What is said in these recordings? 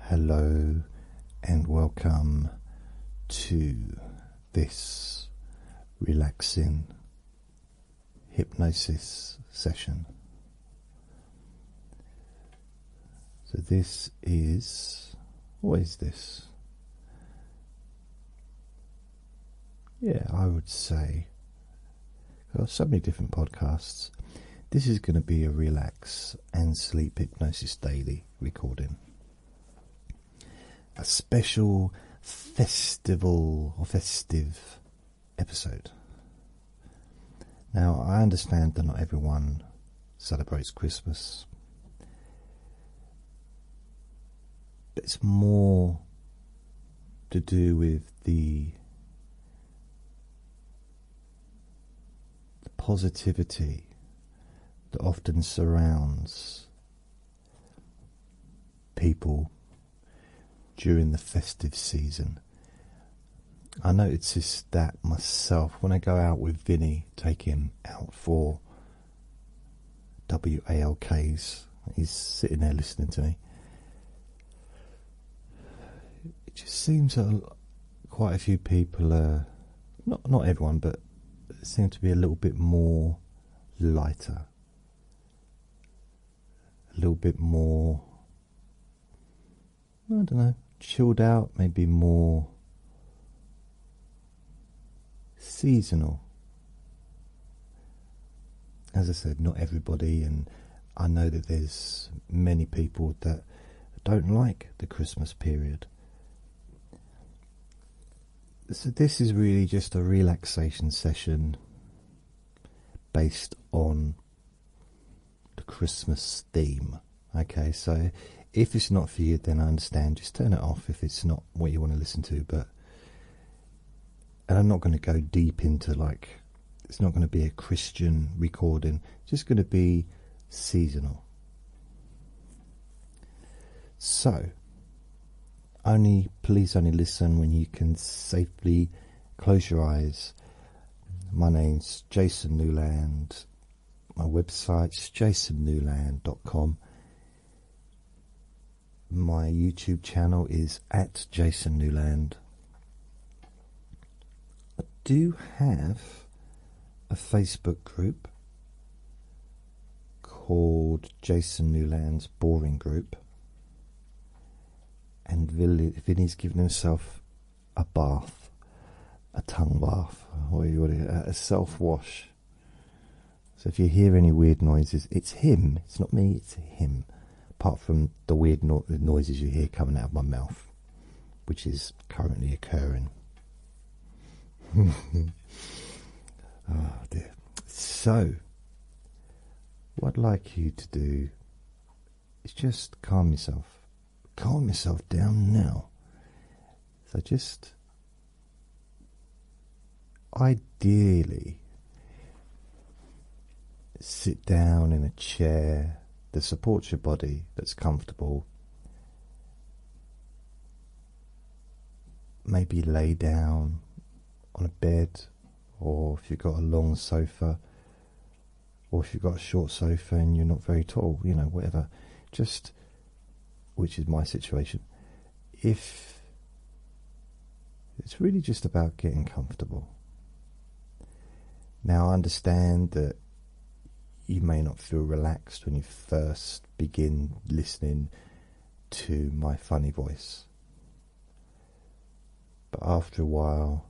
Hello and welcome to this relaxing hypnosis session. So what is this? Yeah, I would say, there are so many different podcasts. This is going to be a relax and sleep hypnosis daily recording. A special festive episode. Now, I understand that not everyone celebrates Christmas. But it's more to do with the positivity that often surrounds people during the festive season. I notice that myself when I go out with Vinny, take him out for WALKs. He's sitting there listening to me. It just seems that quite a few people, not everyone, but seem to be a little bit more lighter, a little bit more, I don't know, chilled out, maybe more seasonal. As I said, not everybody, and I know that there's many people that don't like the Christmas period. So this is really just a relaxation session based on the Christmas theme. Okay, so if it's not for you, then I understand. Just turn it off if it's not what you want to listen to. And I'm not going to go deep into, it's not going to be a Christian recording. It's just going to be seasonal. So, please only listen when you can safely close your eyes. My name's Jason Newland. My website's jasonnewland.com. My YouTube channel is at Jason Newland. I do have a Facebook group called Jason Newland's Boring Group, and Vinny's given himself a bath, a tongue bath, or a self-wash. So if you hear any weird noises, it's him. It's not me, it's him. Apart from the weird noises you hear coming out of my mouth, which is currently occurring. Oh dear. So, what I'd like you to do is just calm yourself. Calm yourself down now. So just, ideally, sit down in a chair that supports your body, that's comfortable. Maybe lay down on a bed, or if you've got a long sofa, or if you've got a short sofa and you're not very tall, whatever. Just, which is my situation. If it's really just about getting comfortable. Now, I understand that you may not feel relaxed when you first begin listening to my funny voice. But after a while,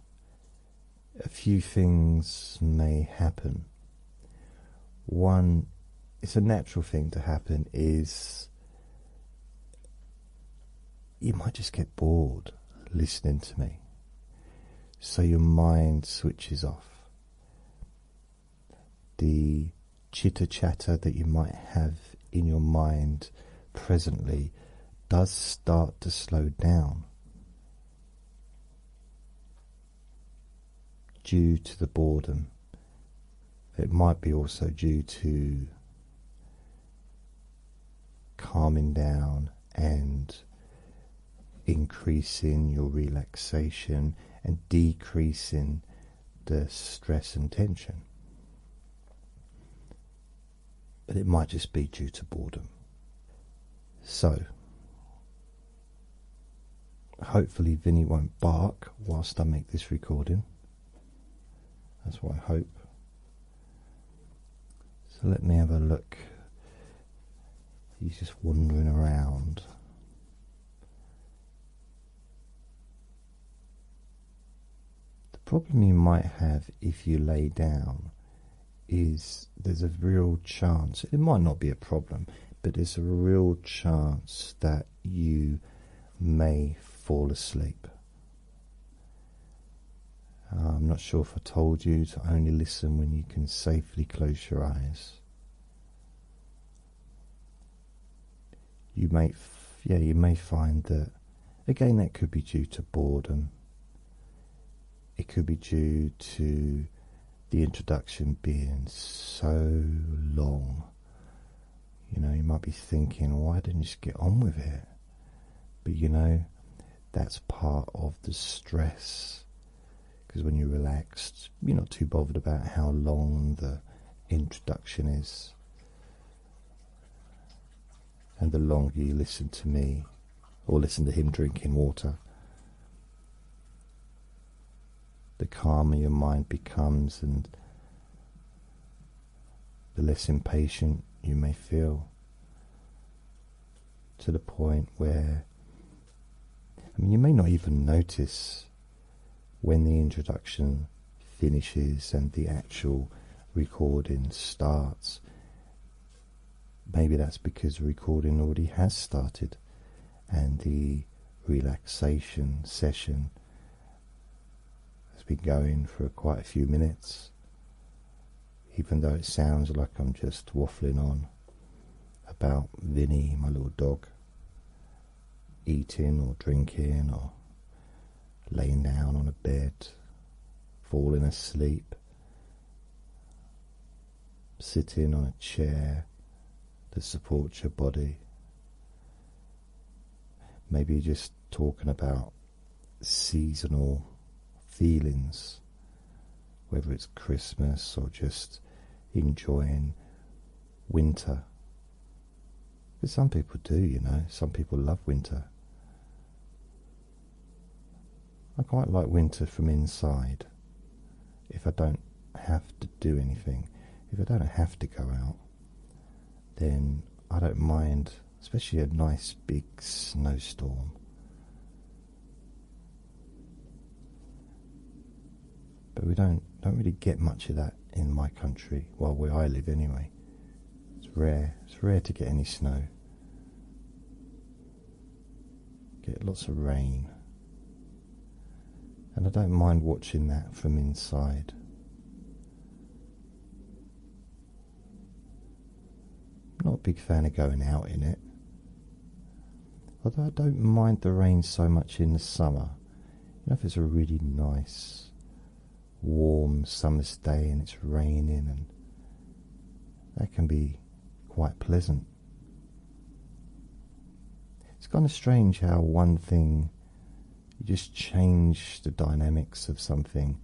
a few things may happen. One, it's a natural thing to happen, is you might just get bored listening to me. So your mind switches off. The chitter-chatter that you might have in your mind presently does start to slow down due to the boredom. It might be also due to calming down and increasing your relaxation and decreasing the stress and tension. But it might just be due to boredom. So, hopefully Vinny won't bark whilst I make this recording. That's what I hope. So let me have a look. He's just wandering around. The problem you might have if you lay down is there's a real chance, it might not be a problem, but there's a real chance that you may fall asleep. I'm not sure if I told you to only listen when you can safely close your eyes. You may find that, again, that could be due to boredom. It could be due to the introduction being so long. You know, you might be thinking, why didn't you just get on with it? But you know, that's part of the stress. Because when you're relaxed, you're not too bothered about how long the introduction is. And the longer you listen to me, or listen to him drinking water, the calmer your mind becomes and the less impatient you may feel, to the point where, I mean, you may not even notice when the introduction finishes and the actual recording starts. Maybe that's because the recording already has started and the relaxation session has been going for quite a few minutes, even though it sounds like I'm just waffling on about Vinny, my little dog, eating or drinking or laying down on a bed, falling asleep, sitting on a chair that supports your body. Maybe just talking about seasonal feelings, whether it's Christmas or just enjoying winter. Because some people do, you know, some people love winter. I quite like winter from inside. If I don't have to do anything, if I don't have to go out, then I don't mind, especially a nice big snowstorm. But we don't really get much of that in my country, well, where I live anyway. It's rare to get any snow. Get lots of rain. And I don't mind watching that from inside. I'm not a big fan of going out in it. Although I don't mind the rain so much in the summer. You know, if it's a really nice, warm summer's day and it's raining, and that can be quite pleasant. It's kind of strange how one thing, you just change the dynamics of something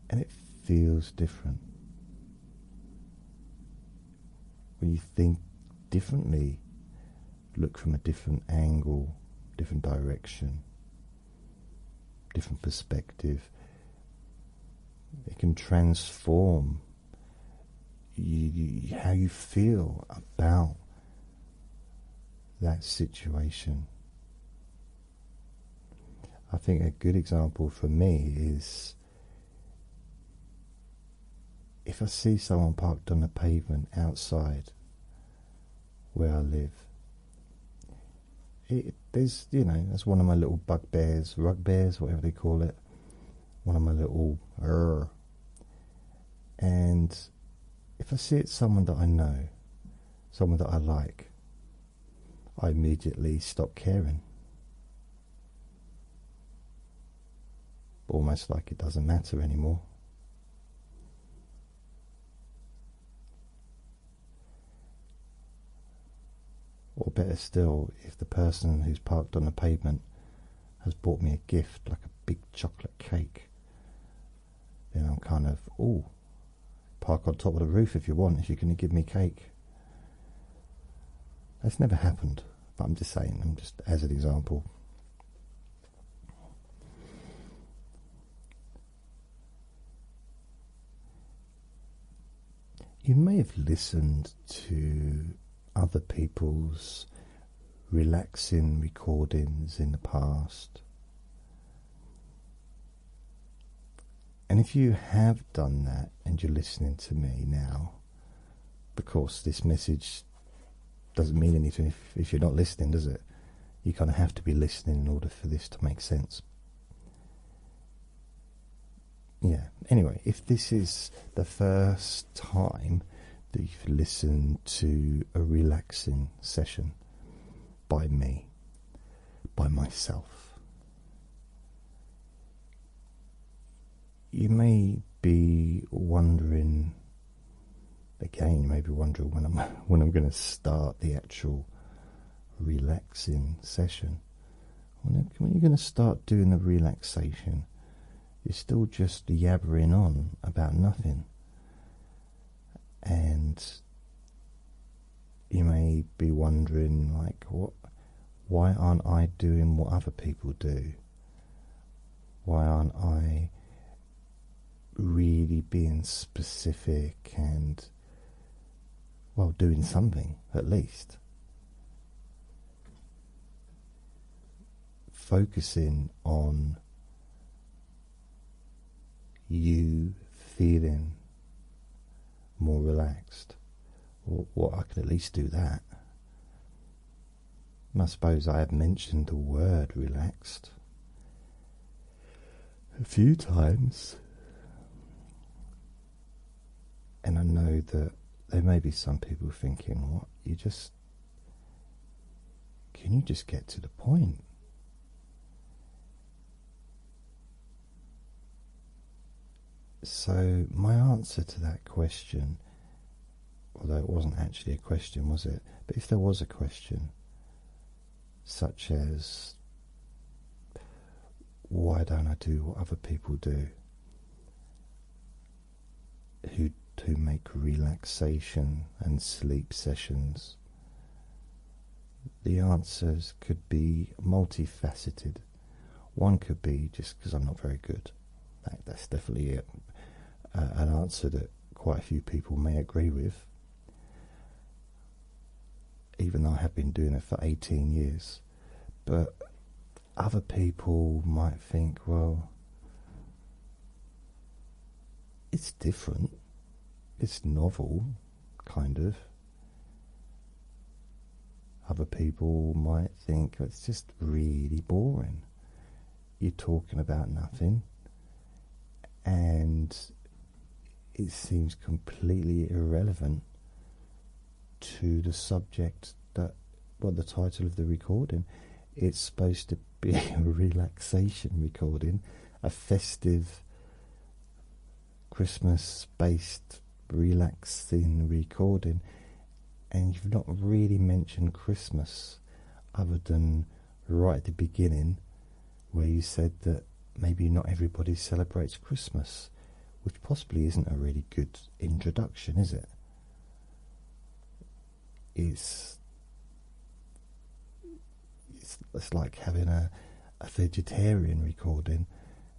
and it feels different. When you think differently, look from a different angle, different direction, different perspective, it can transform how you feel about that situation. I think a good example for me is if I see someone parked on the pavement outside where I live. There's, you know, that's one of my little bugbears, rugbears, whatever they call it. One of my little and if I see it's someone that I know, someone that I like, I immediately stop caring. Almost like it doesn't matter anymore. Or better still, if the person who's parked on the pavement has bought me a gift, like a big chocolate cake, then I'm kind of, oh, park on top of the roof if you want, if you're going to give me cake. That's never happened, but I'm just saying, I'm just as an example. You may have listened to other people's relaxing recordings in the past. And if you have done that and you're listening to me now, of course this message doesn't mean anything if you're not listening, does it? You kind of have to be listening in order for this to make sense. Yeah, anyway, if this is the first time that you've listened to a relaxing session by me, by myself, you may be wondering, again, you may be wondering when I'm going to start the actual relaxing session. When you're going to start doing the relaxation, you're still just yabbering on about nothing. And you may be wondering, like, why aren't I doing what other people do? Why aren't I really being specific and, well, doing something at least? Focusing on you feeling more relaxed. Well, I could at least do that. And I suppose I have mentioned the word relaxed a few times. And I know that there may be some people thinking, what, can you just get to the point? So my answer to that question, although it wasn't actually a question, was it? But if there was a question, such as, why don't I do what other people do, who make relaxation and sleep sessions, the answers could be multifaceted. One could be just because I'm not very good. That's definitely it. An answer that quite a few people may agree with, even though I have been doing it for 18 years. But other people might think, well, it's different, it's novel, kind of. Other people might think it's just really boring. You're talking about nothing, and it seems completely irrelevant to the subject that, well, the title of the recording. It's supposed to be a relaxation recording, a festive, Christmas-based relaxing recording, and you've not really mentioned Christmas other than right at the beginning where you said that maybe not everybody celebrates Christmas, which possibly isn't a really good introduction, is it? It's like having a vegetarian recording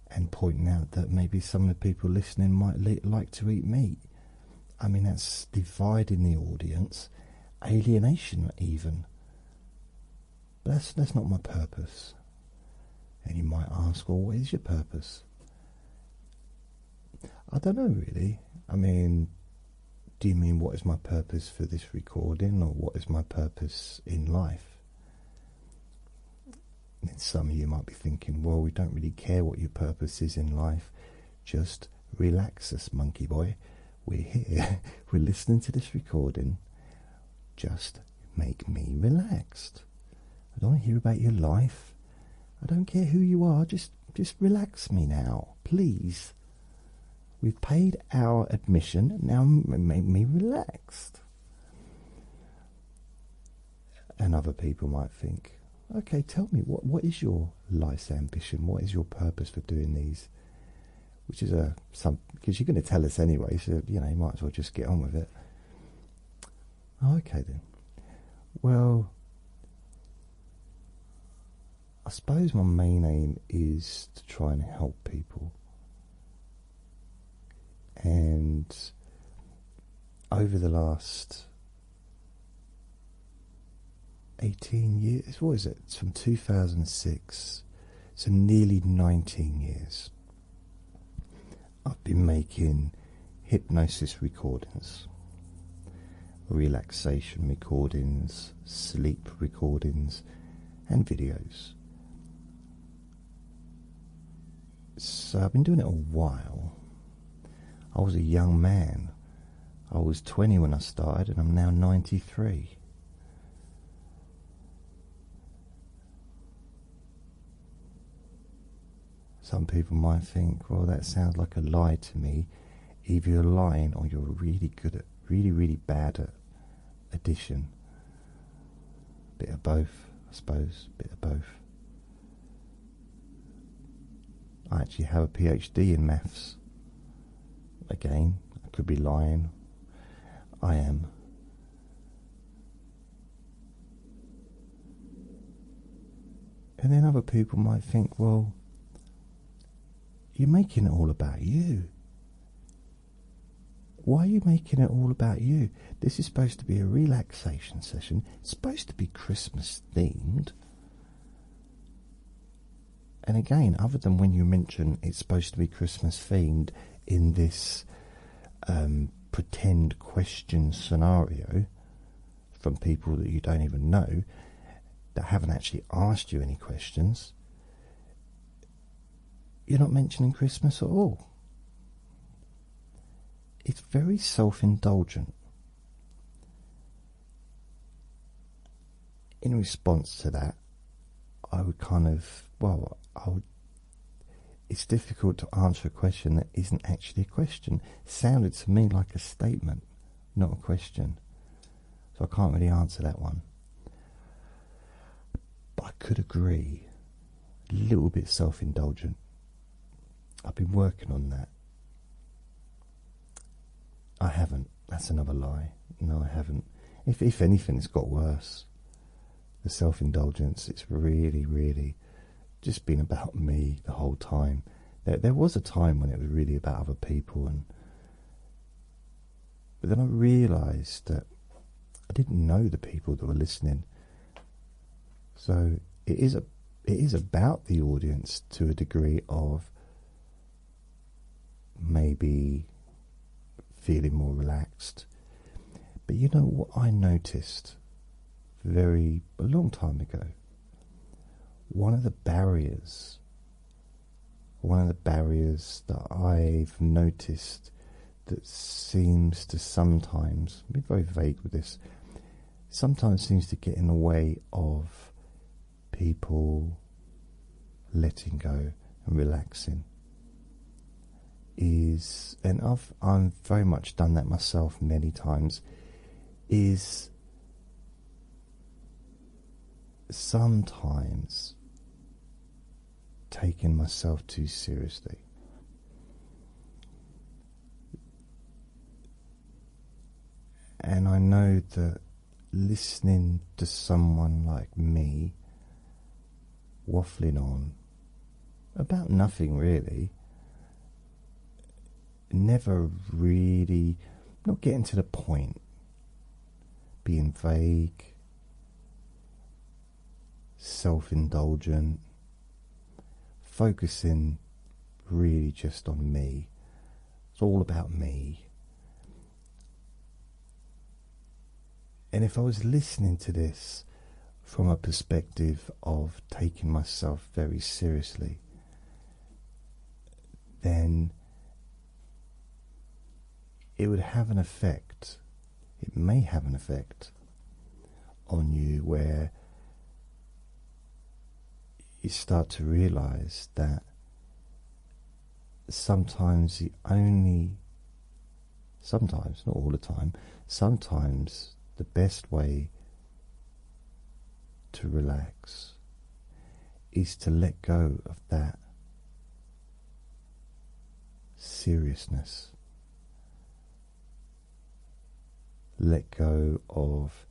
and pointing out that maybe some of the people listening might like to eat meat. I mean, that's dividing the audience, alienation even. But that's not my purpose. And you might ask, well, what is your purpose? I don't know, really. I mean, do you mean what is my purpose for this recording, or what is my purpose in life? And some of you might be thinking, well, we don't really care what your purpose is in life. Just relax us, monkey boy. We're here. We're listening to this recording. Just make me relaxed. I don't want to hear about your life. I don't care who you are. Just relax me now, please. We've paid our admission, now make me relaxed. And other people might think, okay, tell me, what is your life's ambition? What is your purpose for doing these? Which is because you're going to tell us anyway, so you might as well just get on with it. Okay then. Well, I suppose my main aim is to try and help people. And over the last 18 years, what is it? It's from 2006, so nearly 19 years. I've been making hypnosis recordings, relaxation recordings, sleep recordings, and videos. So I've been doing it a while. I was a young man. I was 20 when I started, and I'm now 93. Some people might think, well, that sounds like a lie to me. Either you're lying or you're really good at, really bad at addition. Bit of both, I suppose, bit of both. I actually have a PhD in maths. Again, I could be lying. I am. And then other people might think, well, you're making it all about you. Why are you making it all about you? This is supposed to be a relaxation session. It's supposed to be Christmas themed. And again, other than when you mention it's supposed to be Christmas themed in this pretend question scenario from people that you don't even know, that haven't actually asked you any questions, you're not mentioning Christmas at all. It's very self-indulgent. In response to that, I would kind of, it's difficult to answer a question that isn't actually a question. It sounded to me like a statement, not a question. So I can't really answer that one. But I could agree, a little bit self-indulgent. I've been working on that. I haven't. That's another lie. No, I haven't. If anything, it's got worse. The self-indulgence, it's really just been about me the whole time. There was a time when it was really about other people, but then I realised that I didn't know the people that were listening. So it is about the audience to a degree of maybe feeling more relaxed. But you know what I noticed a long time ago? One of the barriers that I've noticed that seems to sometimes, be very vague with this, sometimes seems to get in the way of people letting go and relaxing is, and I've very much done that myself many times, is sometimes taking myself too seriously. And I know that listening to someone like me waffling on about nothing really, never really, not getting to the point, being vague, self-indulgent, focusing really just on me. It's all about me. And if I was listening to this from a perspective of taking myself very seriously, then it would have an effect, it may have an effect on you where you start to realize that sometimes not all the time, sometimes the best way to relax is to let go of that seriousness. Let go of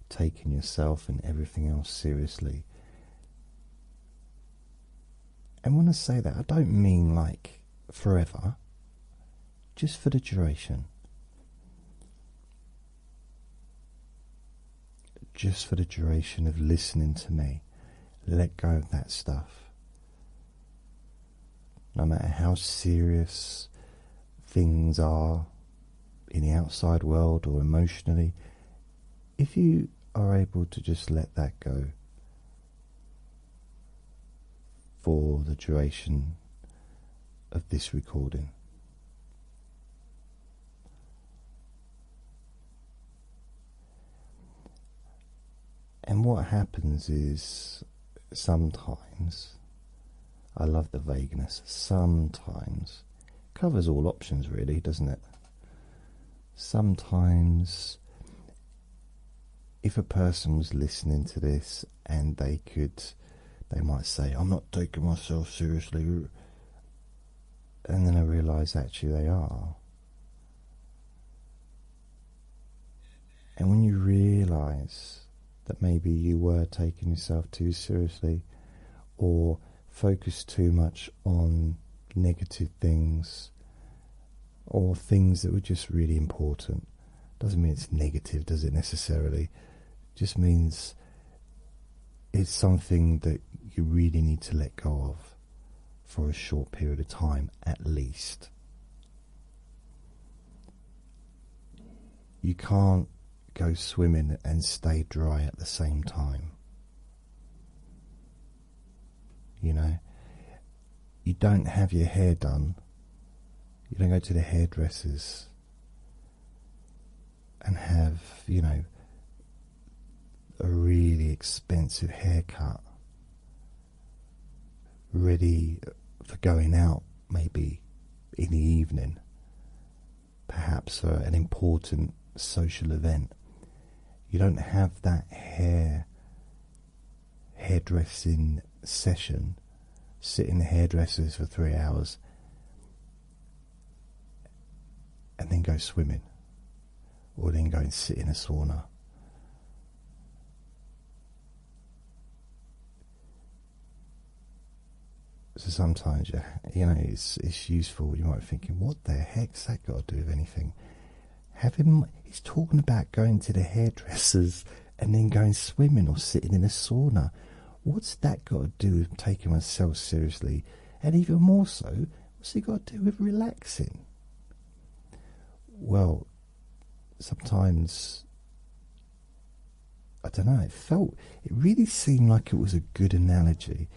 taking yourself and everything else seriously. And when I say that, I don't mean like forever, just for the duration. just for the duration of listening to me. Let go of that stuff. No matter how serious things are in the outside world or emotionally, if you are able to just let that go for the duration of this recording, and what happens is sometimes, I love the vagueness, sometimes covers all options really, doesn't it? Sometimes if a person was listening to this and they might say, I'm not taking myself seriously, and then I realise actually they are. And when you realise that maybe you were taking yourself too seriously or focused too much on negative things or things that were just really important, doesn't mean it's negative, does it necessarily? It just means it's something that you really need to let go of for a short period of time at least. You can't go swimming and stay dry at the same time. You know, you don't have your hair done, you don't go to the hairdressers and have, you know, a really expensive haircut ready for going out maybe in the evening, perhaps for an important social event. You don't have that hairdressing session, sit in the hairdressers for 3 hours and then go swimming, or then go and sit in a sauna. So sometimes, you know, it's useful. You might be thinking, what the heck's that got to do with anything? He's talking about going to the hairdressers and then going swimming or sitting in a sauna. What's that got to do with taking myself seriously? And even more so, what's it got to do with relaxing? Well, sometimes, I don't know, it really seemed like it was a good analogy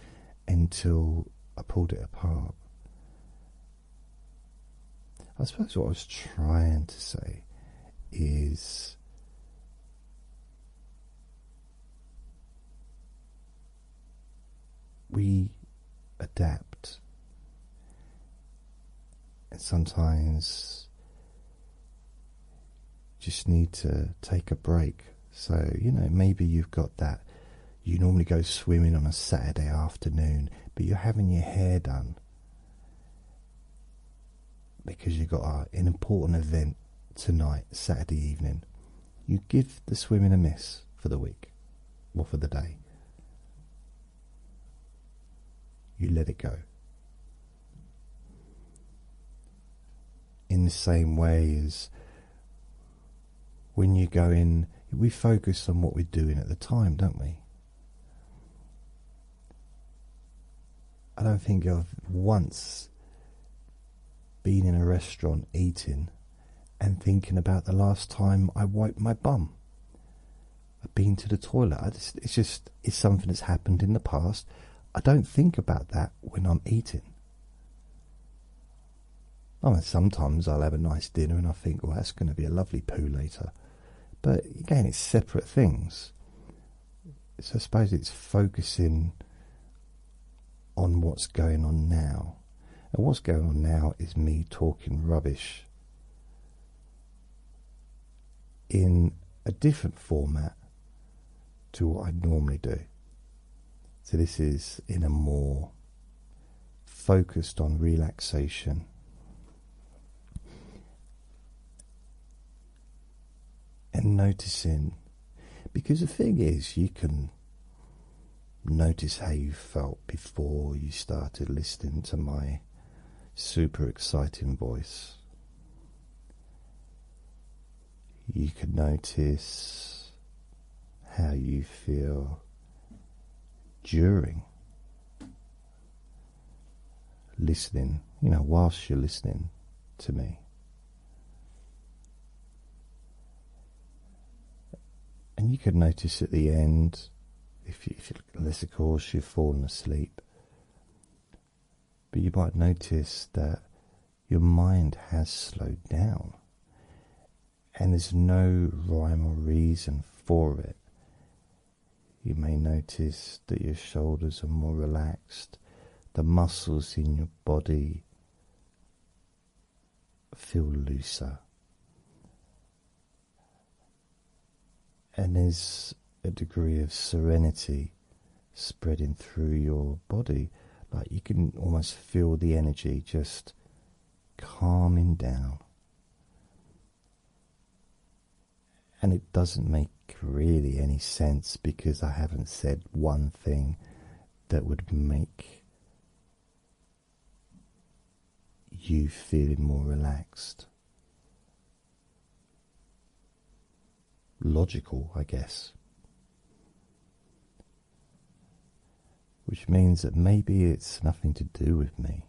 until I pulled it apart. I suppose what I was trying to say is we adapt, and sometimes just need to take a break. So, you know, maybe you've got that, you normally go swimming on a Saturday afternoon, but you're having your hair done because you've got an important event tonight, Saturday evening. You give the swimming a miss for the week or for the day. You let it go. In the same way as when you go in, we focus on what we're doing at the time, don't we? I don't think I've once been in a restaurant eating and thinking about the last time I wiped my bum. I've been to the toilet. It's something that's happened in the past. I don't think about that when I'm eating. I mean, sometimes I'll have a nice dinner and I think, well, that's going to be a lovely poo later. But again, it's separate things. So I suppose it's focusing on what's going on now. And what's going on now is me talking rubbish in a different format to what I normally do. So this is in a more focused on relaxation and noticing, because the thing is, you can notice how you felt before you started listening to my super exciting voice. You could notice how you feel during listening, whilst you're listening to me. And you could notice at the end, unless of course you've fallen asleep, but you might notice that your mind has slowed down, and there's no rhyme or reason for it. You may notice that your shoulders are more relaxed, the muscles in your body feel looser, and there's a degree of serenity spreading through your body, like you can almost feel the energy just calming down. And it doesn't make really any sense, because I haven't said one thing that would make you feeling more relaxed. Logical, I guess. Which means that maybe it's nothing to do with me.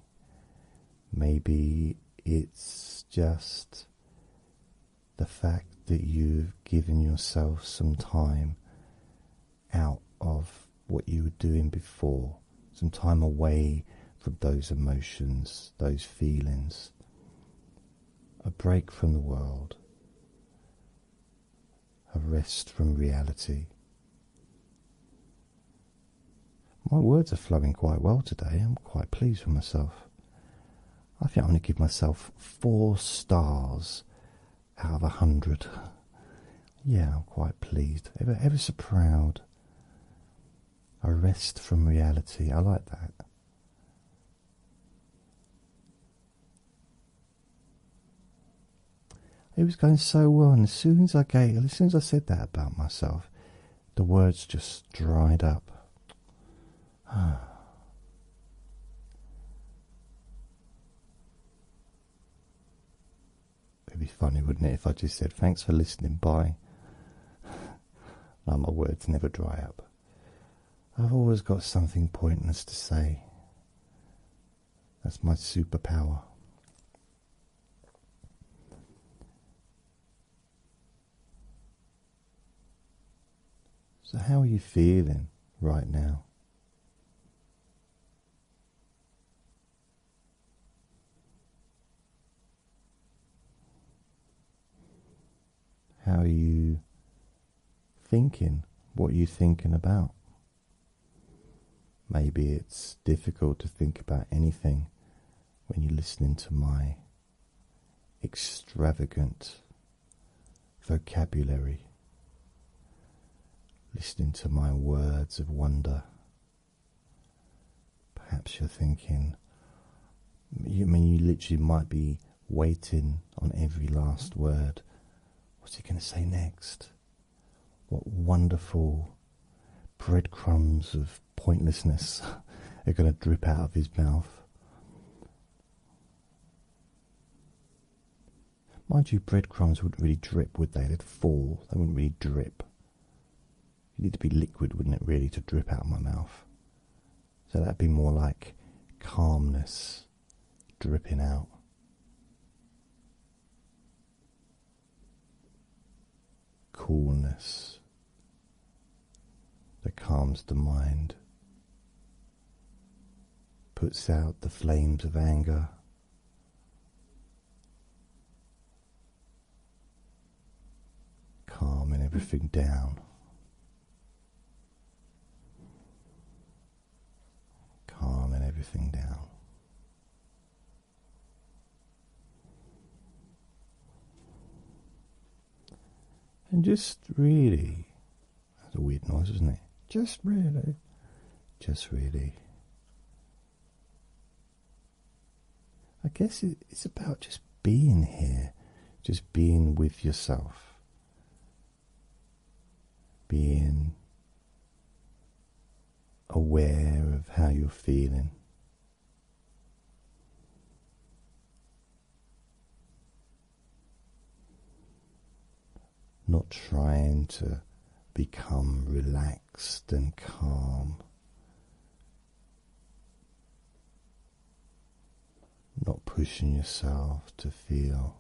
Maybe it's just the fact that you've given yourself some time out of what you were doing before, some time away from those emotions, those feelings, a break from the world, a rest from reality. My words are flowing quite well today. I'm quite pleased with myself. I think I'm going to give myself 4 stars out of 100. Yeah, I'm quite pleased. Ever so proud. A rest from reality. I like that. It was going so well, and as soon as I said that about myself, the words just dried up. It'd be funny, wouldn't it, if I just said, thanks for listening, bye. No, my words never dry up. I've always got something pointless to say. That's my superpower. So how are you feeling right now? How are you thinking? What are you thinking about? Maybe it's difficult to think about anything when you're listening to my extravagant vocabulary, listening to my words of wonder. Perhaps you're thinking, you literally might be waiting on every last word. What's he going to say next? What wonderful breadcrumbs of pointlessness are going to drip out of his mouth. Mind you, breadcrumbs wouldn't really drip, would they? They'd fall. They wouldn't really drip. You need to be liquid, wouldn't it, really, to drip out of my mouth? So that'd be more like calmness dripping out. Coolness that calms the mind, puts out the flames of anger, calming everything down, calming everything down. And just really, that's a weird noise, isn't it? Just really. I guess it's about just being here, just being with yourself, being aware of how you're feeling. Not trying to become relaxed and calm. Not pushing yourself to feel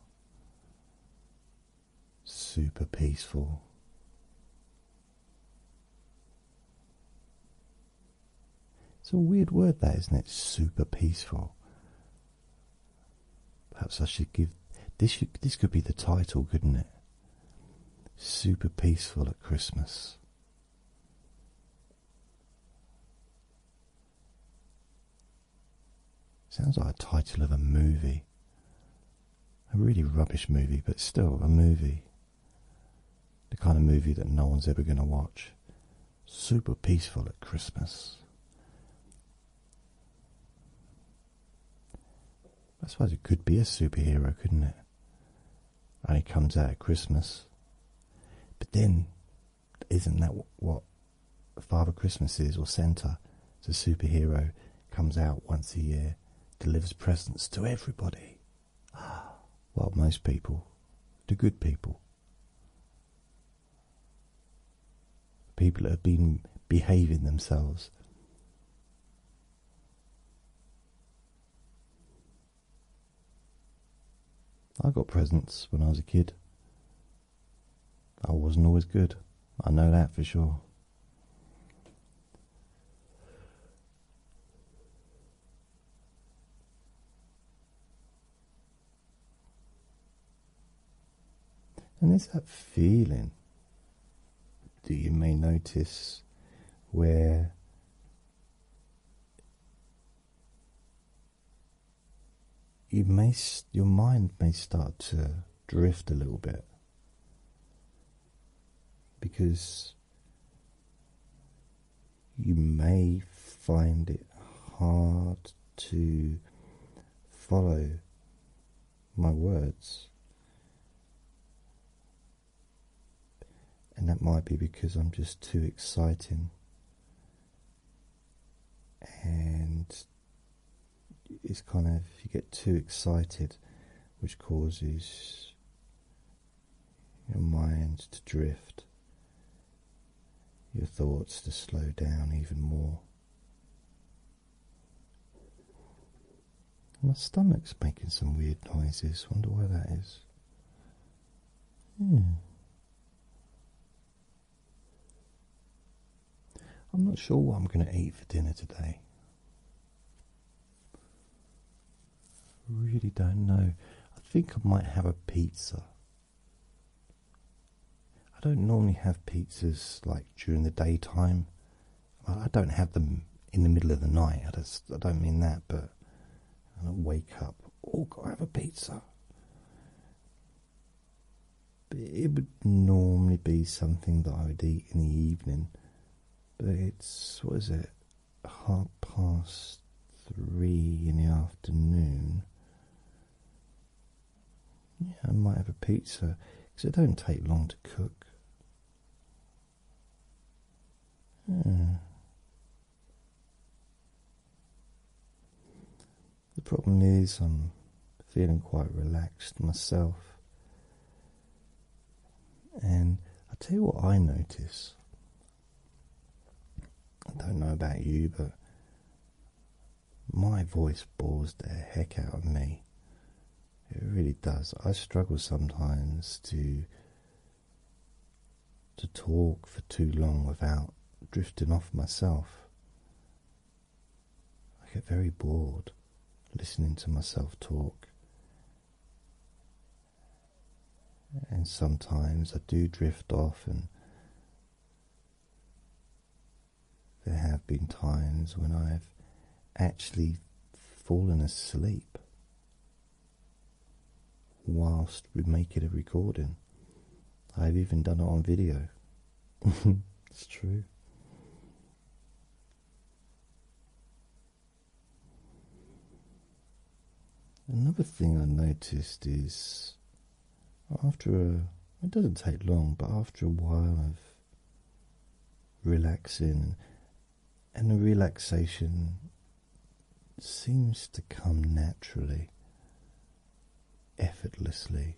super peaceful. It's a weird word, that, isn't it? Super peaceful. Perhaps I should give this. This could be the title, couldn't it? Super peaceful at Christmas. Sounds like a title of a movie. A really rubbish movie, but still a movie. The kind of movie that no one's ever going to watch. Super peaceful at Christmas. I suppose it could be a superhero, couldn't it? Only comes out at Christmas. But then, isn't that what Father Christmas is, or Santa? It's a superhero, comes out once a year, delivers presents to everybody. Well, most people. The good people. People that have been behaving themselves. I got presents when I was a kid. I wasn't always good. I know that for sure. And there's that feeling that you may notice where your mind may start to drift a little bit, because you may find it hard to follow my words. And that might be because I'm just too exciting, and it's kind of, you get too excited, which causes your mind to drift, your thoughts to slow down even more. My stomach's making some weird noises. Wonder why that is. I'm not sure what I'm going to eat for dinner today. Really don't know. I think I might have a pizza. I don't normally have pizzas like during the daytime. I don't have them in the middle of the night. I don't mean that, but I don't wake up, oh, gotta have a pizza. But it would normally be something that I would eat in the evening. But it's, what is it, 3:30 in the afternoon. Yeah, I might have a pizza, because it don't take long to cook. The problem is I'm feeling quite relaxed myself. And I'll tell you what I notice. I don't know about you, but my voice bores the heck out of me. It really does. I struggle sometimes to talk for too long without drifting off myself. I get very bored listening to myself talk. And sometimes I do drift off, and there have been times when I've actually fallen asleep whilst we make it a recording. I've even done it on video. It's true. Another thing I noticed is it doesn't take long, but after a while of relaxing, and the relaxation seems to come naturally, effortlessly.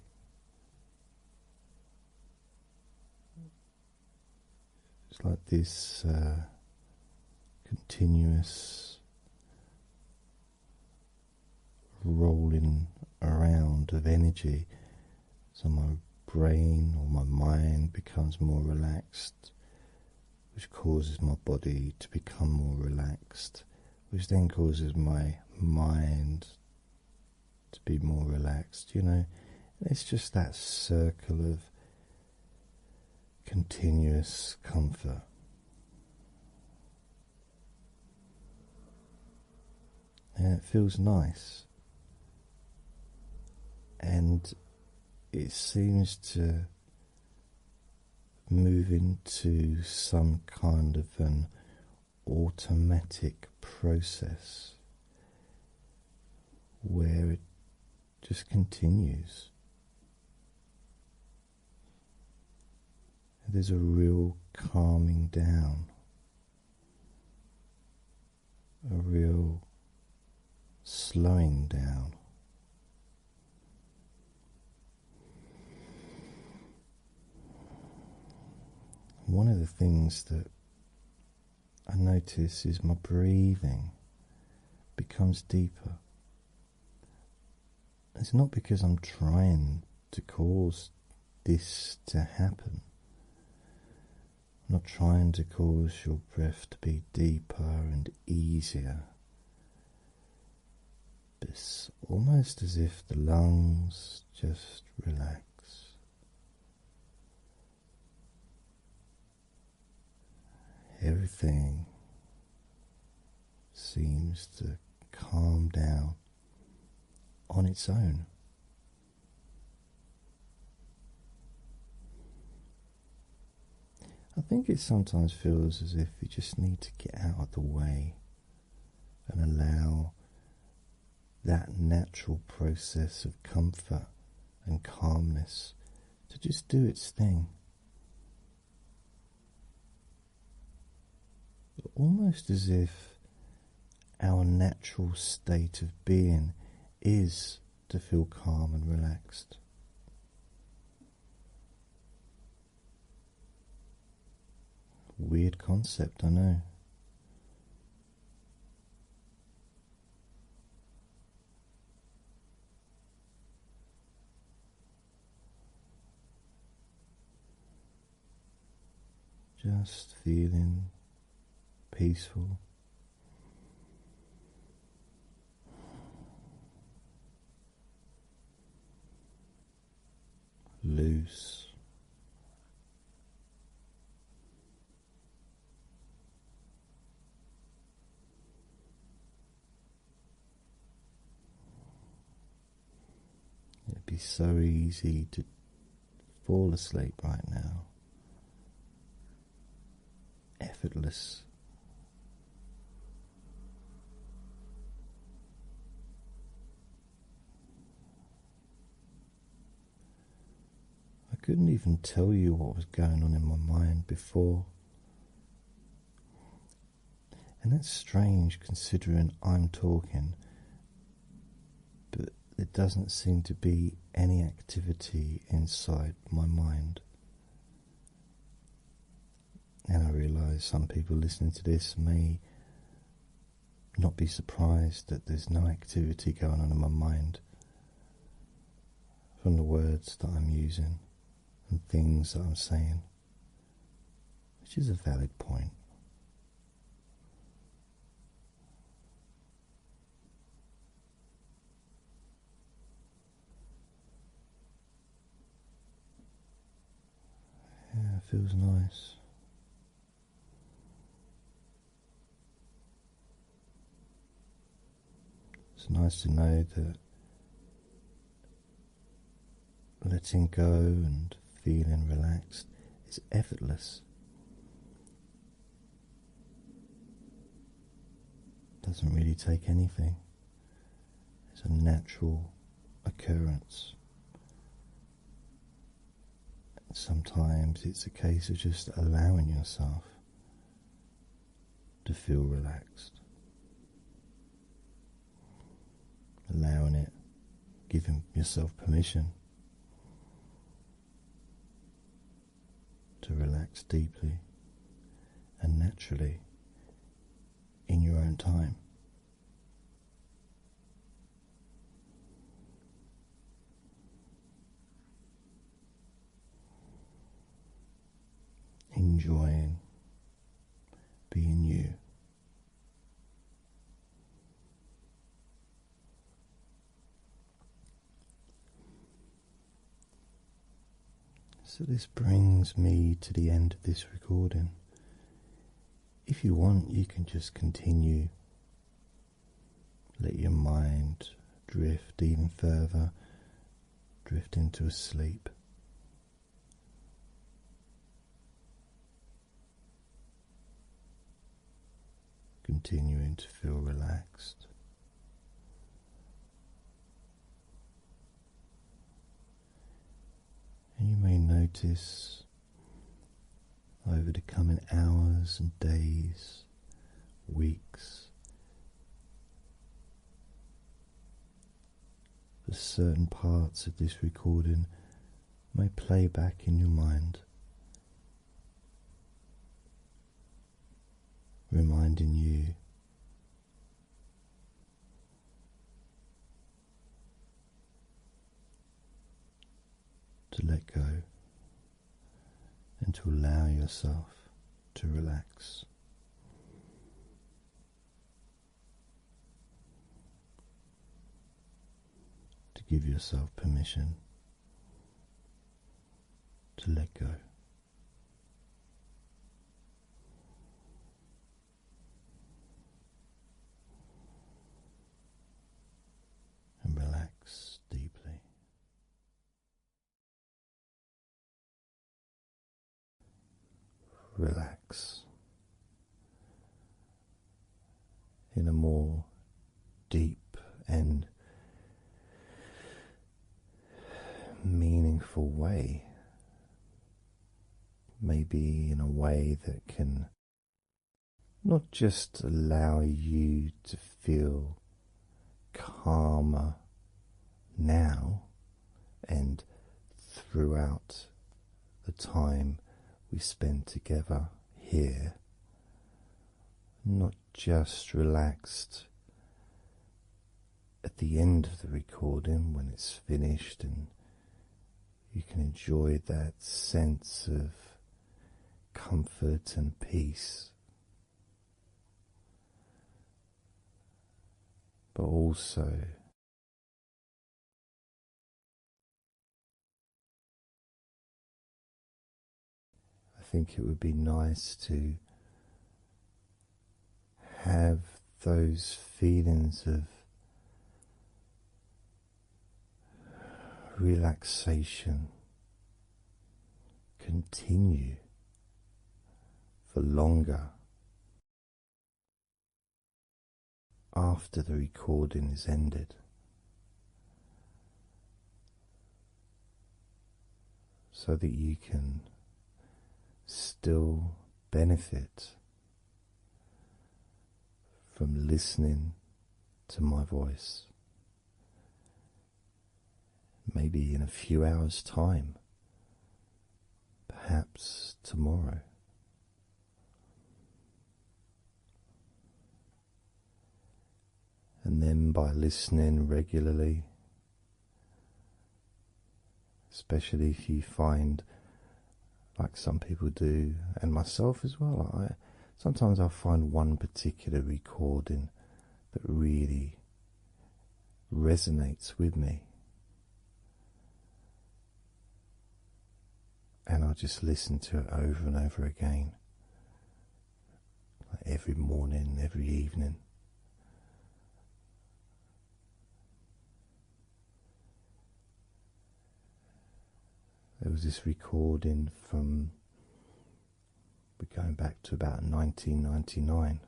It's like this continuous rolling around of energy, so my brain or my mind becomes more relaxed, which causes my body to become more relaxed, which then causes my mind to be more relaxed, It's just that circle of continuous comfort. And it feels nice. And it seems to move into some kind of an automatic process where it just continues. There's a real calming down, a real slowing down. One of the things that I notice is my breathing becomes deeper. It's not because I'm trying to cause this to happen. I'm not trying to cause your breath to be deeper and easier. But it's almost as if the lungs just relax. Everything seems to calm down on its own. I think it sometimes feels as if you just need to get out of the way and allow that natural process of comfort and calmness to just do its thing. Almost as if our natural state of being is to feel calm and relaxed. Weird concept, I know. Just feeling peaceful, loose, it'd be so easy to fall asleep right now, effortless. I couldn't even tell you what was going on in my mind before. And that's strange considering I'm talking, but there doesn't seem to be any activity inside my mind. And I realise some people listening to this may not be surprised that there's no activity going on in my mind from the words that I'm using and things that I'm saying, which is a valid point. Yeah, it feels nice. It's nice to know that letting go and feeling relaxed is effortless. Doesn't really take anything. It's a natural occurrence. And sometimes it's a case of just allowing yourself to feel relaxed. Allowing it, giving yourself permission to relax deeply and naturally in your own time. Enjoying being you. So this brings me to the end of this recording. If you want, you can just continue. Let your mind drift even further, drift into a sleep. Continuing to feel relaxed. And you may notice over the coming hours and days, weeks, that certain parts of this recording may play back in your mind, reminding you to let go and to allow yourself to relax. To give yourself permission to let go. And relax deeply. Relax in a more deep and meaningful way, maybe in a way that can not just allow you to feel calmer now and throughout the time we spend together here, not just relaxed at the end of the recording when it's finished and you can enjoy that sense of comfort and peace, but also I think it would be nice to have those feelings of relaxation continue for longer after the recording is ended, so that you can still benefit from listening to my voice, maybe in a few hours' time, perhaps tomorrow. And then by listening regularly, especially if you find, like some people do, and myself as well, sometimes I'll find one particular recording that really resonates with me, and I'll just listen to it over and over again, like every morning, every evening. There was this recording from, we're going back to about 1999.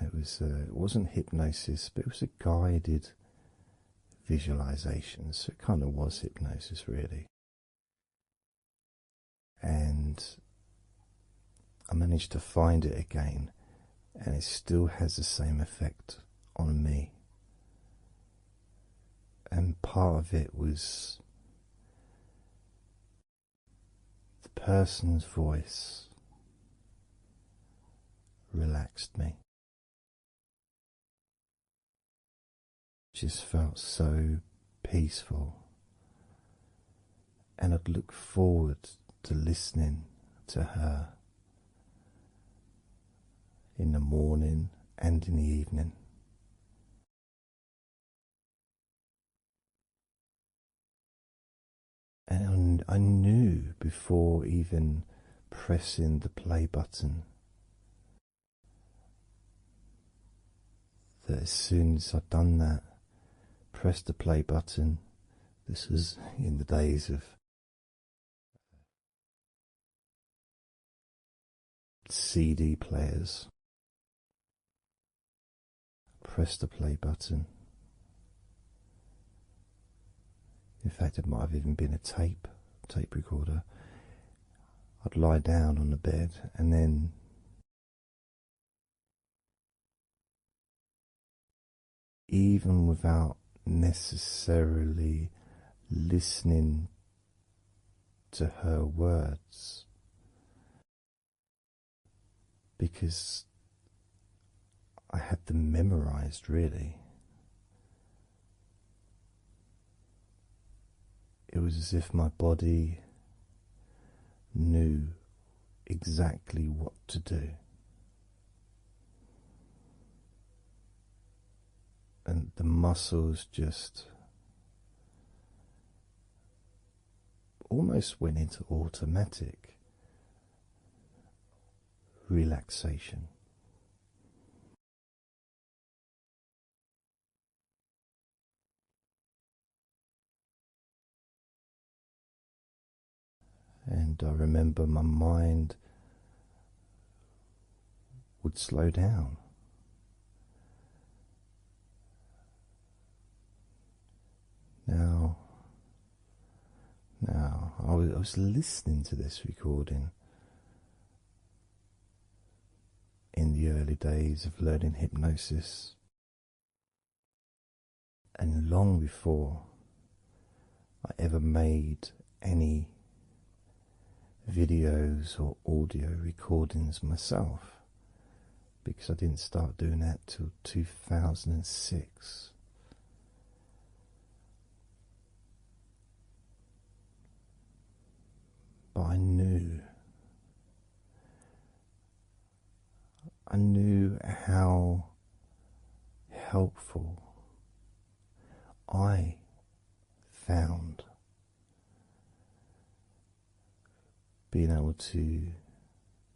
It wasn't hypnosis, but it was a guided visualization, so it kind of was hypnosis really. And I managed to find it again, and it still has the same effect on me. And part of it was the person's voice relaxed me. Just felt so peaceful, and I'd look forward to listening to her in the morning and in the evening. And I knew before even pressing the play button that as soon as I'd done that, pressed the play button, this was in the days of CD players, press the play button. In fact, it might have even been a tape recorder. I'd lie down on the bed, and then even without necessarily listening to her words, because I had them memorized, really. It was as if my body knew exactly what to do. And the muscles just almost went into automatic relaxation. And I remember my mind would slow down. Now, I was listening to this recording in the early days of learning hypnosis, and long before I ever made any videos or audio recordings myself, because I didn't start doing that till 2006. But I knew how helpful I found being able to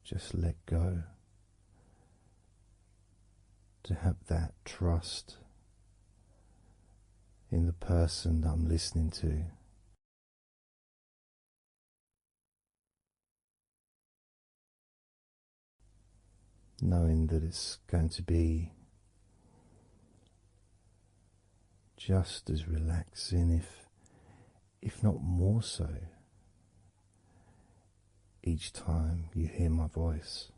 just let go, to have that trust in the person that I'm listening to. Knowing that it's going to be just as relaxing, if not more so, each time you hear my voice.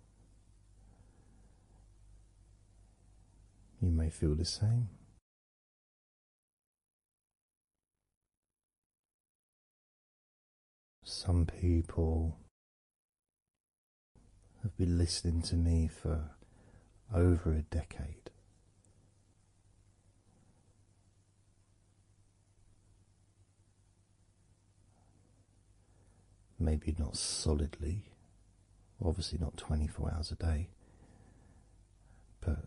You may feel the same. Some people have been listening to me for over a decade. Maybe not solidly, obviously not 24 hours a day, but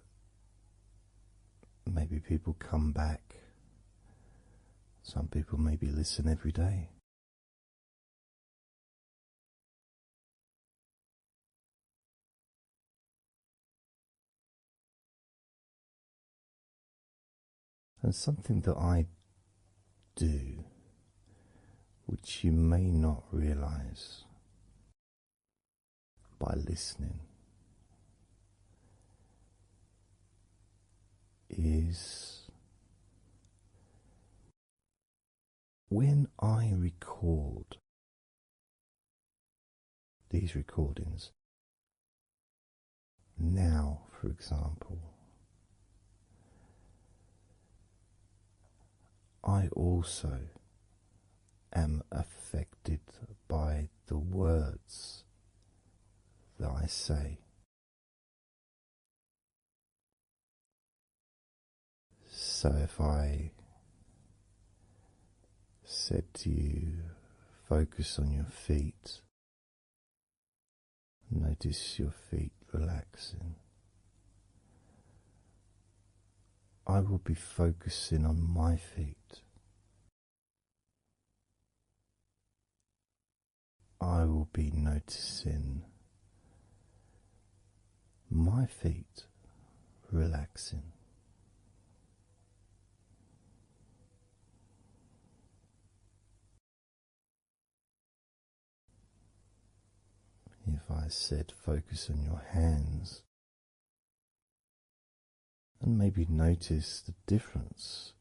maybe people come back. Some people maybe listen every day. And something that I do, which you may not realize by listening, is when I record these recordings now, for example, I also am affected by the words that I say. So if I said to you, focus on your feet, notice your feet relaxing, I will be focusing on my feet. I will be noticing my feet relaxing. If I said focus on your hands, and maybe notice the difference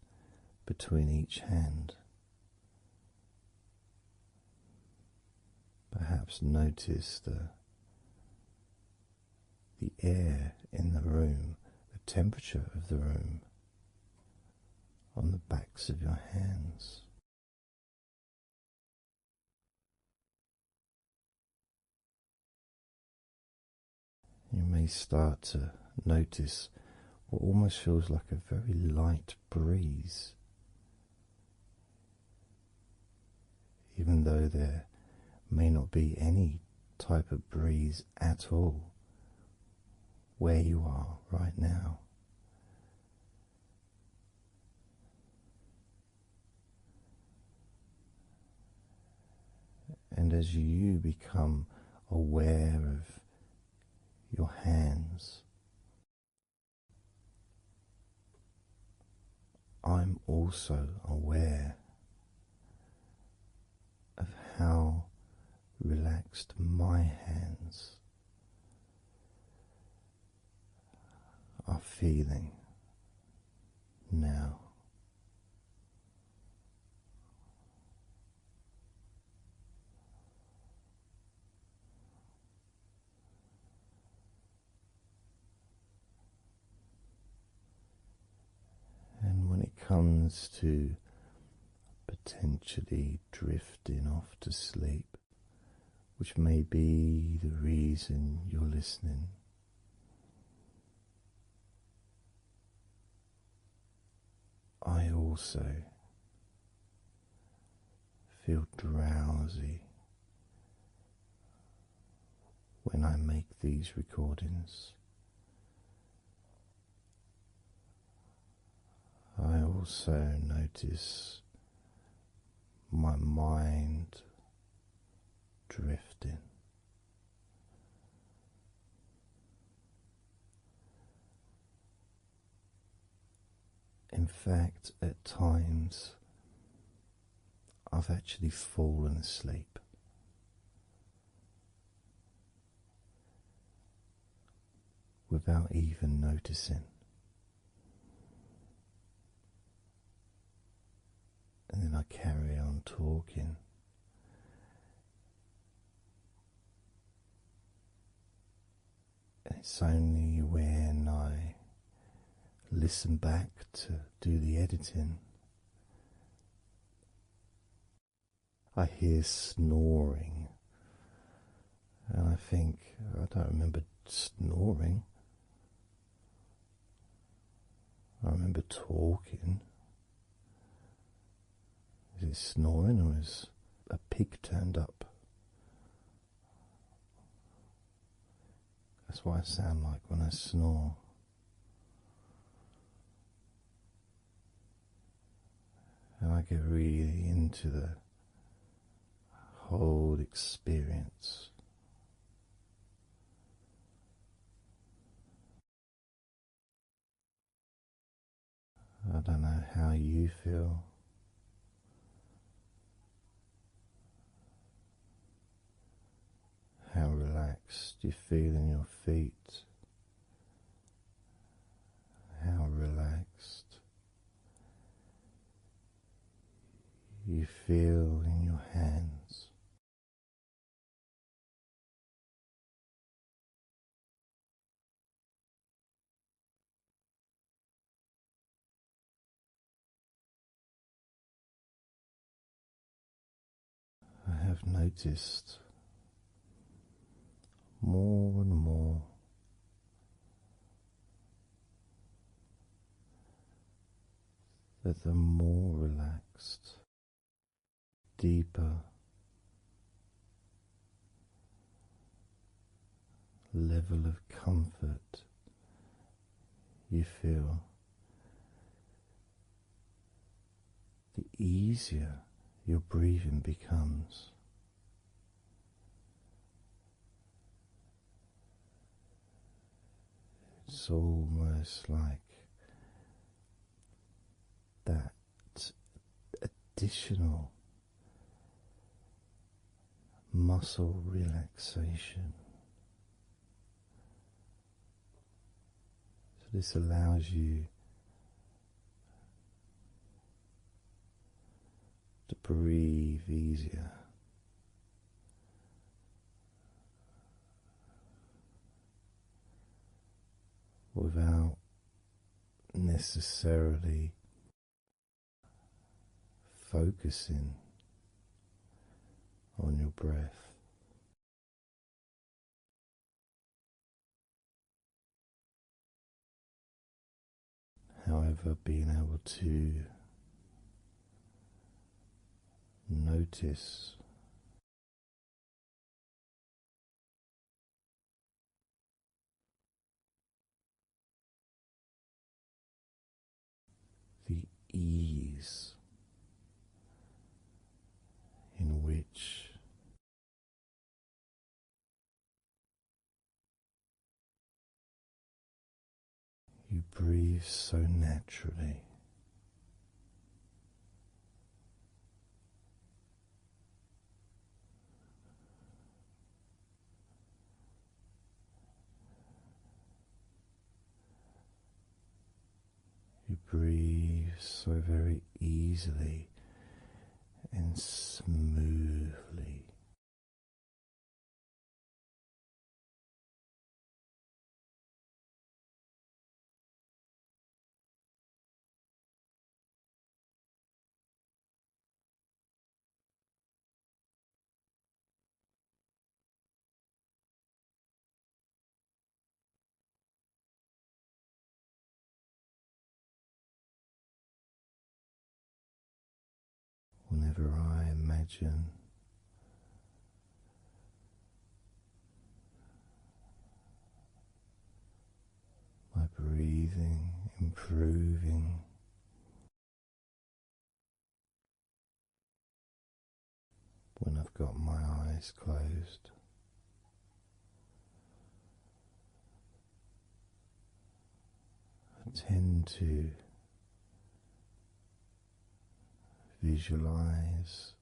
between each hand. Perhaps notice the air in the room, the temperature of the room on the backs of your hands. You may start to notice what almost feels like a very light breeze, even though there may not be any type of breeze at all where you are right now. And as you become aware of your hands, I'm also aware of how relaxed my hands are feeling now. And when it comes to potentially drifting off to sleep, which may be the reason you're listening, I also feel drowsy when I make these recordings. I also notice my mind drifting. In fact, at times I've actually fallen asleep without even noticing. And then I carry on talking. And it's only when I listen back to do the editing, I hear snoring. And I think, I don't remember snoring. I remember talking. Is it snoring or is a pig turned up? That's what I sound like when I snore. And I get really into the whole experience. I don't know how you feel. How relaxed you feel in your feet. How relaxed you feel in your hands. I have noticed more and more that the more relaxed, deeper level of comfort you feel, the easier your breathing becomes. It's almost like that additional muscle relaxation. So this allows you to breathe easier, without necessarily focusing on your breath. However, being able to notice the ease in which you breathe so naturally. You breathe so very easily and smoothly. Whenever I imagine my breathing improving, when I've got my eyes closed, I tend to visualize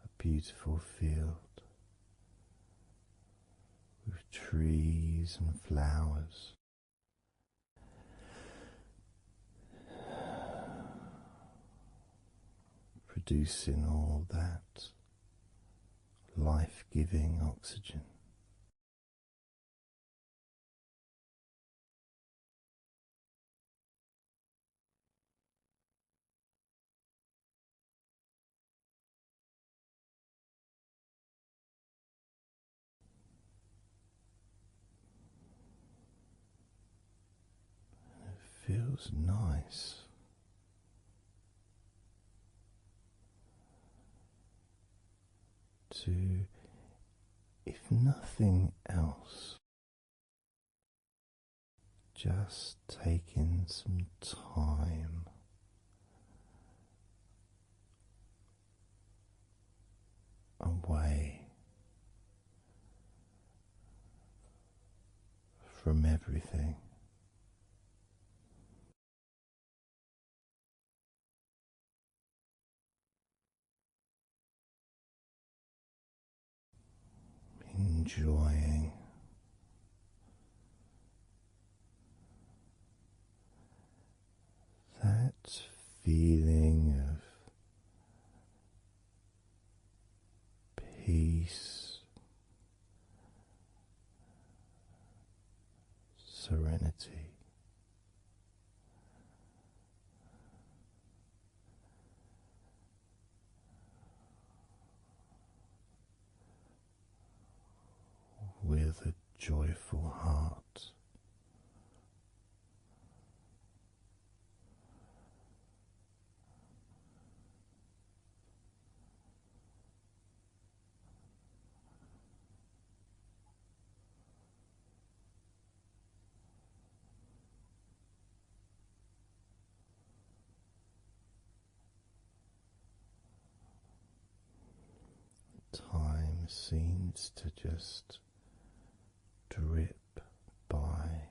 a beautiful field with trees and flowers, producing all that life-giving oxygen. Feels nice to, if nothing else, just taking some time away from everything. Enjoying that feeling of peace, serenity, with a joyful heart. time seems to just drip by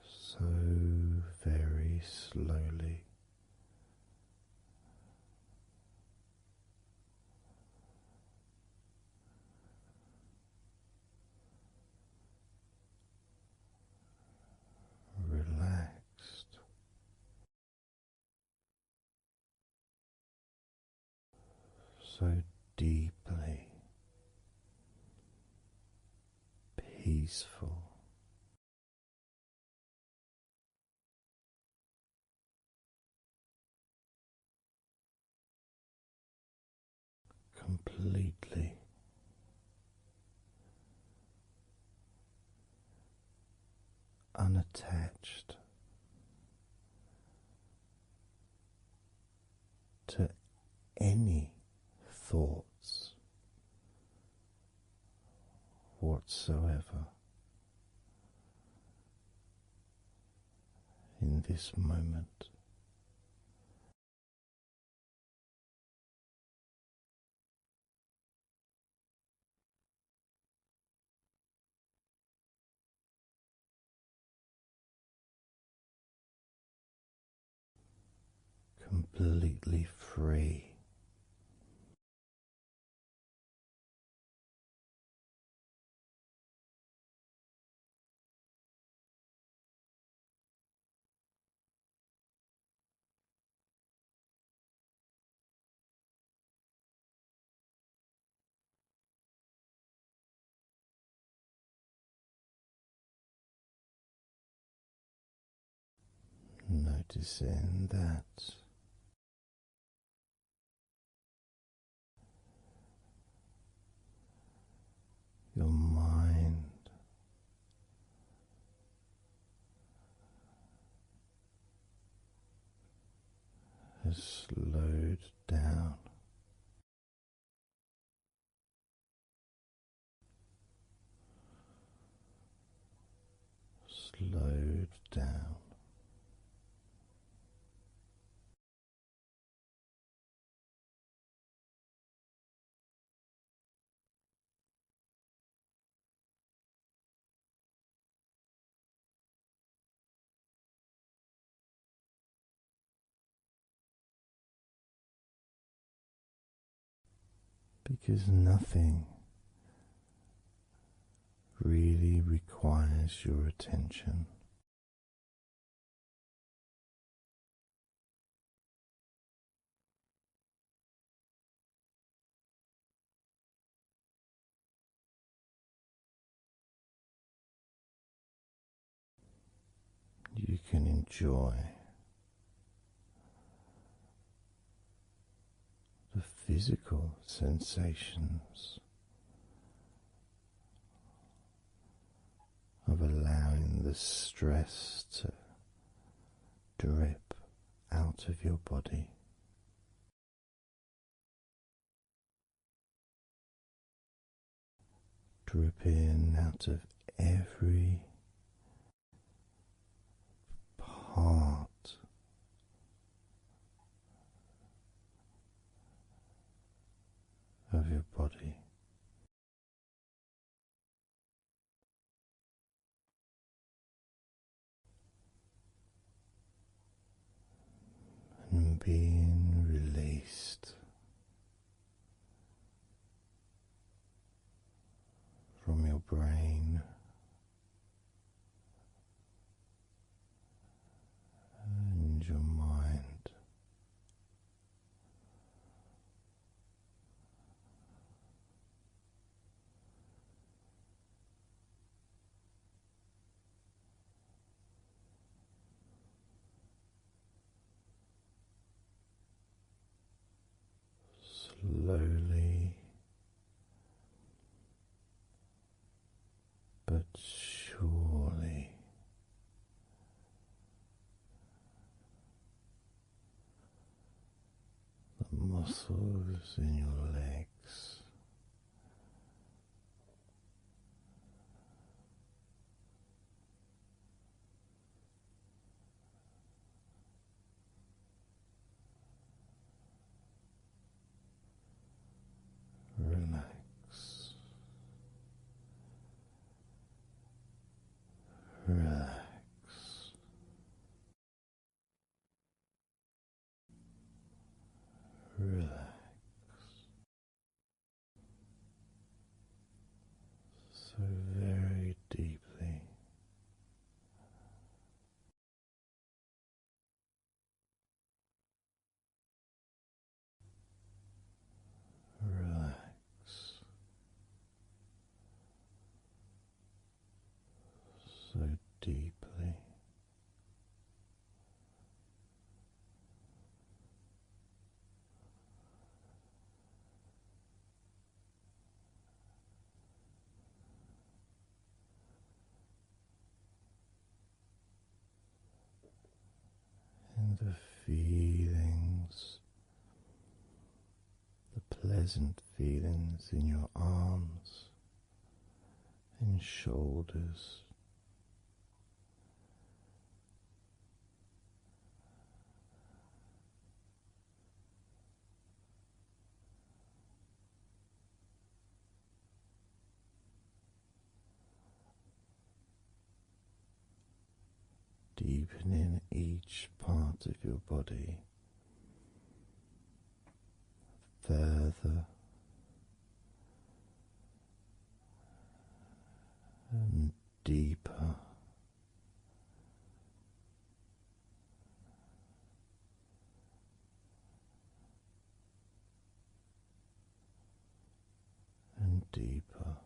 so very slowly. Relaxed, so deeply peaceful, completely unattached to any thoughts whatsoever in this moment. Completely free. Noticing that your mind has slowed down, slowed down. Because nothing really requires your attention. You can enjoy the physical sensations of allowing the stress to drip out of your body. Dripping out of every part of your body. And being released from your brain and your mind. Slowly but surely the muscles in your legs Relax. Relax so very deeply. Relax so deeply. And the feelings, the pleasant feelings in your arms and shoulders, deepening each part of your body further and deeper. And deeper.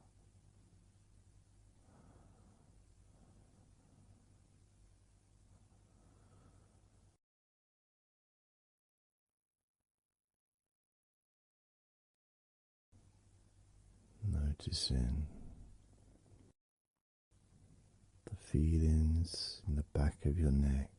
Noticing the feelings in the back of your neck,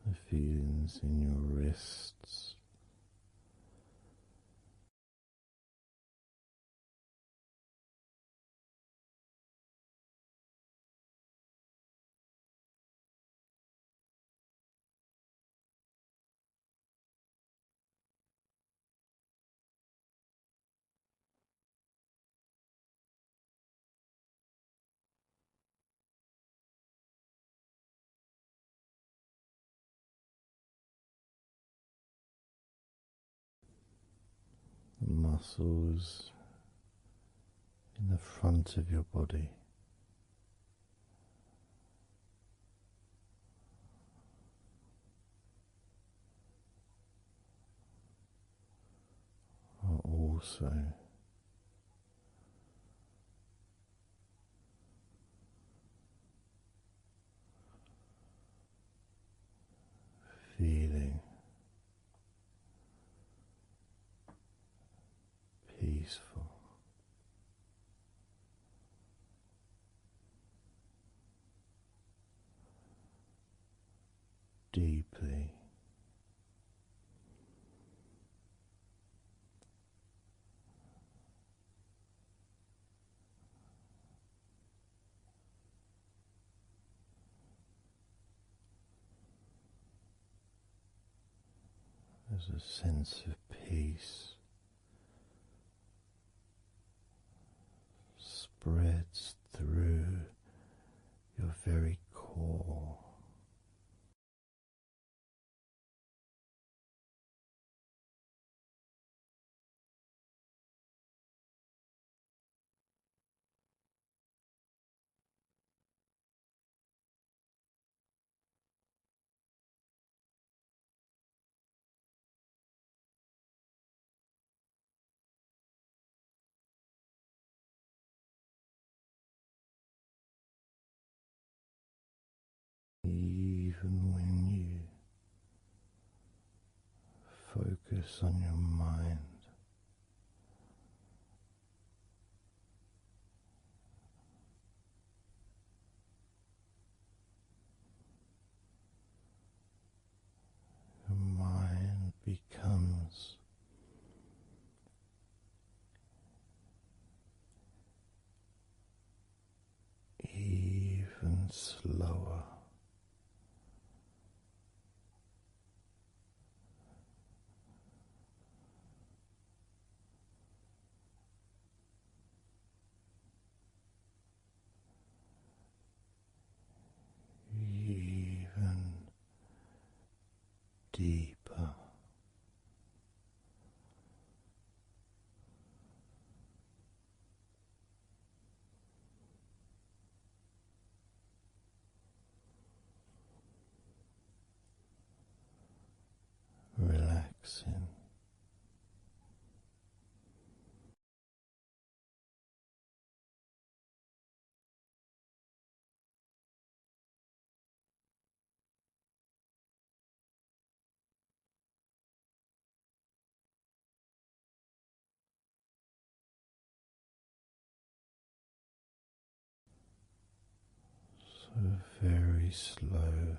the feelings in your wrists, the muscles in the front of your body, are also feeling peaceful. Deeply. There's a sense of peace spreads through your very core. Even when you focus on your mind, your mind becomes and slower. Even deeper. Relaxing. So very slow.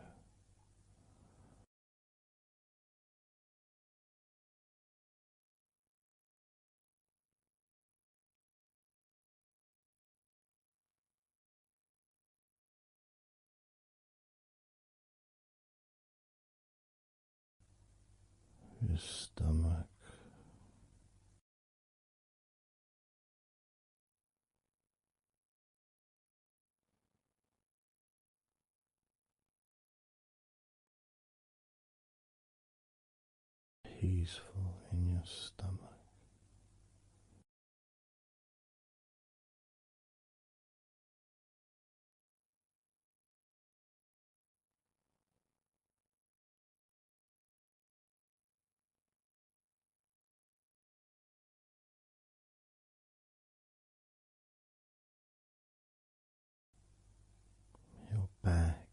Your stomach. Peaceful in your stomach. Your back.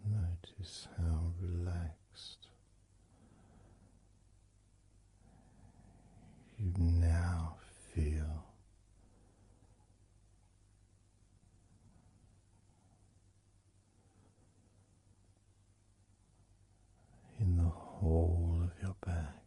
Notice how relaxed you now feel. In the whole of your back.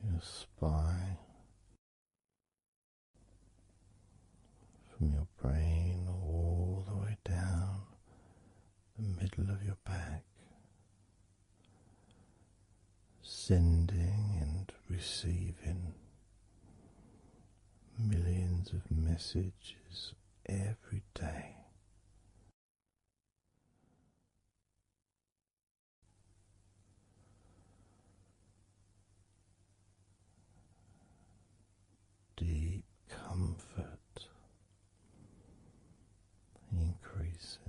Your spine, from your brain all the way down the middle of your back, sending and receiving millions of messages every day. Deep comfort increasing.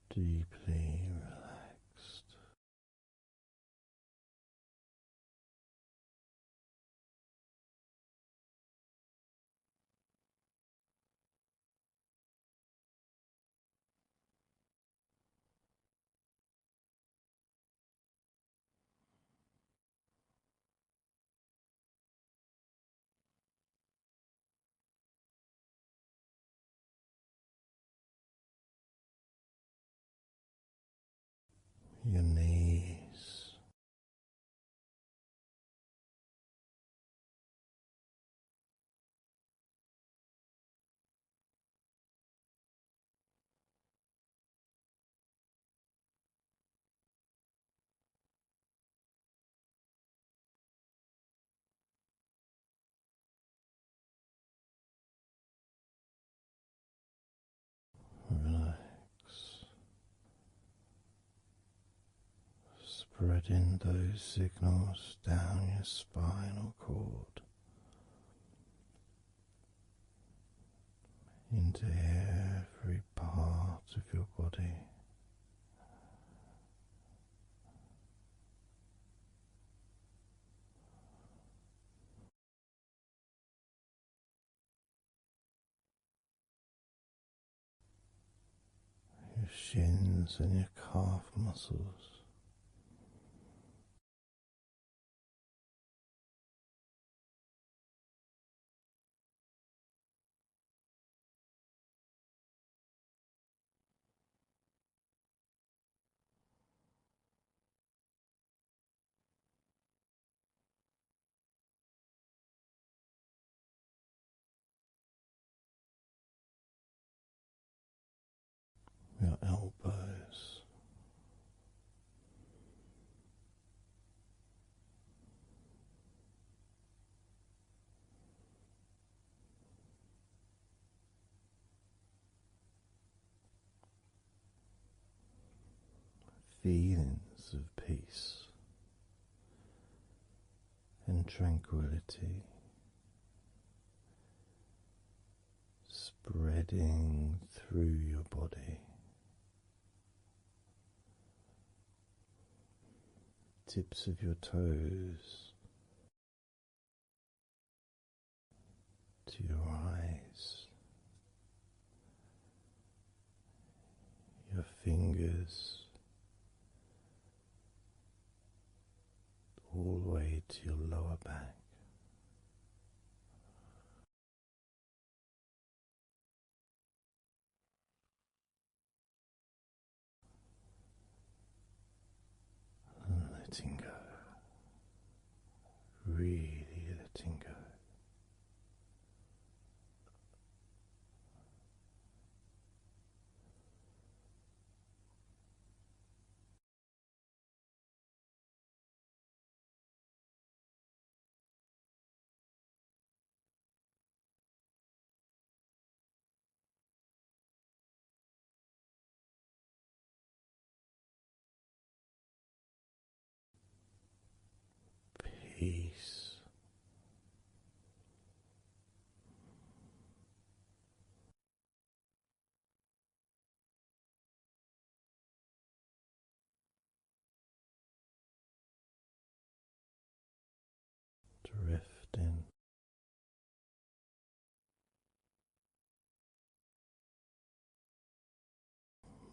Deeply relaxed. Your knees, relax, spreading those signals down your spinal cord, into every part of your body. Your shins and your calf muscles. Your elbows, feelings of peace and tranquility spreading through your body. Tips of your toes to your eyes, your fingers all the way to your lower back. Letting go, really letting go. Peace. Drifting.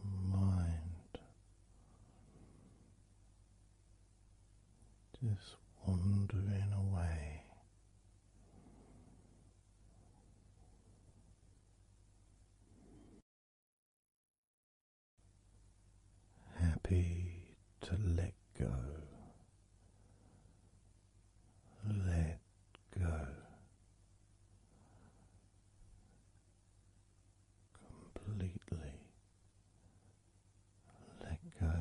Mind just wandering away. Happy to let go. Let go. Completely let go.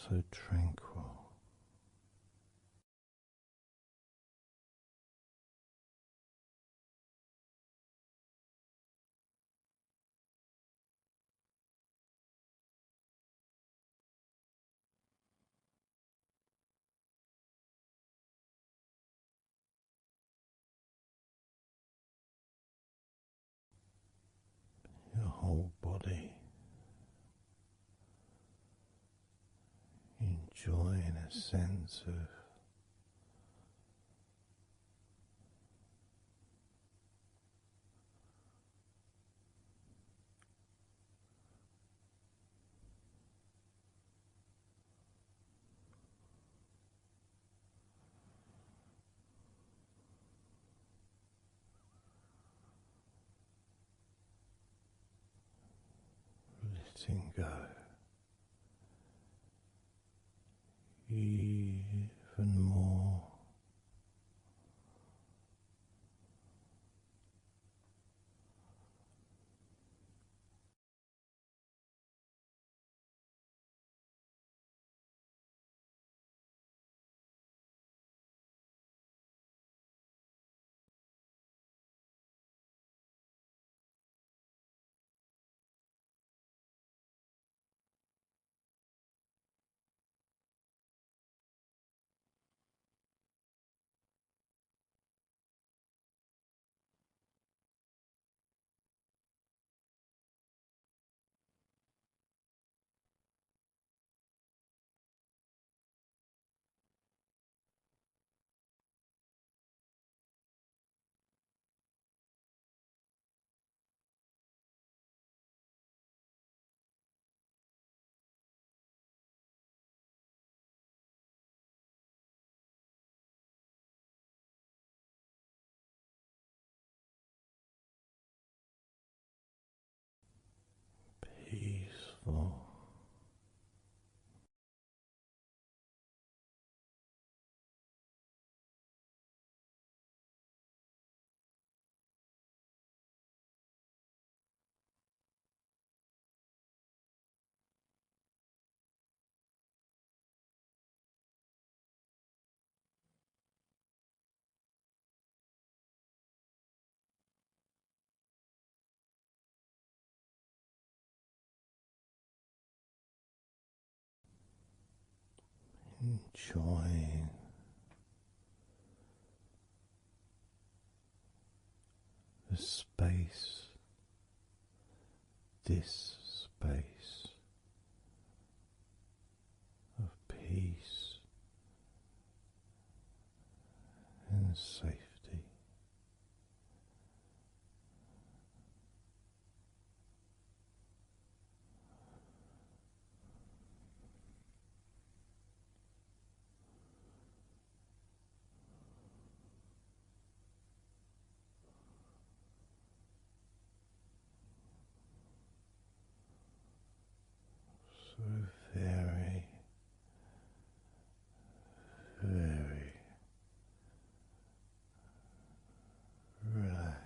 So tranquil. Your whole body enjoying a sense of letting go even more. peaceful. Enjoying the space, this space of peace and safety. So very, very relaxed.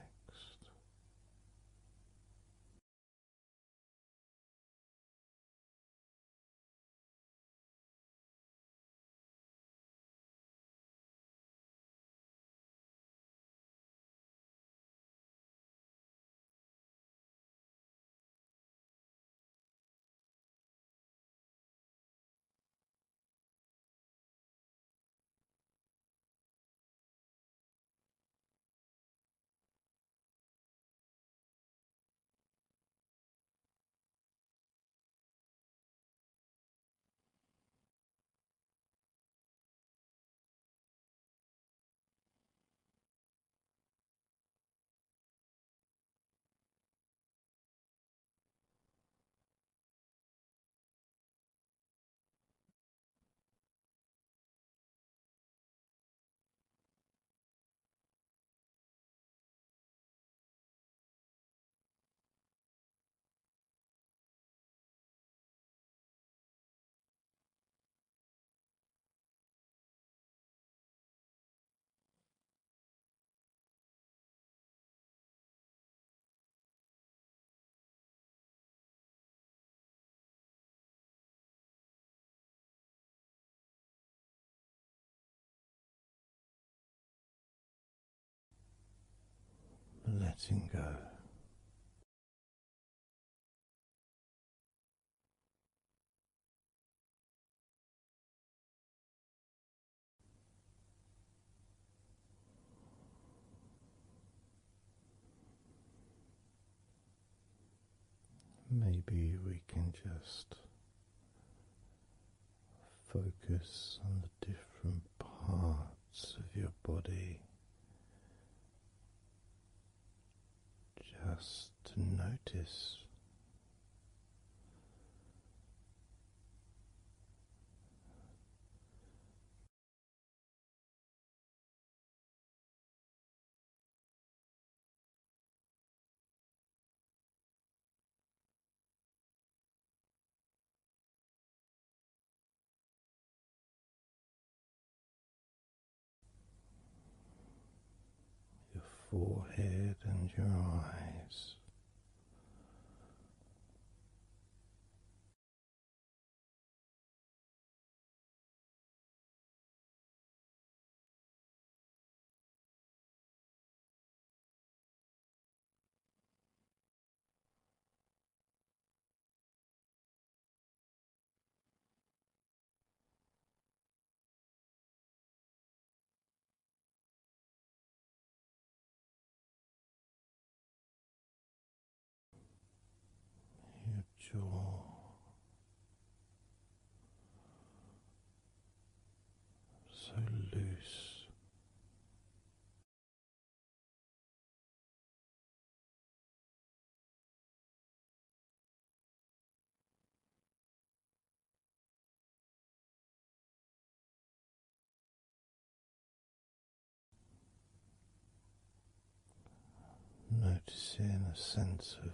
Letting go. Maybe we can just focus on the different parts of your body, just to notice your forehead and your eyes. Your jaw, so loose. Noticing a sense of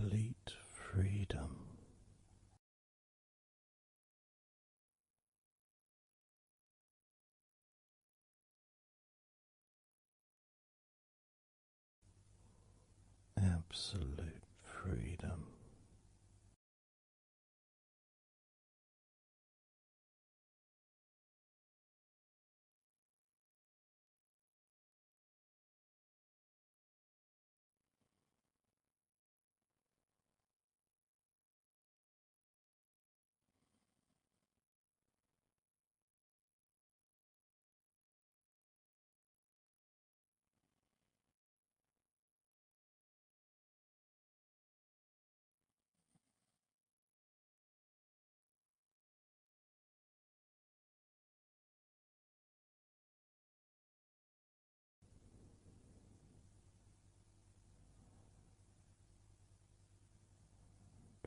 complete freedom. Absolute freedom.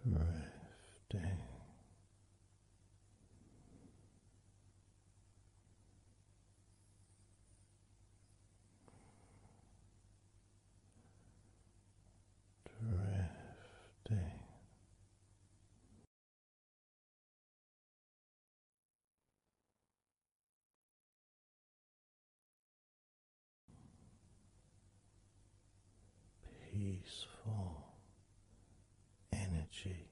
Drifting. Drifting. Peaceful energy.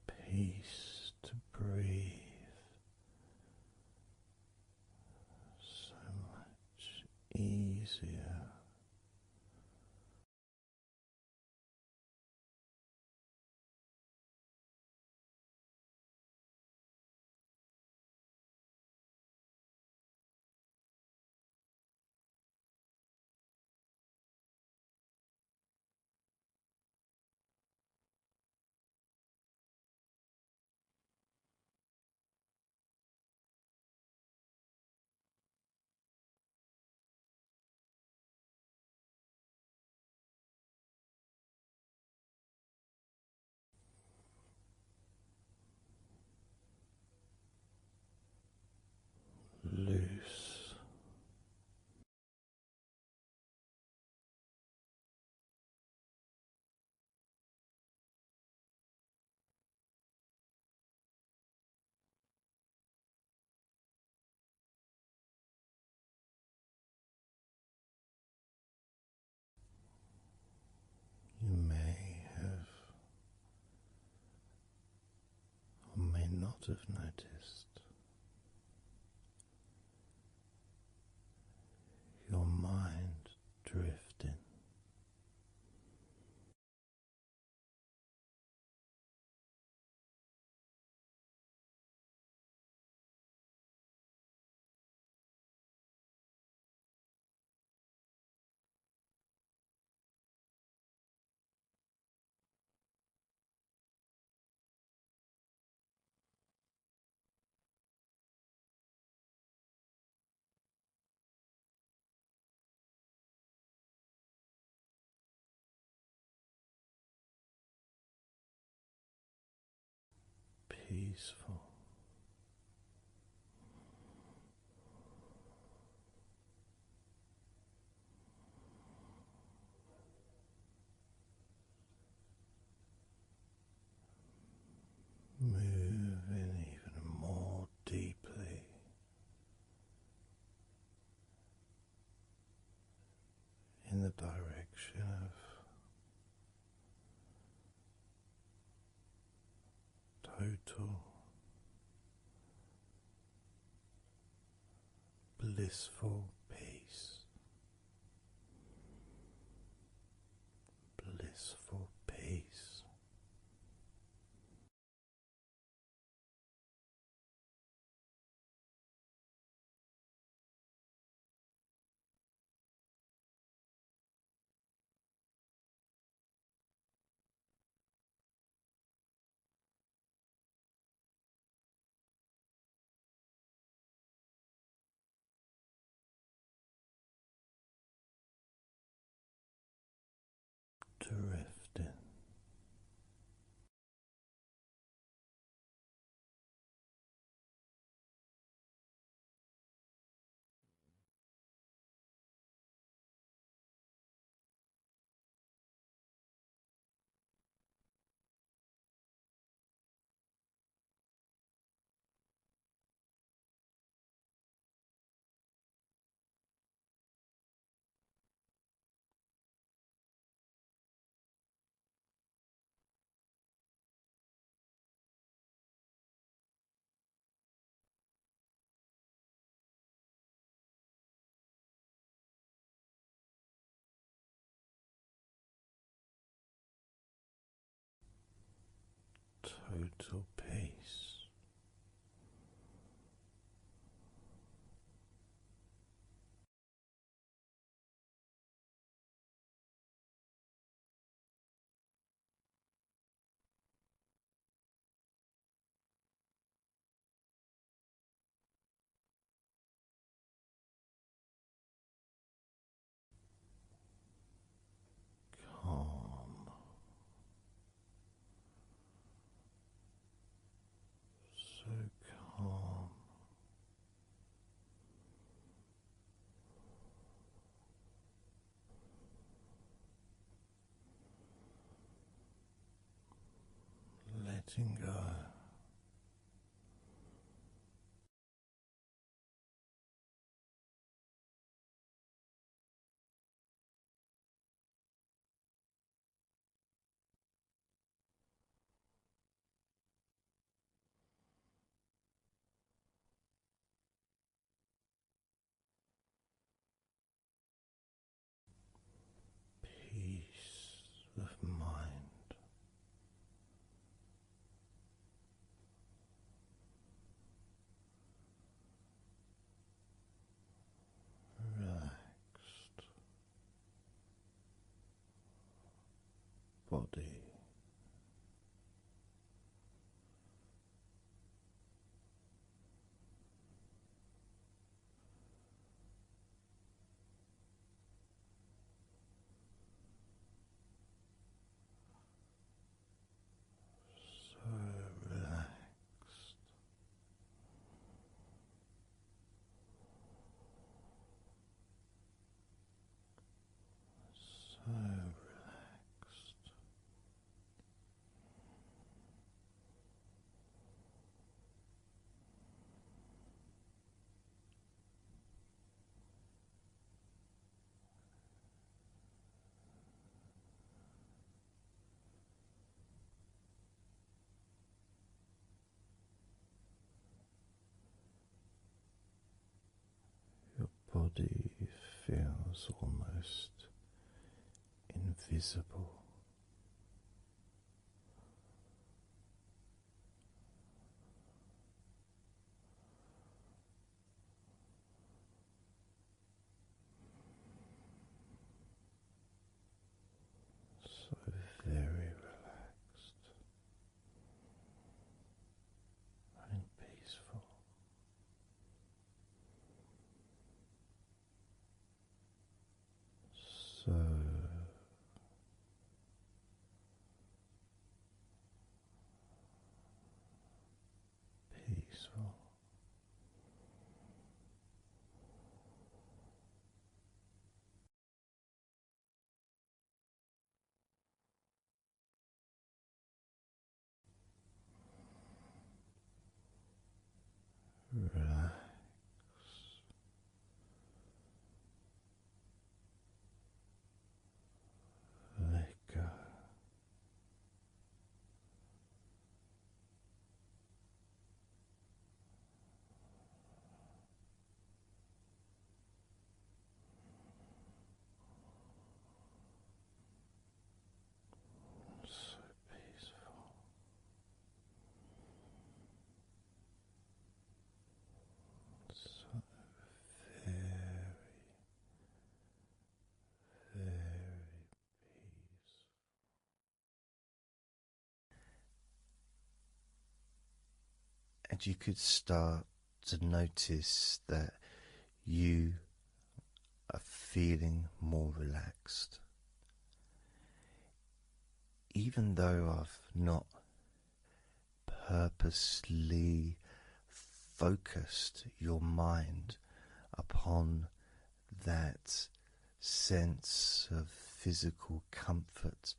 Peace to breathe. So much easier. Loose. You may have or may not have noticed your mind drifting. Peaceful. Moving even more deeply in the direction of total blissful peace. Blissful peace. drifting. Total peace. Calm. So calm. Letting go. Peace of mind. Relaxed body. So relaxed. So relaxed. Your body feels almost invisible. So very relaxed and peaceful. So peaceful. Relax. Let go. So peaceful. So very, very peaceful. And you could start to notice that you are feeling more relaxed even though I've not purposely focused your mind upon that sense of physical comfort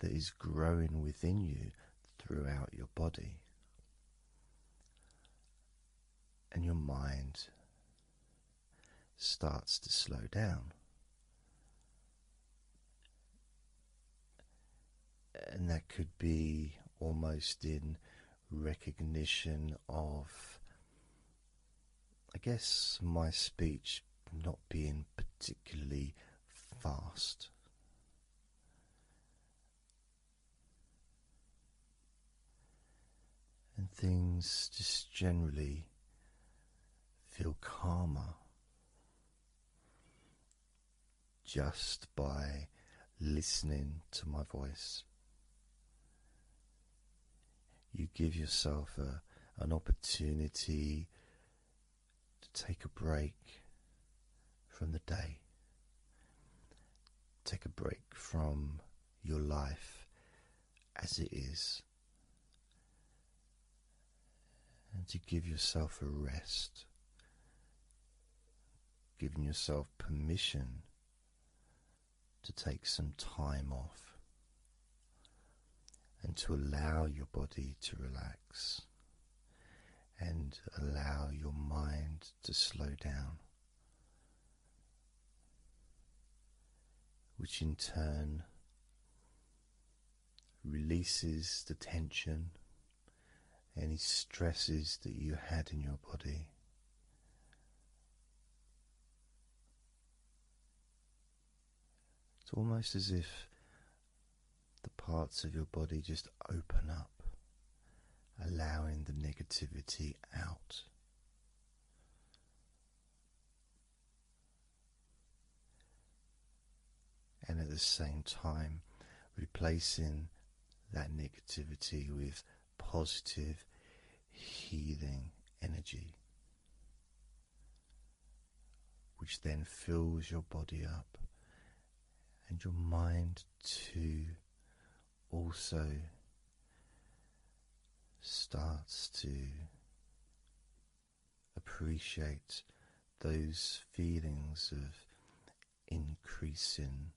that is growing within you throughout your body, and your mind starts to slow down. And that could be almost in recognition of, I guess, my speech not being particularly fast. And things just generally feel calmer just by listening to my voice. You give yourself an opportunity to take a break from the day, take a break from your life as it is, and to give yourself a rest, giving yourself permission to take some time off and to allow your body to relax and allow your mind to slow down, which in turn releases the tension, any stresses that you had in your body. It's almost as if the parts of your body just open up, allowing the negativity out. And at the same time, replacing that negativity with positive, healing energy, which then fills your body up, and your mind too also starts to appreciate those feelings of increasing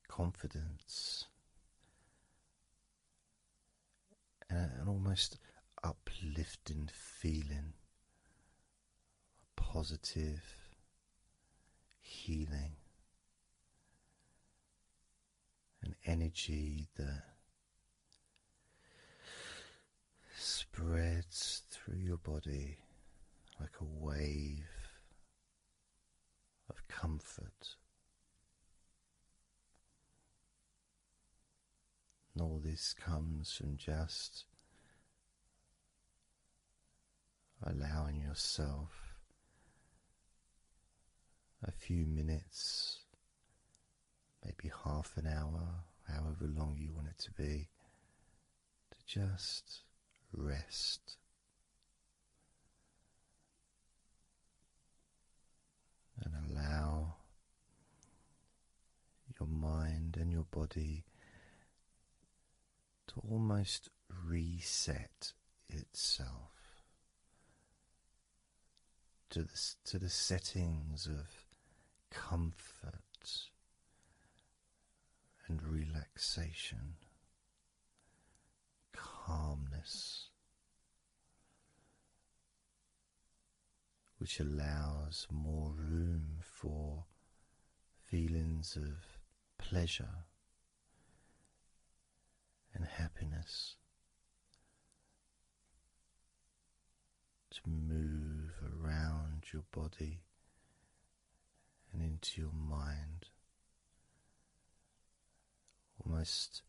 confidence and an almost uplifting feeling, a positive healing, an energy that spreads through your body like a wave of comfort. And all this comes from just allowing yourself a few minutes, maybe half an hour, however long you want it to be, to just rest. And allow your mind and your body to almost reset itself to the settings of comfort and relaxation, calmness, which allows more room for feelings of pleasure and happiness to move around your body and into your mind, almost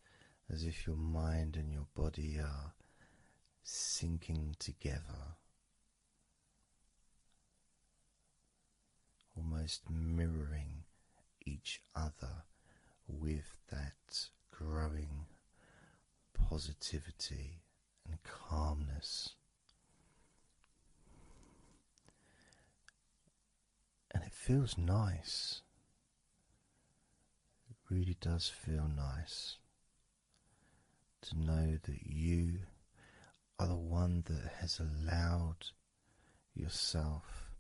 as if your mind and your body are sinking together, almost mirroring each other with that growing positivity and calmness. And it feels nice. It really does feel nice. to know that you are the one that has allowed yourself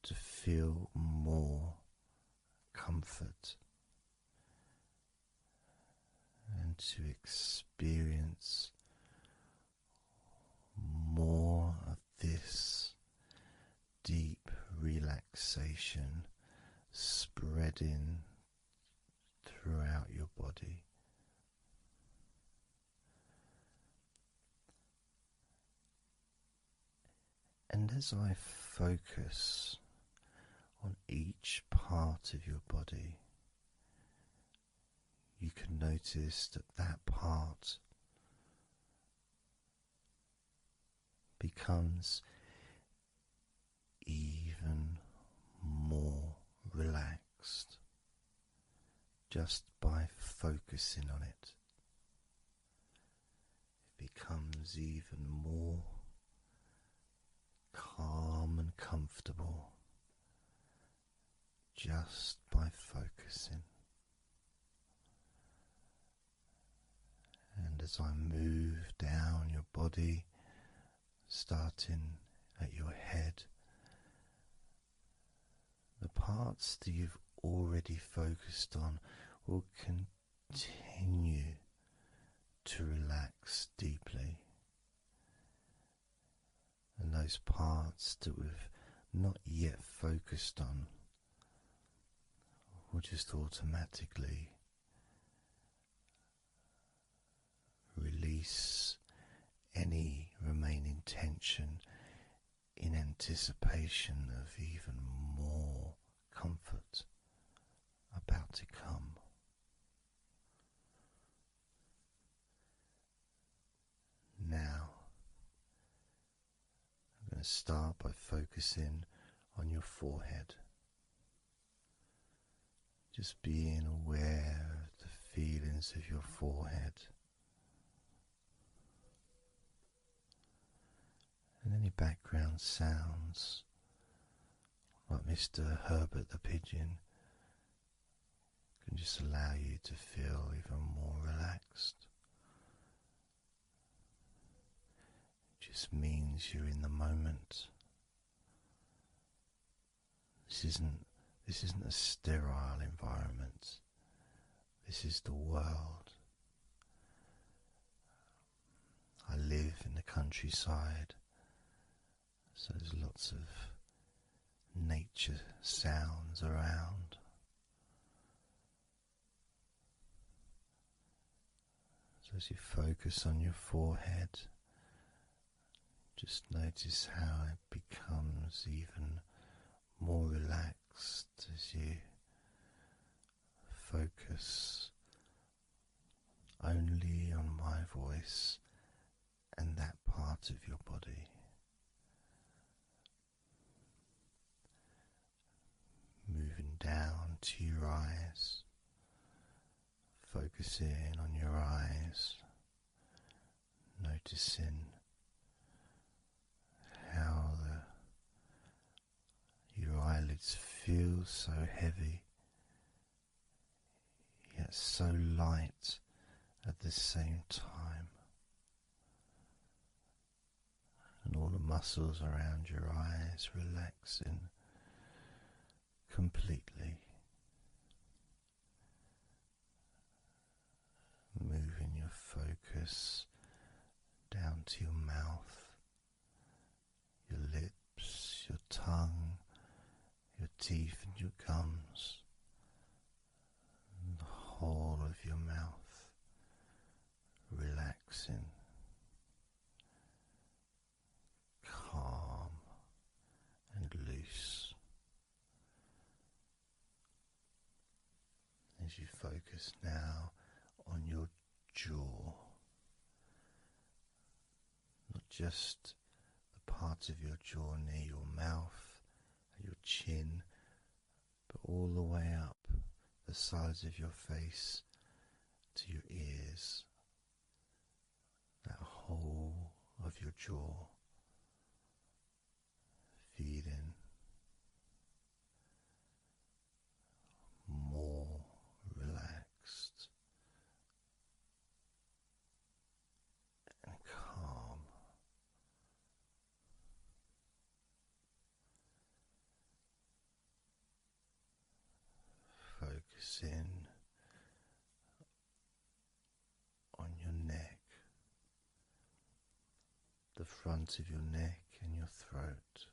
to feel more comfort and to experience more of this deep relaxation spreading throughout your body. And as I focus on each part of your body, you can notice that that part becomes even more relaxed just by focusing on it. It becomes even more calm and comfortable just by focusing. And as I move down your body, starting at your head, the parts that you've already focused on will continue to relax deeply. And those parts that we've not yet focused on will just automatically release any remaining tension in anticipation of even more comfort about to come. Now, I'm going to start by focusing on your forehead. Just being aware of the feelings of your forehead. And any background sounds, like Mr. Herbert the Pigeon, can just allow you to feel even more relaxed. It just means you're in the moment. This isn't a sterile environment. This is the world. I live in the countryside, so there's lots of nature sounds around. So as you focus on your forehead, just notice how it becomes even more relaxed as you focus only on my voice and that part of your body. Moving down to your eyes, focusing on your eyes, noticing how your eyelids feel so heavy, yet so light at the same time. And all the muscles around your eyes relaxing completely. Moving your focus down to your mouth, your lips, your tongue, your teeth and your gums, and the whole of your mouth relaxing, calm and loose. As you focus now on your jaw, not just the part of your jaw near your mouth and your chin, but all the way up the sides of your face to your ears, that whole of your jaw, feeling more relaxed front of your neck and your throat,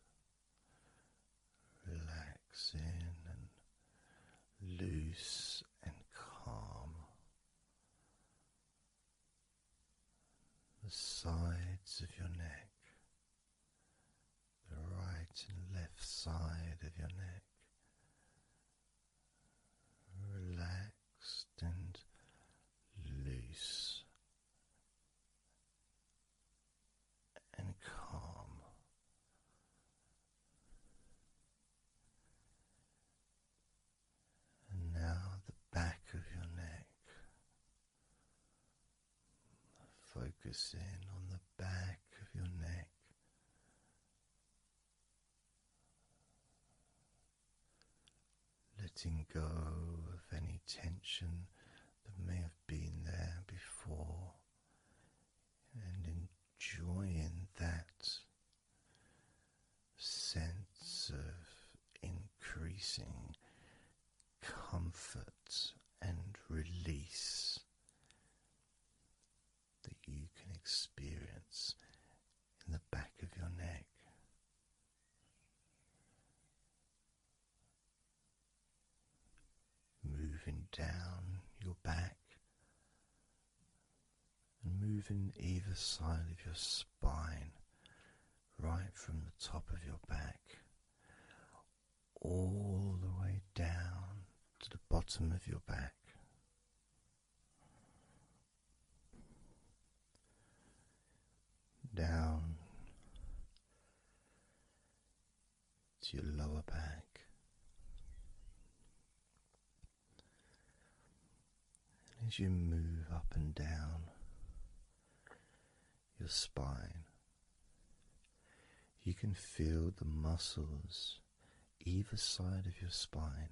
relaxing and loose and calm. The sides of your neck, the right and left side of your neck, relaxed and loose and calm. And now the back of your neck, focusing on the back of your neck, letting go of any tension that may have been there before, and enjoying that sense of increasing comfort and release that you can experience in the back of your neck. Moving down your back and moving either side of your spine, right from the top of your back all the way down to the bottom of your back. Down to your lower back. And as you move up and down your spine, you can feel the muscles either side of your spine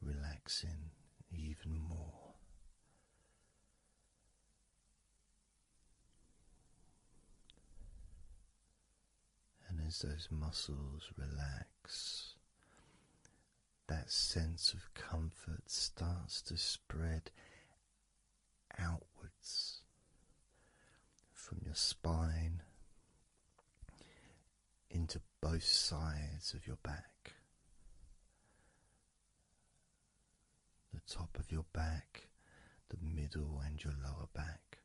relaxing even more. And as those muscles relax, that sense of comfort starts to spread outwards from your spine into both sides of your back. The top of your back, the middle and your lower back.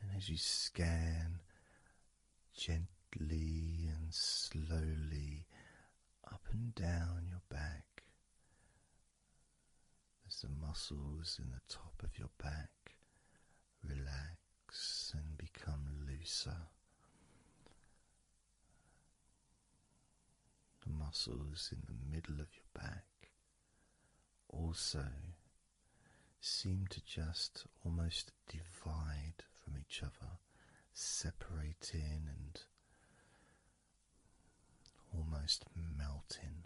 And as you scan gently and slowly up and down your back, as the muscles in the top of your back relax and become looser, the muscles in the middle of your back also seem to just almost divide from each other, separating and almost melting.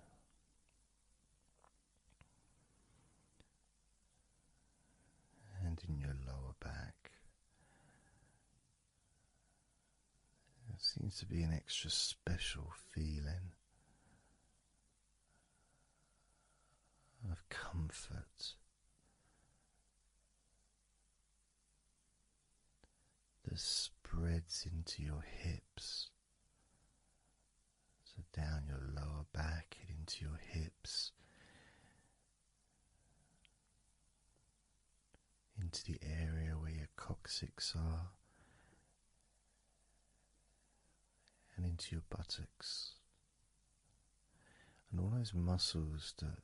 And in your lower back, there seems to be an extra special feeling of comfort that spreads into your hips. So down your lower back and into your hips, into the area where your coccyx are, and into your buttocks, and all those muscles that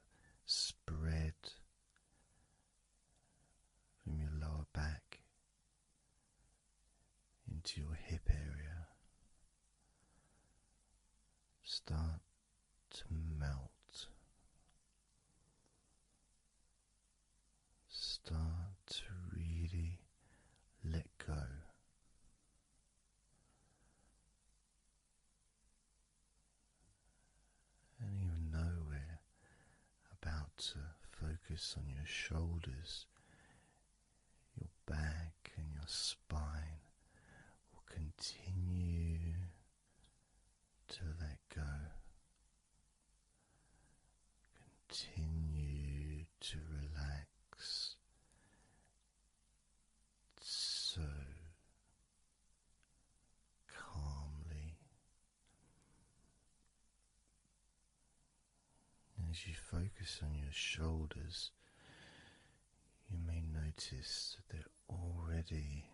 spread from your lower back into your hip area start to melt, start to really let go. And even though we're about to focus on your shoulders, your back and your spine will continue to let go. Continue to relax as you focus on your shoulders, you may notice that they're already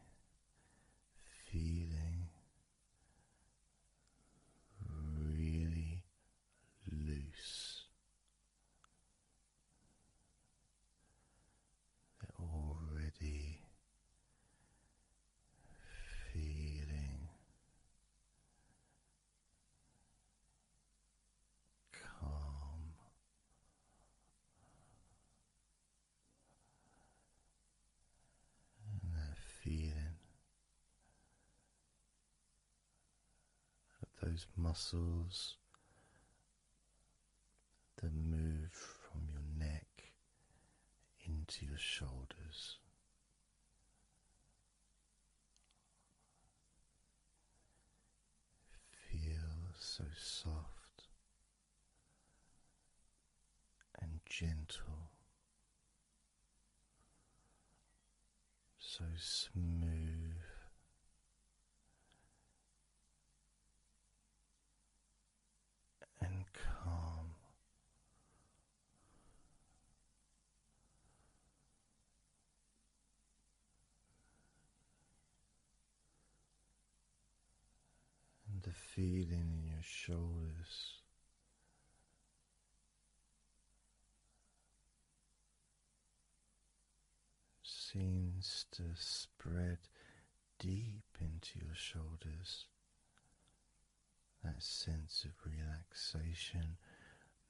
feeling really loose. They're already feeling calm. And that feeling of those muscles that move from your neck into your shoulders. Feel so soft and gentle, so smooth and calm. And the feeling in your shoulders seems to spread deep into your shoulders. That sense of relaxation,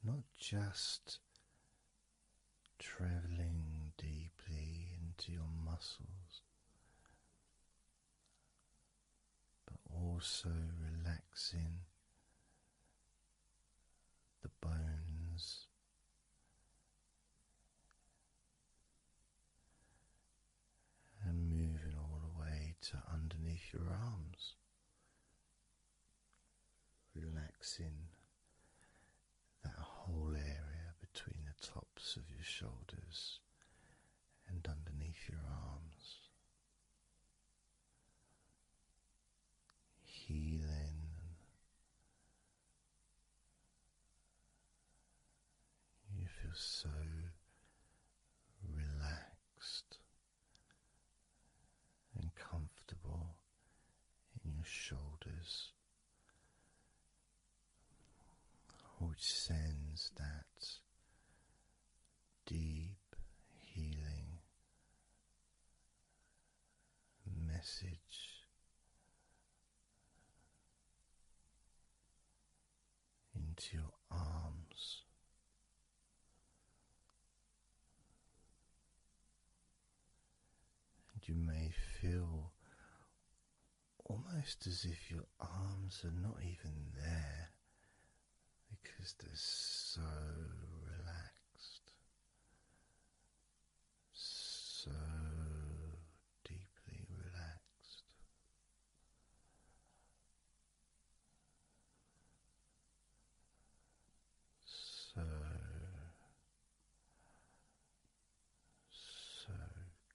not just traveling deeply into your muscles, but also relaxing the bones and moving all the way to underneath your arms, relaxing that whole area between the tops of your shoulders and underneath your arms, healing. You feel so relaxed and comfortable in your shoulders, which sends that deep healing message into your arms. And you may feel almost as if your arms are not even there because they're so relaxed, so deeply relaxed. So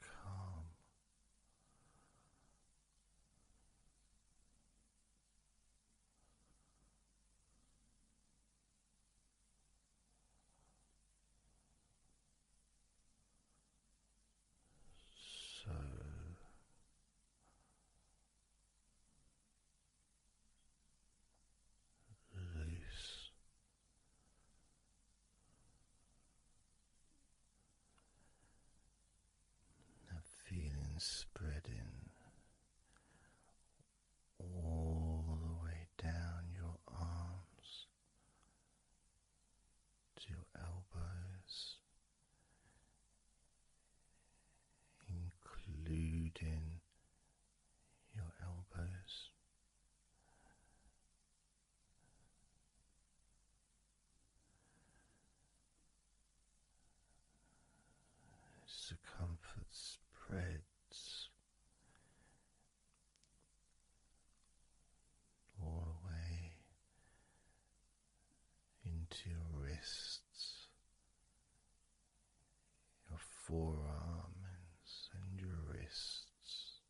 calm. So loose. That feeling spreading all the way down your arms to your elbows, including your elbows. Circumference spreads all the way into your wrists, your forearms and your wrists,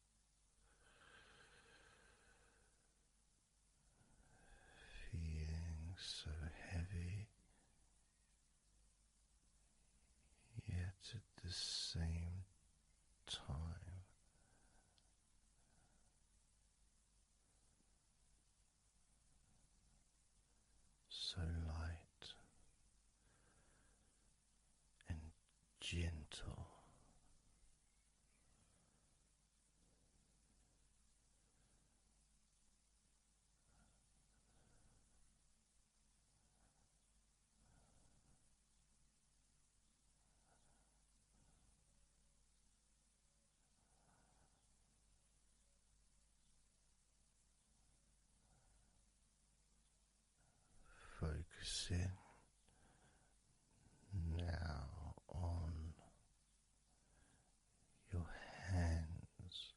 feeling so heavy the same time. So light and gentle. Focusing now on your hands,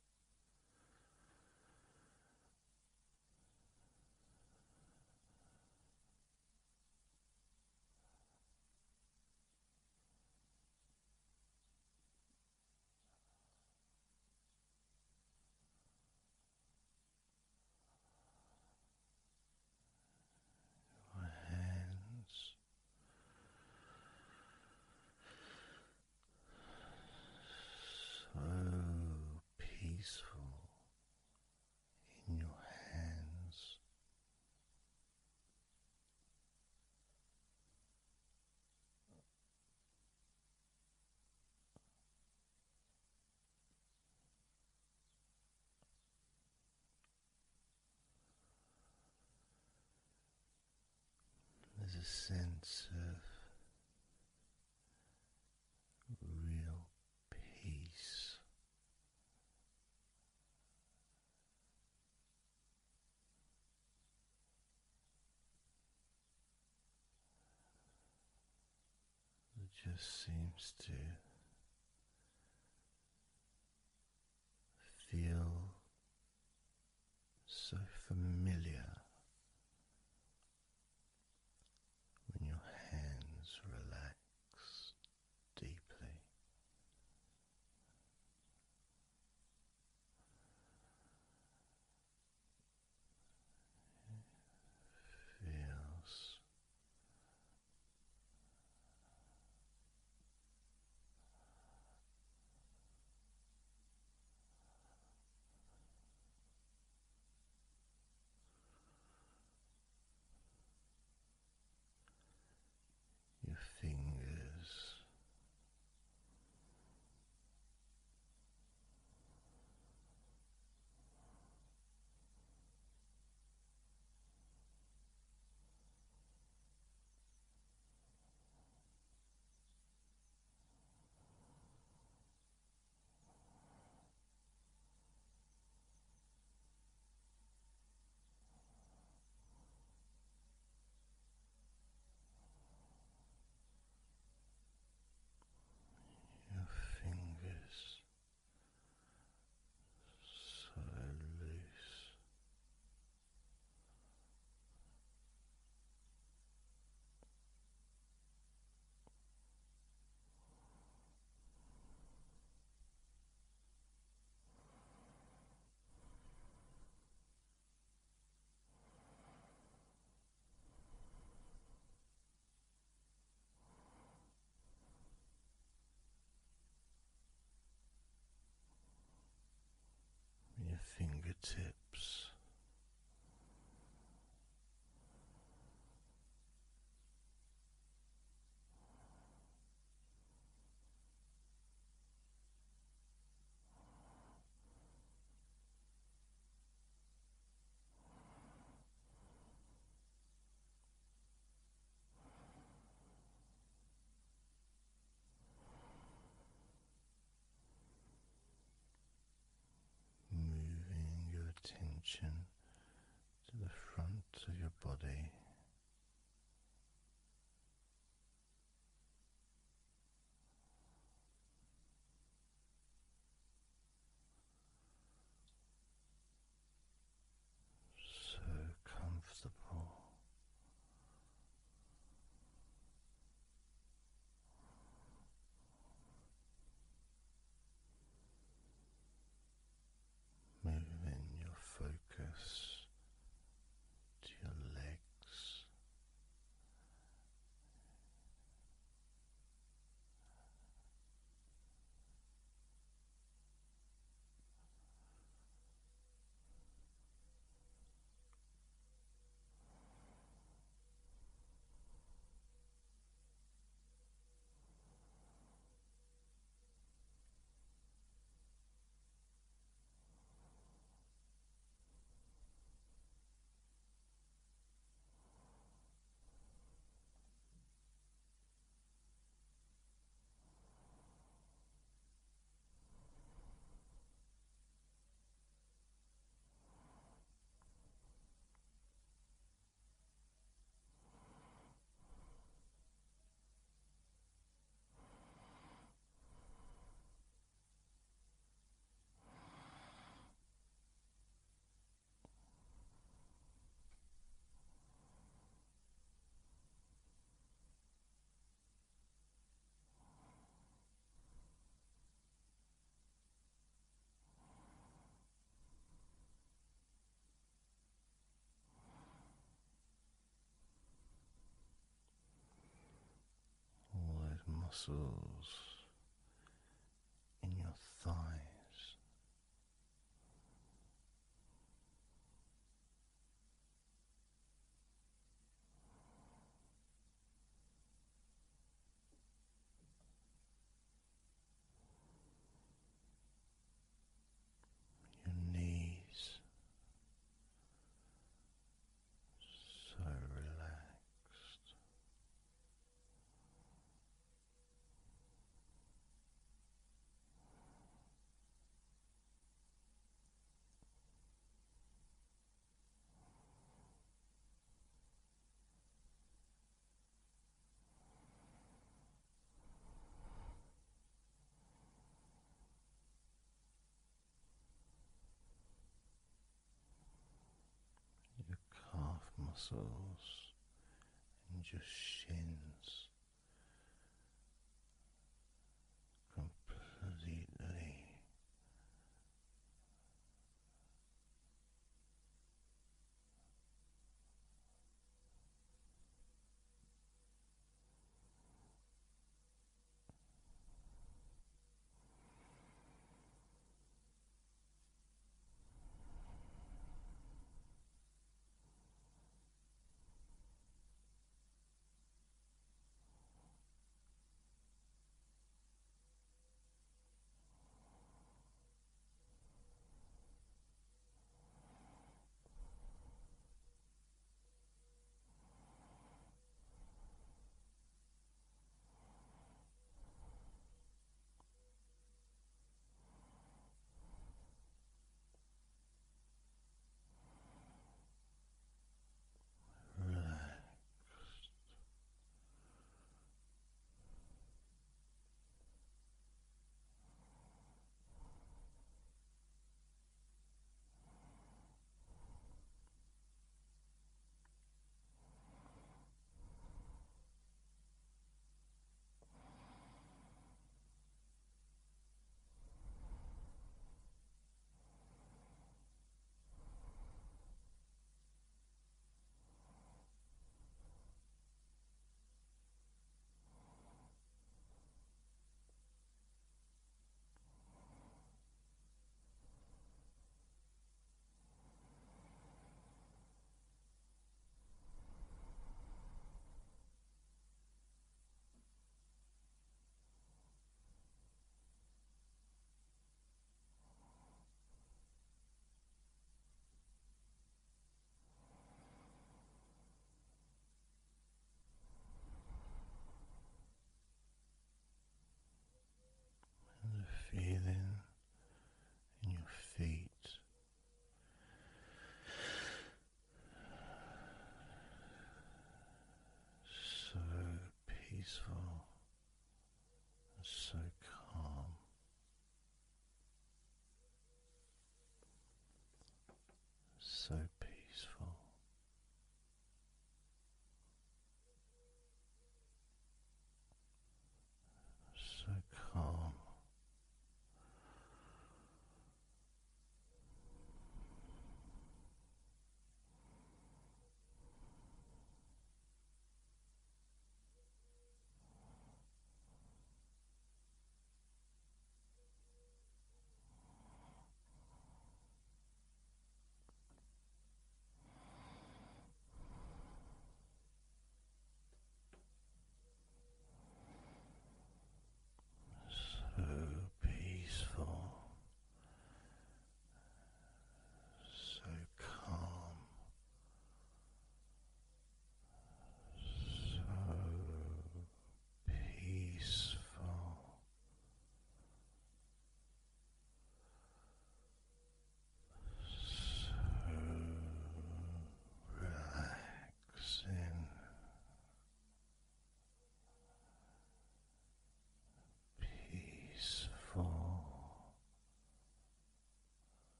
so peaceful in your hands. There's a sense of real peace. It just seems to feel so familiar when your hands relax deeply. Feels your fingers your fingers so loose. Your fingertips moving your attention to the front of your body. So comfortable. Moving your focus muscles in your thighs. Your knees, so relaxed. Your calf muscles and your shins completely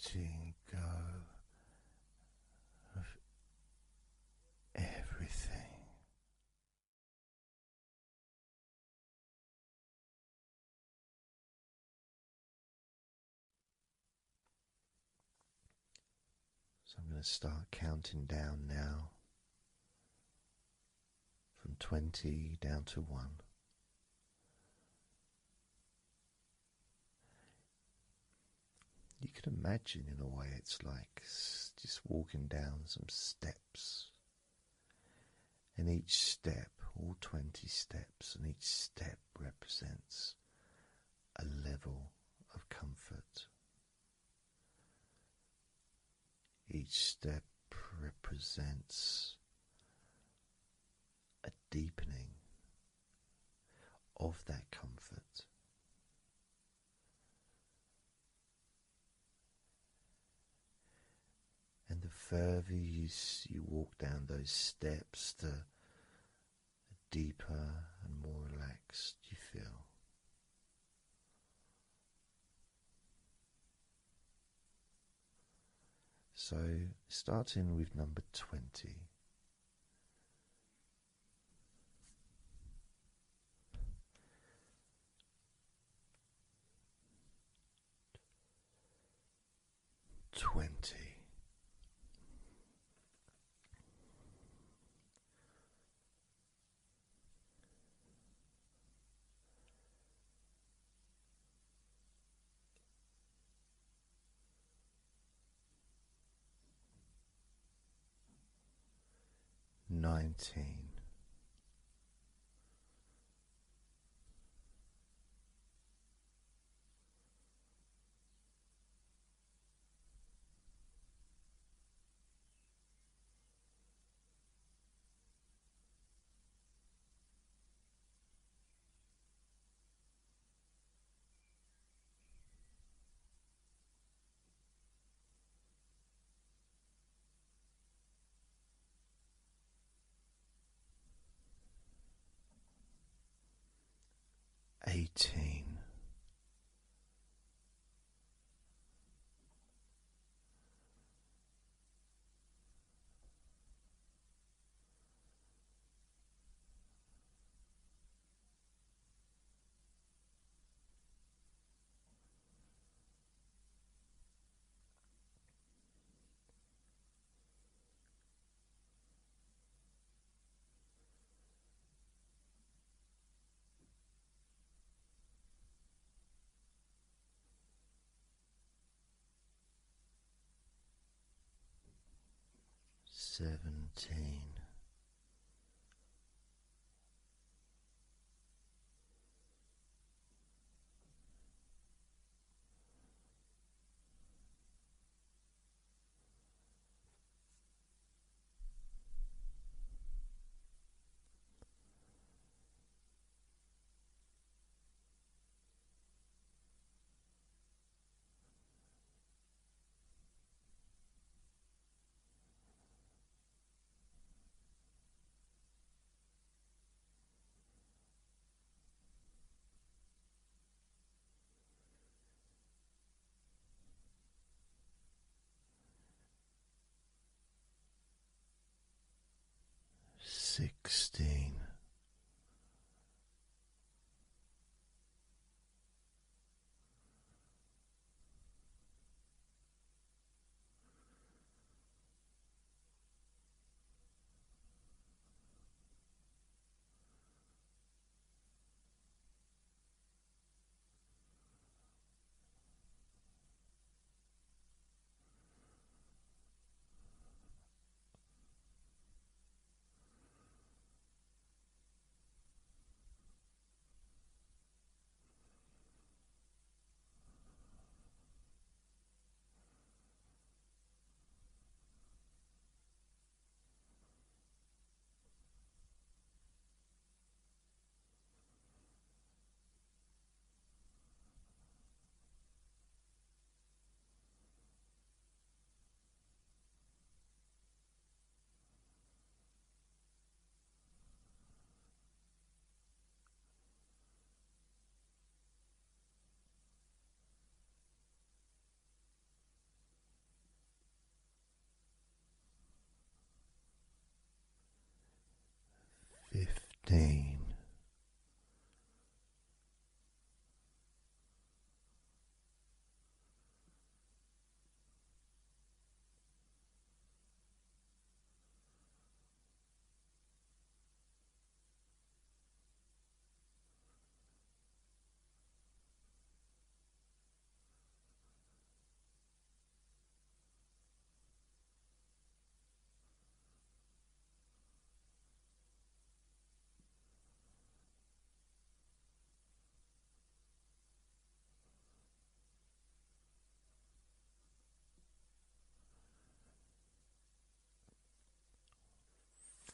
letting go of everything. So I'm going to start counting down now from 20 down to 1. You can imagine, in a way, it's like just walking down some steps, and each step, all 20 steps, and each step represents a level of comfort. Each step represents a deepening of that comfort. And the further you walk down those steps, the deeper and more relaxed you feel. So, starting with number 20. $19. $18. $17. $16. 15.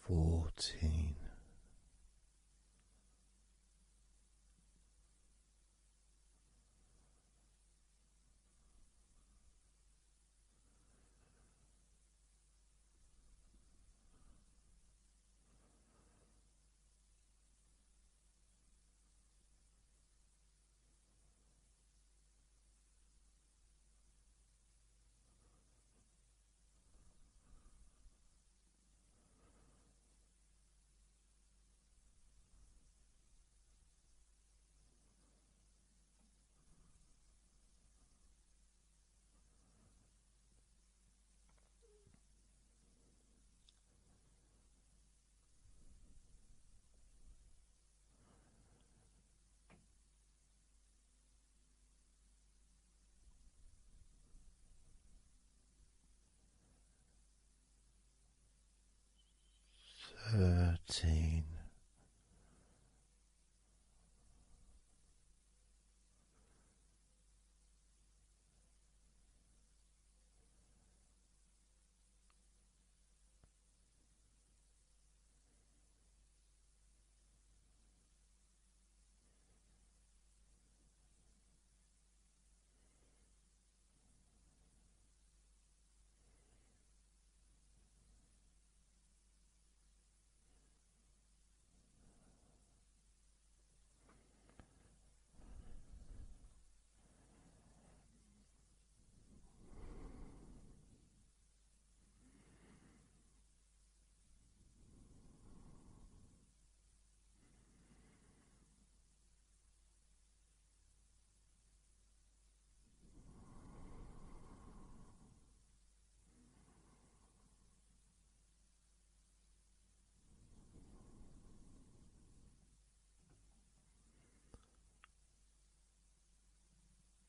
14. 13.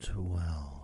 12. 11.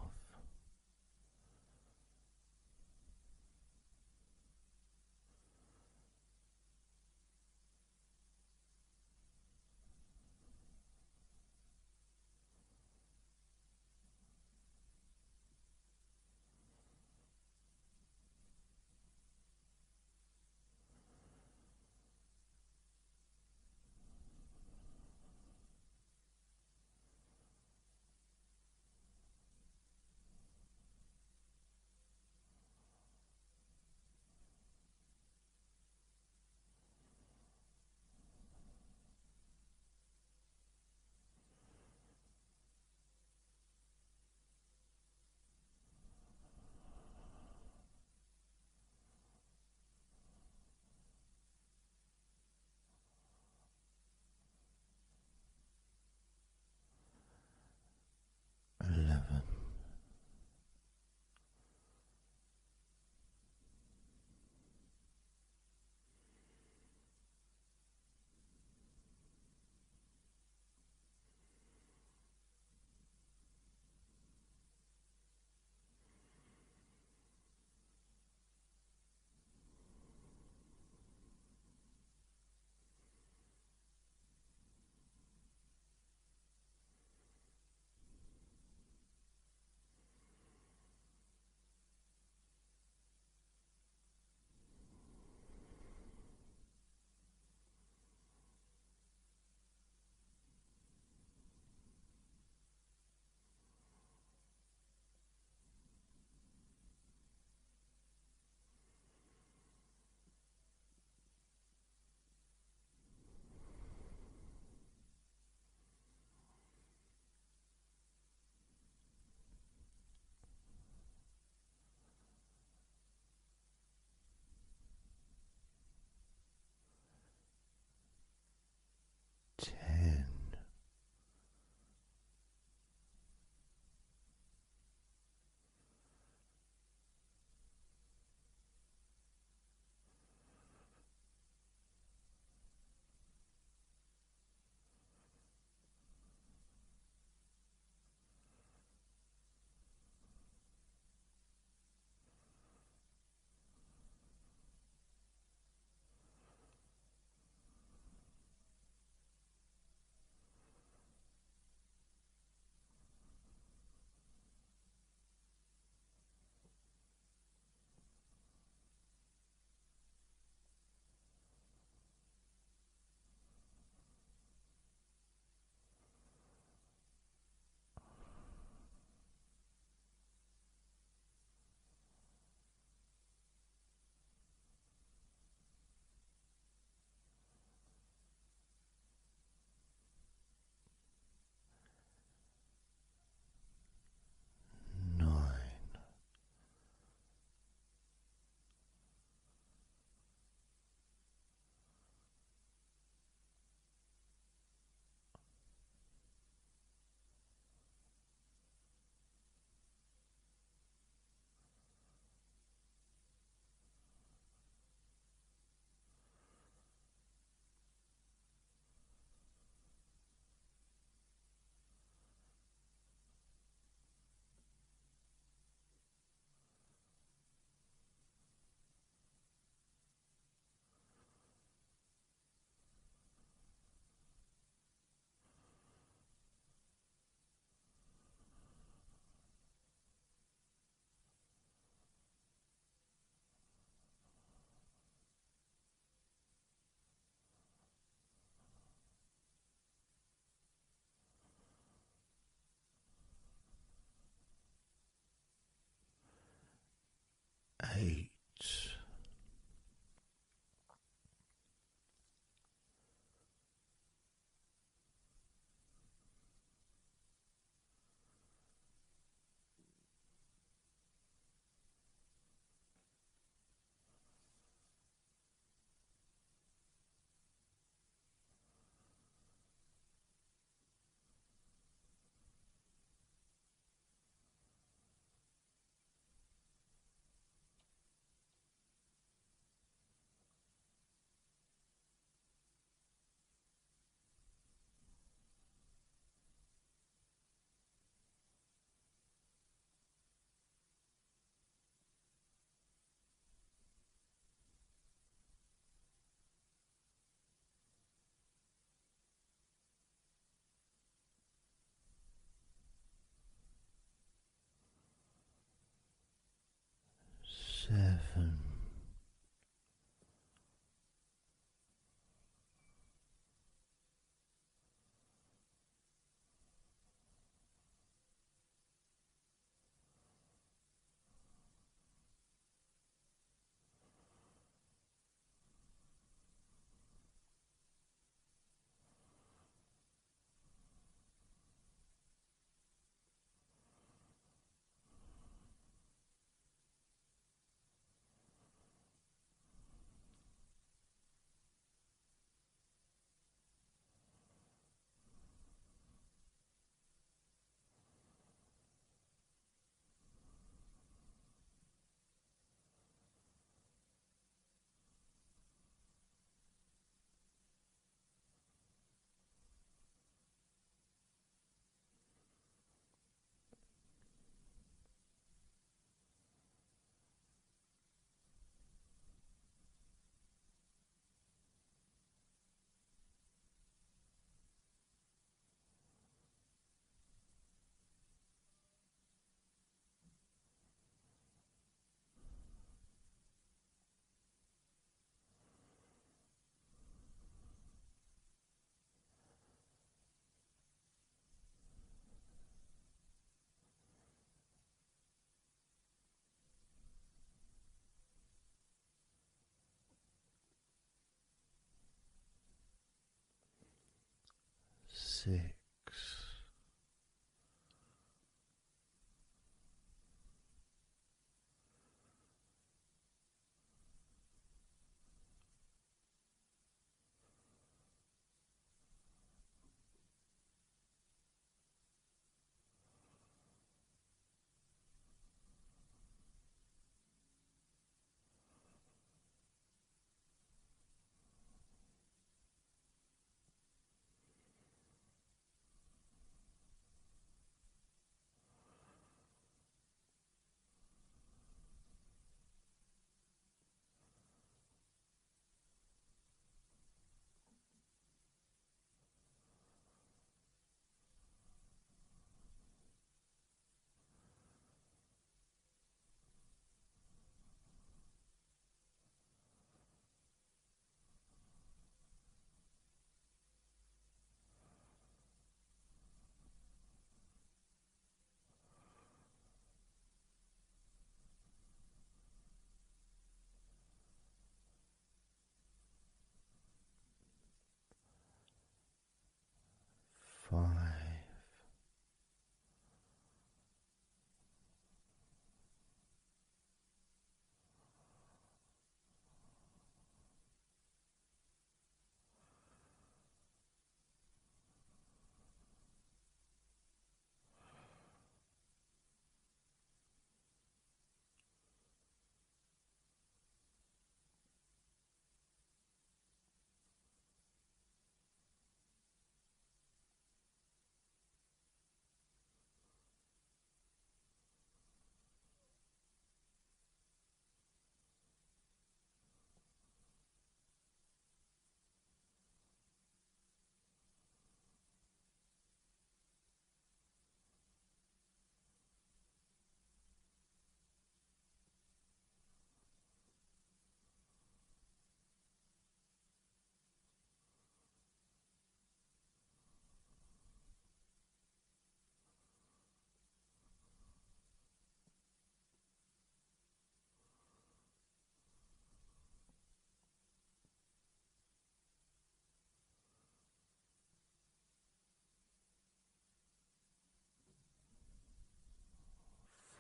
6. 5. 4.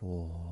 3.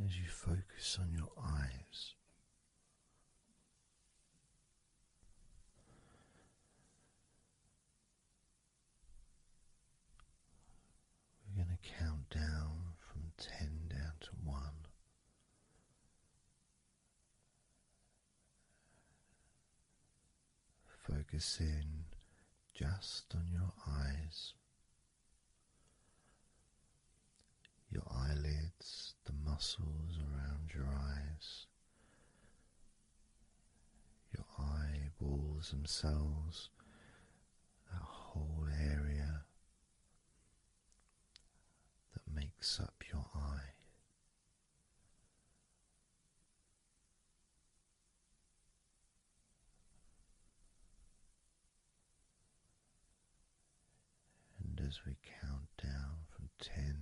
as you focus on your eyes, we're going to count down from 10 down to 1. Focus in just on your eyes, your eyelids, the muscles around your eyes, your eyeballs themselves, that whole area that makes up your eye. And as we count down from 10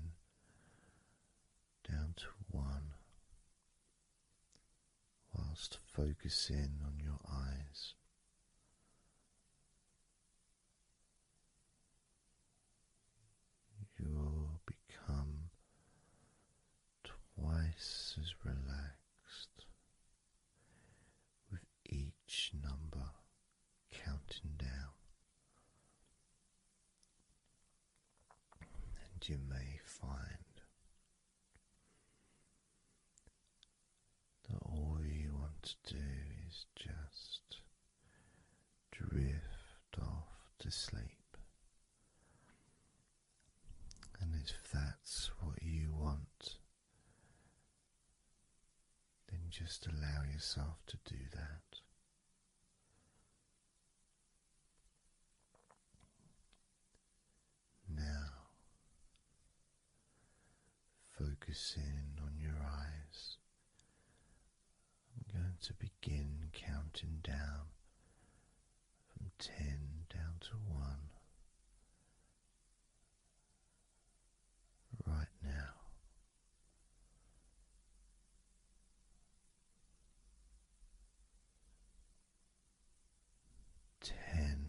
down to 1, whilst focusing on your eyes, you'll become twice as relaxed with each number counting down. And you may find that all you want to do is just drift off to sleep. And if that's what you want, then just allow yourself to do that. Now, focusing on your eyes, I'm going to begin counting down from 10 down to 1 right now. 10. 9.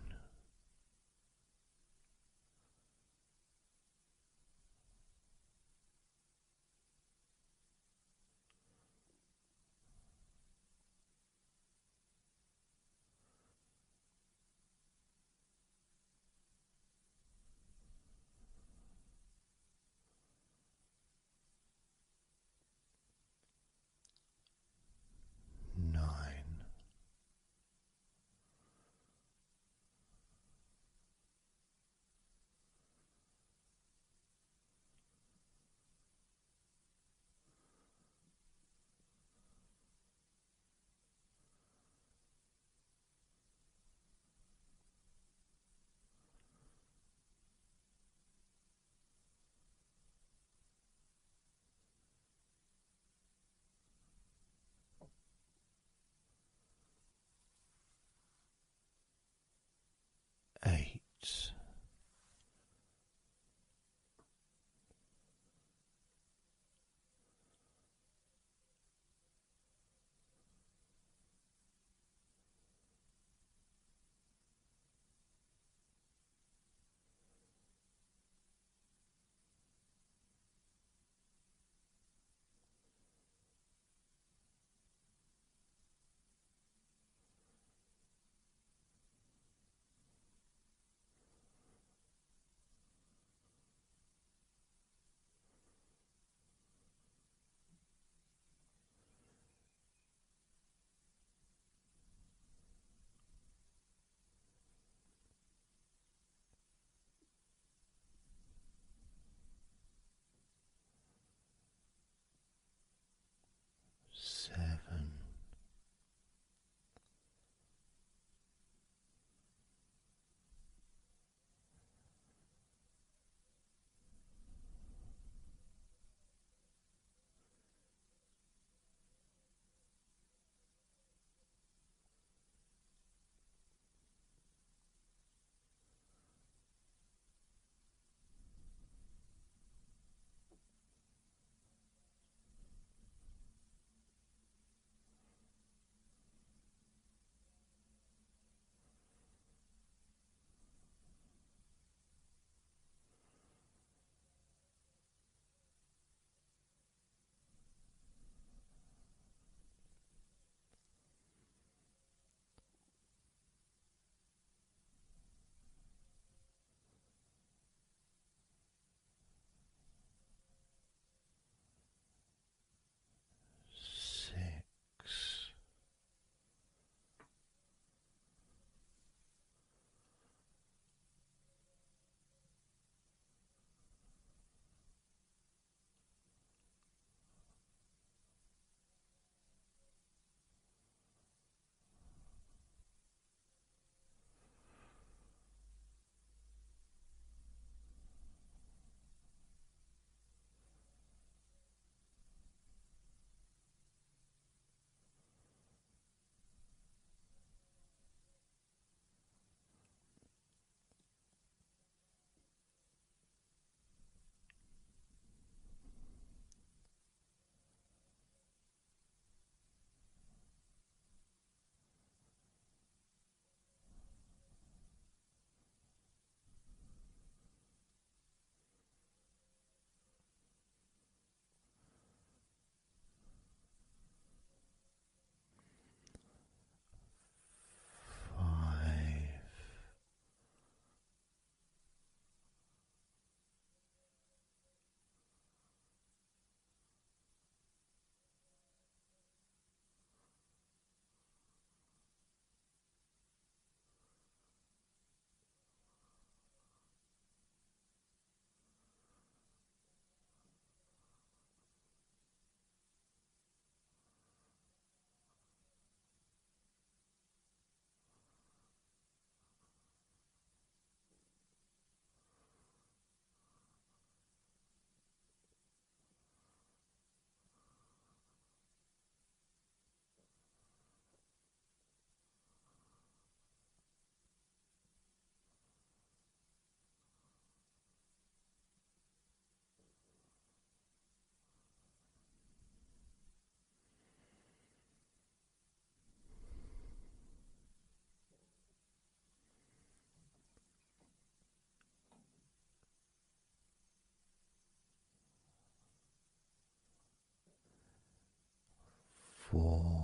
4.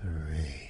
3.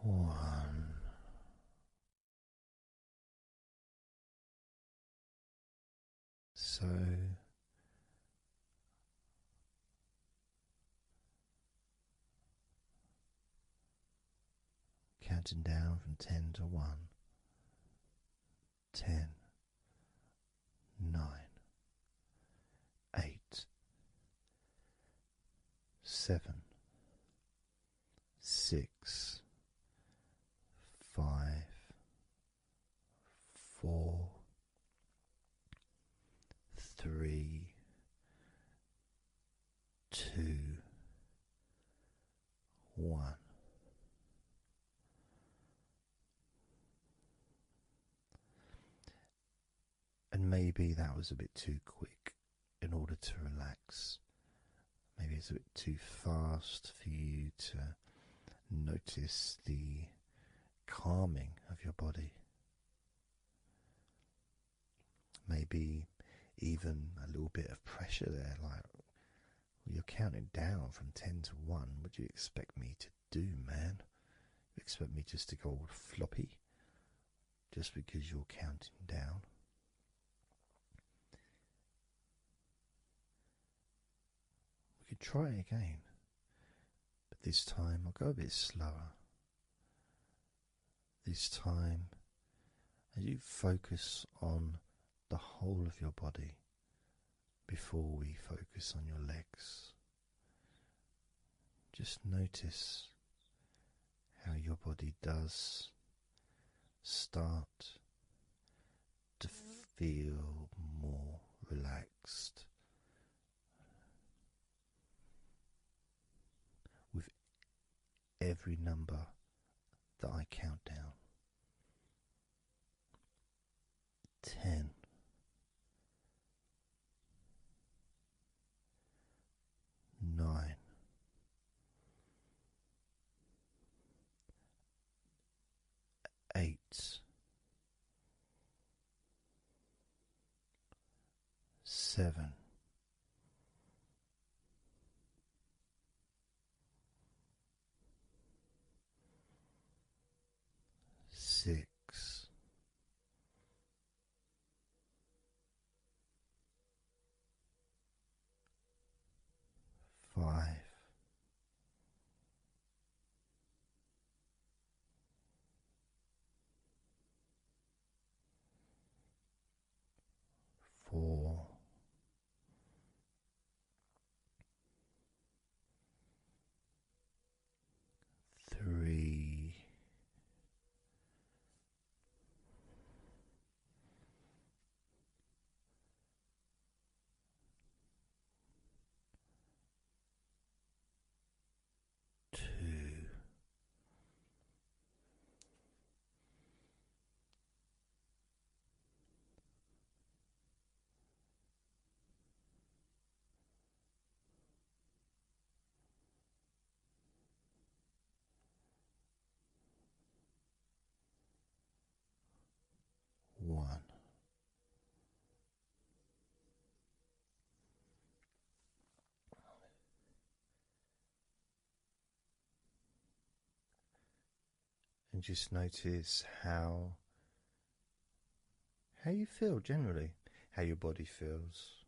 One. So counting down from 10 to 1. 10, 9, 8, 7, 6, 5, 4, 3, 2, 1. And maybe that was a bit too quick in order to relax. Maybe it's a bit too fast for you to notice the calming of your body. Maybe even a little bit of pressure there, like you're counting down from 10 to 1, but do you expect me to do, man? You expect me just to go all floppy just because you're counting down? We could try it again, but this time I'll go a bit slower. This time, as you focus on the whole of your body before we focus on your legs, just notice how your body does start to feel more relaxed with every number that I count down. 10. 9. 8. 7. 6. 5. 4. 3. 2. 1. And just notice how you feel generally, how your body feels.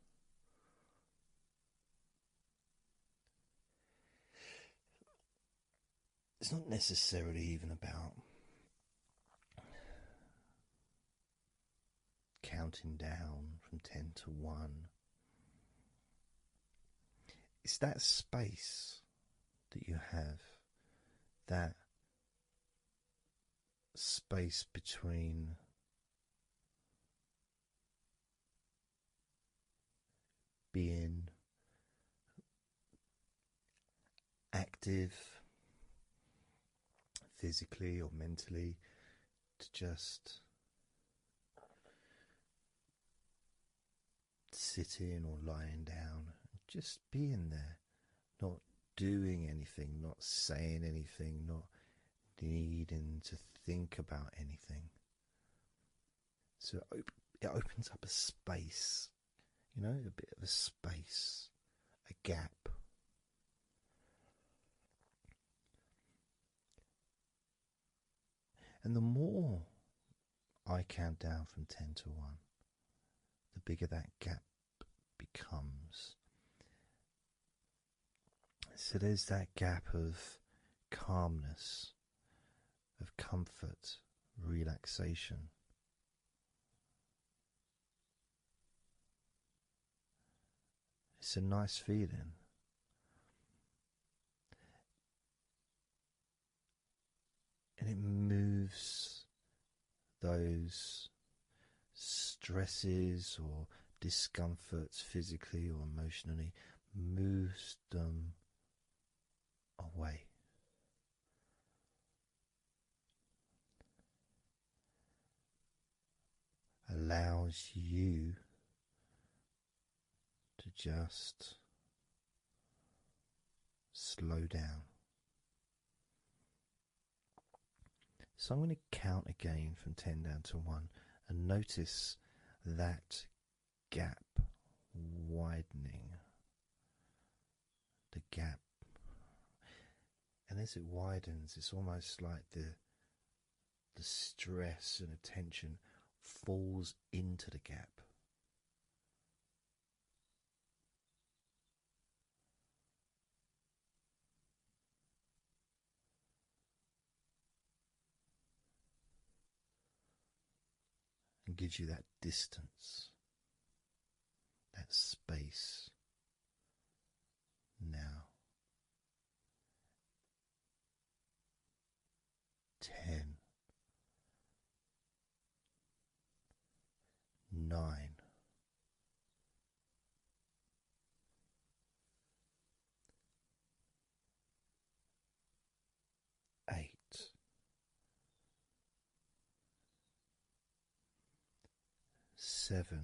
It's not necessarily even about counting down from 10 to 1. It's that space that you have, that space between being active physically or mentally to just sitting or lying down, just being there, not doing anything, not saying anything, not needing to think about anything. So it opens up a space, a bit of a space, a gap. And the more I count down from 10 to 1, the bigger that gap becomes. So there's that gap of calmness, of comfort, relaxation. It's a nice feeling. And it moves those stresses or discomforts physically or emotionally, moves them away. Allows you to just slow down. So I'm going to count again from 10 down to 1 and notice that gap widening. The gap. And as it widens, it's almost like the stress and attention falls into the gap. And gives you that distance, that space. Now, 10, 9, 8, 7,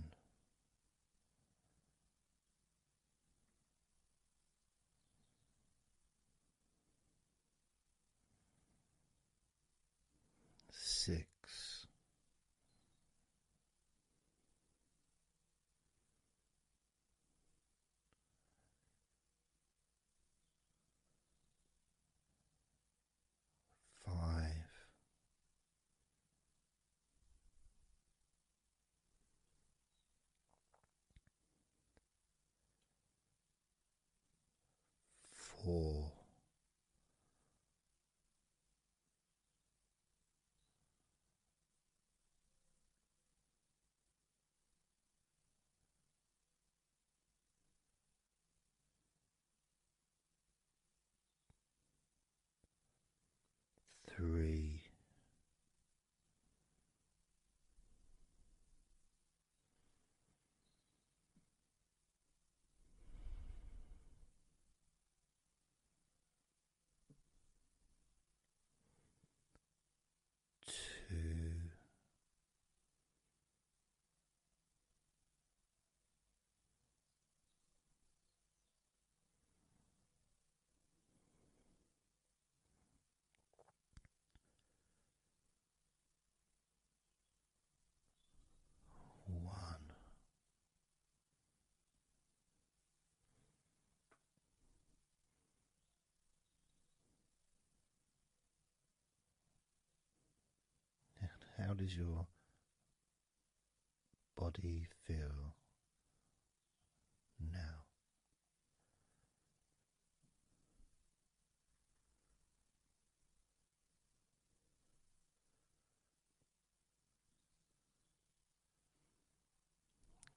6, 5, 4, 3, 2, 1. How does your body feel now?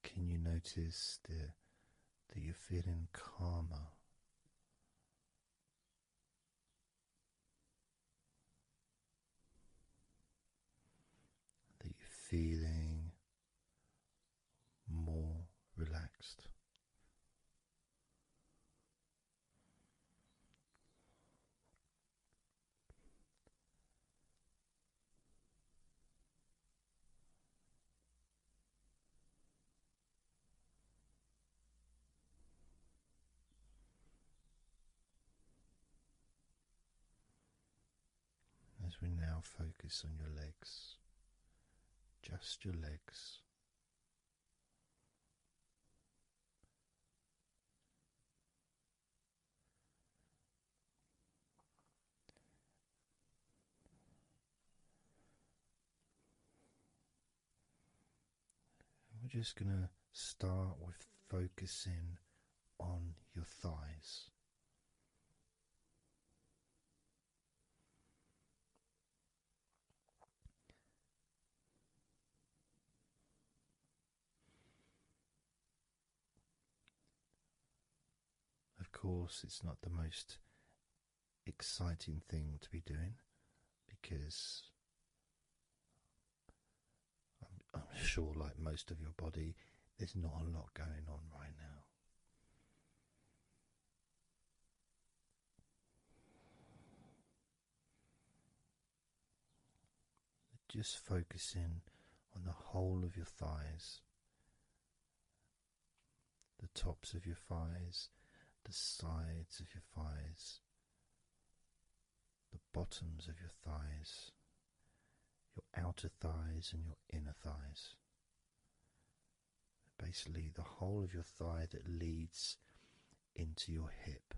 Can you notice that you're feeling calmer? That you're feeling more relaxed? As we now focus on your legs, just your legs. We're just going to start with focusing on your thighs. Of course, it's not the most exciting thing to be doing because I'm sure, like most of your body, there's not a lot going on right now. Just focusing on the whole of your thighs, the tops of your thighs, the sides of your thighs, the bottoms of your thighs, your outer thighs and your inner thighs. Basically, the whole of your thigh that leads into your hip.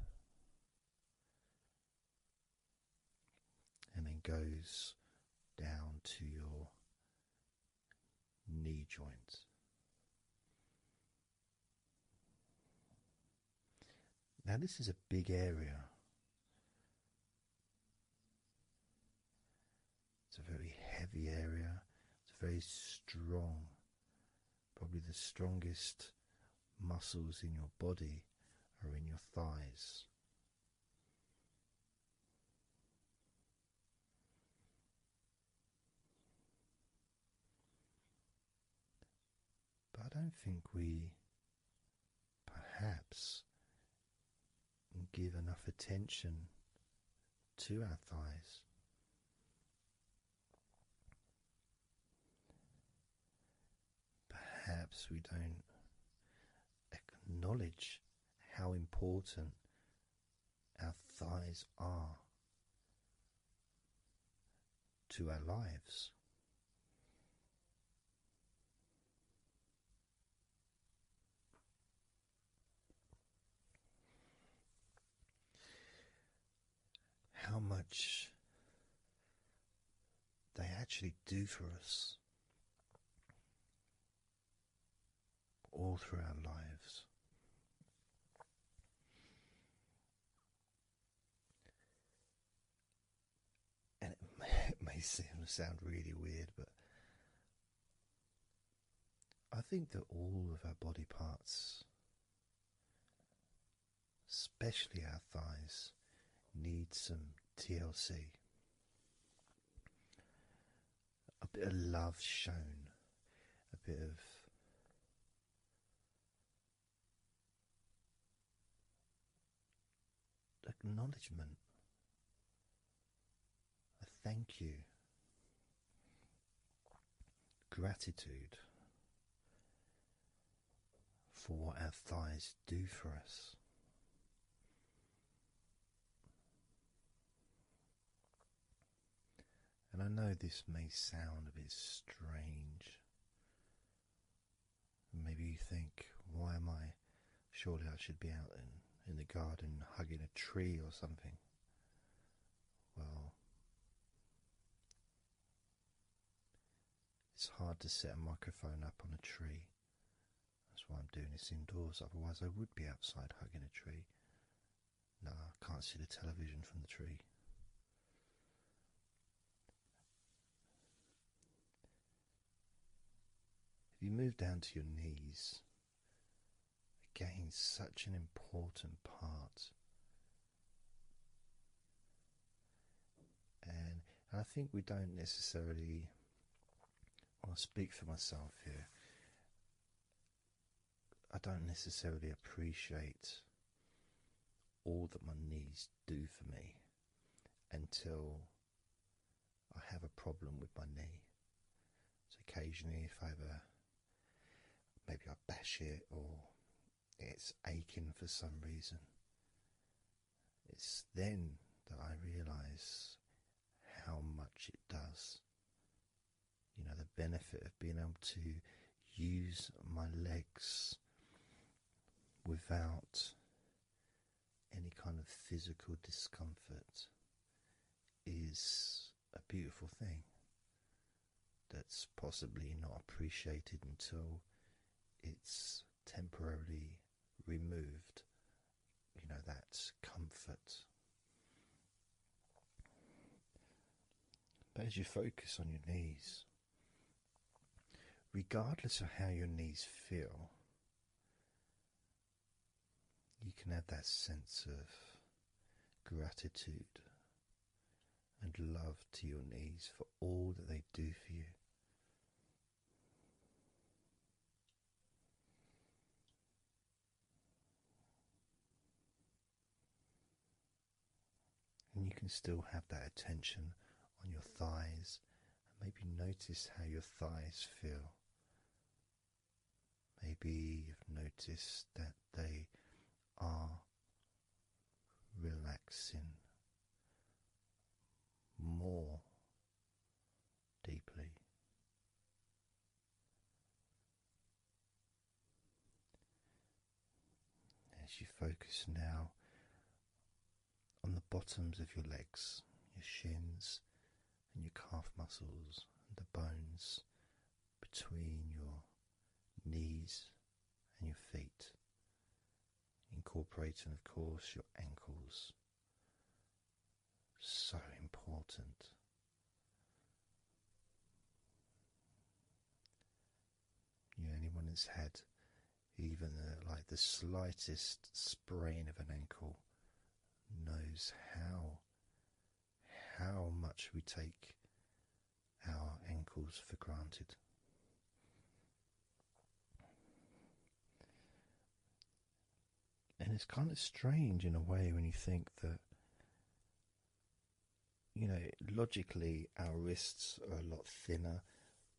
and goes down to your knee joint. Now, this is a big area. It's a very heavy area. It's very strong. Probably the strongest muscles in your body are in your thighs. But I don't think we perhaps give enough attention to our thighs. Perhaps we don't acknowledge how important our thighs are to our lives. How much they actually do for us all through our lives. And it may sound really weird, but I think that all of our body parts, especially our thighs, need some TLC. A bit of love shown, a bit of acknowledgement, a thank you, gratitude for what our thighs do for us. And I know this may sound a bit strange. Maybe you think, why am I? Surely I should be out in the garden hugging a tree or something. Well, it's hard to set a microphone up on a tree. That's why I'm doing this indoors. Otherwise I would be outside hugging a tree. No, I can't see the television from the tree. If you move down to your knees, again, such an important part. And I think we don't necessarily, I'll speak for myself here, I don't necessarily appreciate all that my knees do for me until I have a problem with my knee. So occasionally if I maybe I bash it or it's aching for some reason, it's then that I realise how much it does. You know, the benefit of being able to use my legs without any kind of physical discomfort is a beautiful thing that's possibly not appreciated until it's temporarily removed, you know, that comfort. But as you focus on your knees, regardless of how your knees feel, you can have that sense of gratitude and love to your knees for all that they do for you. And you can still have that attention on your thighs and maybe notice how your thighs feel. Maybe you've noticed that they are relaxing more deeply. As you focus now on the bottoms of your legs, your shins, and your calf muscles, and the bones between your knees and your feet, incorporating, of course, your ankles. So important. Anyone that's had even like the slightest sprain of an ankle knows how much we take our ankles for granted. And it's kind of strange in a way when you think that, logically our wrists are a lot thinner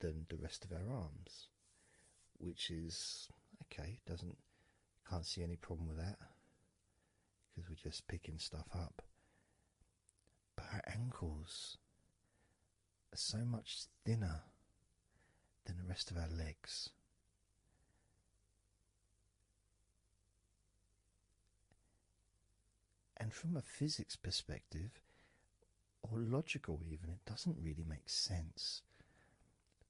than the rest of our arms, which is okay, can't see any problem with that because we're just picking stuff up. But our ankles are so much thinner than the rest of our legs. And from a physics perspective, or logical even, it doesn't really make sense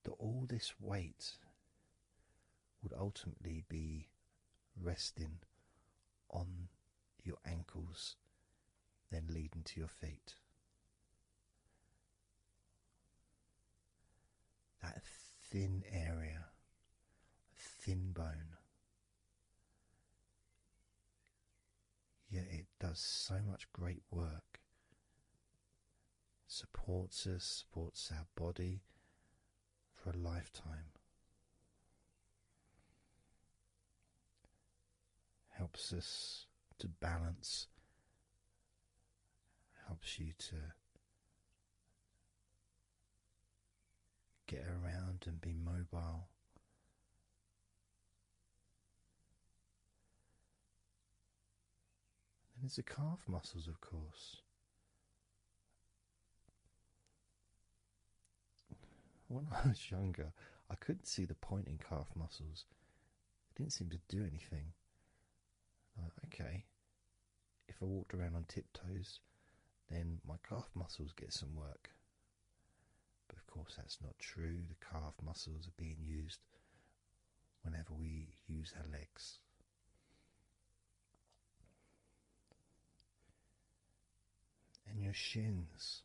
that all this weight would ultimately be resting on your ankles, then leading to your feet. That thin area, thin bone, yet it does so much great work. Supports us, supports our body for a lifetime. Helps us to balance, helps you to get around and be mobile. And there's the calf muscles, of course. When I was younger, I couldn't see the point in calf muscles. They didn't seem to do anything. Okay, if I walked around on tiptoes, then my calf muscles get some work. But of course that's not true. The calf muscles are being used whenever we use our legs. And your shins,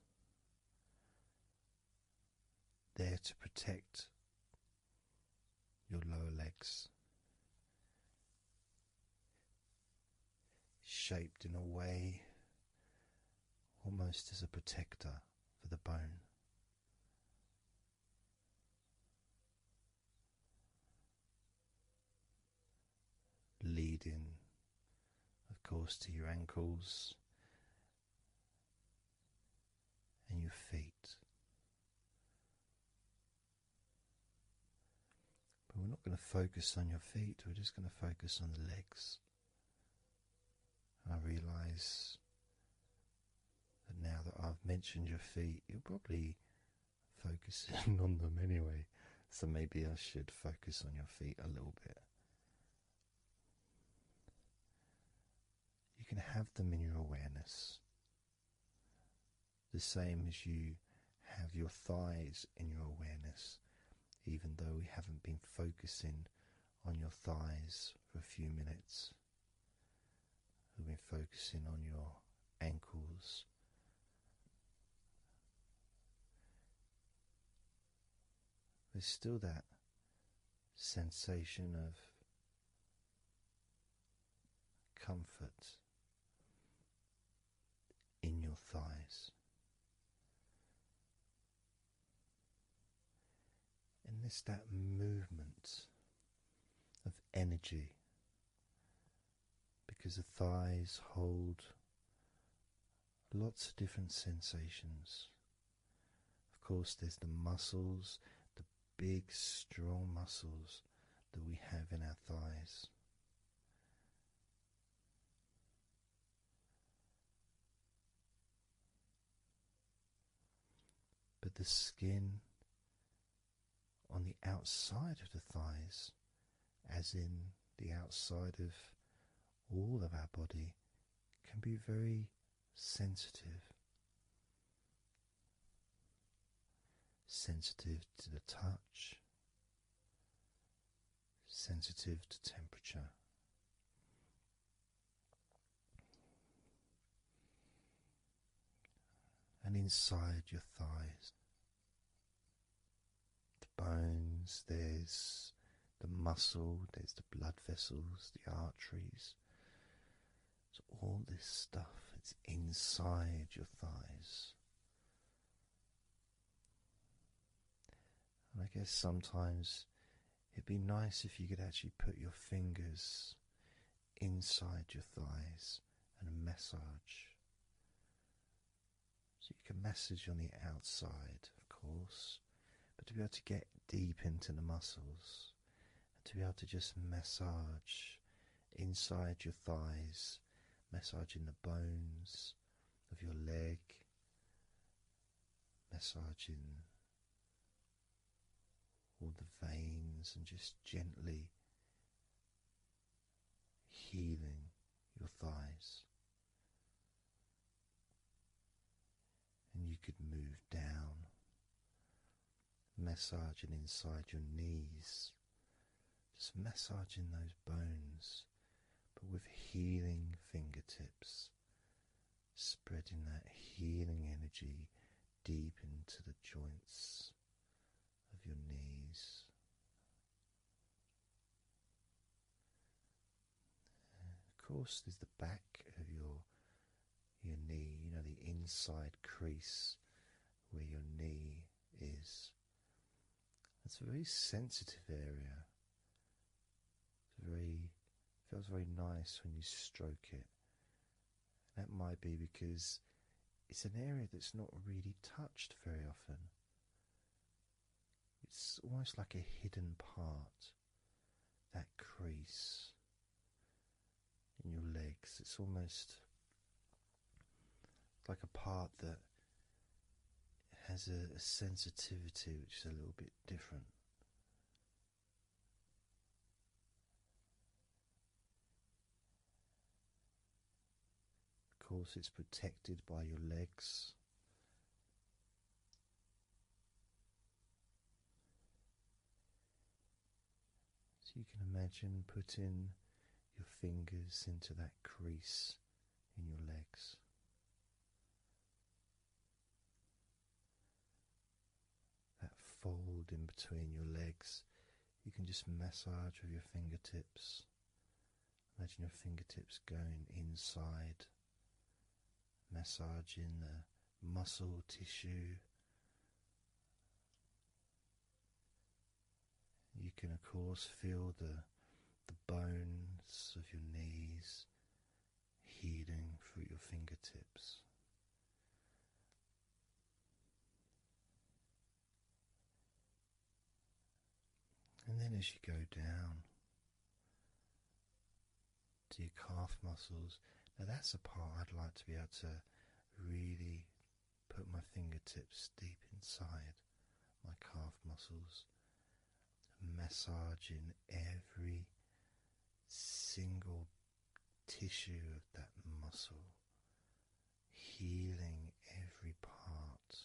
there to protect your lower legs. Shaped in a way almost as a protector for the bone. Leading, of course, to your ankles and your feet. But we're not going to focus on your feet, we're just going to focus on the legs. And I realise that now that I've mentioned your feet, you're probably focusing on them anyway. So maybe I should focus on your feet a little bit. You can have them in your awareness, the same as you have your thighs in your awareness, even though we haven't been focusing on your thighs for a few minutes. We've been focusing on your ankles, there's still that sensation of comfort in your thighs. And there's that movement of energy, because the thighs hold lots of different sensations. Of course, there's the muscles, the big, strong muscles that we have in our thighs. But the skin on the outside of the thighs, as in the outside of all of our body, can be very sensitive. sensitive to the touch, sensitive to temperature. And inside your thighs, the bones, there's the muscle, there's the blood vessels, the arteries. So all this stuff, it's inside your thighs. And I guess sometimes it'd be nice if you could actually put your fingers inside your thighs and massage. So you can massage on the outside, of course, but to be able to get deep into the muscles and to be able to just massage inside your thighs, massaging the bones of your leg, massaging all the veins and just gently healing your thighs. And you could move down, massaging inside your knees, just massaging those bones, but with healing fingertips, spreading that healing energy deep into the joints of your knees. Of course, there's the back of your knee, you know, the inside crease where your knee is. It's a very sensitive area. Feels very nice when you stroke it. That might be because it's an area that's not really touched very often. It's almost like a hidden part, that crease in your legs. It's almost like a part that has a sensitivity which is a little bit different. Of course, it's protected by your legs. So you can imagine putting your fingers into that crease in your legs. That fold in between your legs, you can just massage with your fingertips. Imagine your fingertips going inside, massaging the muscle tissue. You can of course feel the bones of your knees healing through your fingertips. And then as you go down to your calf muscles, now that's a part I'd like to be able to really put my fingertips deep inside my calf muscles, massaging every single tissue of that muscle, healing every part.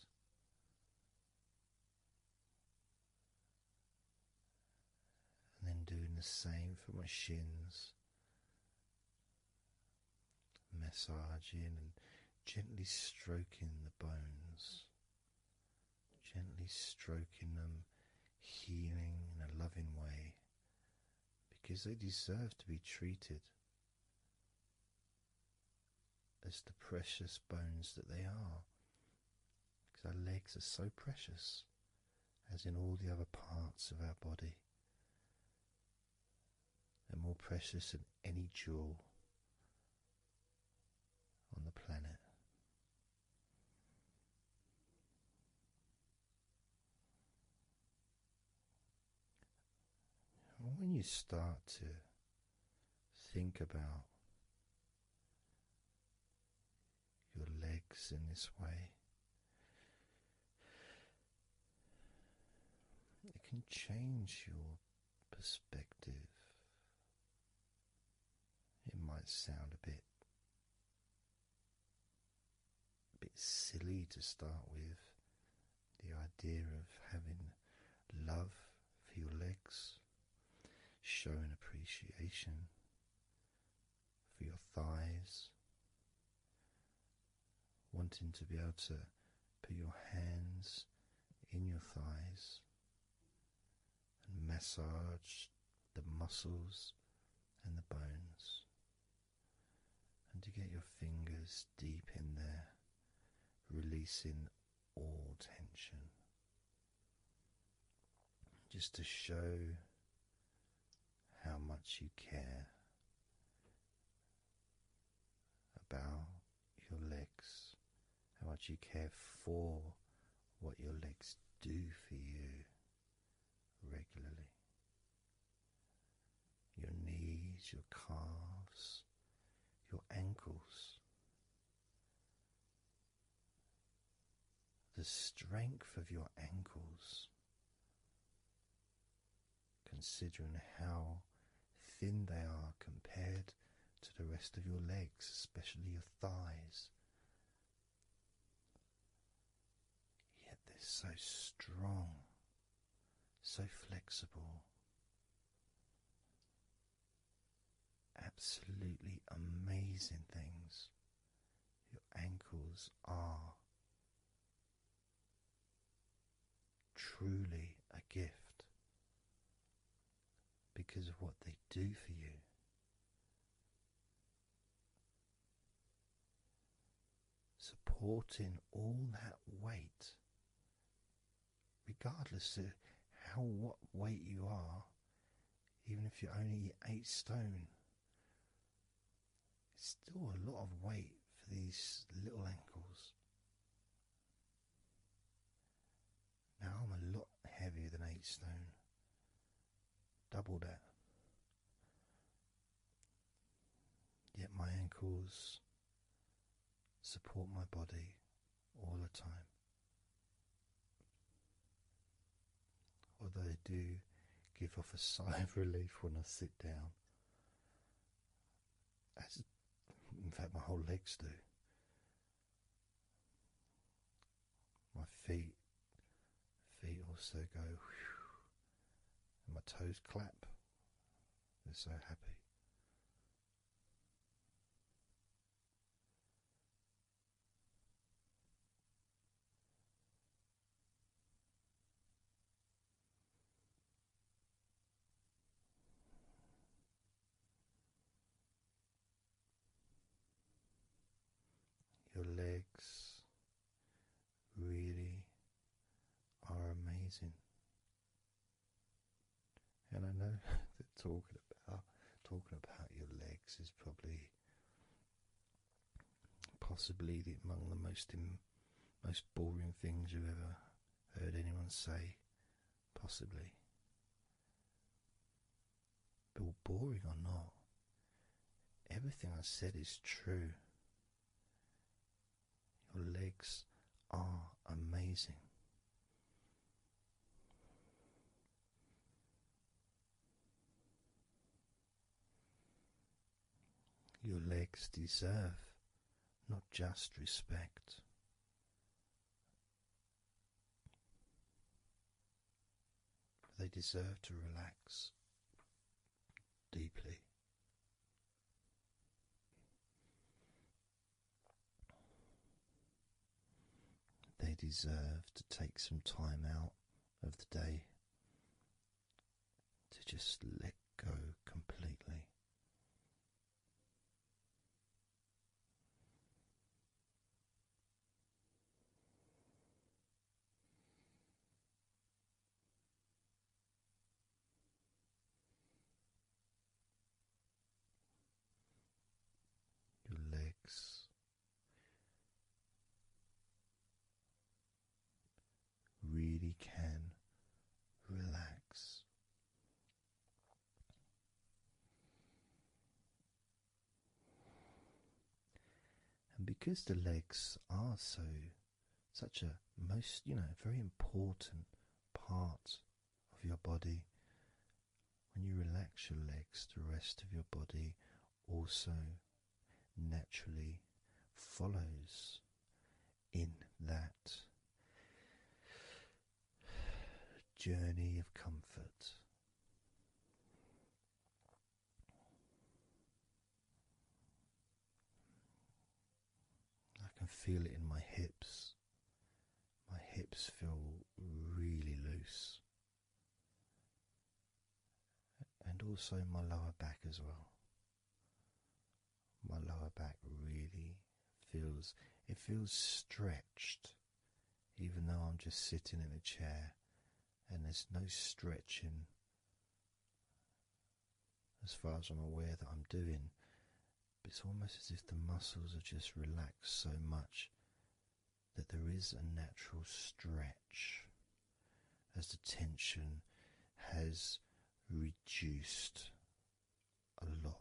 And then doing the same for my shins, massaging and gently stroking the bones, gently stroking them, healing in a loving way, because they deserve to be treated as the precious bones that they are, because our legs are so precious, as in all the other parts of our body. They're more precious than any jewel on the planet. And when you start to think about your legs in this way, it can change your perspective. It might sound a bit silly to start with, The idea of having love for your legs, showing appreciation for your thighs, wanting to be able to put your hands in your thighs and massage the muscles and the bones, and to get your fingers deep in there, releasing all tension, just to show how much you care about your legs, how much you care for what your legs do for you regularly. Your knees, your calves, your ankles. The strength of your ankles, considering how thin they are compared to the rest of your legs, especially your thighs. Yet they're so strong, so flexible. Absolutely amazing things your ankles are. Truly a gift because of what they do for you. Supporting all that weight, regardless of what weight you are, even if you're only 8 stone, it's still a lot of weight for these little ankles. Now I'm a lot heavier than 8 stone, double that. Yet my ankles support my body all the time. Although they do give off a sigh of relief when I sit down. As, in fact, my whole legs do. My feet also go whew, and my toes clap. They're so happy. Your legs really are amazing. And I know that talking about your legs is possibly among the most boring things you've ever heard anyone say, possibly. But boring or not, everything I said is true. Your legs are amazing. Your legs deserve not just respect, but they deserve to relax deeply. They deserve to take some time out of the day to just let go completely. Your legs really can relax. And because the legs are such a very important part of your body, when you relax your legs, the rest of your body also naturally follows in that journey of comfort. I can feel it in my hips. My hips feel really loose. And also my lower back as well. My lower back really feels stretched, even though I'm just sitting in a chair and there's no stretching as far as I'm aware that I'm doing. But it's almost as if the muscles are just relaxed so much that there is a natural stretch as the tension has reduced a lot.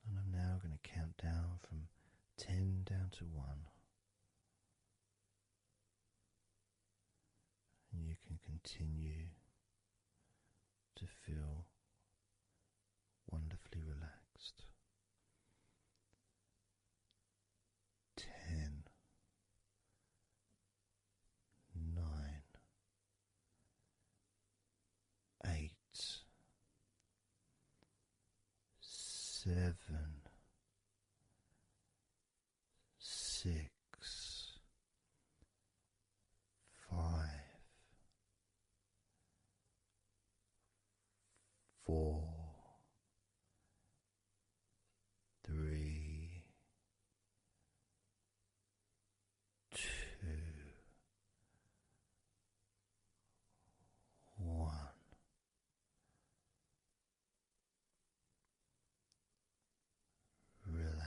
And I'm now going to count down from 10 down to 1. And you can continue to feel wonderfully relaxed. 10, 9, 8, 7, 6, 5, 4, 3, 2, 1. Relax.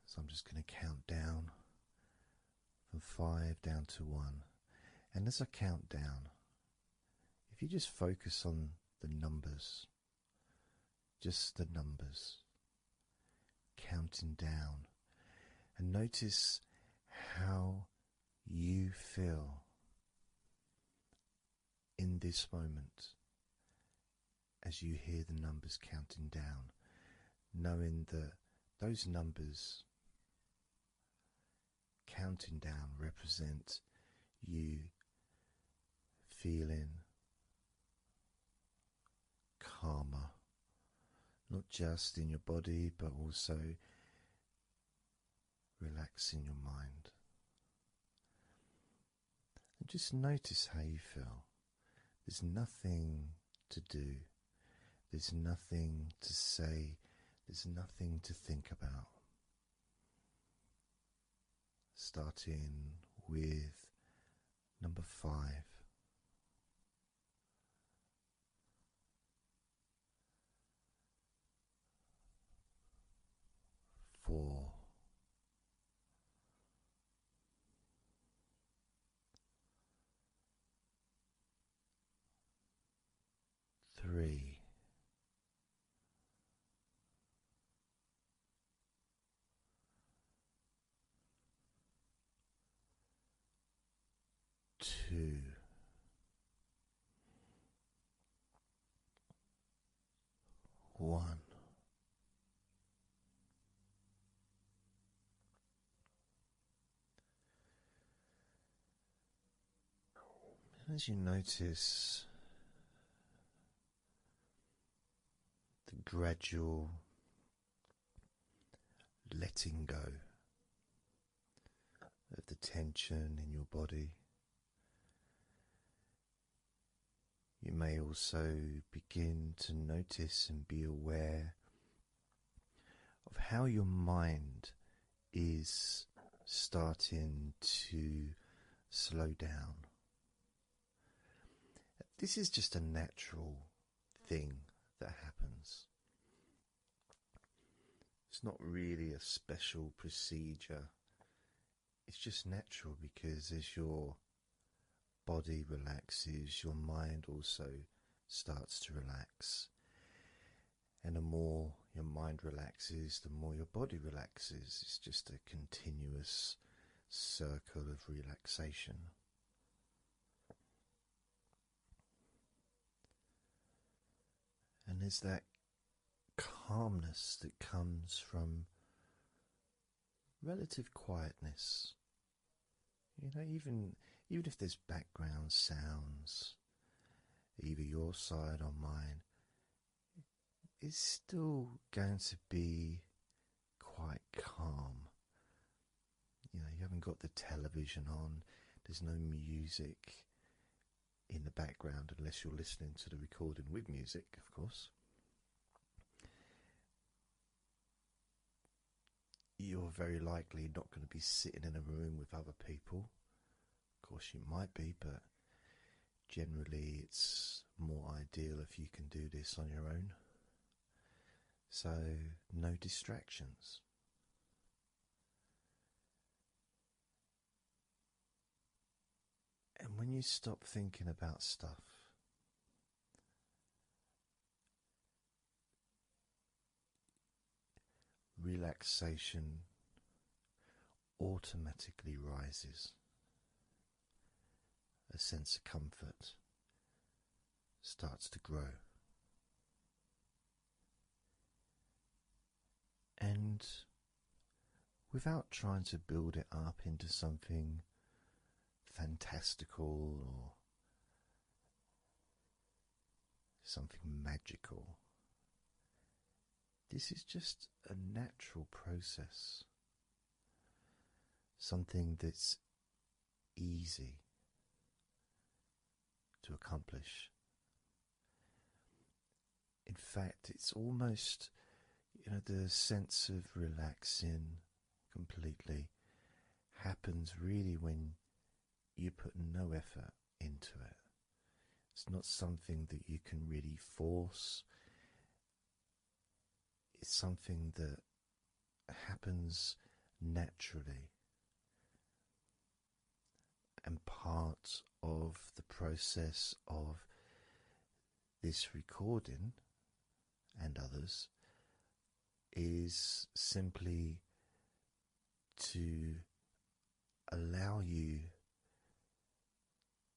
So I'm just going to count down from 5 down to 1. And as I count down, if you just focus on the numbers, just the numbers, counting down, and notice how you feel in this moment as you hear the numbers counting down, knowing that those numbers counting down represent you feeling calmer, not just in your body but also relaxing your mind. And just notice how you feel. There's nothing to do, there's nothing to say, there's nothing to think about. Starting with number 5. 4. 3. 2. 1. And as you notice the gradual letting go of the tension in your body, you may also begin to notice and be aware of how your mind is starting to slow down. This is just a natural thing that happens. It's not really a special procedure. It's just natural because as your body relaxes, your mind also starts to relax. And the more your mind relaxes, the more your body relaxes. It's just a continuous circle of relaxation. And there's that calmness that comes from relative quietness. You know, even if there's background sounds, either your side or mine, it's still going to be quite calm. You know, you haven't got the television on, there's no music in the background unless you're listening to the recording with music, of course. You're very likely not going to be sitting in a room with other people. Of course you might be, but generally it's more ideal if you can do this on your own. So, no distractions. And when you stop thinking about stuff, relaxation automatically rises. A sense of comfort starts to grow. And without trying to build it up into something fantastical or something magical, this is just a natural process, something that's easy to accomplish. In fact, it's almost, you know, the sense of relaxing completely happens really when you put no effort into it. It's not something that you can really force. It's something that happens naturally, and part of the process of this recording and others is simply to allow you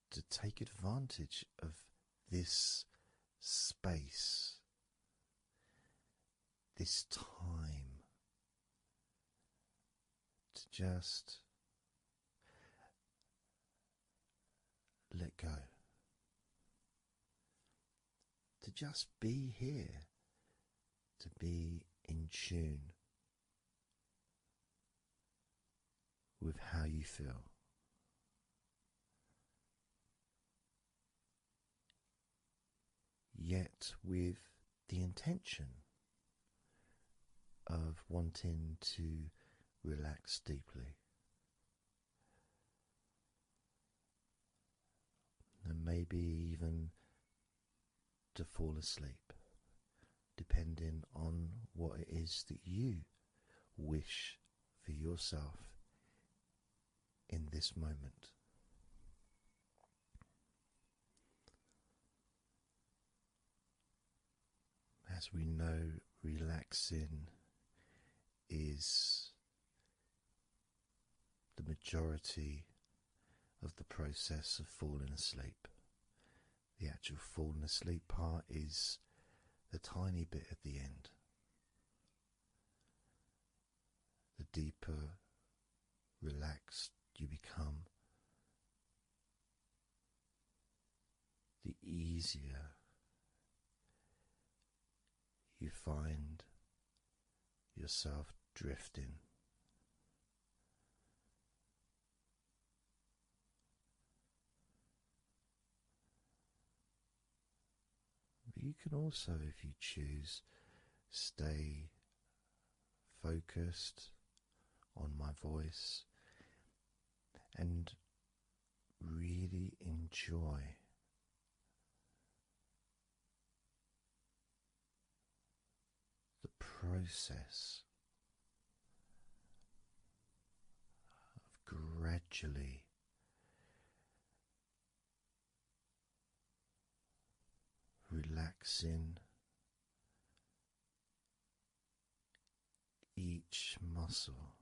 to take advantage of this space, this time, to just let go, to just be here, to be in tune with how you feel. Yet with the intention of wanting to relax deeply, and maybe even to fall asleep, depending on what it is that you wish for yourself in this moment. As we know, relaxing is the majority of the process of falling asleep. The actual falling asleep part is the tiny bit at the end. The deeper relaxed you become, the easier you find yourself drifting. But you can also, if you choose, stay focused on my voice and really enjoy the process of gradually relaxing each muscle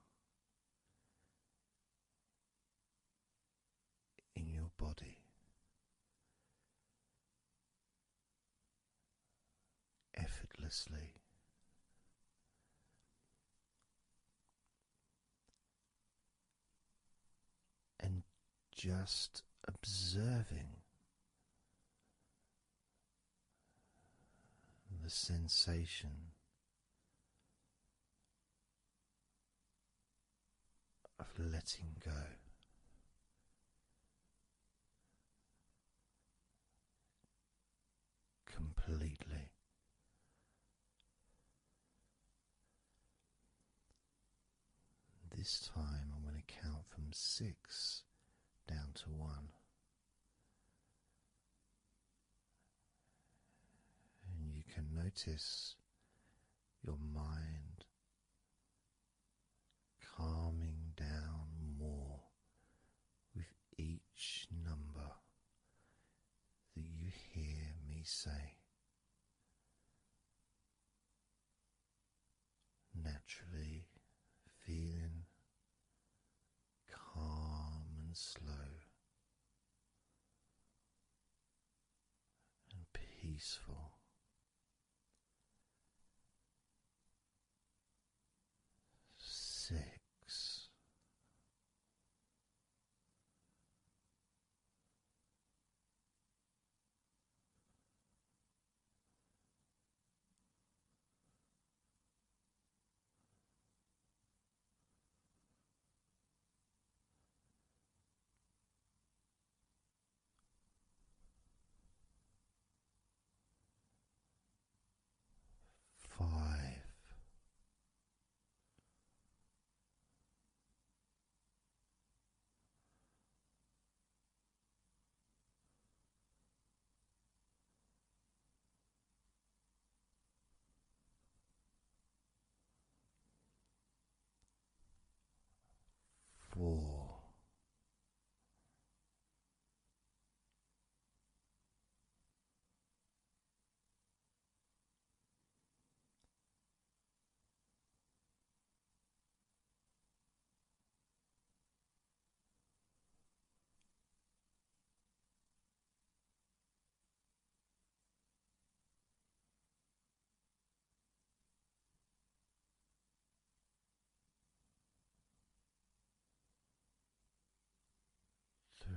in your body effortlessly, and just observing the sensation of letting go. Completely. This time I'm going to count from 6 down to 1. And you can notice your mind calming down more with each number that you hear me say. Naturally feeling calm and slow and peaceful. 6. 5. 4.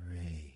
3.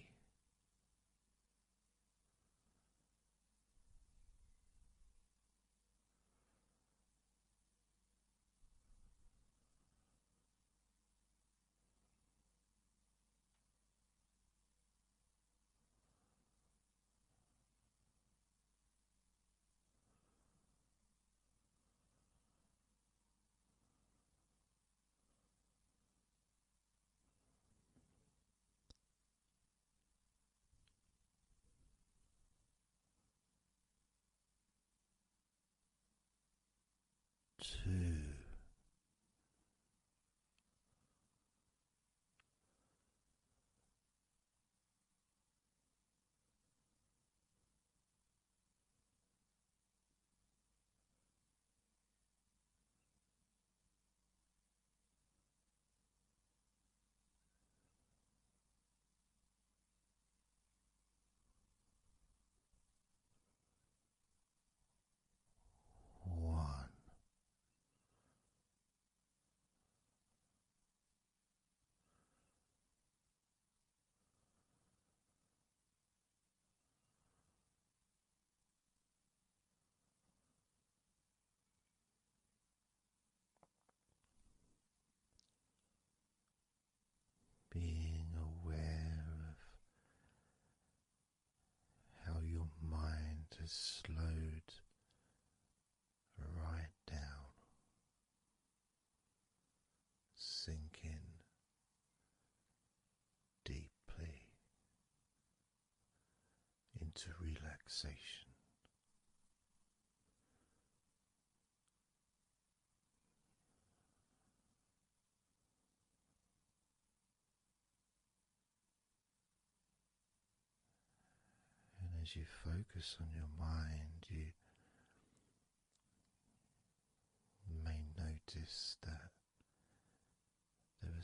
2. 1. Being aware of how your mind has slowed right down, sinking deeply into relaxation. And as you focus on your mind, you may notice that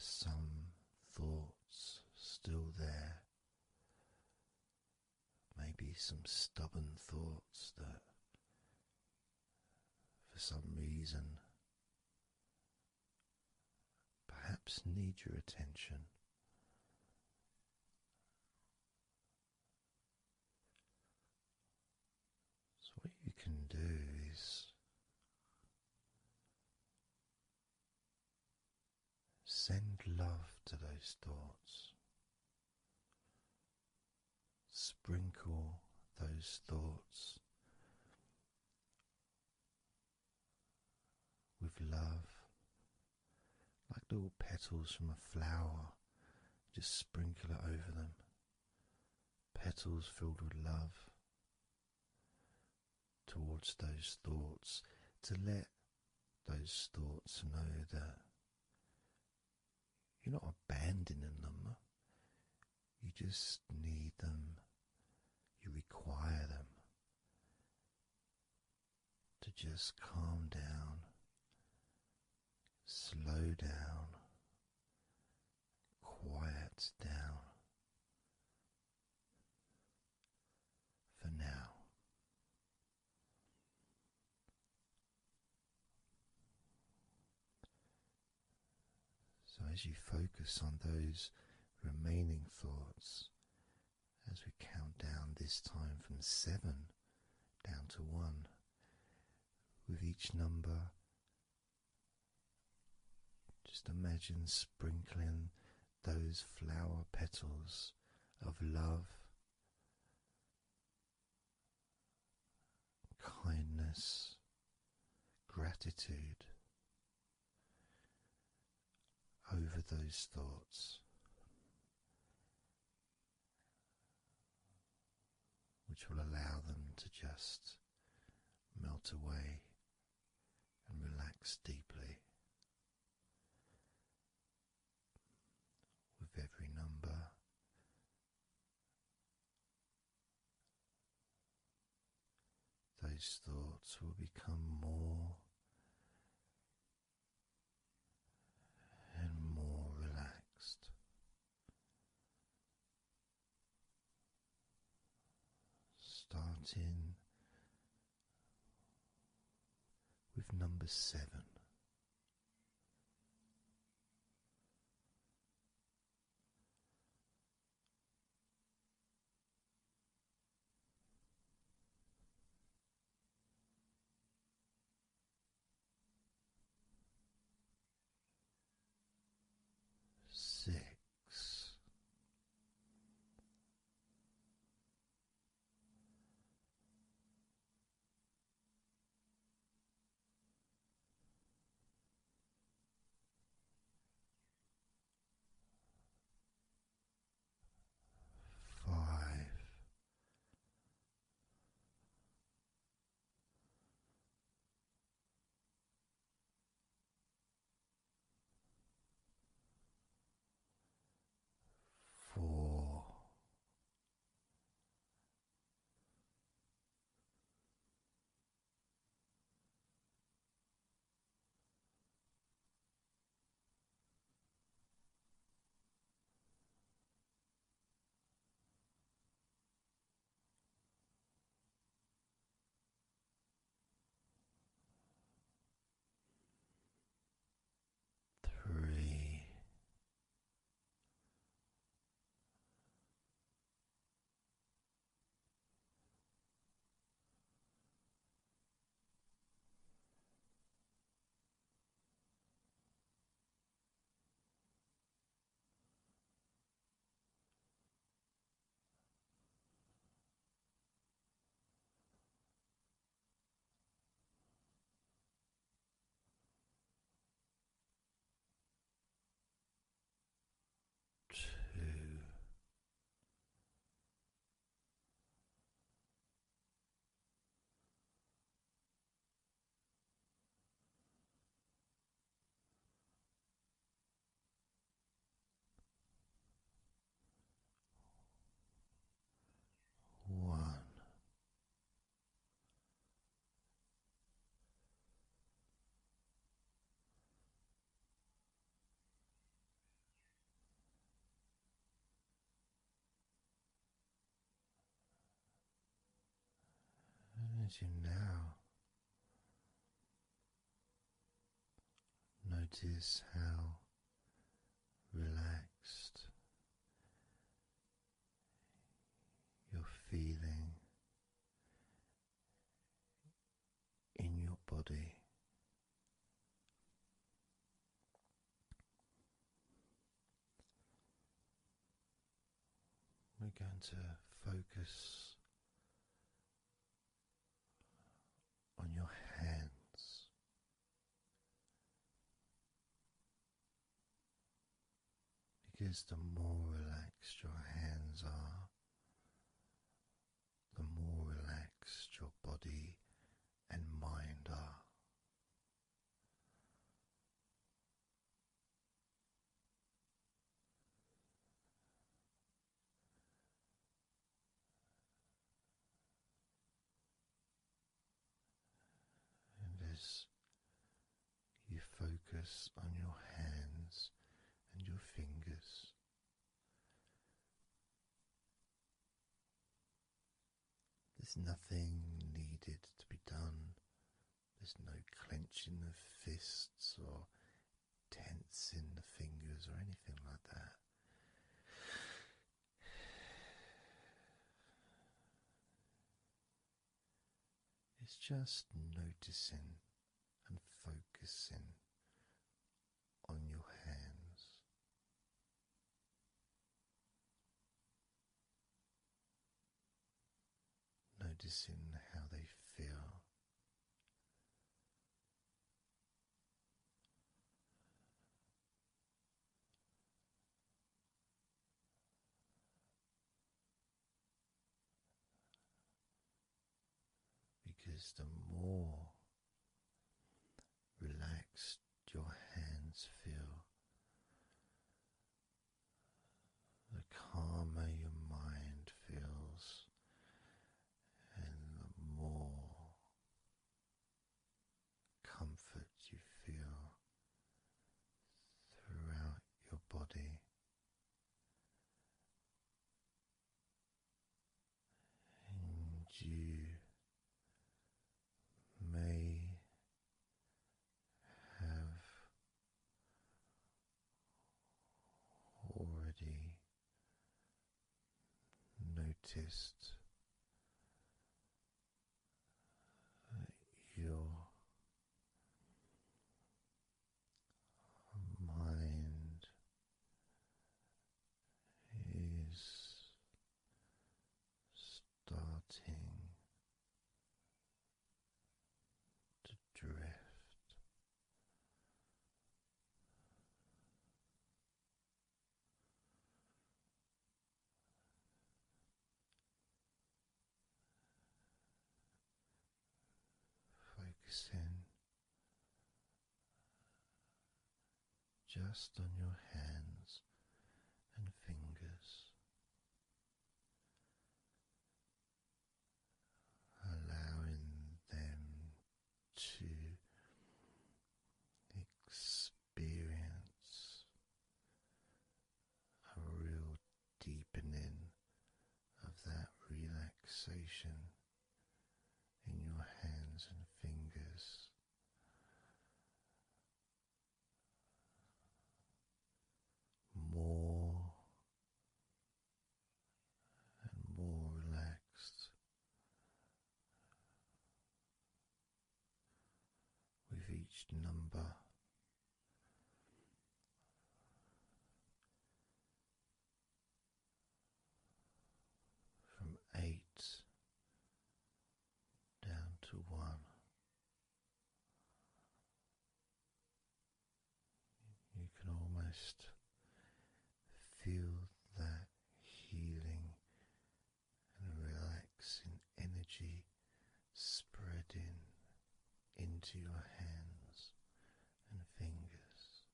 some thoughts still there, maybe some stubborn thoughts that for some reason perhaps need your attention. So what you can do is send love to those thoughts. Sprinkle those thoughts with love, like little petals from a flower. Just sprinkle it over them. Petals filled with love towards those thoughts, to let those thoughts know that you're not abandoning them. You just need them. You require them to just calm down, slow down, quiet down for now. So as you focus on those remaining thoughts, as we count down this time from 7 down to 1, with each number, just imagine sprinkling those flower petals of love, kindness, gratitude over those thoughts, which will allow them to just melt away and relax deeply. With every number, those thoughts will become more and more relaxed. Starting with number 7. Six. 5. as you now notice how relaxed you're feeling in your body. We're going to focus on your hands. Because the more relaxed your hands are, the more relaxed your body and mind are. And as you focus on your hands and your fingers, there's nothing needed to be done. There's no clenching of fists or tensing the fingers or anything like that. It's just noticing and focusing on your hands. Noticing how they feel. Because the more relaxed your hands feel, the calmer your mind feels, and the more comfort you feel throughout your body. And you may have already noticed that your mind is starting to drift. Focusing just on your hands and fingers, allowing them to experience a real deepening of that relaxation in your hands and fingers. More and more relaxed with each number. From 8 down to 1. You can almost feel that healing and relaxing energy spreading into your hands and fingers,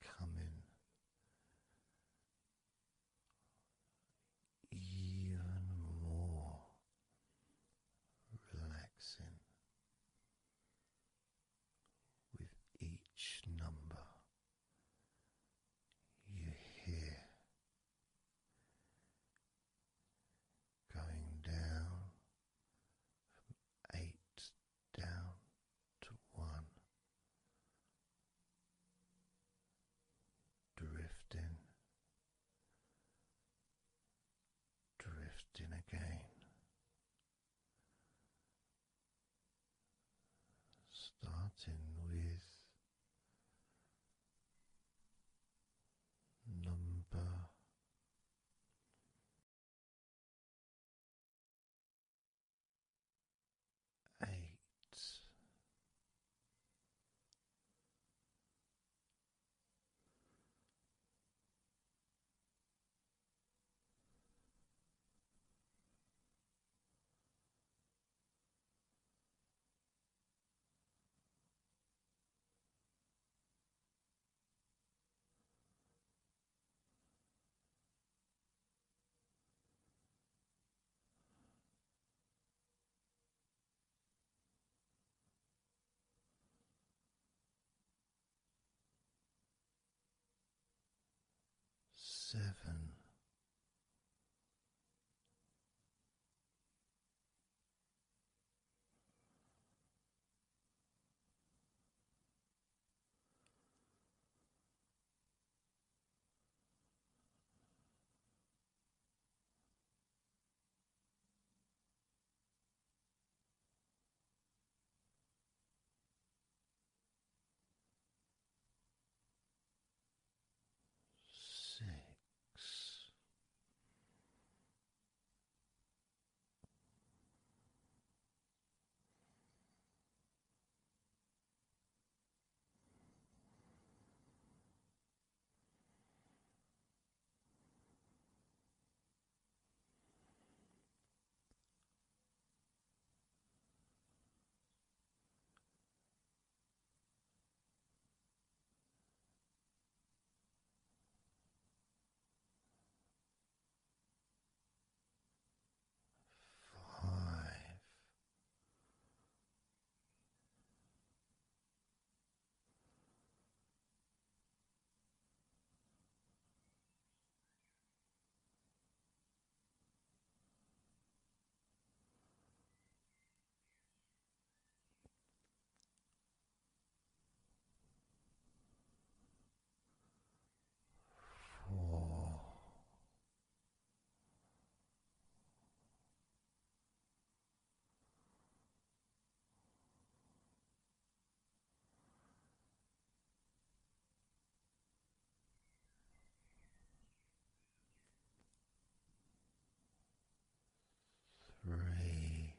becoming even more relaxing with each number you hear going down Starting with number 8. 7. 6. 5. 4. 3.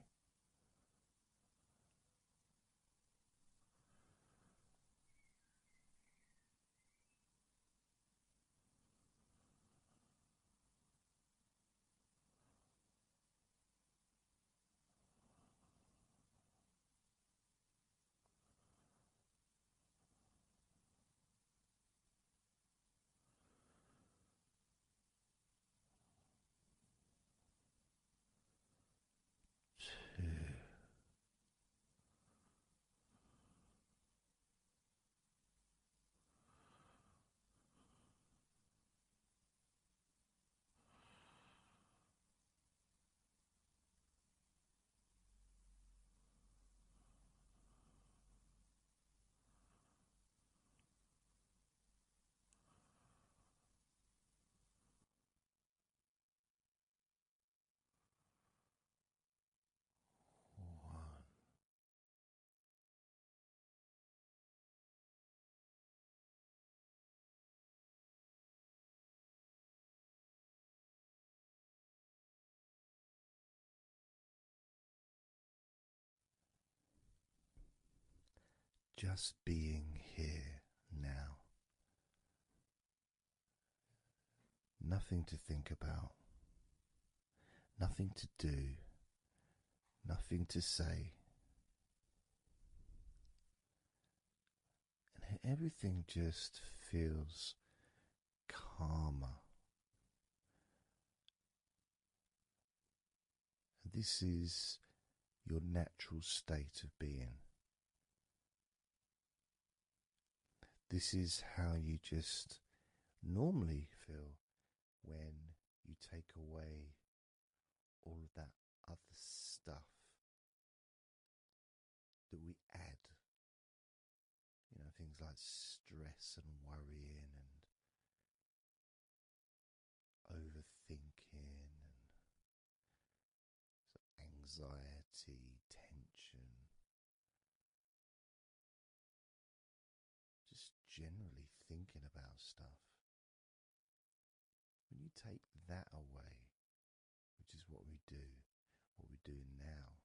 2. Just being here now. Nothing to think about, nothing to do, nothing to say. And everything just feels calmer. And this is your natural state of being. This is how you just normally feel when you take away all of that other stuff that we add. You know, things like stress and worrying and overthinking and anxiety, tension. generally thinking about stuff. When you take that away, which is what we do, what we're doing now,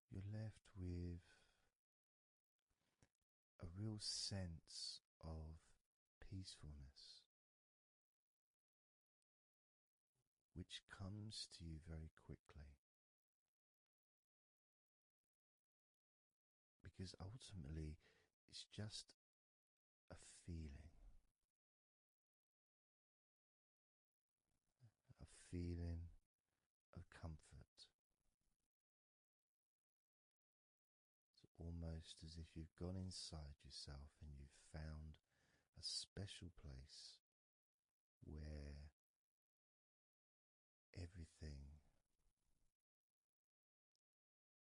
you're left with a real sense of peacefulness, which comes to you very quickly. Because ultimately, it's just a feeling. A feeling of comfort. It's almost as if you've gone inside yourself and you've found a special place where everything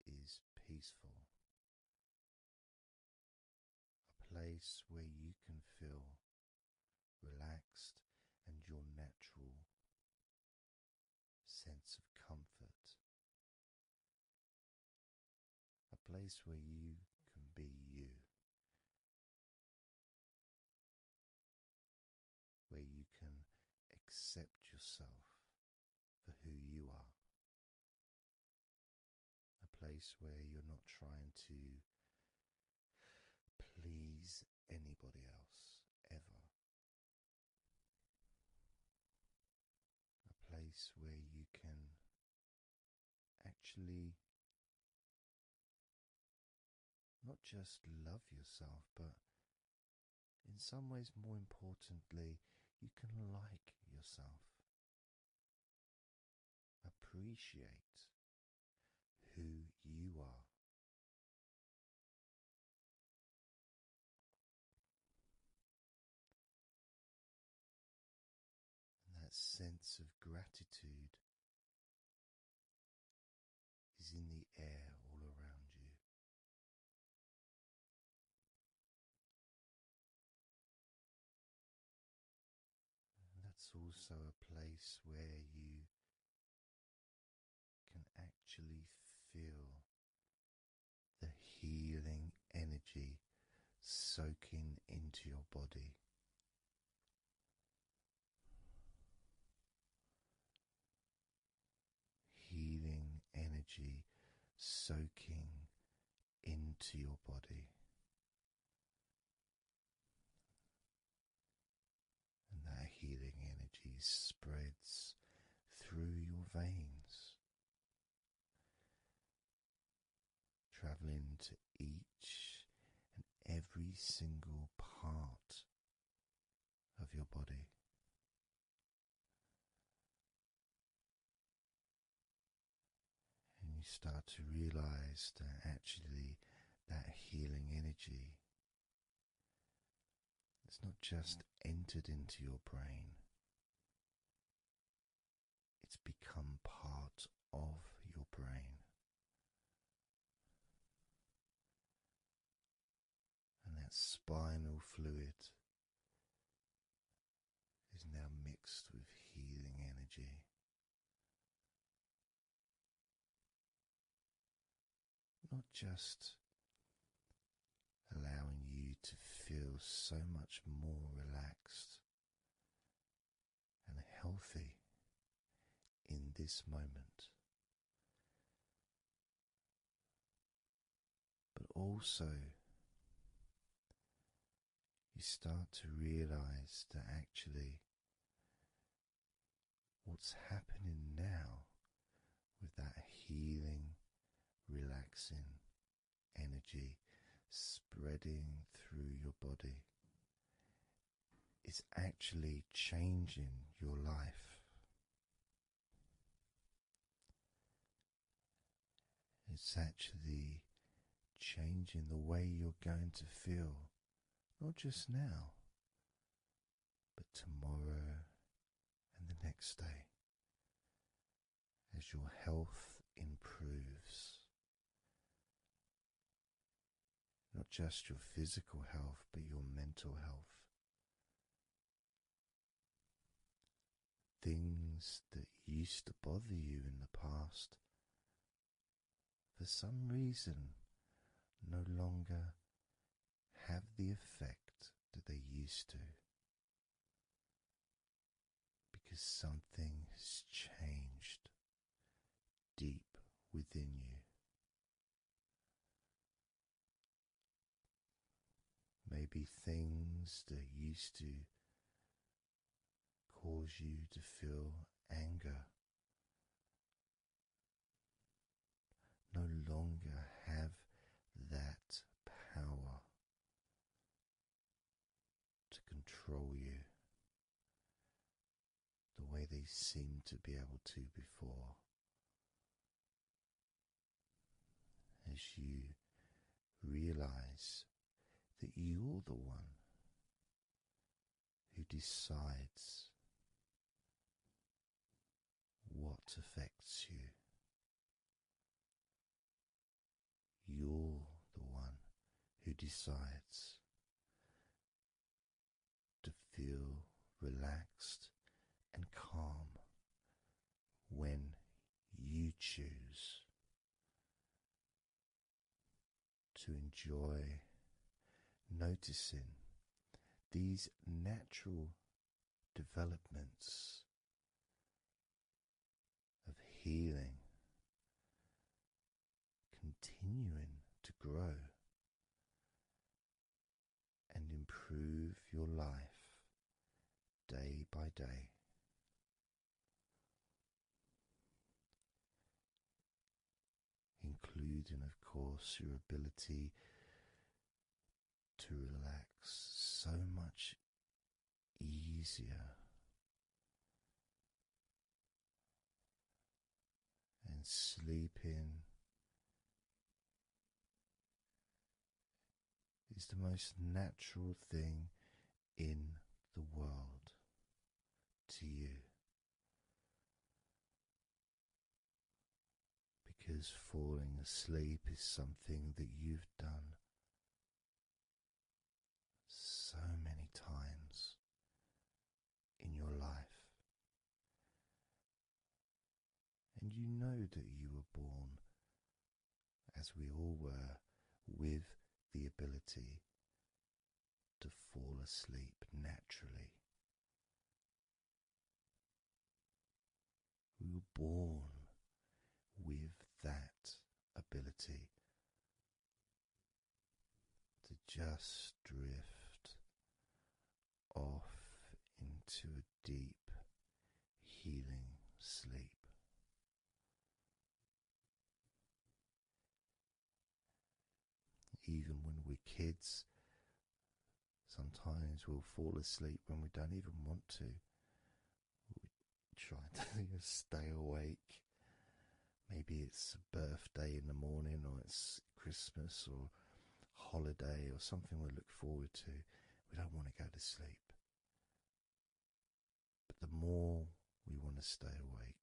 is peaceful. A place where you can feel relaxed and your natural sense of comfort. A place where you can be you. Where you can accept yourself for who you are. A place where you're not trying to please anybody else, ever. A place where you can actually not just love yourself, but in some ways, more importantly, you can like yourself. Appreciate who you are. And that sense of gratitude is in the air all around you. And that's also a place where you can actually feel the healing energy soaking into your body. Healing energy soaking into your body. And that healing energy spreads through your veins, traveling to each and every single part of your body. And you start to realize that actually that healing energy has not just entered into your brain, it's become part of your brain. And that spinal fluid is now mixed with healing energy. Not just allowing you to feel so much more relaxed and healthy in this moment, but also you start to realize that actually what's happening now with that healing, relaxing energy spreading through your body is actually changing your life. It's actually changing the way you're going to feel, not just now, but tomorrow and the next day, as your health improves. Not just your physical health, but your mental health. Things that used to bother you in the past, for some reason no longer have the effect that they used to, because something has changed deep within you. Maybe things that used to cause you to feel anger no longer have that power to control you the way they seemed to be able to before. As you realize that you're the one who decides what affects you. You're the one who decides to feel relaxed and calm when you choose to enjoy noticing these natural developments of healing continuing to grow and improve your life day by day. Including, of course, your ability to relax so much easier and sleeping is the most natural thing in the world to you, because falling asleep is something that you've done so many times in your life, and you know that you were born, as we all were, with the ability to fall asleep naturally. We were born with that ability to just drift off into a deep, healing sleep. Even when we're kids, sometimes we'll fall asleep when we don't even want to. We try to stay awake. Maybe it's a birthday in the morning, or it's Christmas or holiday or something we look forward to. We don't want to go to sleep. But the more we want to stay awake,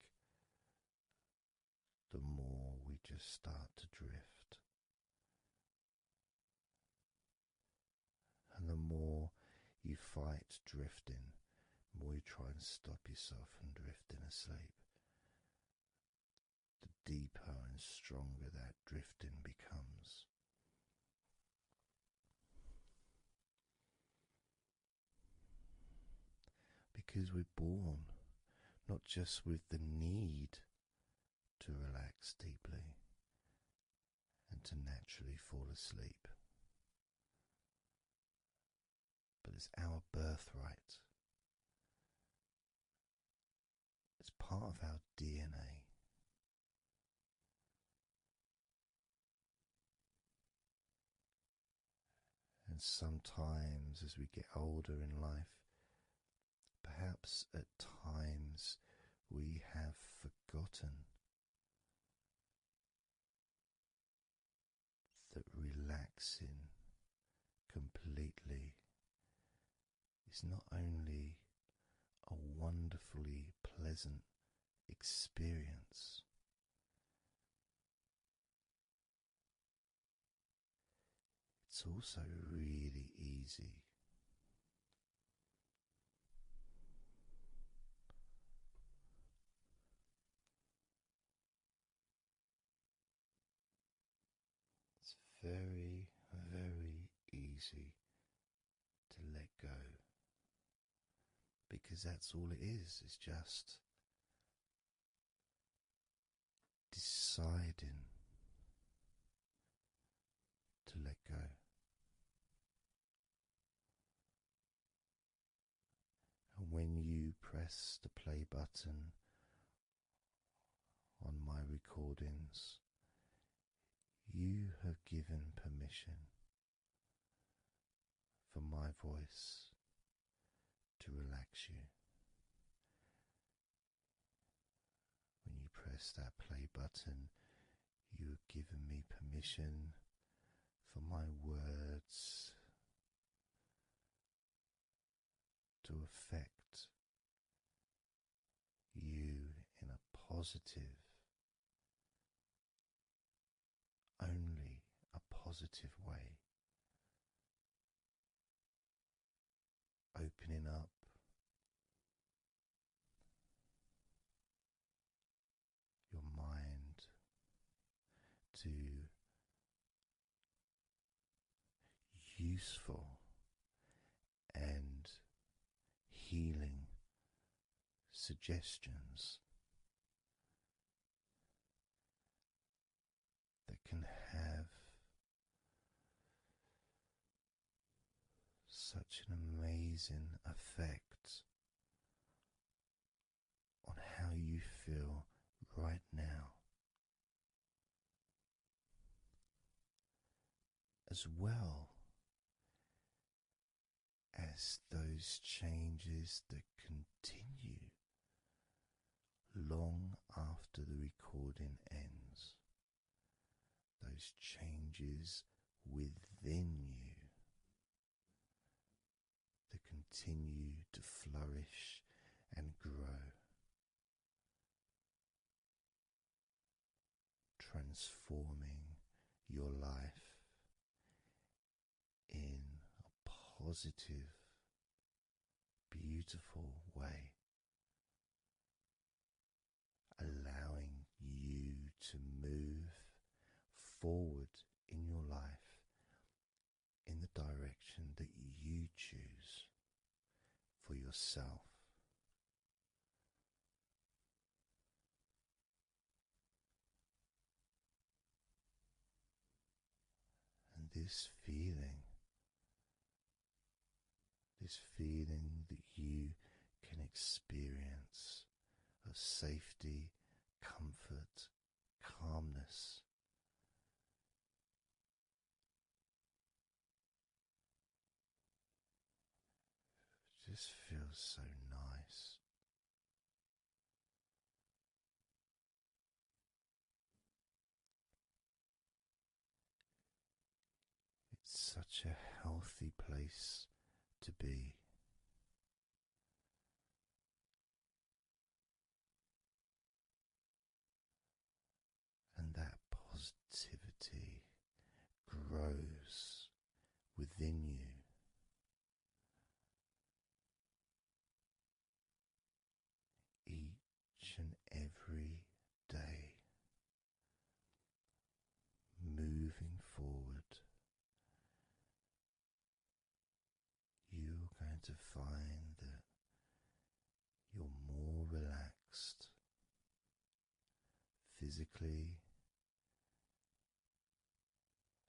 the more we just start to drift. And the more you fight drifting, the more you try and stop yourself from drifting asleep, the deeper and stronger that drifting becomes. Because we're born not just with the need to relax deeply and to naturally fall asleep, but it's our birthright. It's part of our DNA. And sometimes as we get older in life, perhaps at times we have forgotten that relaxing completely is not only a wonderfully pleasant experience, it's also really easy. very, very easy to let go, because that's all it is. It's just deciding to let go. And when you press the play button on my recordings, you have given permission for my voice to relax you. When you press that play button, you have given me permission for my words to affect you in a positive, only a positive way, opening up your mind to useful and healing suggestions that can have such an amazing effect on how you feel right now, as well as those changes that continue long after the recording ends, those changes within you that continue to flourish and grow, transforming your life in a positive, beautiful way, allowing you to move forward in your life in the direction that you choose for yourself. And this feeling that you can experience of safety, comfort, calmness, just feels so nice. It's such a healthy place to be. And that positivity grows within you. Each and every day, moving forward, you're going to find that you're more relaxed physically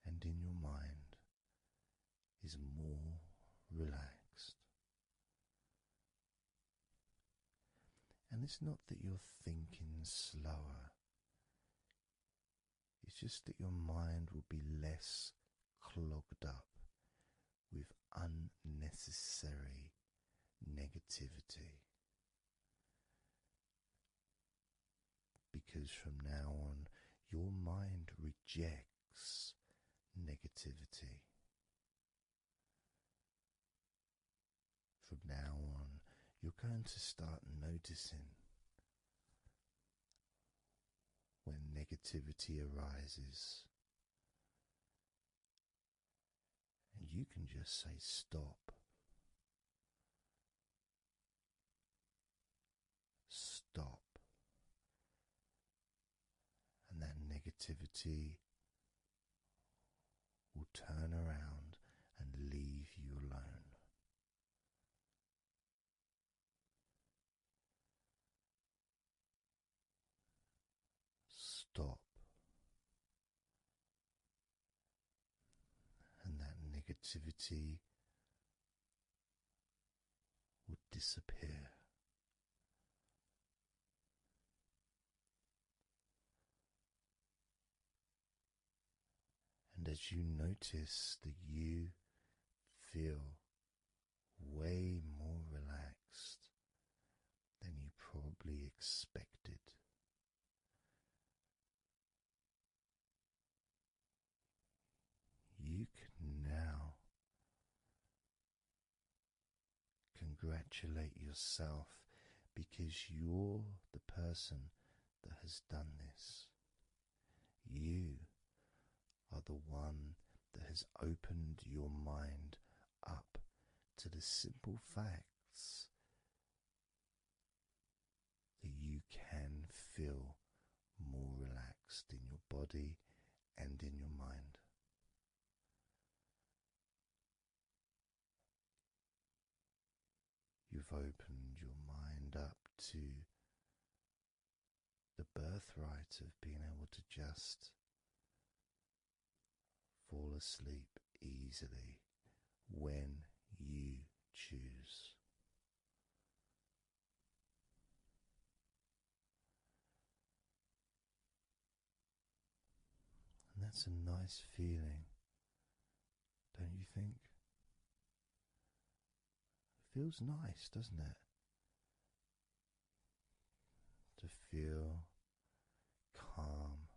and in your mind is more relaxed. And it's not that you're thinking slower, it's just that your mind will be less clogged up with unnecessary negativity. Because from now on, your mind rejects negativity. From now on, you're going to start noticing when negativity arises, and you can just say stop. Stop. And that negativity turn around and leave you alone. Stop, and that negativity will disappear. And as you notice that you feel way more relaxed than you probably expected, you can now congratulate yourself because you're the person that has done this. You are the one that has opened your mind up to the simple facts that you can feel more relaxed in your body and in your mind. You've opened your mind up to the birthright of being able to just fall asleep easily when you choose. And that's a nice feeling, don't you think? It feels nice, doesn't it? To feel calm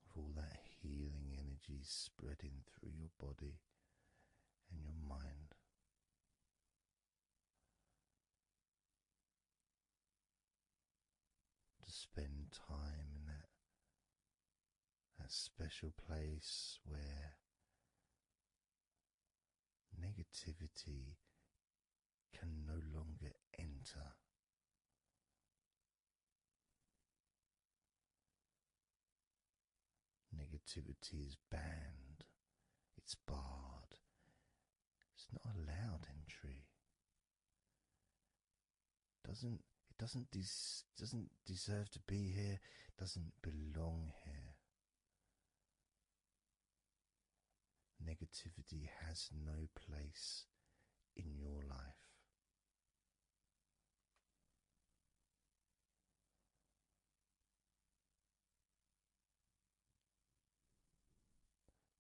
with all that healing energy spreading through your body and your mind. To spend time in that special place where negativity can no longer enter. Negativity is banned, it's barred, it's not allowed entry. Doesn't deserve to be here, doesn't belong here. Negativity has no place in your life.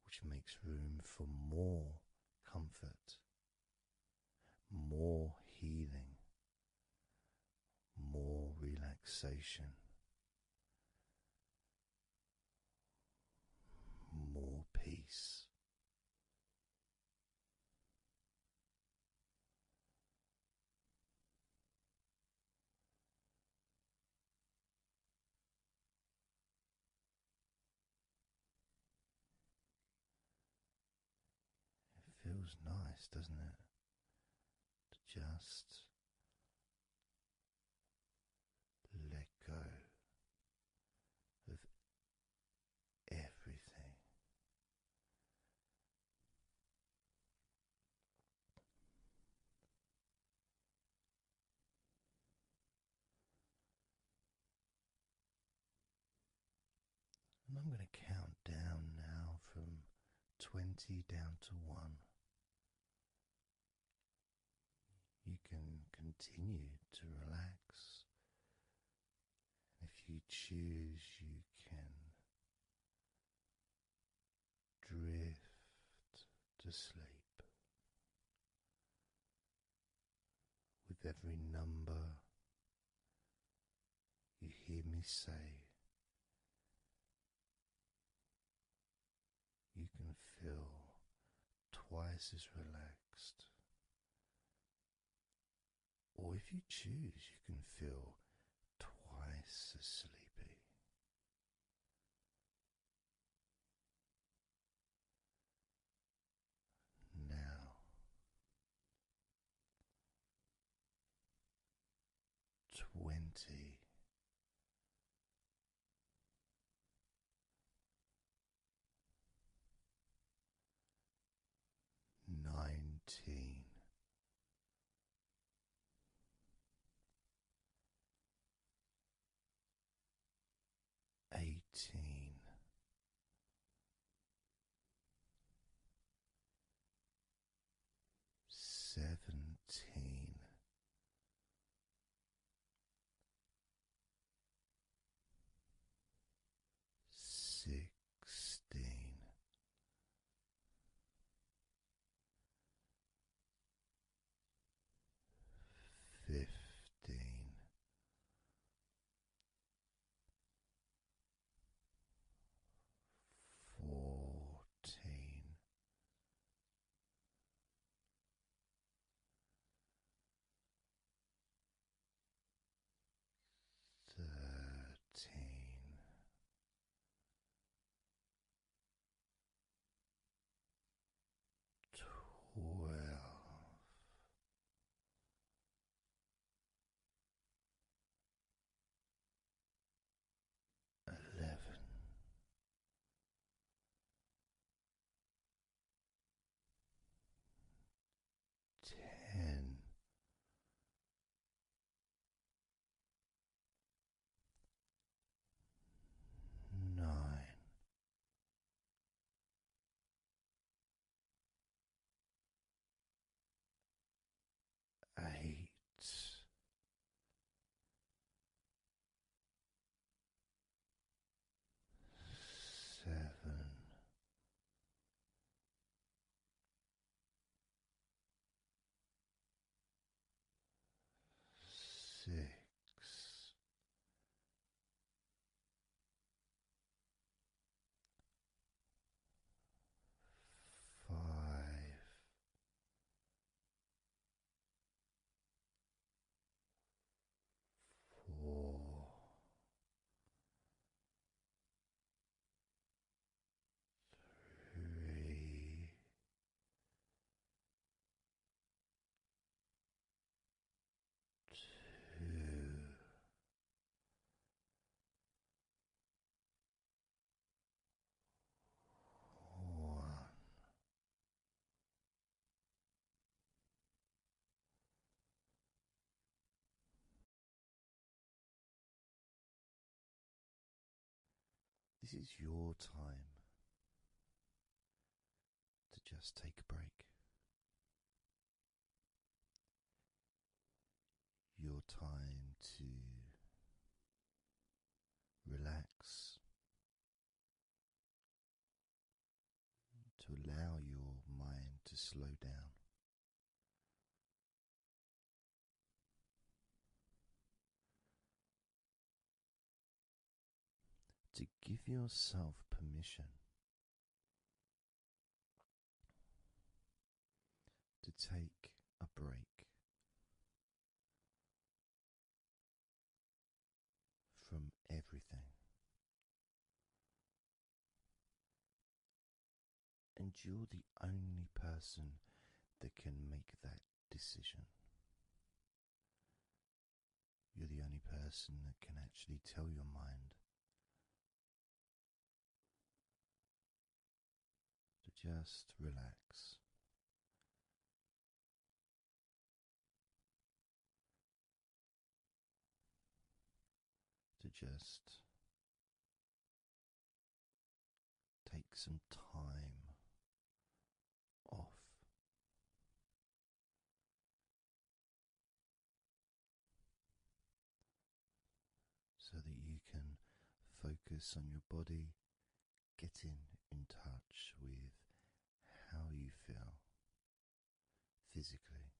Which makes room for more comfort, more healing, more relaxation, more peace. It feels nice, doesn't it? To just let go of everything. And I'm going to count down now from 20 down to 1. You can continue to relax. And if you choose, you can drift to sleep. With every number you hear me say, you can feel twice as relaxed. Or if you choose, you can feel twice as sleepy. Now, 20. 18, 17, 16, 15, 14, 13, 12, 11, 10, 9, 8, 7, 6, 5, 4, 3, 2, 1. This is your time to just take a break. Your time to relax, to allow your mind to slow down. To give yourself permission to take a break from everything. And you're the only person that can make that decision. You're the only person that can actually tell your mind to just relax. To just take some time off. So that you can focus on your body, getting in touch with how you feel physically.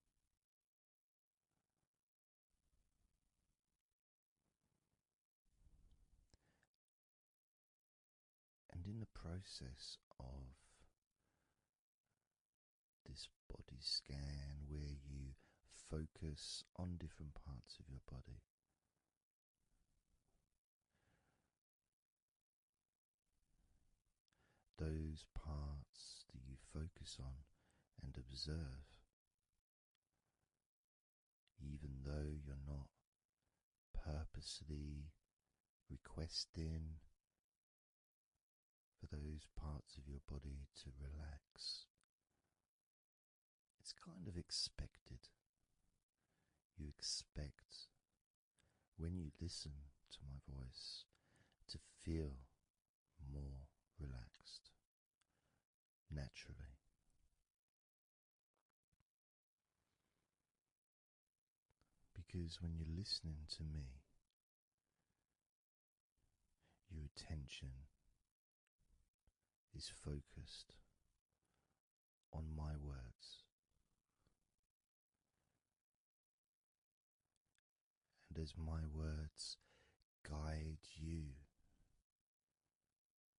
And in the process of this body scan, where you focus on different parts of your body, those parts that you focus on and observe, even though you're not purposely requesting for those parts of your body to relax, it's kind of expected. You expect when you listen to my voice to feel more relaxed naturally. Because when you're listening to me, your attention is focused on my words, and as my words guide you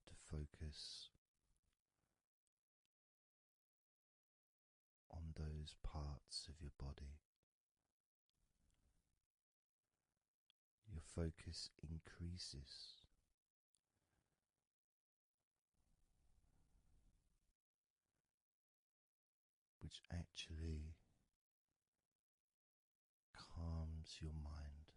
to focus on those parts of your body, your focus increases. Which actually calms your mind.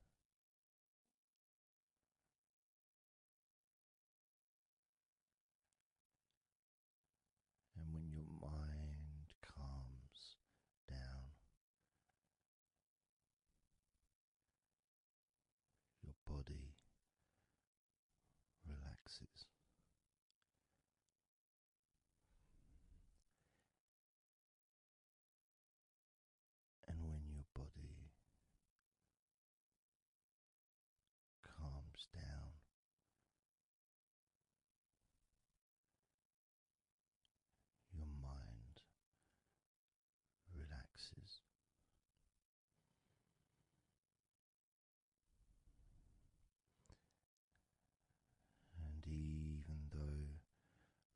And when your mind calms down, your body relaxes. And when your body calms down, your mind relaxes. And even though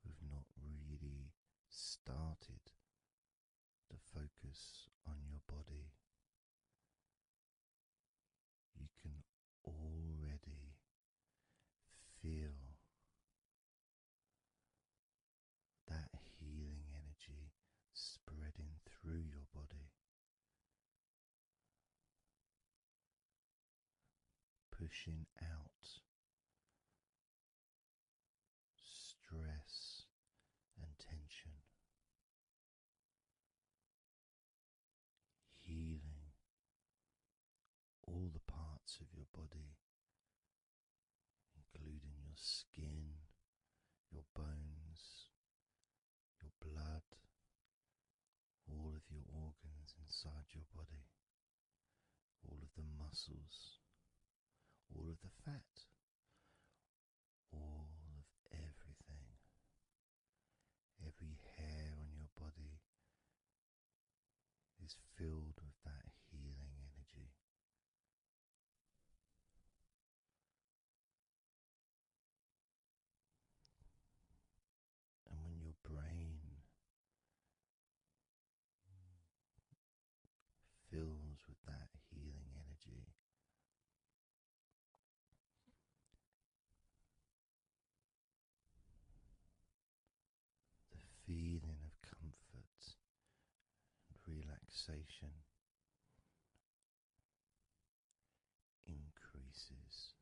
we've not really started to focus on your body, you can already feel that healing energy spreading through your body, pushing out stress and tension, healing all the parts of your body, including your skin, your bones, your blood, all of your organs inside your body, all of the muscles, all of the fat, all of everything. Every hair on your body is filled with that healing energy. And when your brain fills with that healing energy, the feeling of comfort and relaxation increases.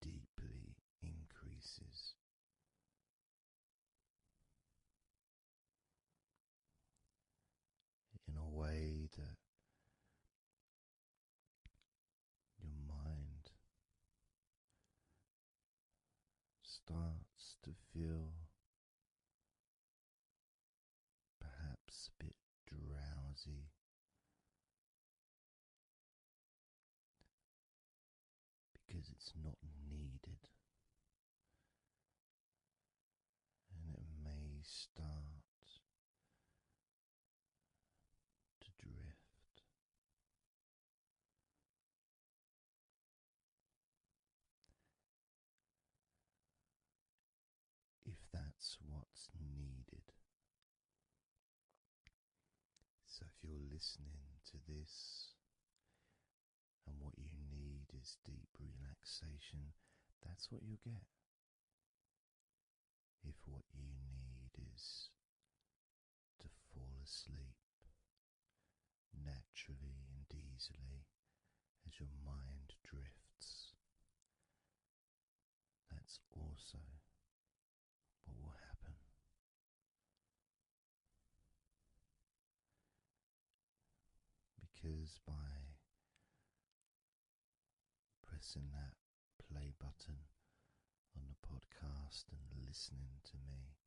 Deeply increases. In a way that your mind starts to feel perhaps a bit drowsy, because it's not needed, and it may start to drift. If that's what's needed. So if you're listening to this and what you need is deep relaxation, that's what you'll get. If what you need is to fall asleep naturally and easily as your mind drifts, that's also because by pressing that play button on the podcast and listening to me,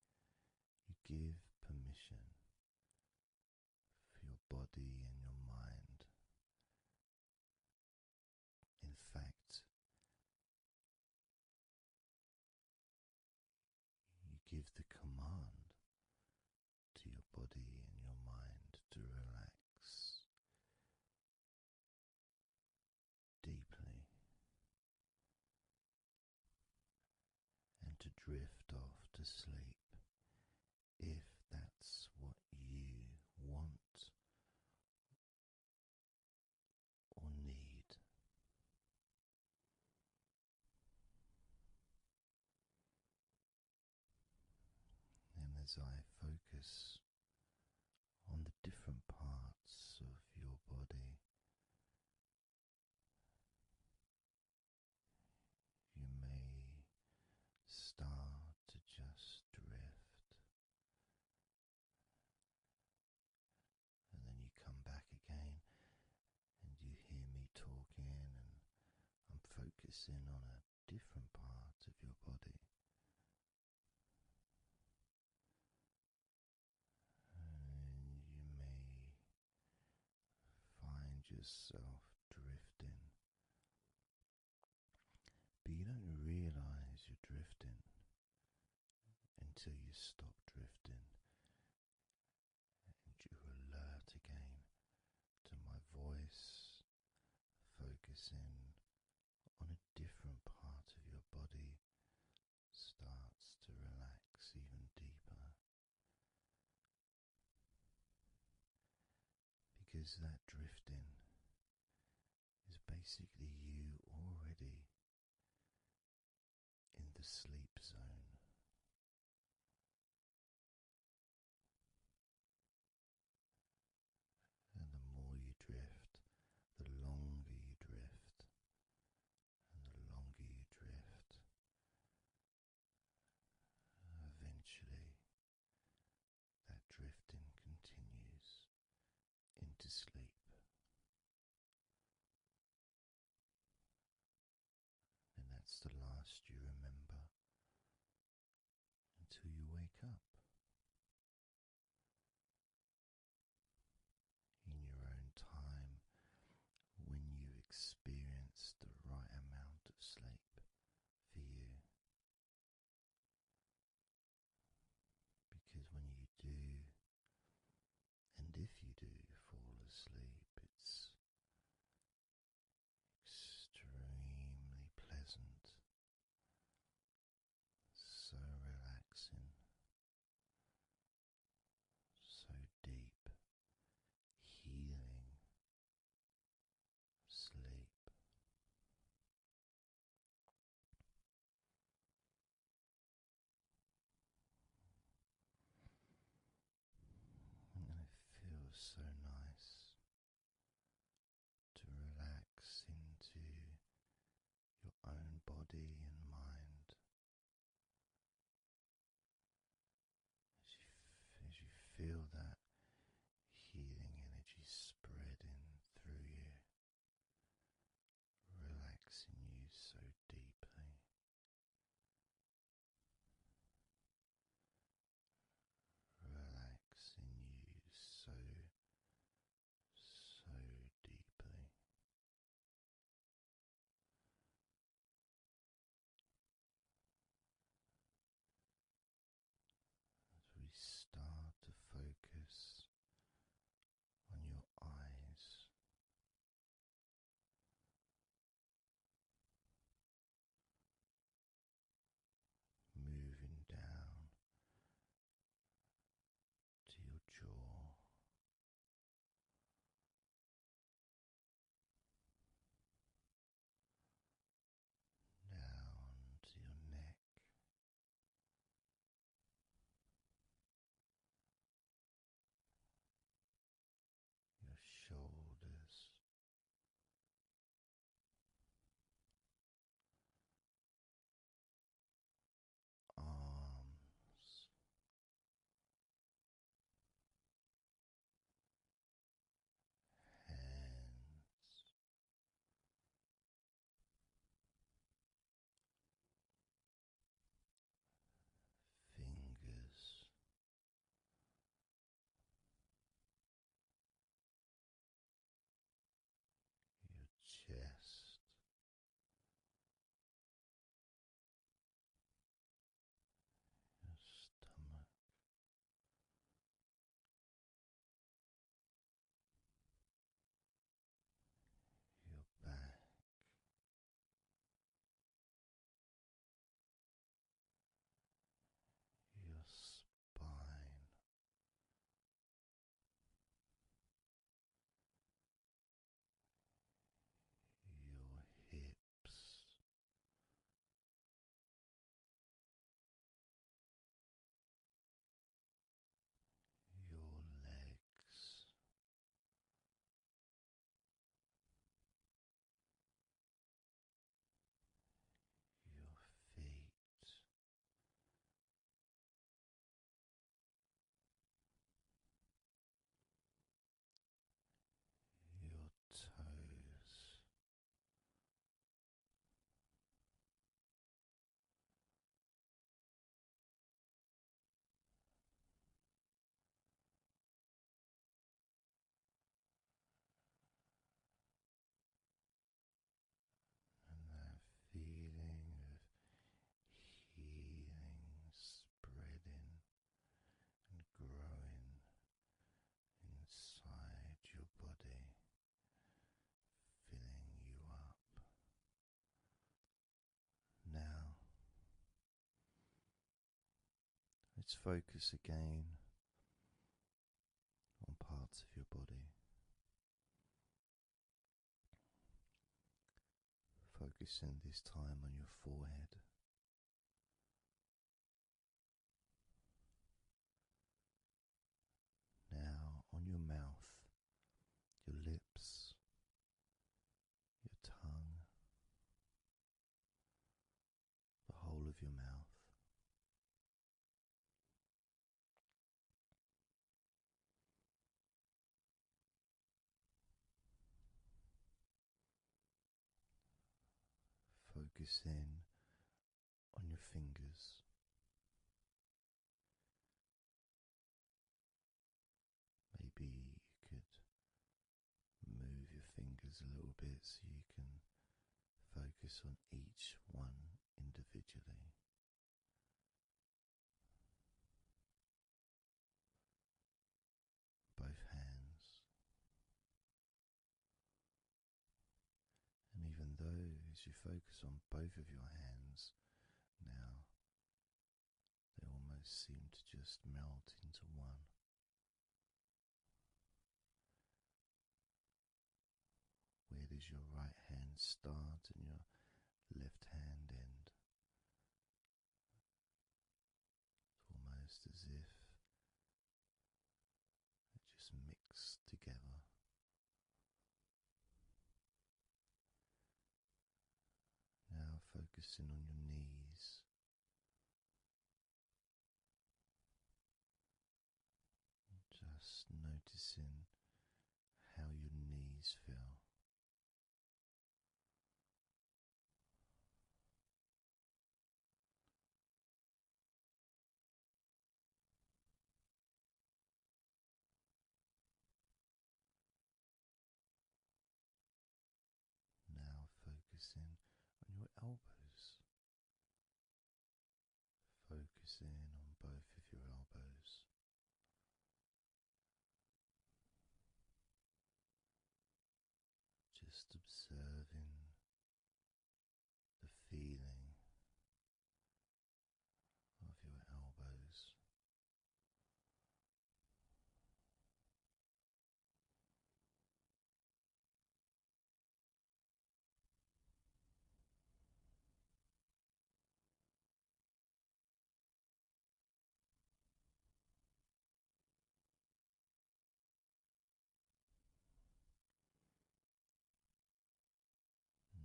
you give permission for your body and your mind. In fact, you give the command to your body and your mind to relax deeply and to drift off to sleep if that's what you want or need. And as I focus on the different parts of your body, you may start to just drift, and then you come back again and you hear me talking, and I'm focusing on a different part of your body. And you may find yourself drifting, but you don't realize you're drifting until you stop drifting and you're alert again to my voice, focusing on a different part of your body starts to relax even deeper, because that drifting is basically you already in the sleep zone. And the more you drift, the longer you drift, and the longer you drift, eventually that drifting continues into sleep. And that's the last you remember until you wake up in your own time, when you experience the right amount of sleep for you. Because when you do, and if you do fall asleep, it's extremely pleasant let's focus again on parts of your body. Focusing this time on your forehead. Now on your mouth, your lips, your tongue, the whole of your mouth. Focus in on your fingers. Maybe you could move your fingers a little bit so you can focus on each one individually. Both hands. And even though as you focus on both of your hands now, they almost seem to just melt into one. Where does your right hand start and your left hand end? It's almost as if it just mixed together. Now focusing on your knees. Just noticing how your knees feel. Now focusing on your elbows. Focusing on both of your elbows. Just observing the feeling of your elbows.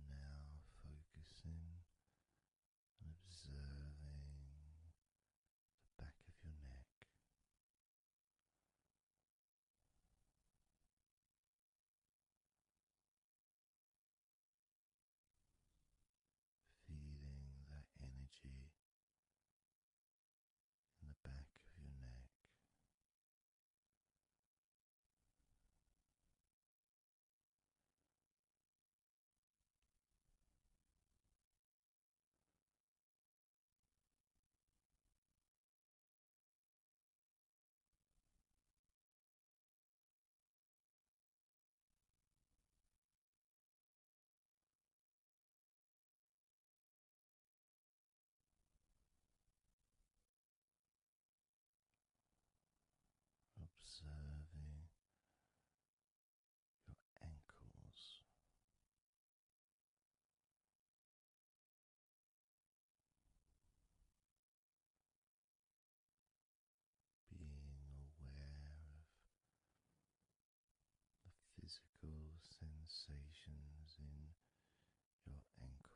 Now focusing and observing the back of your neck. Feeling that energy in the back of your neck. Observing your ankles. Being aware of the physical sensations in your ankles.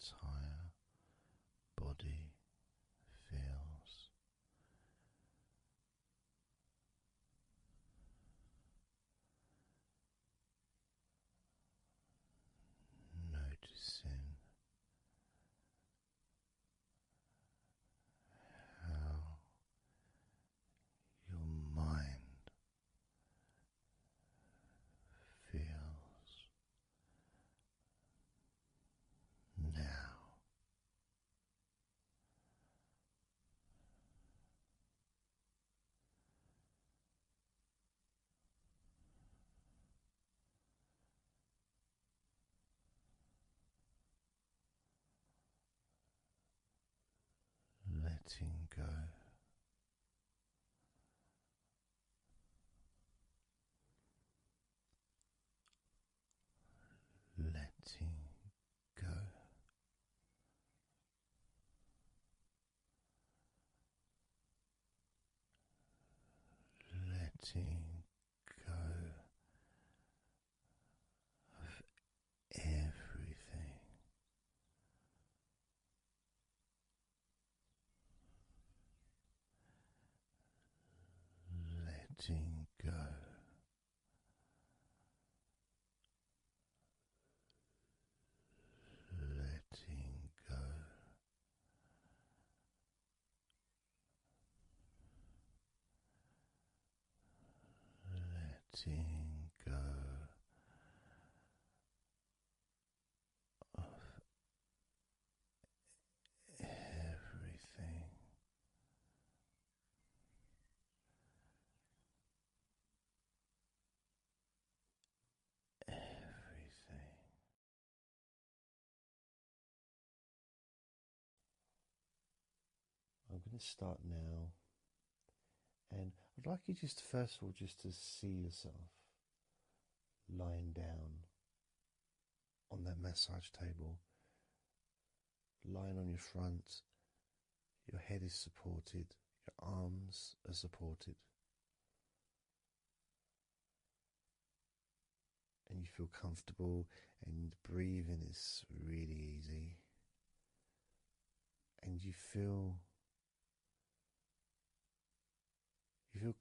entire body feels. Noticing how your mind feels now. Letting go. Letting go. Letting go of everything. Letting go. Letting go. Letting go of everything. Everything. I'm going to start now, and I'd like you just first of all just to see yourself lying down on that massage table, lying on your front, your head is supported, your arms are supported, and you feel comfortable, and breathing is really easy, and you feel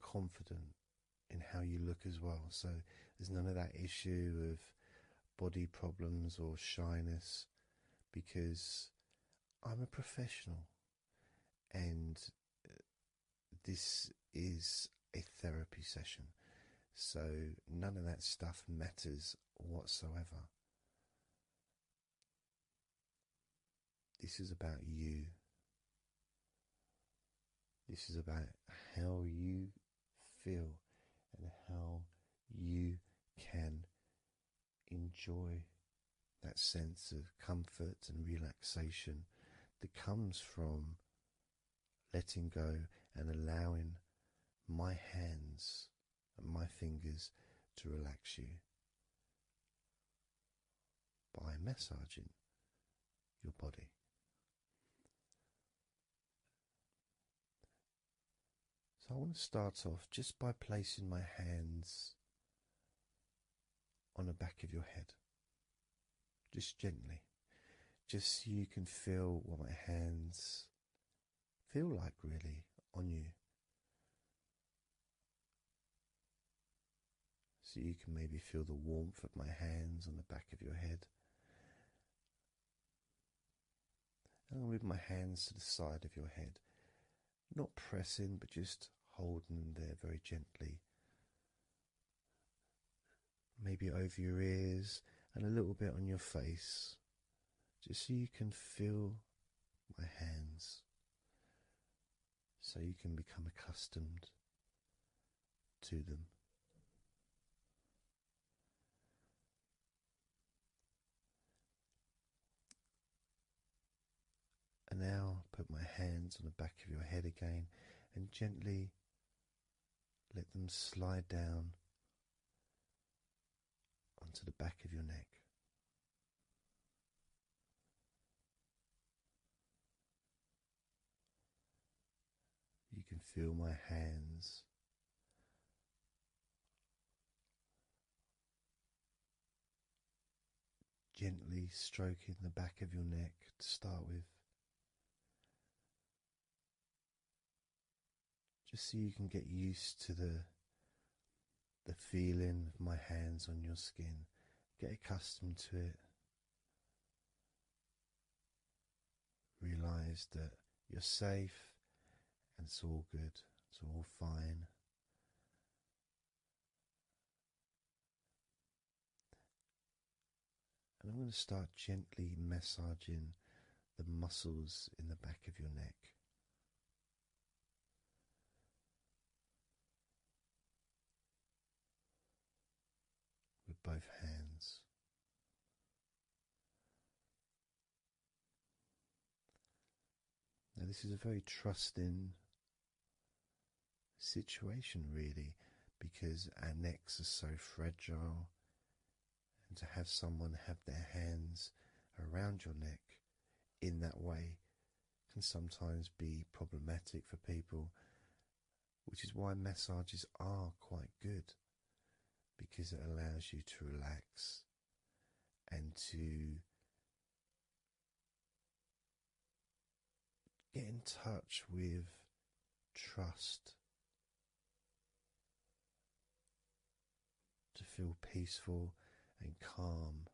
confident in how you look as well. So there's none of that issue of body problems or shyness, because I'm a professional and this is a therapy session. So none of that stuff matters whatsoever. This is about you. This is about how you feel and how you can enjoy that sense of comfort and relaxation that comes from letting go and allowing my hands and my fingers to relax you by massaging your body. So I want to start off just by placing my hands on the back of your head, just gently, just so you can feel what my hands feel like really on you. So you can maybe feel the warmth of my hands on the back of your head. And I'll move my hands to the side of your head, not pressing, but just holding them there very gently. Maybe over your ears and a little bit on your face, just so you can feel my hands, so you can become accustomed to them. And now put my hands on the back of your head again and gently let them slide down onto the back of your neck. You can feel my hands gently stroking the back of your neck to start with, just so you can get used to the feeling of my hands on your skin. Get accustomed to it. Realize that you're safe and it's all good, it's all fine. And I'm going to start gently massaging the muscles in the back of your neck. With both hands. Now, this is a very trusting situation, really, because our necks are so fragile, and to have someone have their hands around your neck in that way can sometimes be problematic for people, which is why massages are quite good, because it allows you to relax and to get in touch with trust, to feel peaceful and calm.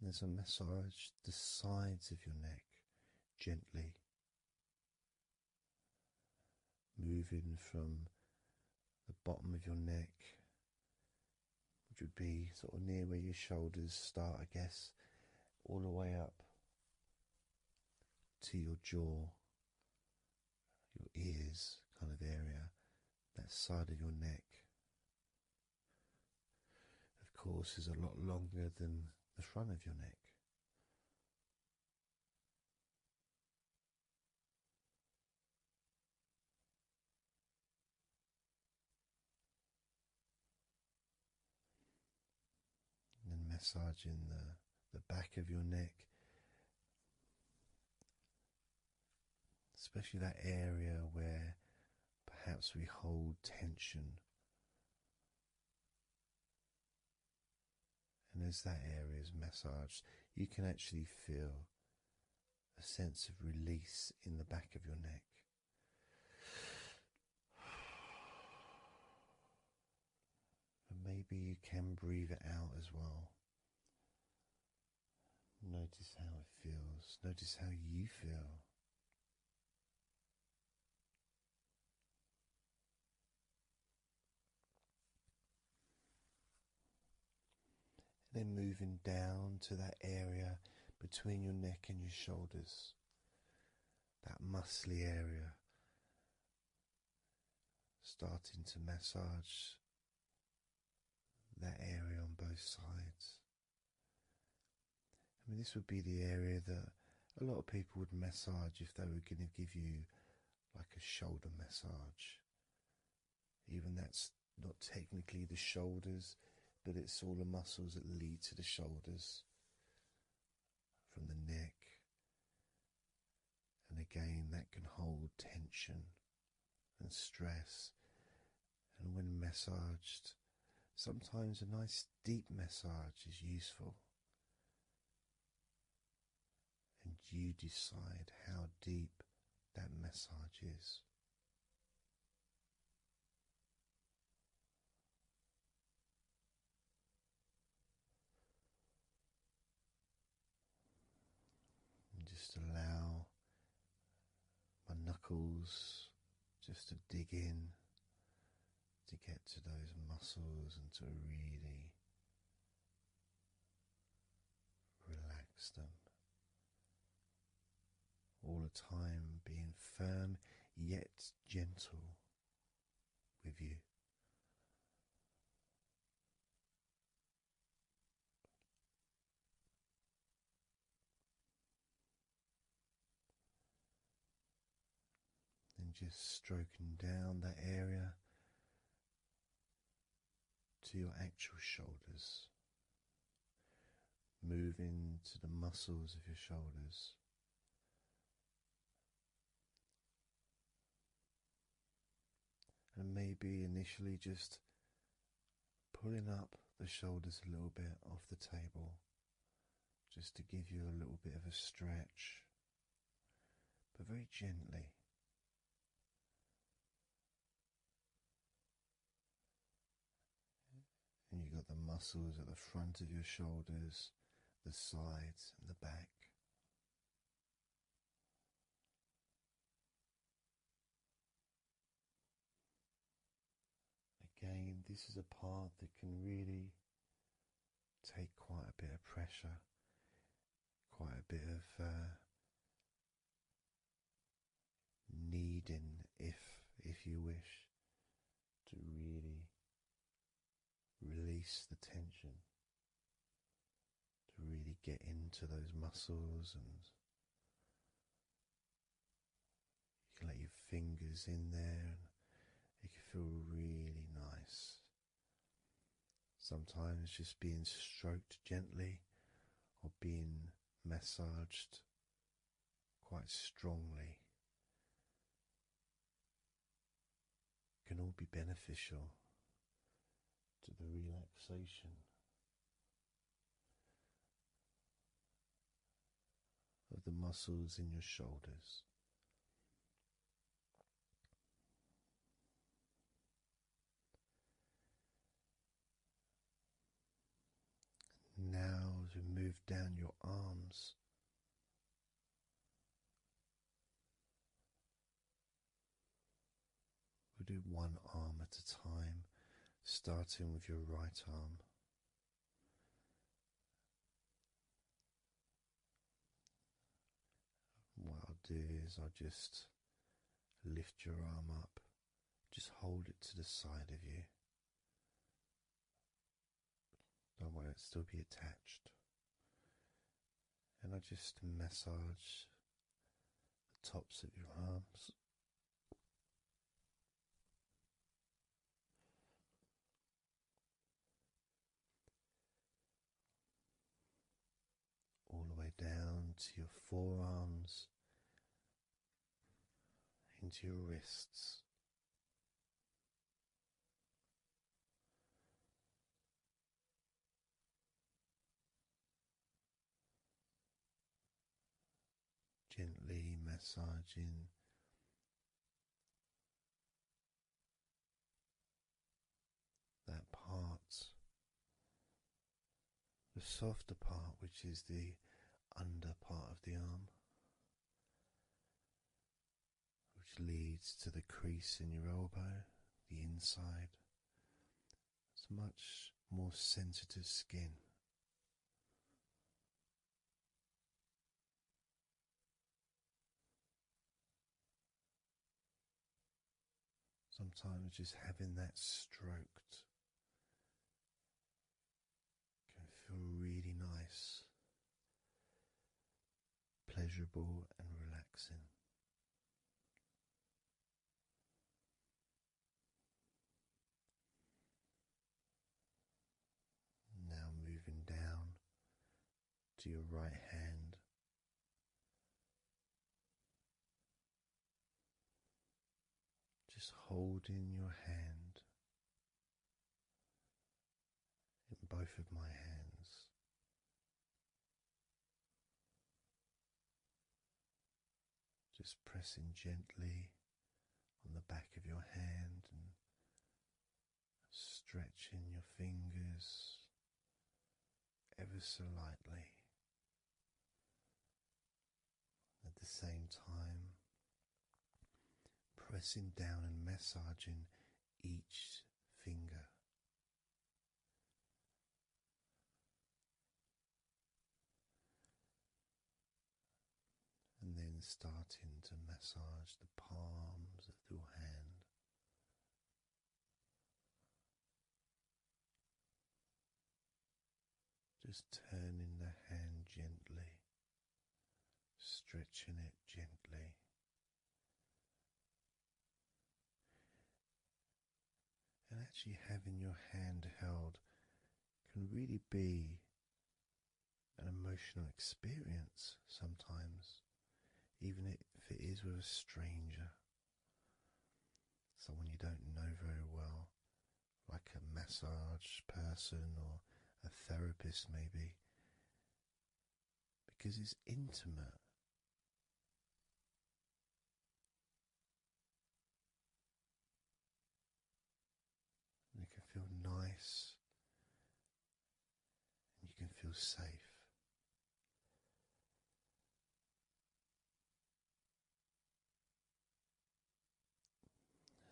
There's a massage the sides of your neck gently, moving from the bottom of your neck, which would be sort of near where your shoulders start, I guess, all the way up to your jaw, your ears kind of area, that side of your neck. Of course, is a lot longer than the front of your neck. And then massaging the back of your neck, especially that area where perhaps we hold tension. And as that area is massaged, you can actually feel a sense of release in the back of your neck. And maybe you can breathe it out as well. Notice how it feels. Notice how you feel. Then moving down to that area between your neck and your shoulders, that muscly area, starting to massage that area on both sides. I mean, this would be the area that a lot of people would massage if they were going to give you like a shoulder massage. Even that's not technically the shoulders, but it's all the muscles that lead to the shoulders, from the neck. And again, that can hold tension and stress. And when massaged, sometimes a nice deep massage is useful. And you decide how deep that massage is. And just allow my knuckles just to dig in, to get to those muscles and to really relax them. All the time being firm yet gentle with you. And just stroking down that area to your actual shoulders, moving to the muscles of your shoulders. be initially just pulling up the shoulders a little bit off the table, just to give you a little bit of a stretch, but very gently. And you've got the muscles at the front of your shoulders, the sides, and the back. Again, this is a part that can really take quite a bit of pressure, quite a bit of kneading, if you wish, to really release the tension, to really get into those muscles, and you can let your fingers in there and it can feel really nice. Sometimes just being stroked gently or being massaged quite strongly can all be beneficial to the relaxation of the muscles in your shoulders. Now, as we move down your arms, we'll do one arm at a time, starting with your right arm. What I'll do is I'll just lift your arm up, just hold it to the side of you. Don't worry, it'll still be attached. And I just massage the tops of your arms. All the way down to your forearms, into your wrists. Gently massaging that part, the softer part, which is the under part of the arm, which leads to the crease in your elbow, the inside. It's much more sensitive skin. Sometimes just having that stroked can feel really nice, pleasurable and relaxing. Now moving down to your right hand. Just holding your hand in both of my hands. Just pressing gently on the back of your hand and stretching your fingers ever so lightly. At the same time, pressing down and massaging each finger. And then starting to massage the palms of your hand. Just turning the hand gently, stretching it gently. And actually having your hand held can really be an emotional experience sometimes, even if it is with a stranger, someone you don't know very well. like a massage person or a therapist, maybe, because it's intimate. And it can feel nice, and you can feel safe.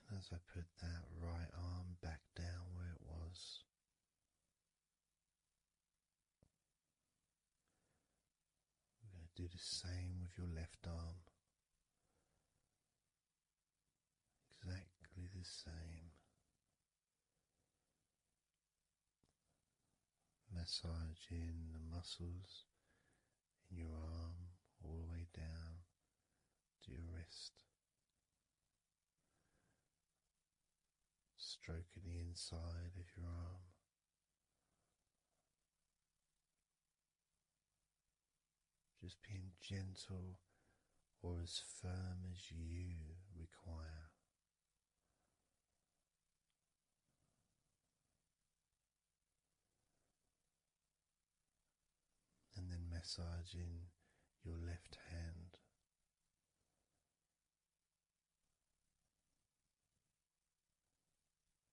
And as I put that right arm back down where it was, we're going to do the same with your left arm. Exactly the same. Massaging the muscles in your arm all the way down to your wrist. Stroking the inside of your arm. Just being gentle or as firm as you require. And then massaging your left hand.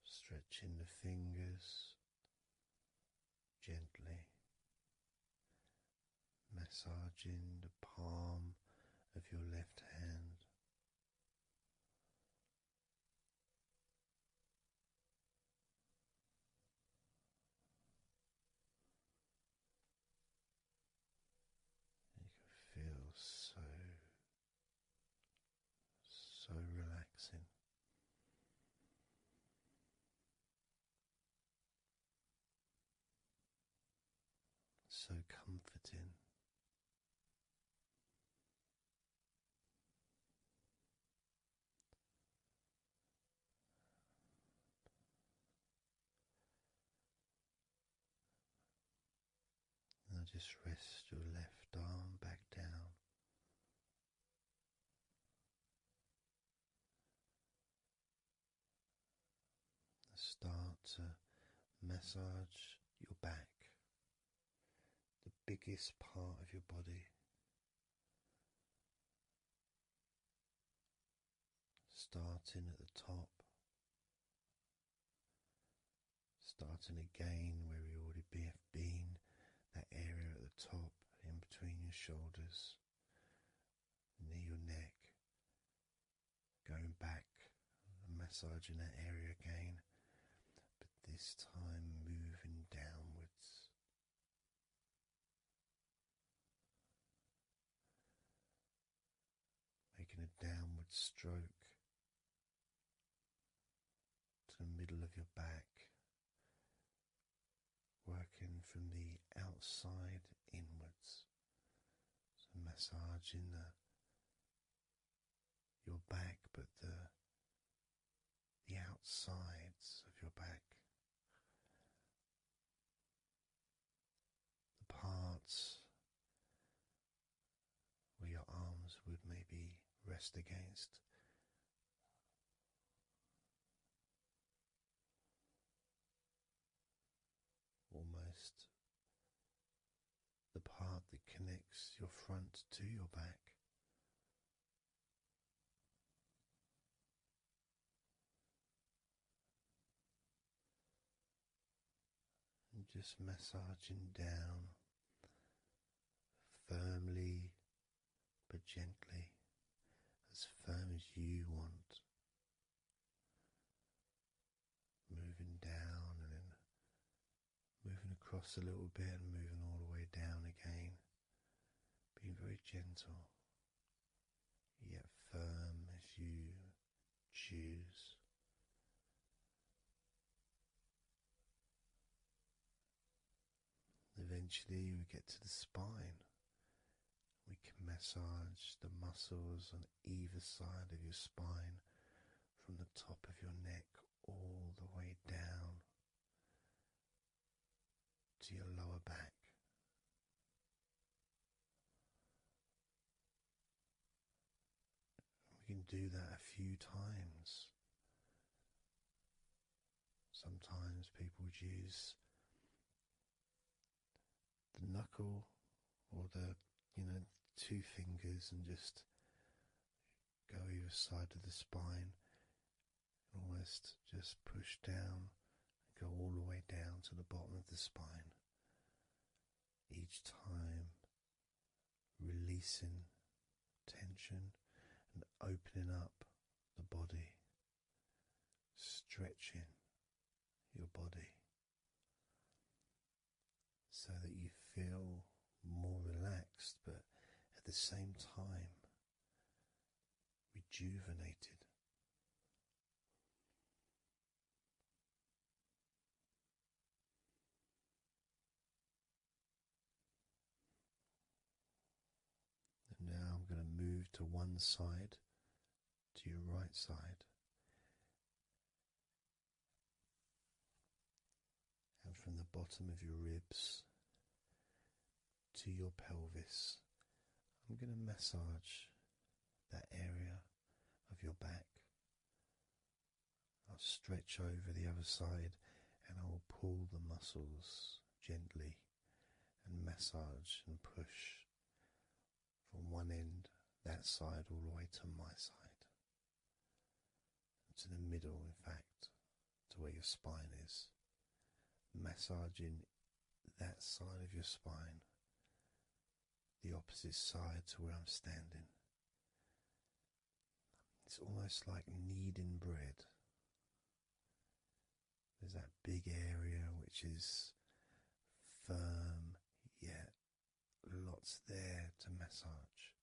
Stretching the fingers gently. Massaging the palm of your left hand. You can feel so relaxing. So comforting. Now just rest your left arm back down. Start to massage your back, the biggest part of your body. Starting at the top, starting again where we already have been, that area at the top, in between your shoulders, near your neck, going back and massaging that area again, but this time moving downwards. Making a downward stroke to the middle of your back, working from the outside inwards, so massaging your back, but the outsides of your back, the parts where your arms would maybe rest against. Almost the part that connects your front to your back. And just massaging down firmly but gently, as firm as you want. Moving down and then moving across a little bit and moving all the way down again. Being very gentle, yet firm as you choose. Eventually we get to the spine. We can massage the muscles on either side of your spine, from the top of your neck all the way down to your lower back. We can do that a few times. Sometimes people would use the knuckle or the two fingers and just go either side of the spine, almost just push down and go all the way down to the bottom of the spine. Each time releasing tension and opening up the body, stretching your body so that you feel more relaxed, but at the same time rejuvenated. And now I'm going to move to one side, to your right side, and from the bottom of your ribs to your pelvis, I'm going to massage that area of your back. I'll stretch over the other side and I will pull the muscles gently and massage and push from one end, that side, all the way to my side, to the middle, in fact, to where your spine is, massaging that side of your spine, the opposite side to where I'm standing. It's almost like kneading bread. There's that big area which is firm, yet lots there to massage.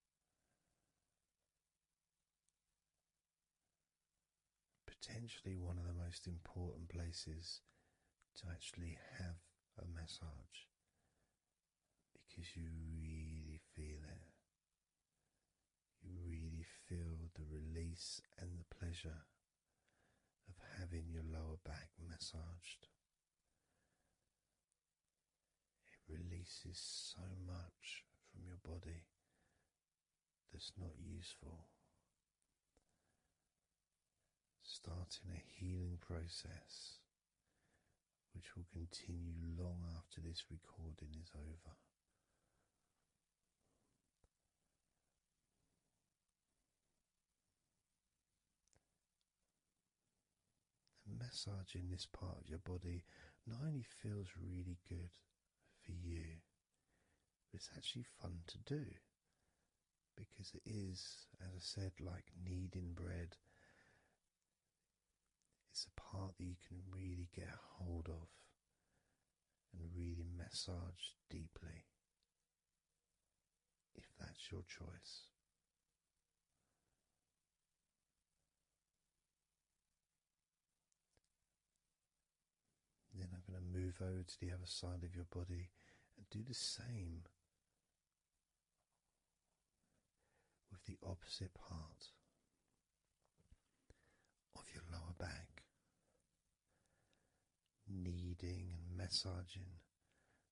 Potentially one of the most important places to actually have a massage, because you really feel it. You really feel the release and the pleasure of having your lower back massaged. It releases so much from your body that's not useful, starting a healing process which will continue long after this recording is over. And massaging this part of your body not only feels really good for you, but it's actually fun to do, because it is, as I said, like kneading bread. It's a part that you can really get a hold of and really massage deeply, if that's your choice. Then I'm going to move over to the other side of your body and do the same with the opposite part of your lower back, kneading and massaging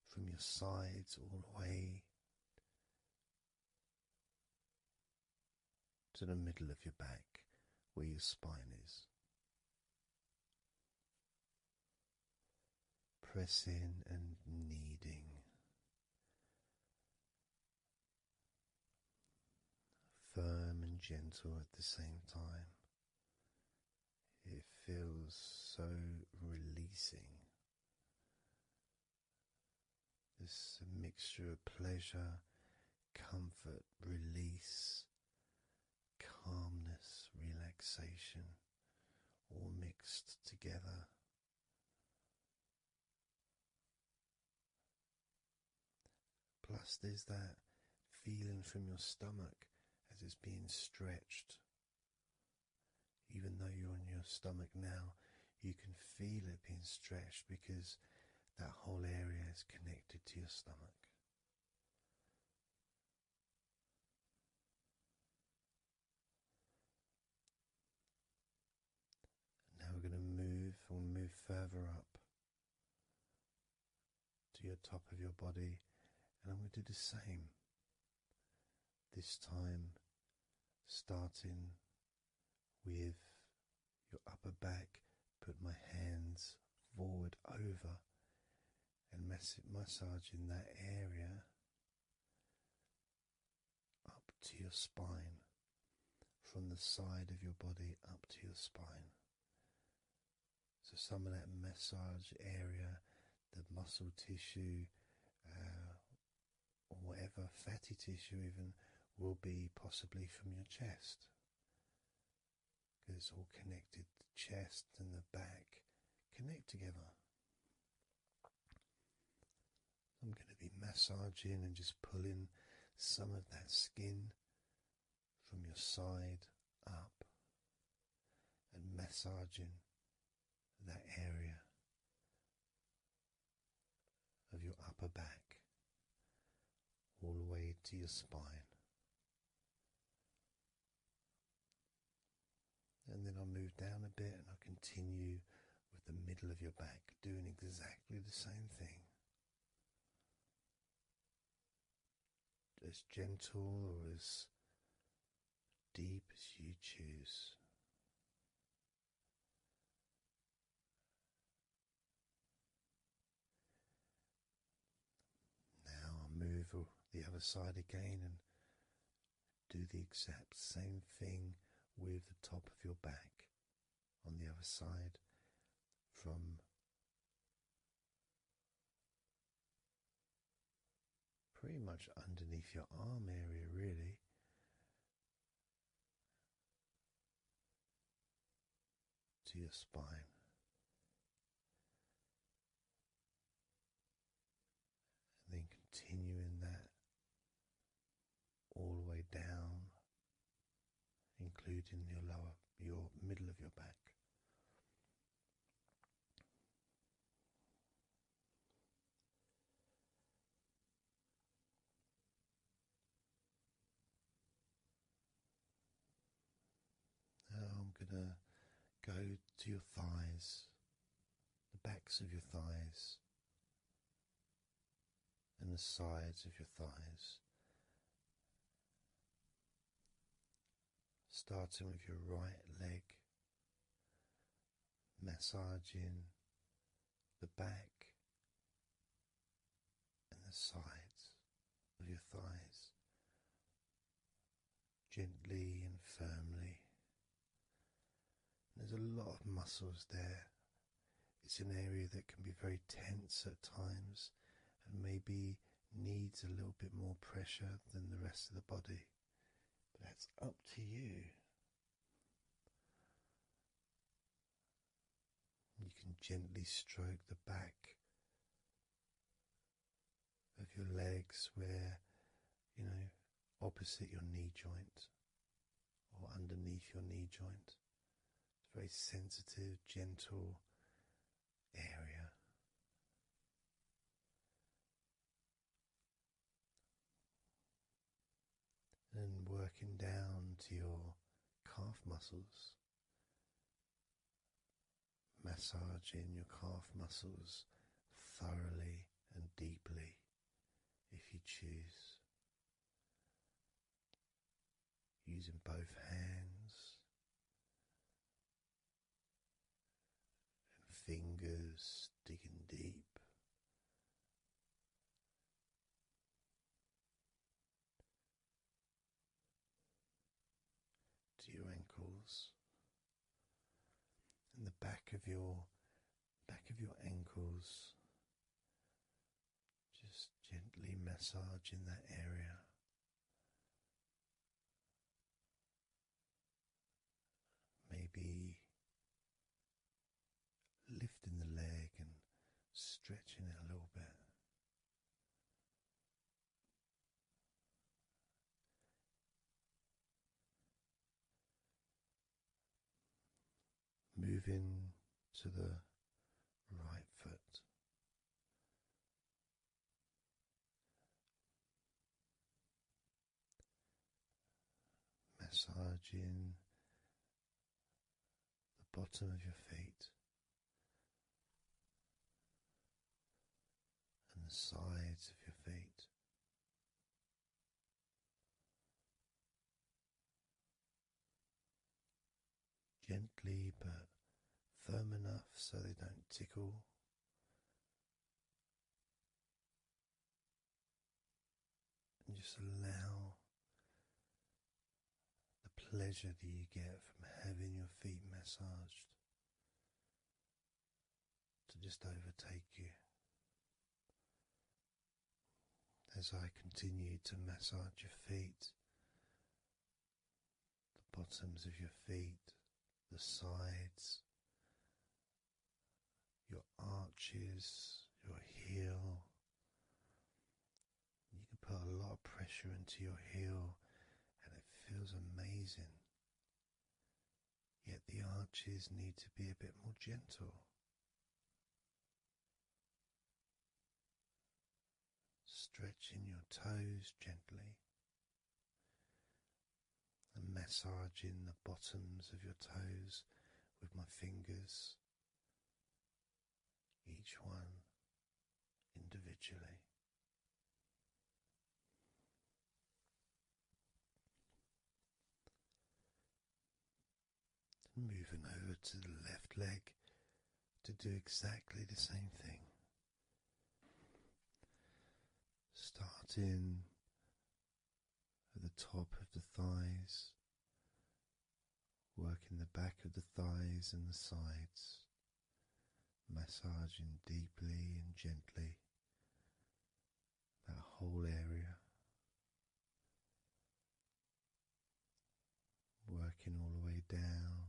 from your sides all the way to the middle of your back where your spine is. Pressing and kneading, firm and gentle at the same time. It feels so releasing. It's a mixture of pleasure, comfort, release, calmness, relaxation, all mixed together. Plus there's that feeling from your stomach as it's being stretched. Even though you're on your stomach now, you can feel it being stretched because that whole area is connected to your stomach. Now we're going to move further up to your top of your body, and I'm going to do the same. This time starting with your upper back, put my hands forward over and massaging that area up to your spine, from the side of your body up to your spine. So some of that massage area, the muscle tissue, or whatever, fatty tissue even, will be possibly from your chest, because it's all connected. The chest and the back connect together. I'm going to be massaging and just pulling some of that skin from your side up and massaging that area of your upper back all the way to your spine. And then I'll move down a bit and I'll continue with the middle of your back, doing exactly the same thing. As gentle or as deep as you choose. Now I'll move the other side again and do the exact same thing with the top of your back on the other side, from pretty much underneath your arm area, really, to your spine. And then continuing that all the way down, including your middle of your back. Now I'm going to go to your thighs, the backs of your thighs, and the sides of your thighs. Starting with your right leg, massaging the back and the sides of your thighs, gently and firmly. There's a lot of muscles there. It's an area that can be very tense at times and maybe needs a little bit more pressure than the rest of the body. But that's up to you. You can gently stroke the back of your legs where, opposite your knee joint or underneath your knee joint. It's a very sensitive, gentle area. And working down to your calf muscles, massaging your calf muscles thoroughly and deeply if you choose, using both hands and fingers, digging deep. To your ankles, and the back of your ankles, just gently massaging that area. Maybe lifting the leg and stretching it a little bit. Moving to the right foot. Massaging the bottom of your feet and the sides of your feet. Gently but firm enough so they don't tickle. And just allow the pleasure that you get from having your feet massaged to just overtake you. As I continue to massage your feet, the bottoms of your feet, the sides, your arches, your heel. You can put a lot of pressure into your heel and it feels amazing. Yet the arches need to be a bit more gentle. Stretching your toes gently and massaging the bottoms of your toes with my fingers, each one individually. Moving over to the left leg to do exactly the same thing. Starting at the top of the thighs, working the back of the thighs and the sides, massaging deeply and gently that whole area, working all the way down.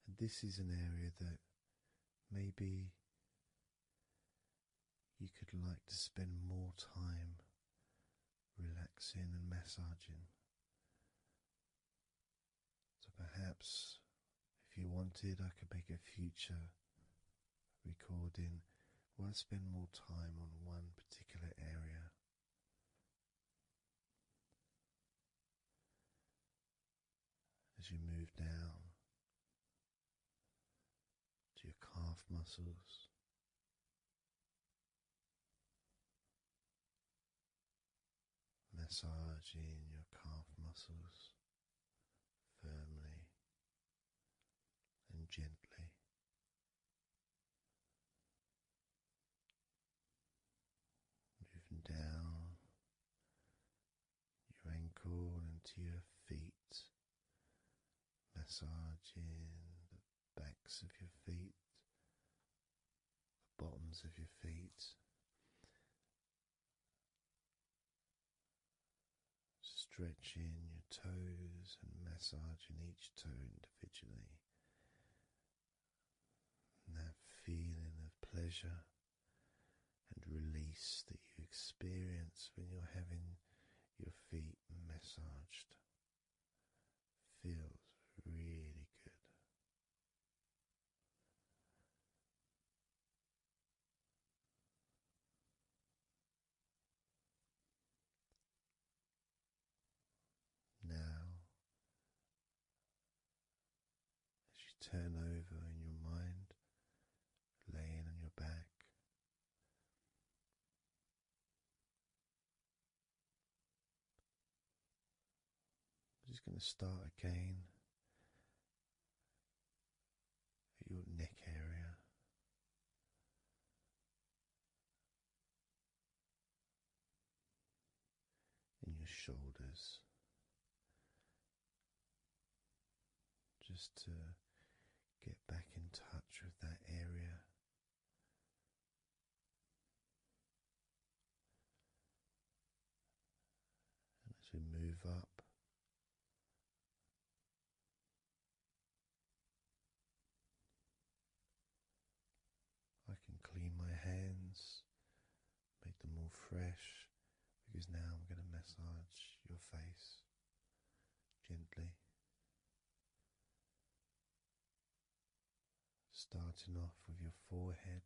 And this is an area that maybe you could like to spend more time relaxing and massaging. So perhaps if you wanted, I could make a future recording where I spend more time on one particular area. As you move down to your calf muscles, massaging your calf muscles firmly and gently. Moving down your ankle and to your feet, massaging the backs of your feet, the bottoms of your feet, stretching your toes and massaging each toe individually. And that feeling of pleasure and release that you experience when you're having your feet massaged feels really good. Now, as you turn over in your mind, laying on your back, I'm just going to start again at your neck area. In your shoulders, just to get back in touch with that area. And as we move up, I can clean my hands, make them all fresh, because now I'm going to massage your face gently. Starting off with your forehead,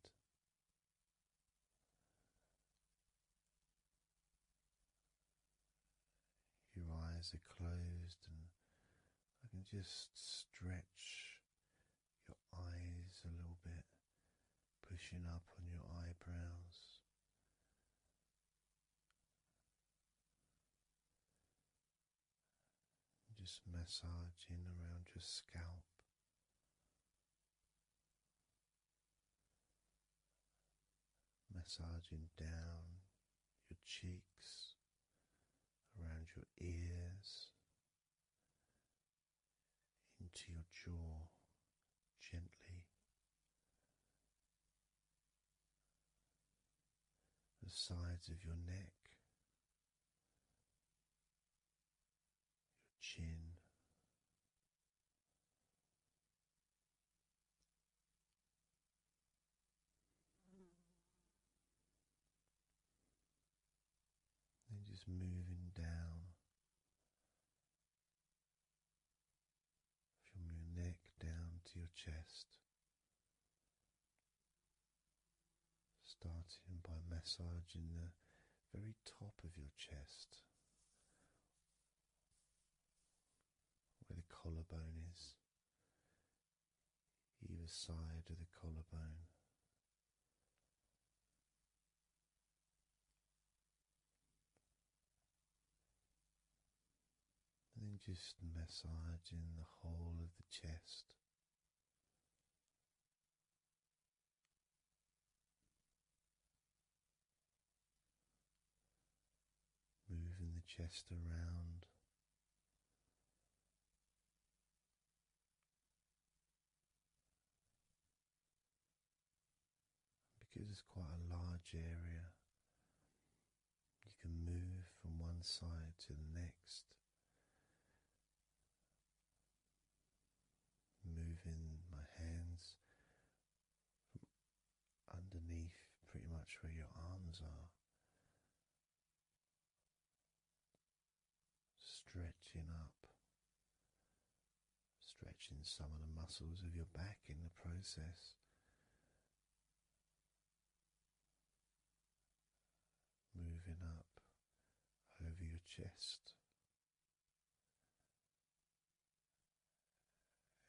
your eyes are closed and I can just stretch your eyes a little bit, pushing up on your eyebrows. just massaging around your scalp. Massaging down your cheeks, around your ears, into your jaw, gently. The sides of your neck, your chin, then just moving down from your neck down to your chest, starting by massaging the very top of your chest, where the collarbone is, either side of the collarbone. And then just massaging the whole of the chest. Moving the chest around. Because it's quite a large area, you can move from one side to the next. Moving my hands from underneath pretty much where your arms are, stretching up, stretching some of the muscles of your back in the process. Moving up over your chest.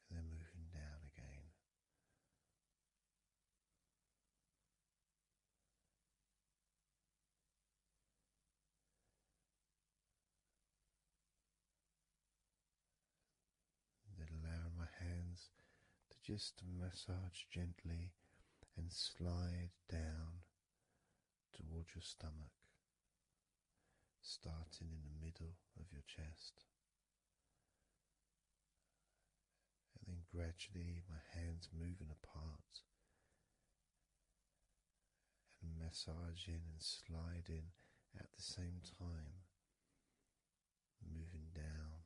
And then moving down again. Then allowing my hands to just massage gently and slide down towards your stomach, starting in the middle of your chest. And then gradually my hands moving apart and massaging and sliding at the same time, moving down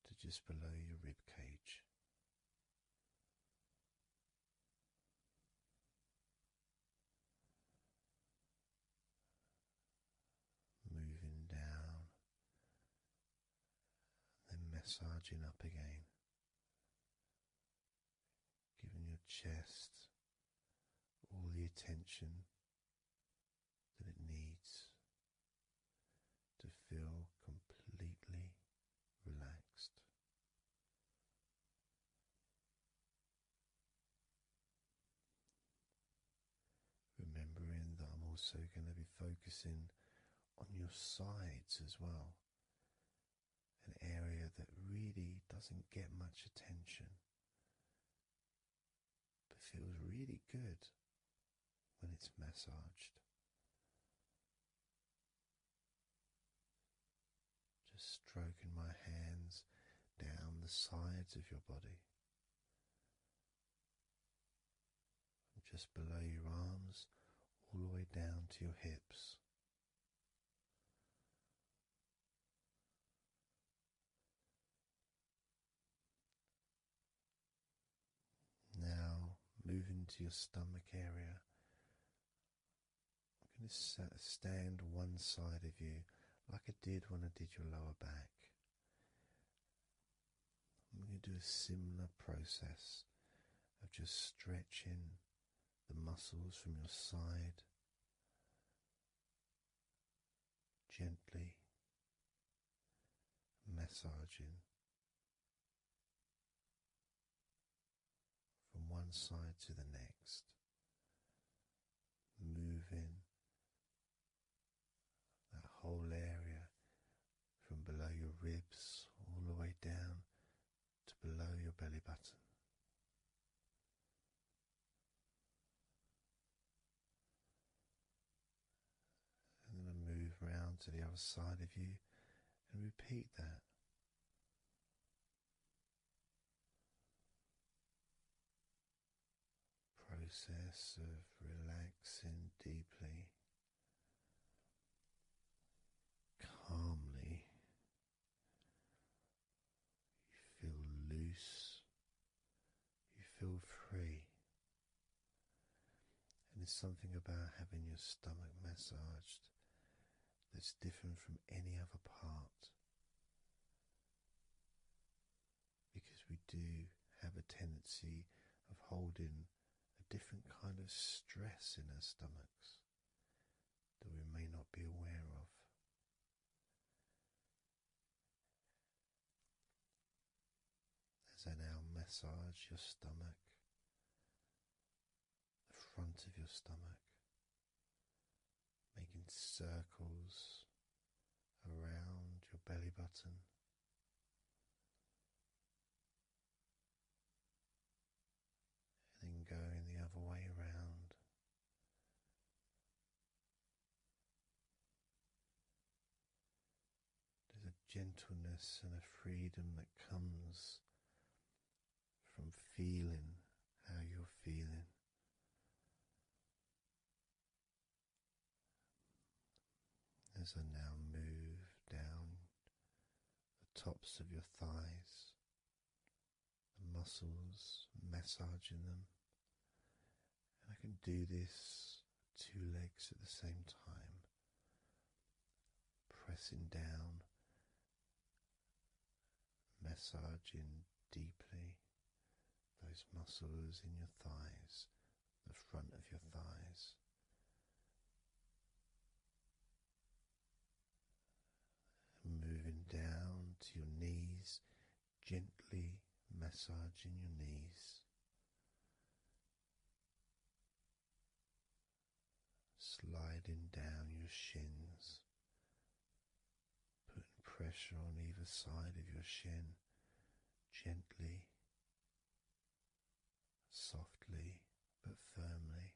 to just below your rib cage. Moving down, then massaging up again, giving your chest all the attention that it needs to feel completely relaxed. Remembering that I'm also going to be focusing on your sides as well, an area that really doesn't get much attention, but feels really good when it's massaged. Just stroking my hands down the sides of your body, and just below your arms, all the way down to your hips. Now, moving to your stomach area, I'm going to stand one side of you like I did when I did your lower back. I'm going to do a similar process of just stretching the muscles from your side, gently massaging from one side to the next, moving that whole area belly button. And then move round to the other side of you and repeat that. Process of relaxing deeply, calmly. You feel loose, you feel free. And there's something about having your stomach massaged that's different from any other part, because we do have a tendency of holding a different kind of stress in our stomachs that we may not be aware of. As I now massage your stomach, the front of your stomach, making circles around your belly button, and then going the other way around. There's a gentleness and a freedom that comes from feeling how you're feeling. As I now move down the tops of your thighs, the muscles, massaging them. And I can do this 2 legs at the same time, pressing down, massaging deeply those muscles in your thighs, the front of your thighs. Moving down to your knees, gently massaging your knees. Sliding down your shins, putting pressure on either side of your shin, gently, softly but firmly.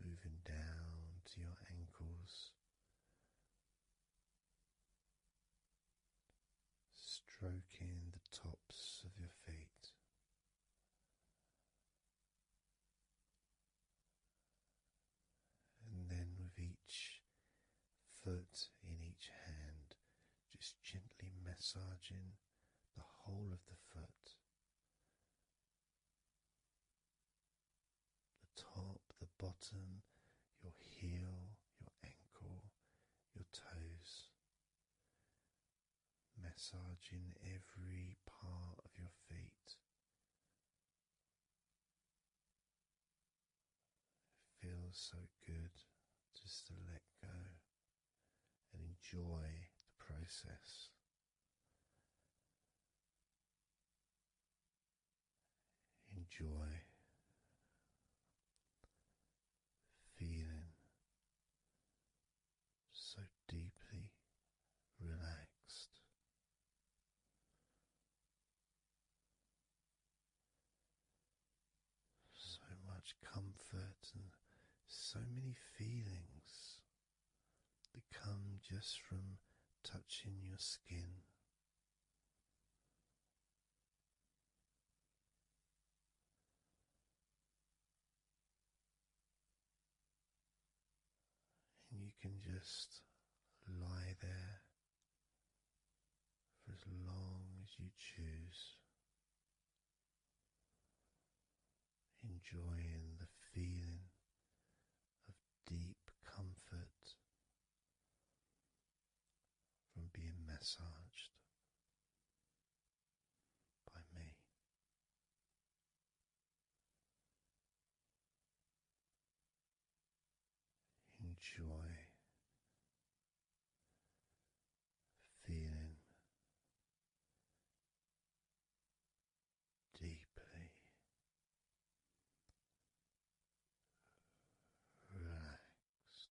Moving down to your ankles, stroking the tops of your feet. And then with each foot in each hand, just gently massaging the whole of the foot. The top, the bottom, your heel, your ankle, your toes. Massaging every part of your feet. It feels so good just to let go and enjoy the process. Enjoy feeling so deeply relaxed. So much comfort and so many feelings that come just from touching your skin. And you can just lie there for as long as you choose, enjoying the feeling of deep comfort from being massaged by me. Enjoy feeling deeply relaxed.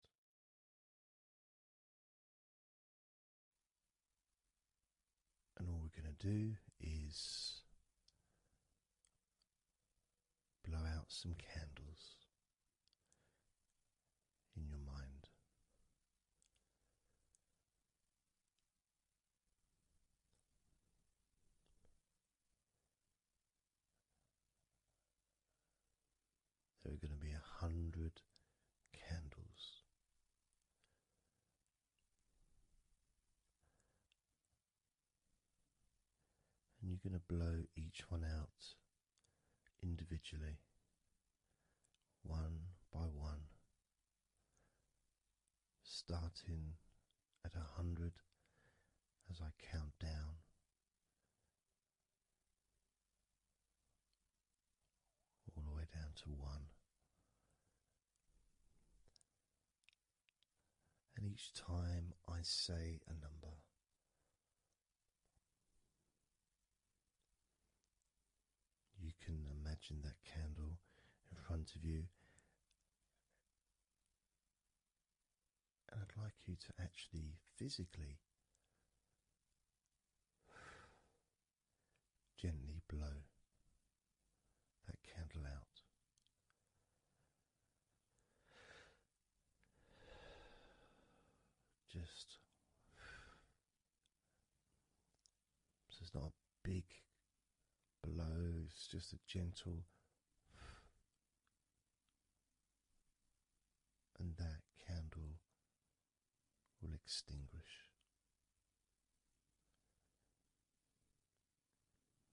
do is blow out some candles in your mind. There are going to be 100 candles. And you're going to blow each one out individually, one by one, starting at 100 as I count down. All the way down to 1. And each time I say a number, you can imagine that candle in front of you, and I'd like you to actually physically gently blow that candle out. Just so it's not a big blow, it's just a gentle, and that candle will extinguish.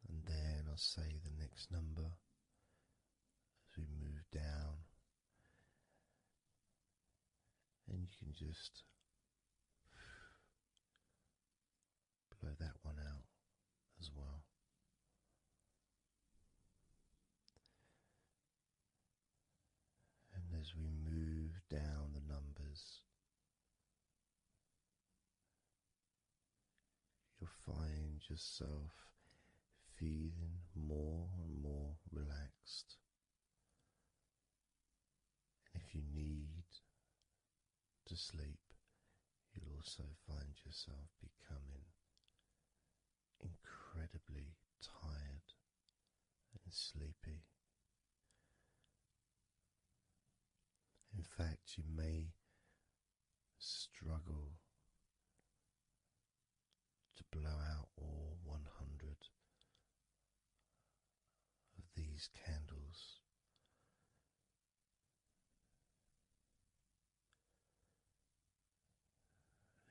And then I'll say the next number as we move down, and you can just blow that one out as well. And as we move down the numbers, you'll find yourself feeling more and more relaxed. And if you need to sleep, you'll also find yourself becoming incredibly tired and sleepy. In fact, you may struggle to blow out all 100 of these candles.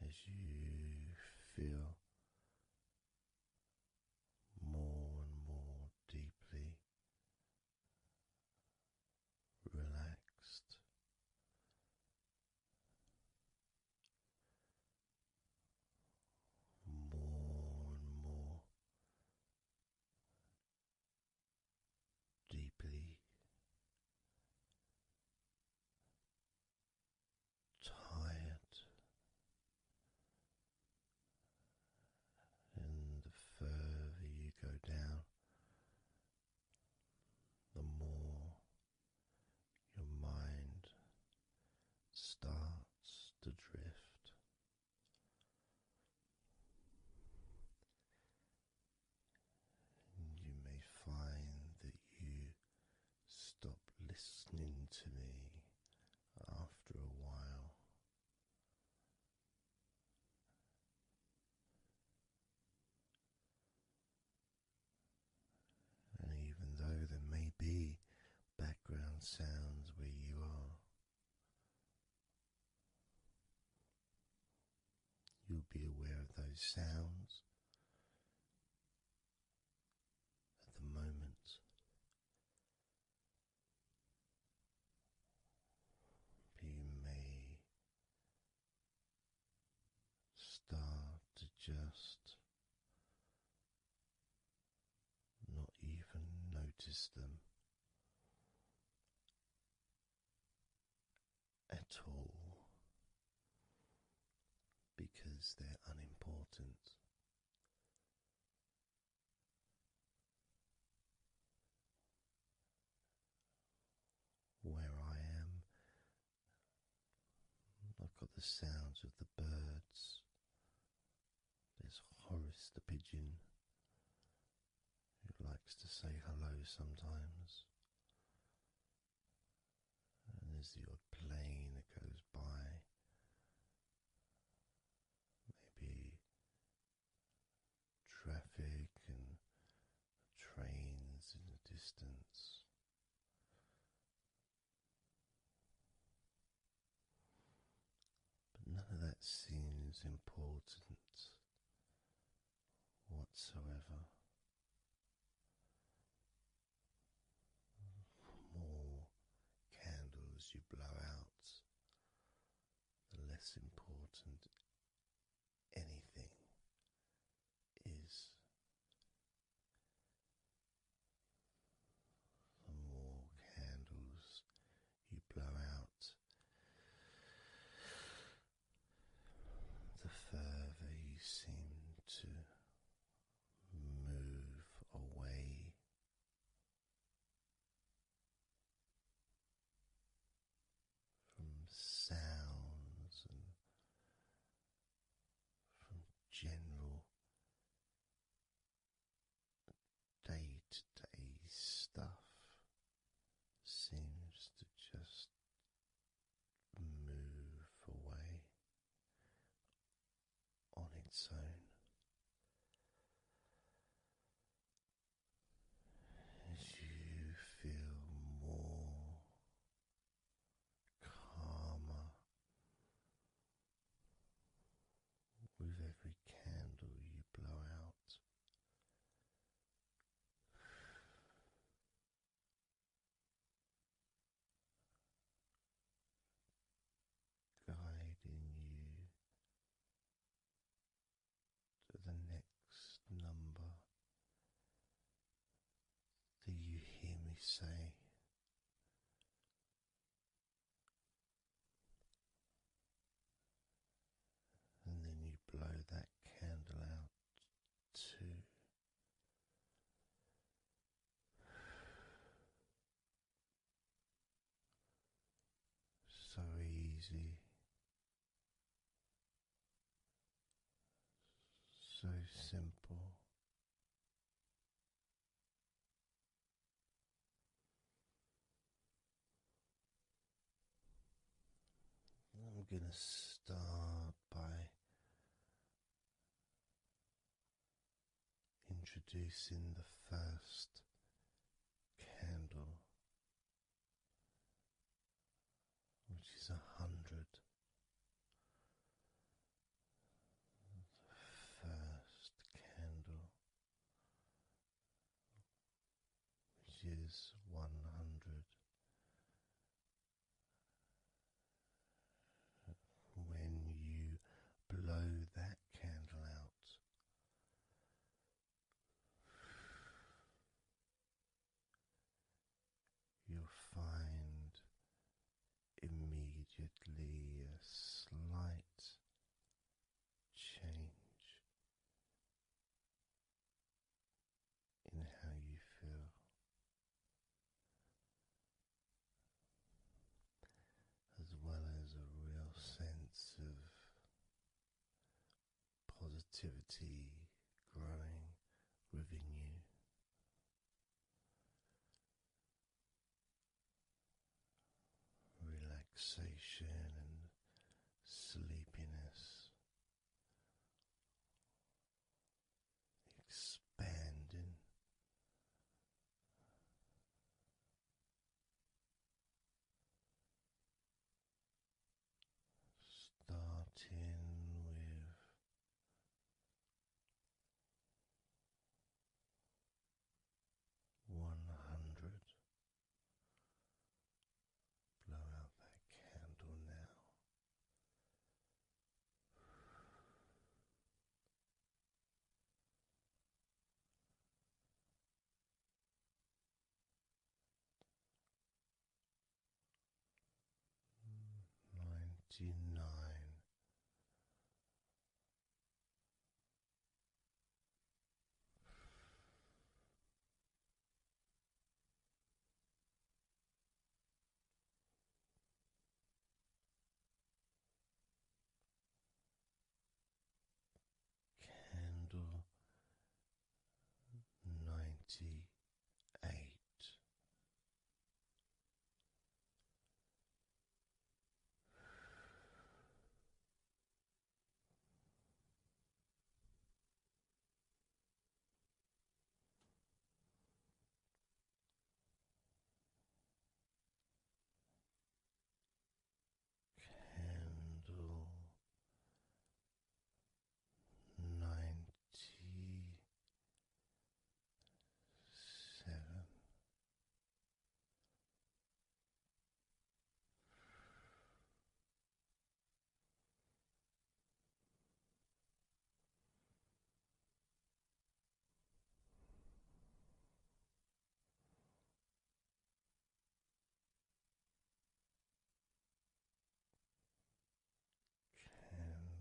As you feel more and more deeply relaxed, more and more deeply tired, and the further you go down, the more your mind starts to drift. And you may find that you stop listening to me after a while. And even though there may be background sounds where you are, you'll be aware of those sounds at the moment. But you may start to just not even notice them at all, because they're unimportant. Where I am, I've got the sounds of the birds. There's Horace the pigeon likes to say hello sometimes, and there's the odd plane that goes by, maybe traffic and trains in the distance. But none of that seems important whatsoever. The more candles you blow out, the less important anything is. The more candles you blow out, the further you seem to move away from sounds and from general day-to-day stuff. Seems to just move away on its own as you feel more calmer with every candle you blow out. Guiding you to the next number that you hear me say. And then you blow that candle out too. So easy, so simple. I'm going to start by introducing the first candle, which is 100. The first candle, which is 100. When you blow that candle out, you'll find immediately a slight change in how you feel. As well as a real sense of positivity growing within you. Relaxation and sleepiness expanding. Starting with 100. Blow out that candle now. 99. Candle 98. Candle 97. Candle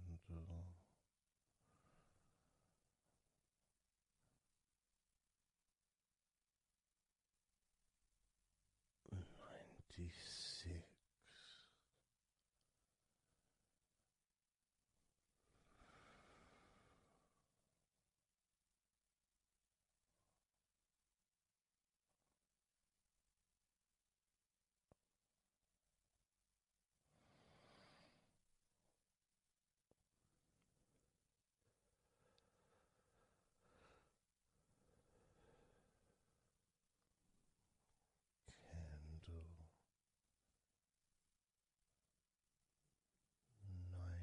96. Candle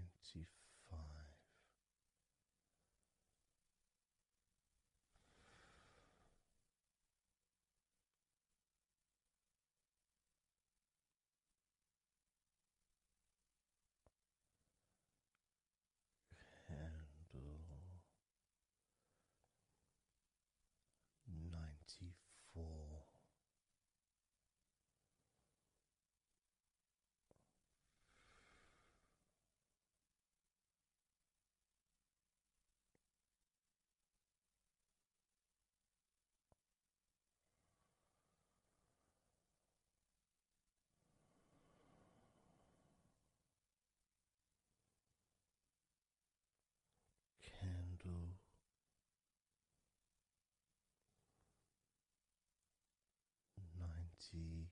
95. Candle 94. Candle 93.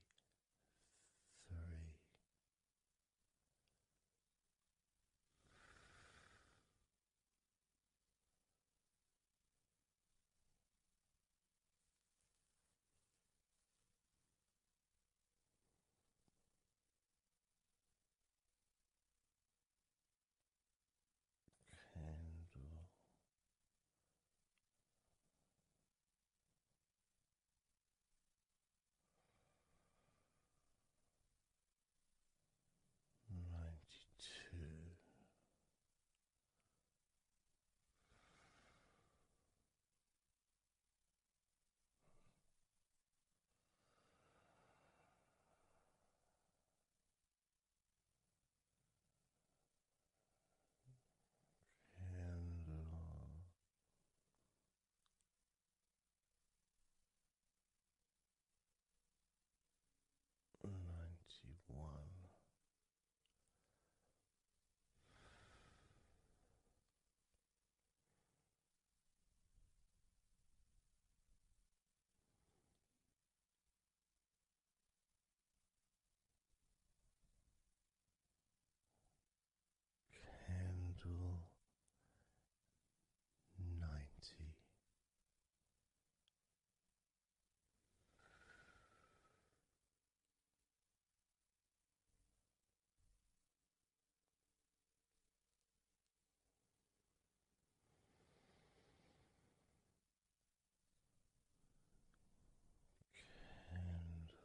Candle 92. Candle 91. Candle 90. Candle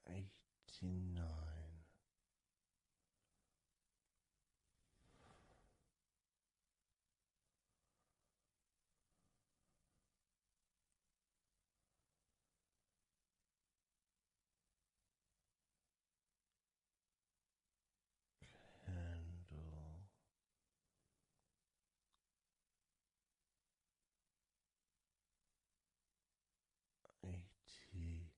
89. Candle 88.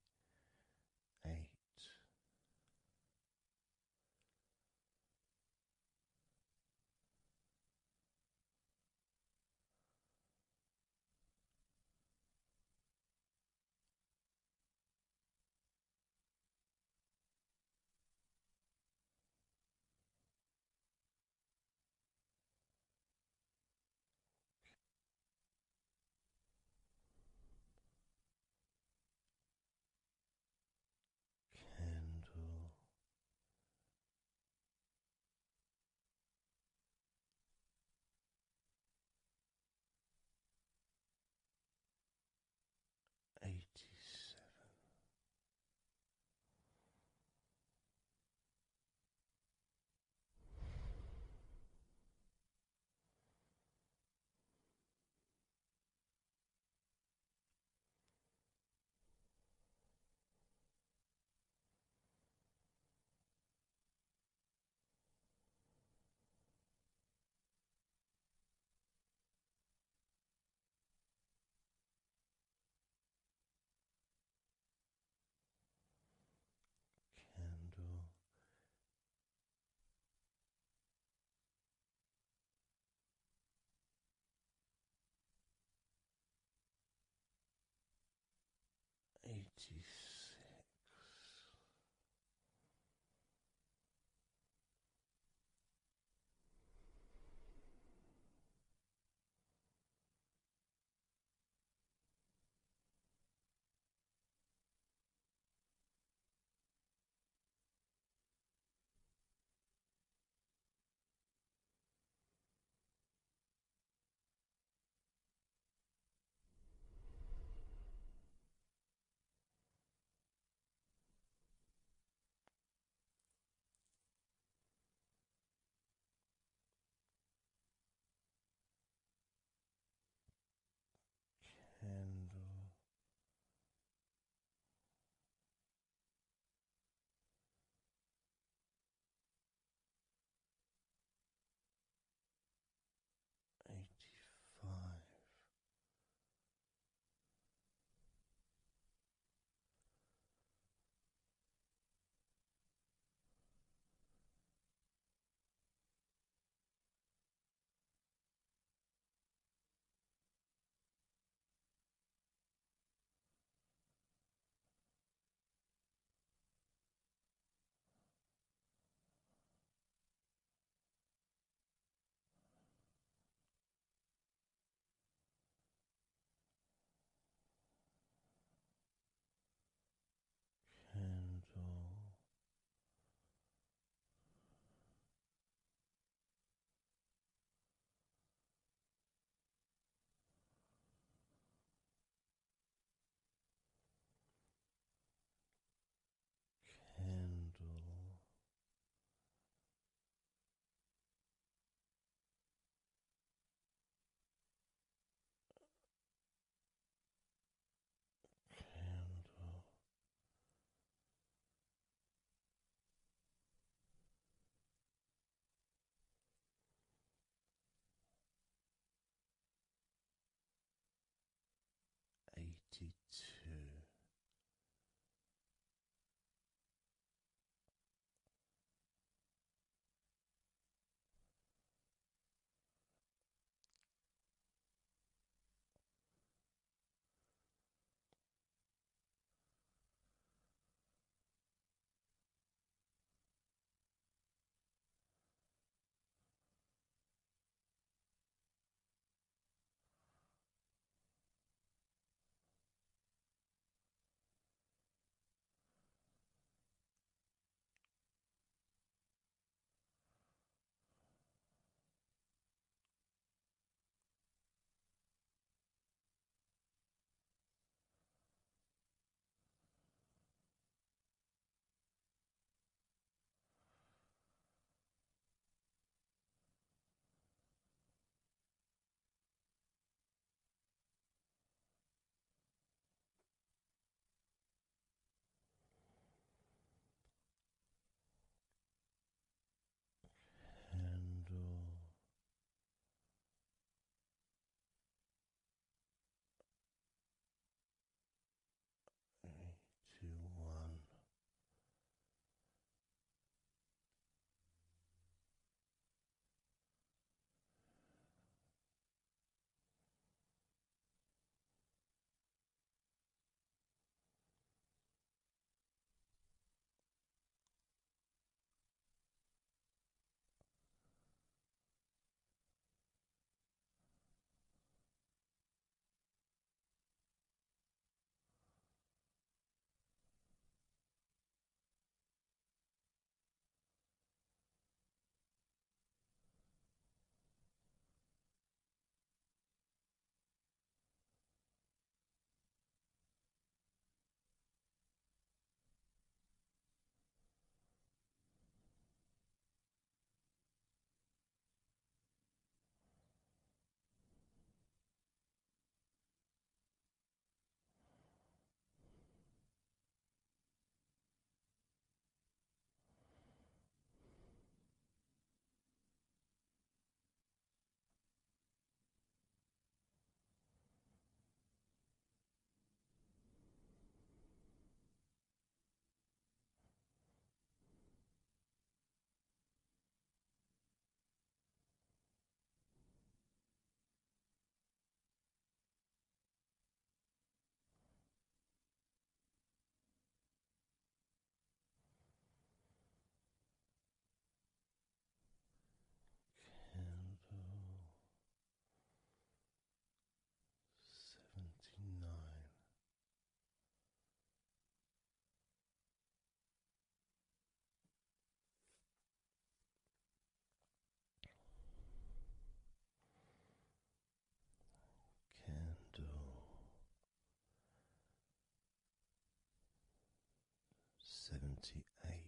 78.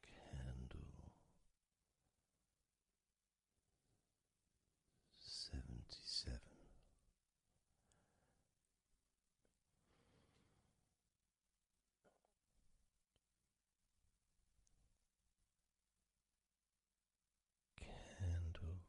Candle 77. Candle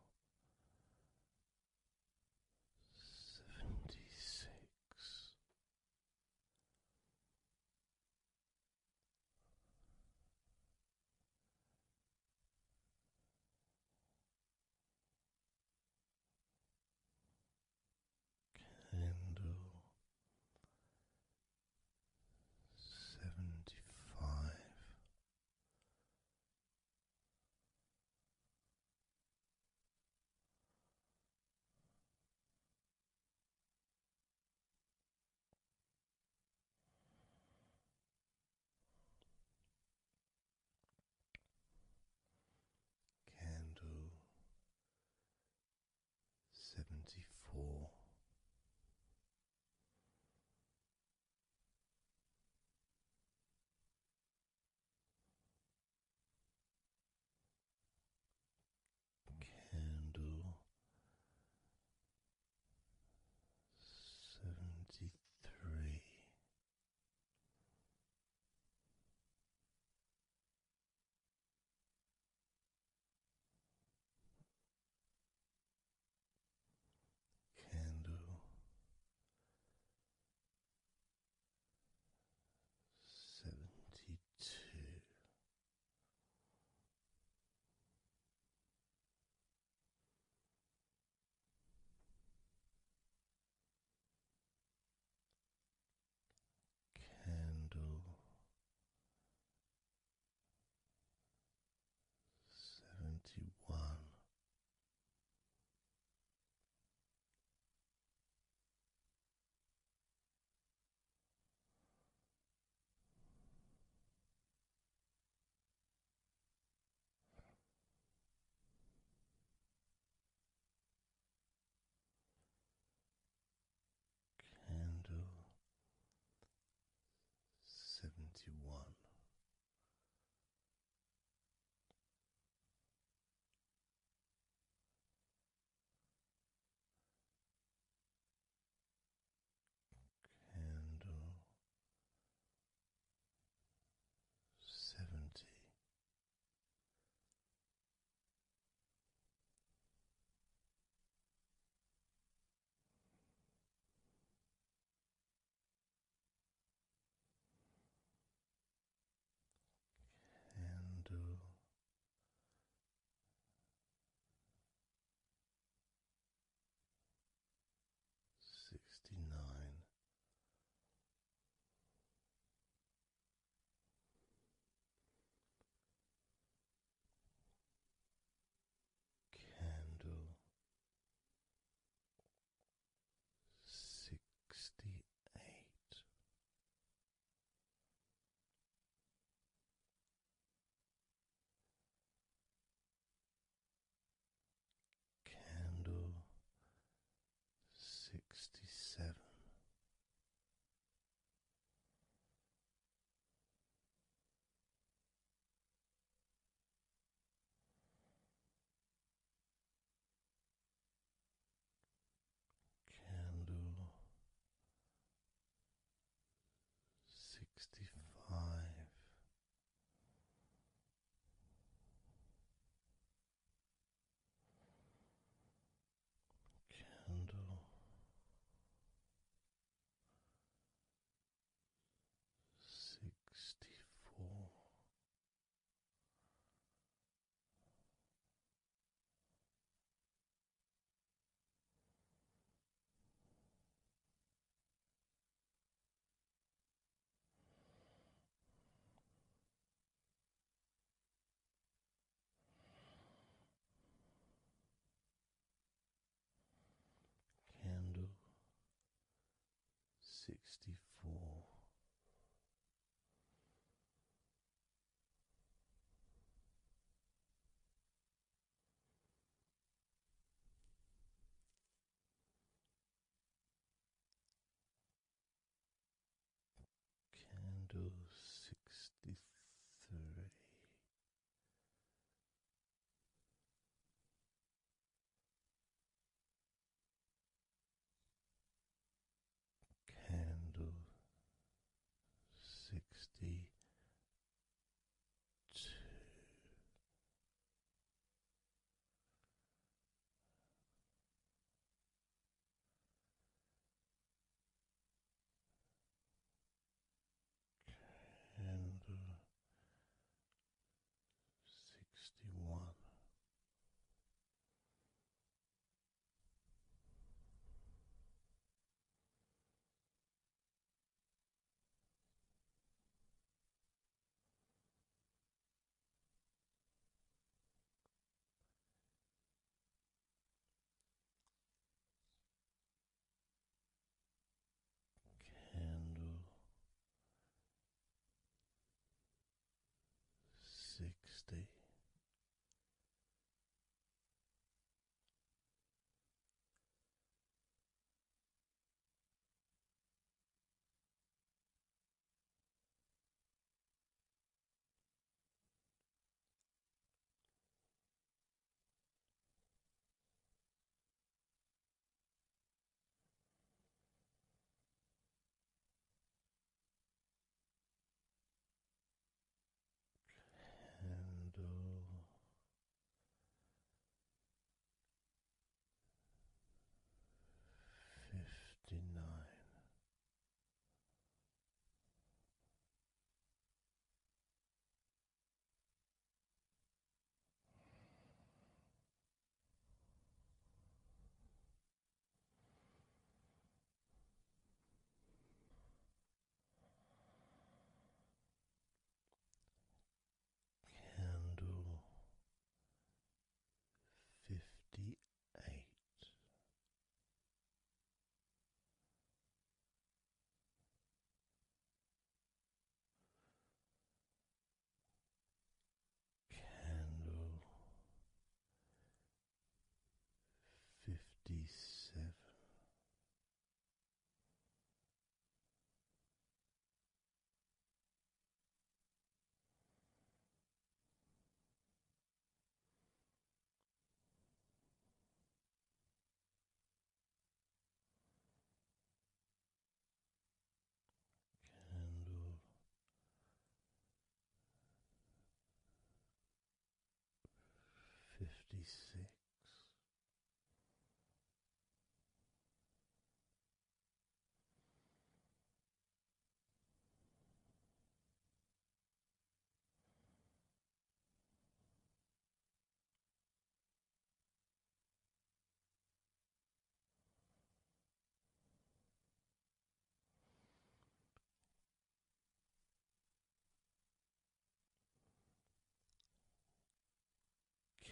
56.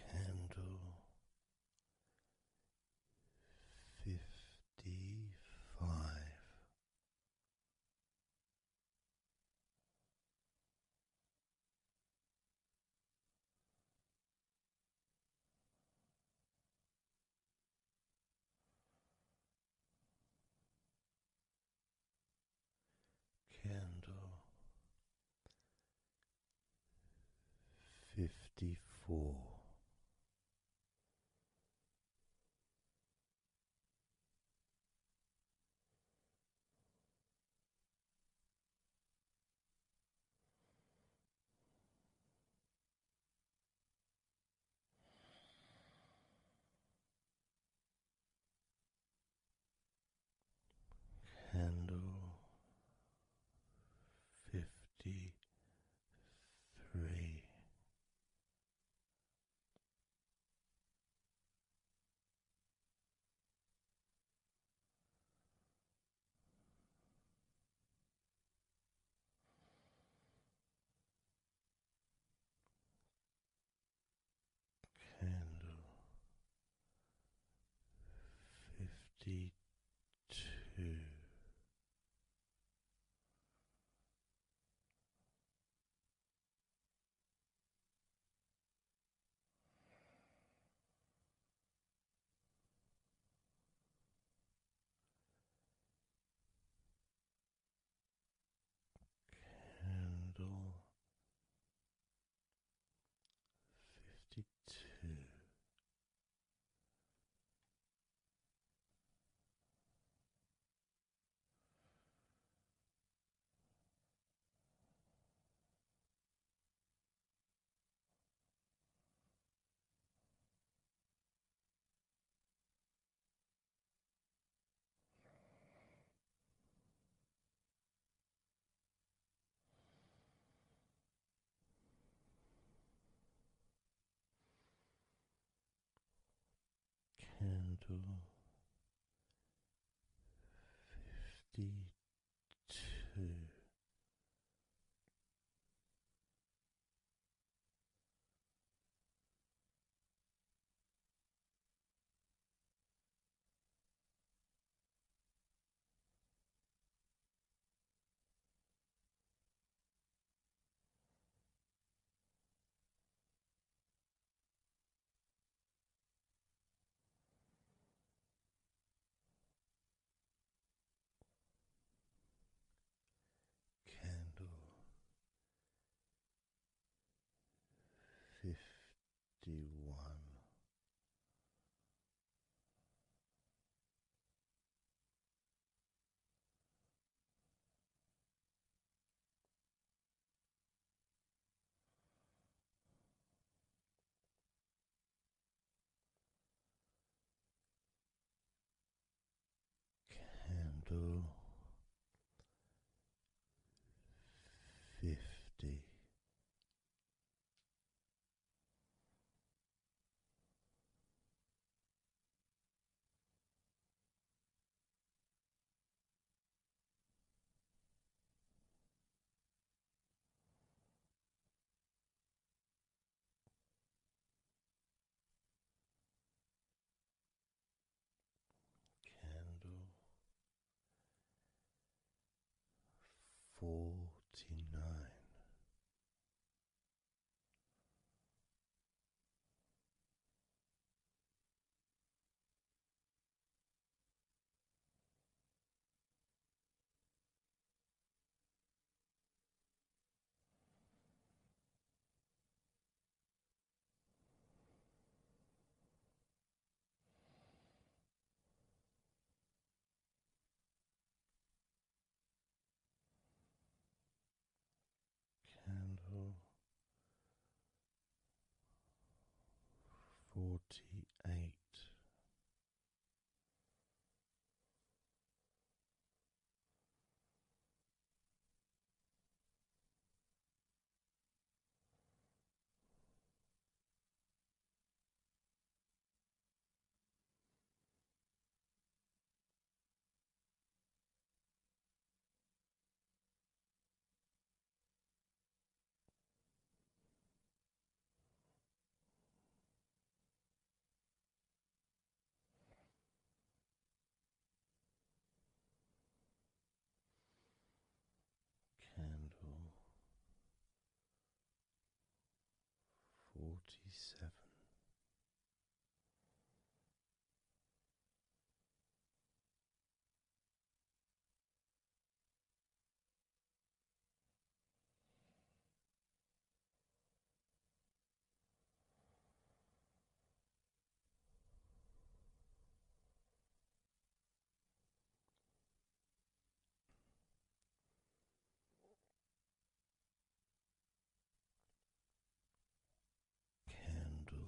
Candle 55. Candle 54. Candle 53. Candle 52. Candle 52. Candle 52. Candle 51. Candle 50. Candle 49. 47. Candle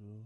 10.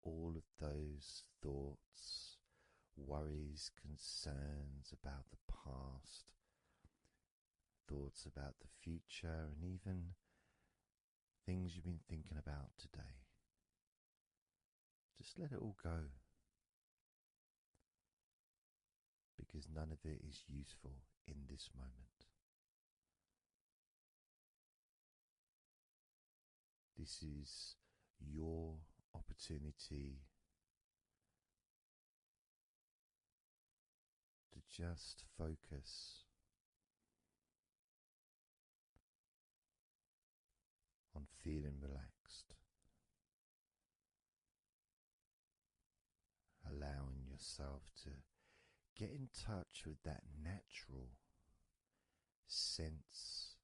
all of those thoughts, worries, concerns about the past, thoughts about the future, and even things you've been thinking about today. Just let it all go, because none of it is useful in this moment. This is your opportunity to just focus on feeling relaxed, allowing yourself to get in touch with that natural sense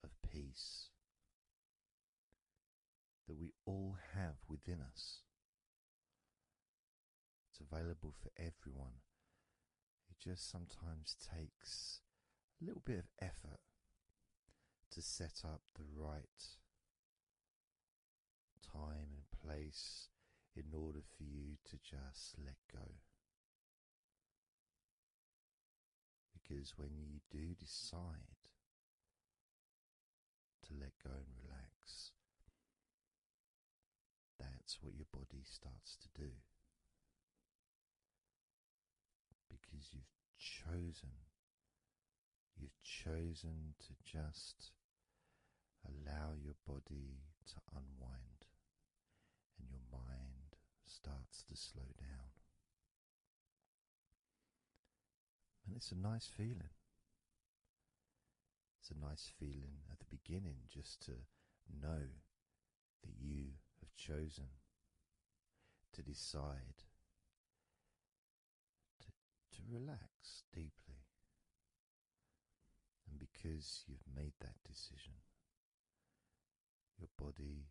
of peace that we all have within us. It's available for everyone. It just sometimes takes a little bit of effort to set up the right time and place in order for you to just let go. Because when you do decide to let go and relax, that's what your body starts to do. Because you've chosen to just allow your body to unwind, and your mind starts to slow down. And it's a nice feeling. It's a nice feeling at the beginning just to know that you have chosen to decide to relax deeply. And because you've made that decision, your body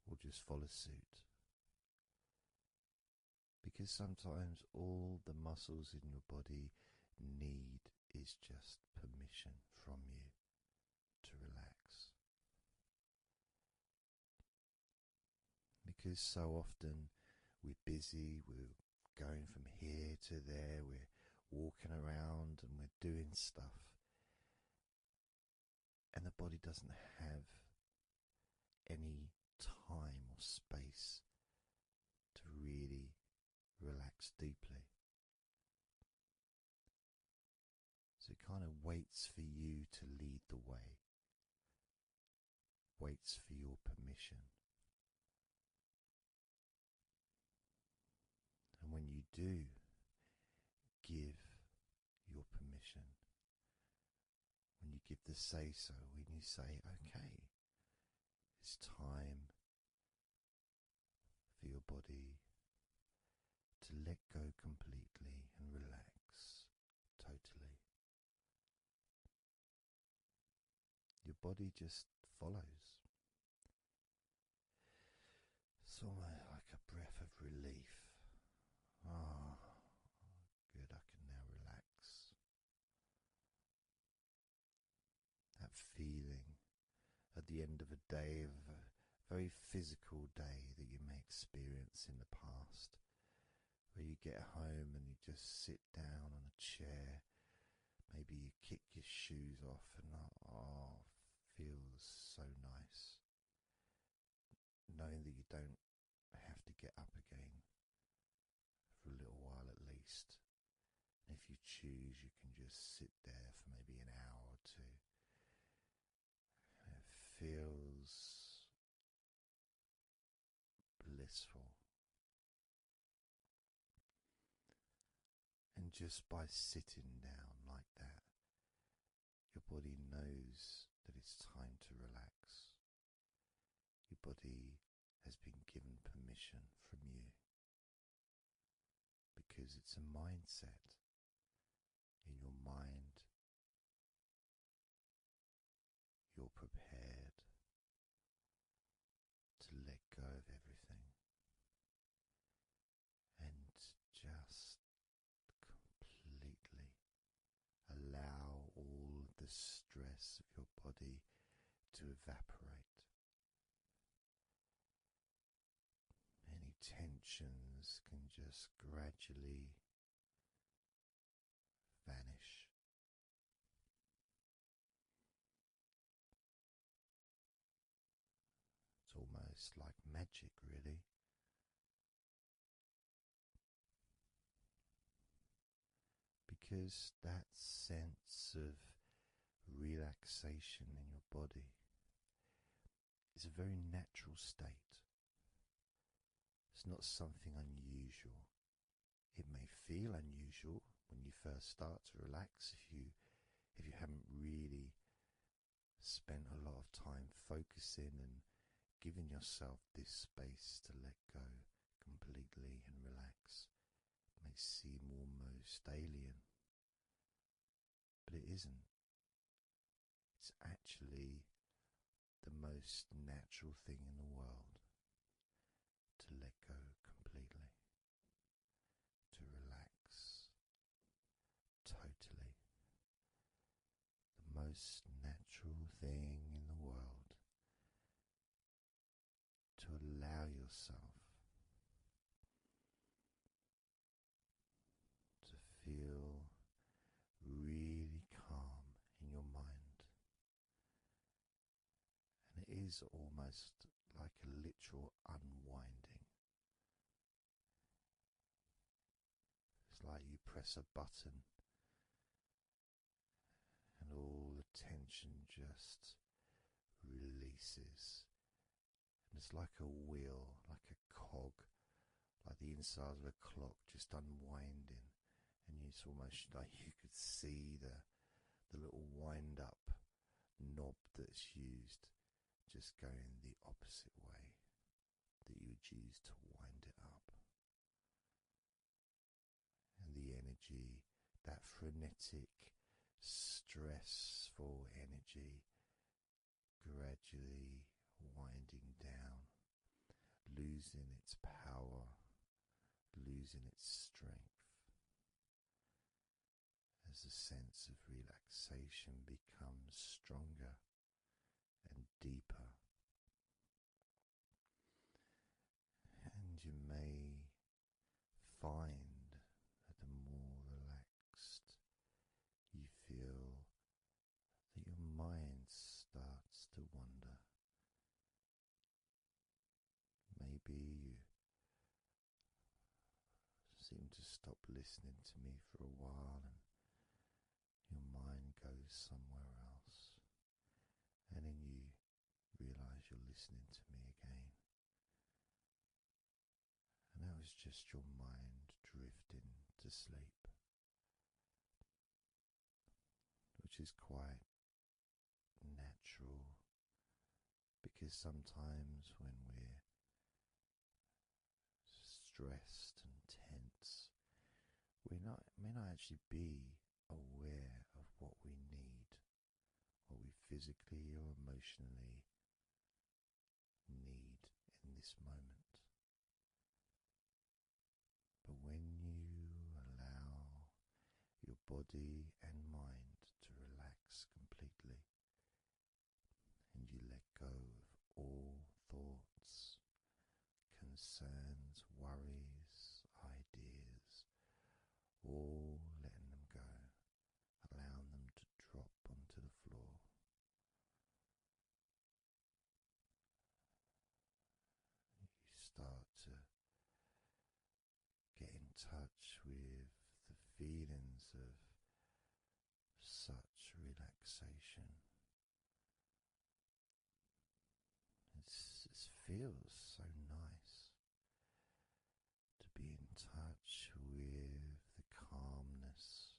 will just follow suit. Because sometimes all the muscles in your body need is just permission from you to relax. Because so often we're busy, we're going from here to there, we're walking around and we're doing stuff, and the body doesn't have any time or space to really relax deeply. So it kind of waits for you to lead the way, waits for your permission. And when you do give your permission, when you give the say-so, when you say, okay, it's time for your body to let go completely and relax totally, your body just follows. It's almost like a breath of relief. Ah, good, I can now relax. That feeling at the end of a day, of a very physical day that you may experience in the past, where you get home and you just sit down on a chair, maybe you kick your shoes off and feels so nice. Knowing that you don't have to get up again for a little while at least. And if you choose, you can just sit there for maybe an hour or two. And it feels blissful. And just by sitting down like that, your body knows that it's time to relax. Your body has been given permission from you, because it's a mindset. In your mind, you're prepared to let go of everything and just completely allow all the stress of your body to evaporate. tensions can just gradually vanish. It's almost like magic, really, because that sense of relaxation in your body is a very natural state. It's not something unusual. It may feel unusual when you first start to relax if you haven't really spent a lot of time focusing and giving yourself this space to let go completely and relax. It may seem almost alien, but it isn't. It's actually the most natural thing in the world to let go completely, to relax totally. The most natural thing in the world to allow yourself to feel really calm in your mind. And it is almost like a literal unwinding. It's like you press a button and all the tension just releases. And it's like a wheel, like a cog, like the inside of a clock just unwinding. And it's almost like you could see the little wind up knob that's used just going the opposite way that you would use to wind it up. And the energy, that frenetic, stressful energy, gradually winding down, losing its power, losing its strength, as the sense of relaxation becomes stronger and deeper. And you may find that the more relaxed you feel, that your mind starts to wander. Maybe you seem to stop listening to me for a while and your mind goes somewhere else, and then you realize you're listening to me again. And that was just your mind drifting to sleep, which is quite natural, because sometimes when we're stressed and tense, we may not actually be aware of what we need, what we physically or emotionally need in this moment. But when you allow your body and mind to relax completely, and you let go of all thoughts, concerns, worries, ideas, all letting them go, allowing them to drop onto the floor. You start to get in touch with the feelings of such relaxation. It feels so nice to be in touch with the calmness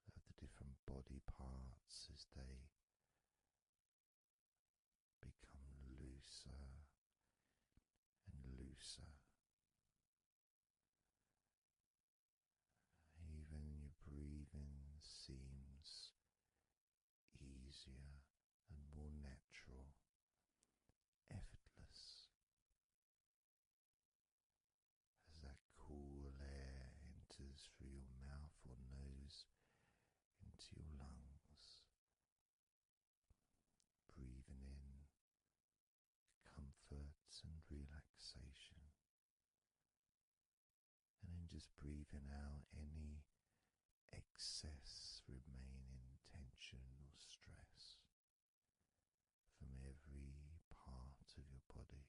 of the different body parts as they become looser and looser. Even your breathing seems easier and more natural, effortless, as that cool air enters through your mouth or nose into your lungs, breathing in comfort and relaxation. just breathing out any excess remaining tension or stress from every part of your body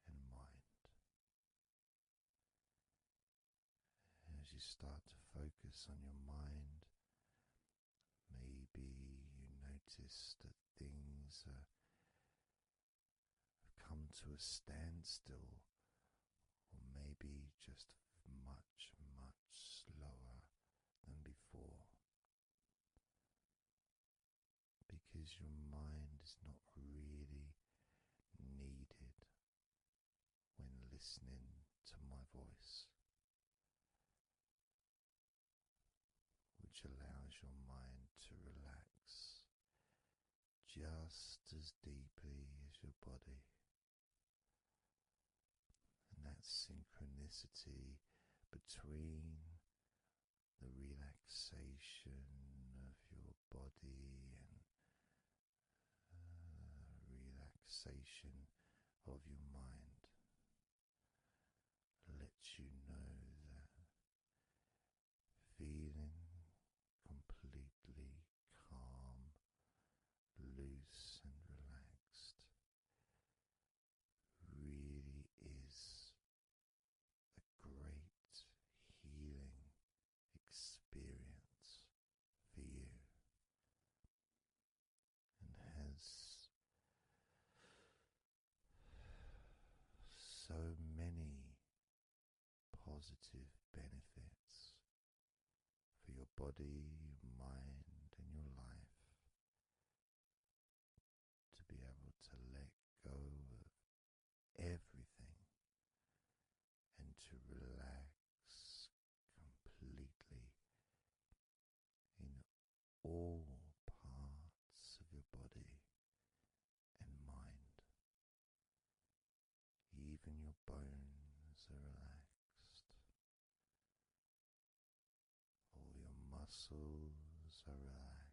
and mind. As you start to focus on your mind, maybe you notice that things have come to a standstill, or maybe just much, much slower than before, because your mind is not really needed when listening to my voice, which allows your mind to relax just as deeply as your body. And that synchronicity between the relaxation of your body and relaxation of your mind lets you know that feeling completely calm, loose and relaxed really is a great healing experience for you, and has so many positive benefits for your body, your mind, and your life, to be able to let go of everything and to relax completely in all parts of your body and mind. Even your bones are relaxed. All your muscles are relaxed.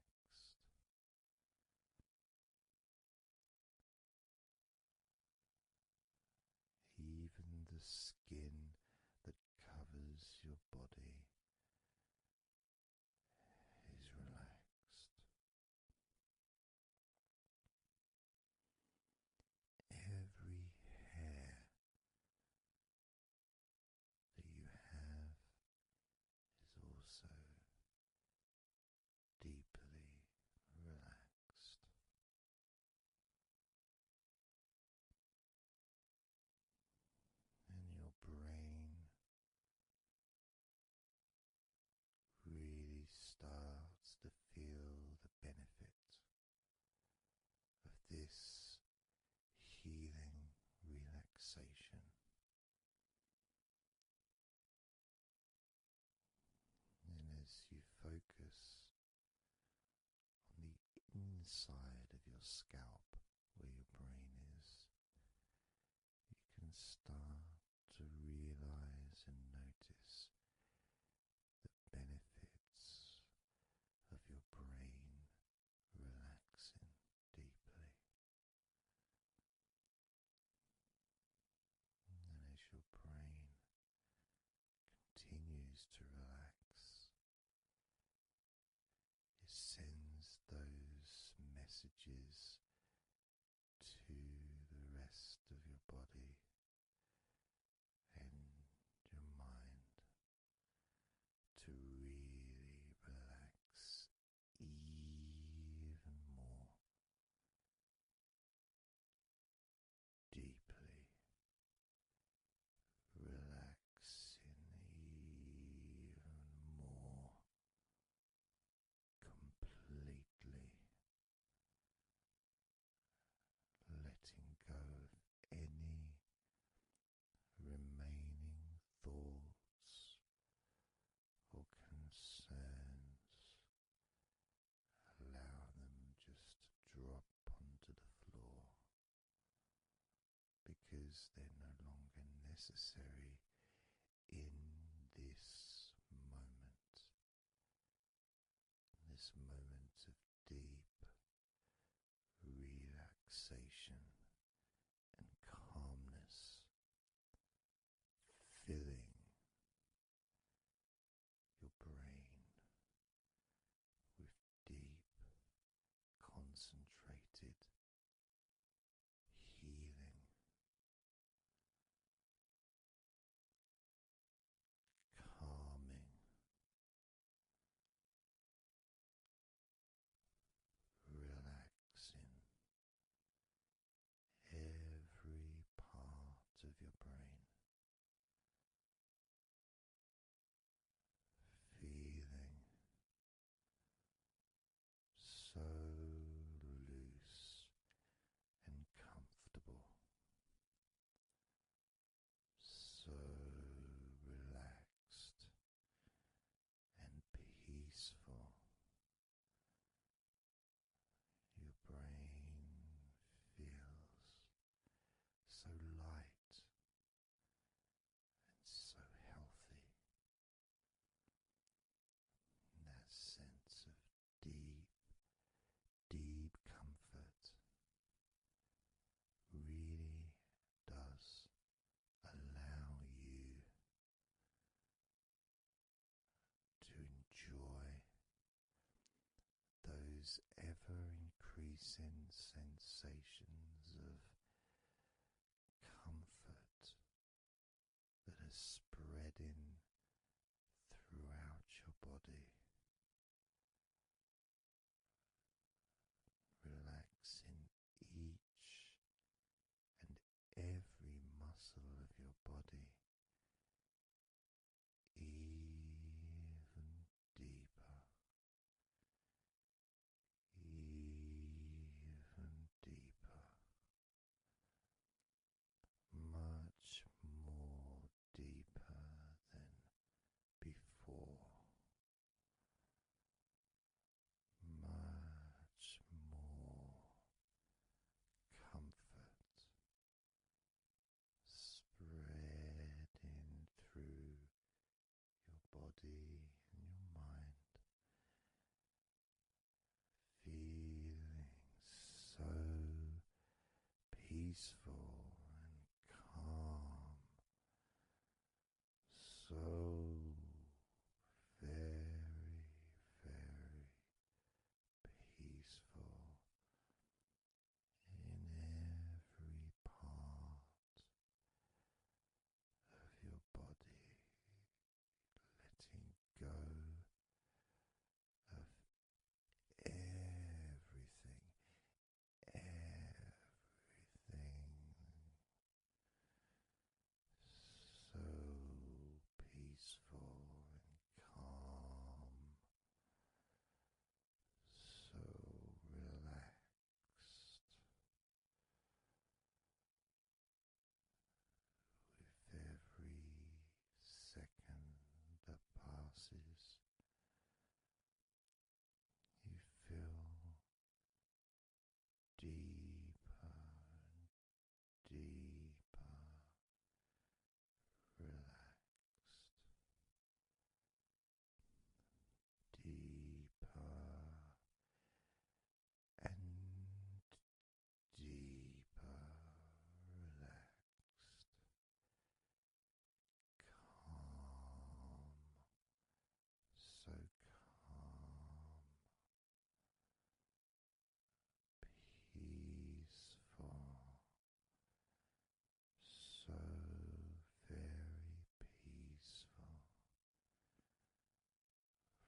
Even the skin that covers your body is relaxed. Every hair that you have is also deeply relaxed. And your brain really starts to feel the benefit of this healing relaxation. And as you focus on the inside of your scalp where your brain is, you can start to realize and notice the benefits of your brain relaxing deeply. And as your brain continues to relax, it sends those messages to the rest of your body and your mind to really relax even more deeply, relaxing even more completely, letting go of any remaining thoughts or concerns. Allow them just to drop onto the floor, because they're no longer necessary in this moment. This moment of deep relaxation and calmness, filling those ever increasing sensations of comfort that are spreading throughout your body, relaxing each and every muscle of your body even deeper, even deeper, much more deeper than before, much more comfort spreading through your body and your mind, feeling so peaceful and calm, so very, very peaceful in every part of your body, letting go of everything, so peaceful and calm, so relaxed, with every second that passes. You feel deeper and deeper relaxed, deeper and deeper relaxed, calm, so calm, peaceful, so very peaceful,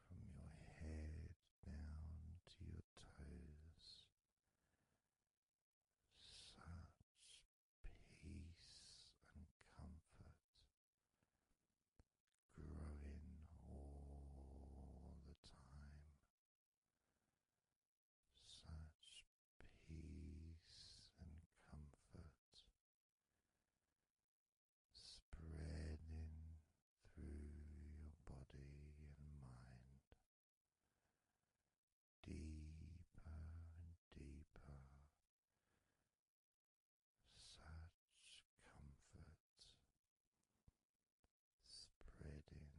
from your head down to your toes, such peace and comfort growing all the time, such peace and comfort spreading through your body and mind, deeper and deeper, such comfort spreading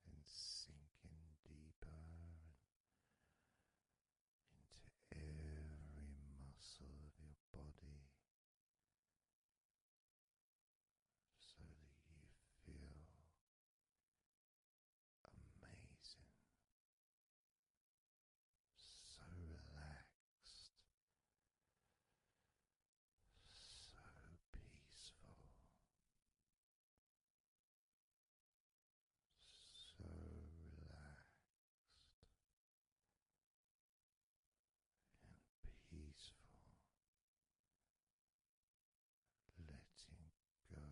and sinking deeper into every muscle of your body, so that you feel amazing, so relaxed, so peaceful, so relaxed and peaceful, letting go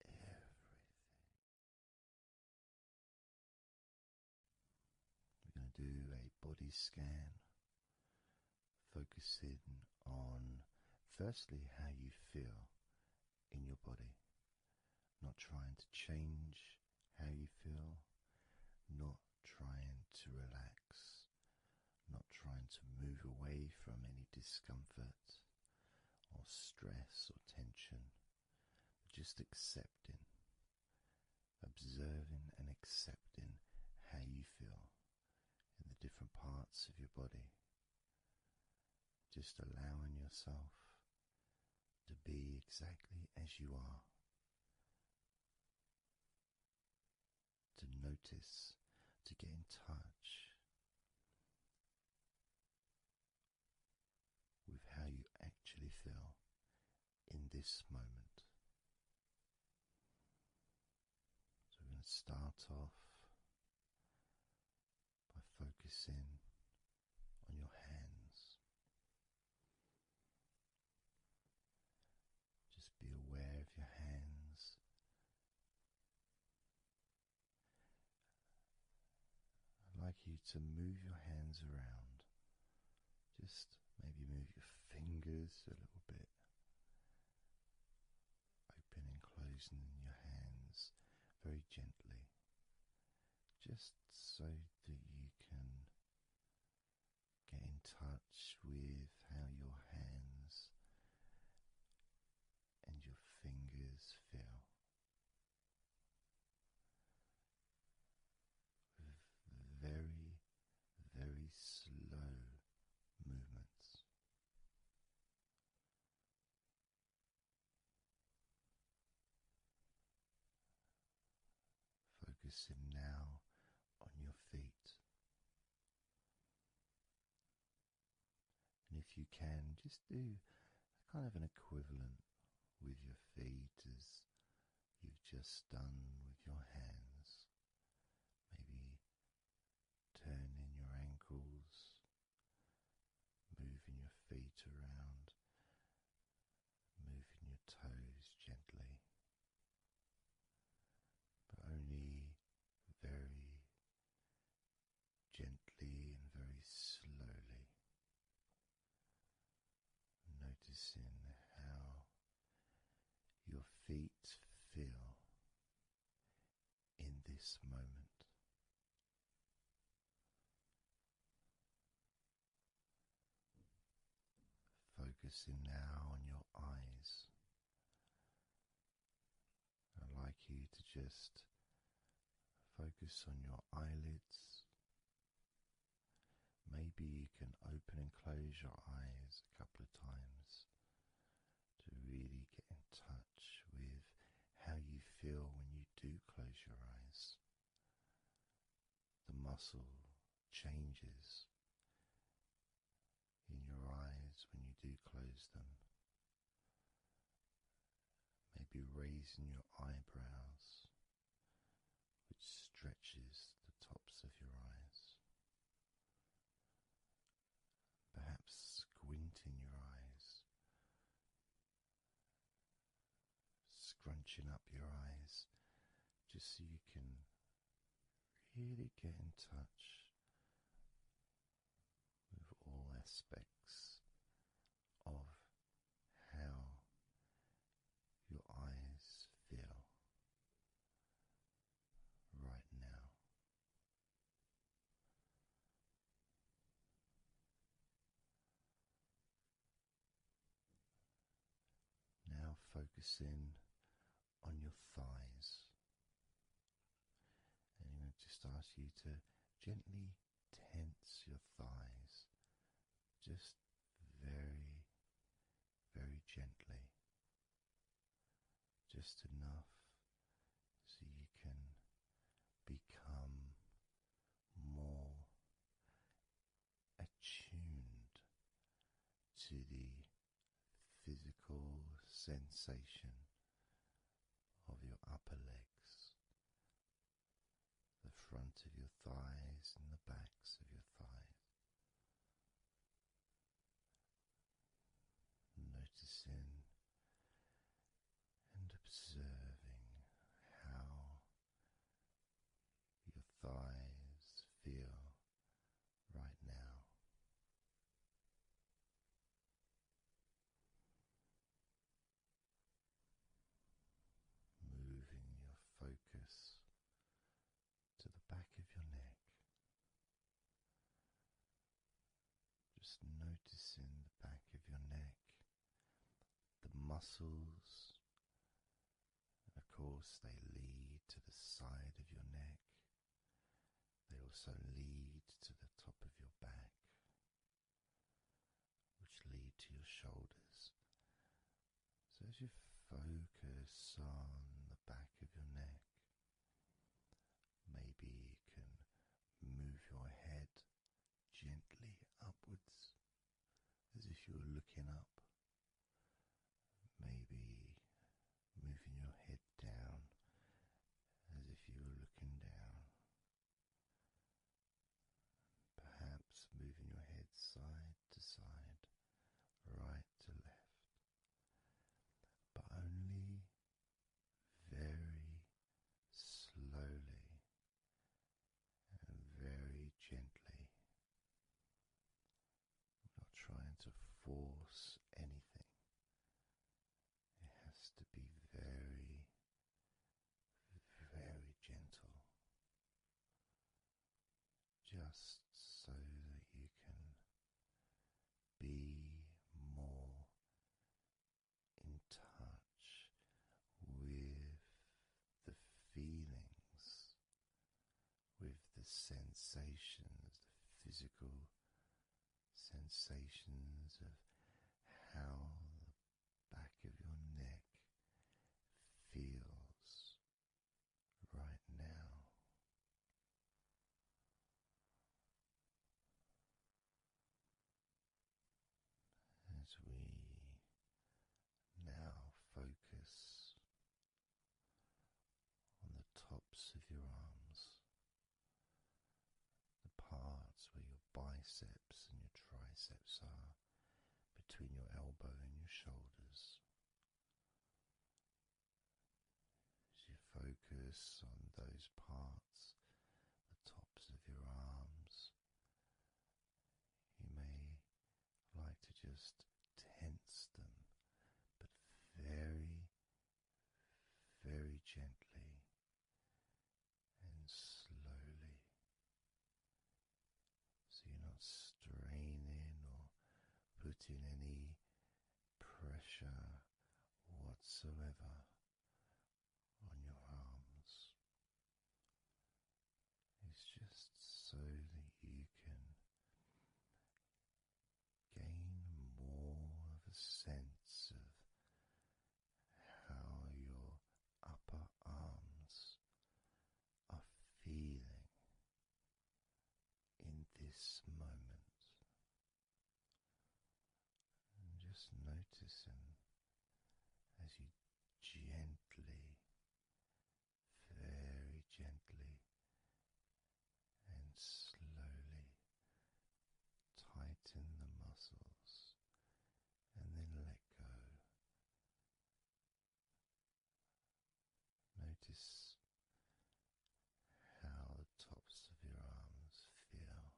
of everything. We're going to do a body scan, focusing on firstly how you feel in your body, not trying to change how you feel, not trying to relax, not trying to move away from any discomfort or stress or tension, but just accepting, observing and accepting how you feel in the different parts of your body. Just allowing yourself to be exactly as you are, to notice, to get in touch with how you actually feel in this moment. So we're going to start off by focusing on your hands. Just be aware of your hands. I'd like you to move your hands around. Just maybe move your fingers a little bit, open and closing your hands very gently, just so that you can get in touch with how your hands and your fingers feel. With very, very slow movements. Focusing now on your feet. And if you can, just do kind of an equivalent with your feet as you've just done with your hands. Maybe turning your ankles, moving your feet around, moving your toes gently, but only very gently and very slowly, noticing how your feet feel in this moment. Focusing now on your eyes. I'd like you to just focus on your eyelids. Maybe you can open and close your eyes a couple of times to really get in touch with how you feel when you do close your eyes. The muscle changes in your eyes when you do close them. Maybe raising your eyebrows, which stretches the tops of your eyes. Perhaps squinting your eyes, scrunching up your eyes, just so you can really get in touch with all aspects of how your eyes feel right now. Now focusing on your thighs, and I'm going to just ask you to gently tense your thighs, just very, very gently, just enough so you can become more attuned to the physical sensation of your upper legs, the front of your thighs and the backs of your thighs. Noticing and observing how your thighs feel right now. Moving your focus to the back of your neck. Just noticing the back of your neck, the muscles, and of course they lead to the side of your neck. They also lead to the top of your back, which lead to your shoulders. So as you focus on the back of your neck, maybe you can force anything. It has to be very, very gentle, just so that you can be more in touch with the feelings, with the sensations, the physical sensations of how the back of your neck feels right now. As we now focus on the tops of your arms, the parts where your biceps and your triceps are, between your elbow and your shoulders. As you focus on those parts, the tops of your arms, you may like to just tense them, but very, very gently and slowly, so you're not straining or putting any pressure whatsoever on your arms. It's just so that you can gain more of a sense of how your upper arms are feeling in this moment. And just noticing as you gently, very gently and slowly tighten the muscles and then let go. Notice how the tops of your arms feel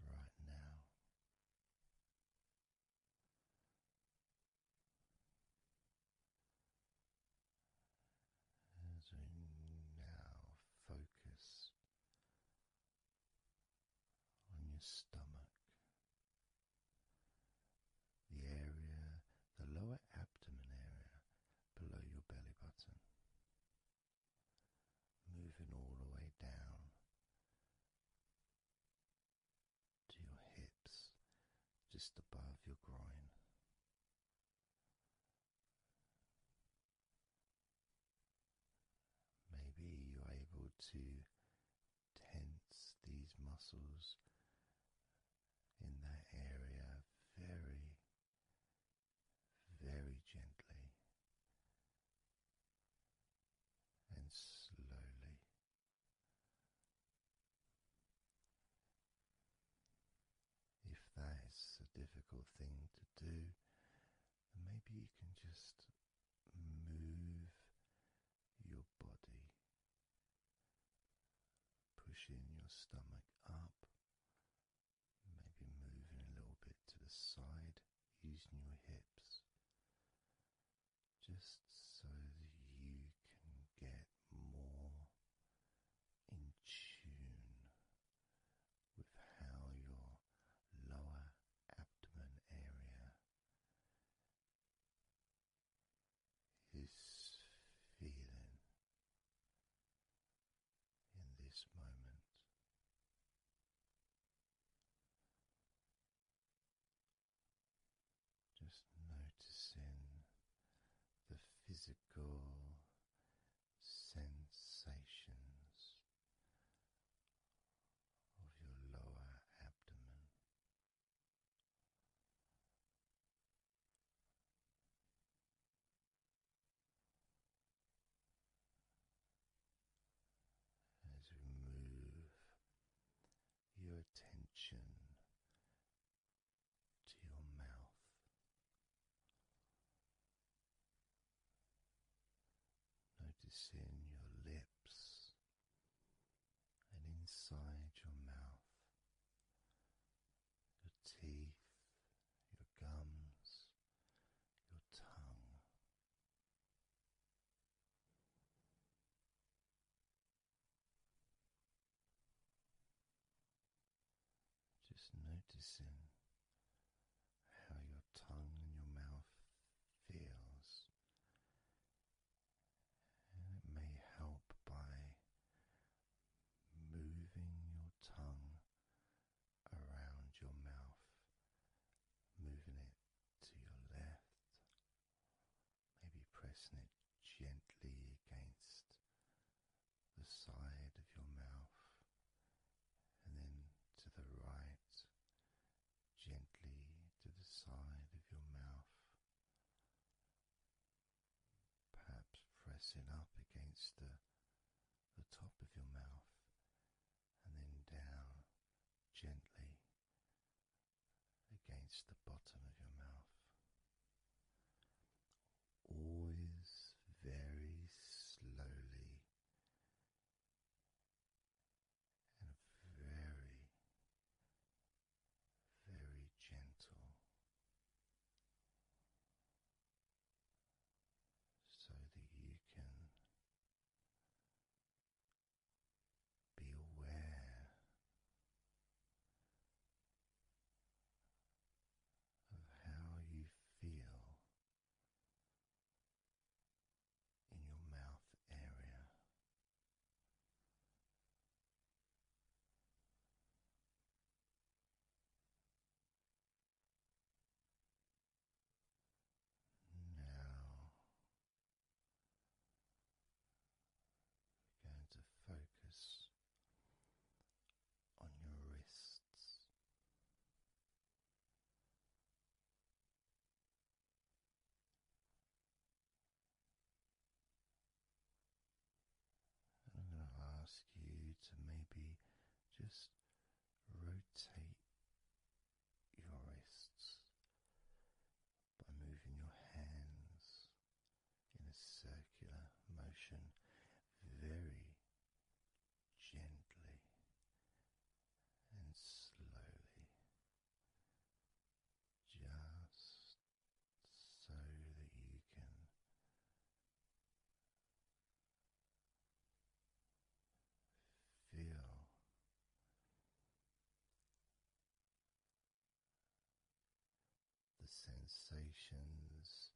right now. As we now focus on your stomach, the area, the lower abdomen area below your belly button, moving all the way down to your hips, just above your groin. Maybe you're able to tense these muscles in that area very, very gently and slowly. If that is a difficult thing to do, then maybe you can just move your body, pushing your stomach up, maybe moving a little bit to the side, using your hips, just so that you can get more in tune with how your lower abdomen area is feeling in this moment. Just noticing the physical sensations of your lower abdomen. As we move your attention to your mouth, noticing your lips and inside your mouth, your teeth, Just noticing how your tongue and your mouth feels, and it may help by moving your tongue around your mouth, moving it to your left, maybe pressing it gently against the side of your mouth, and then to the right, gently to the side of your mouth, perhaps pressing up against the top of your mouth, and then down gently against the bottom of your mouth. Always very slowly and very, very gentle, so that you can be aware of how you feel in your mouth area. Now we're going to focus on your wrists. And I'm going to ask you to maybe just rotate your wrists by moving your hands in a circular motion very gently and slowly, just so that you can feel the sensations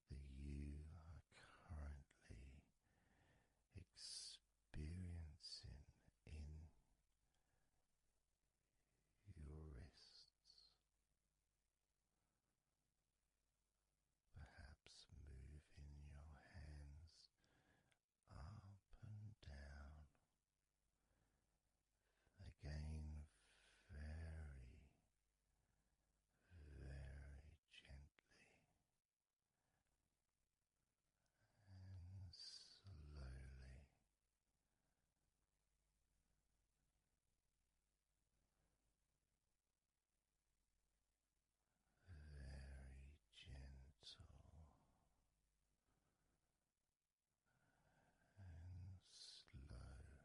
that you are currently experiencing in your wrists. Perhaps moving your hands up and down, again very, very gently and slowly. Very gentle and slow.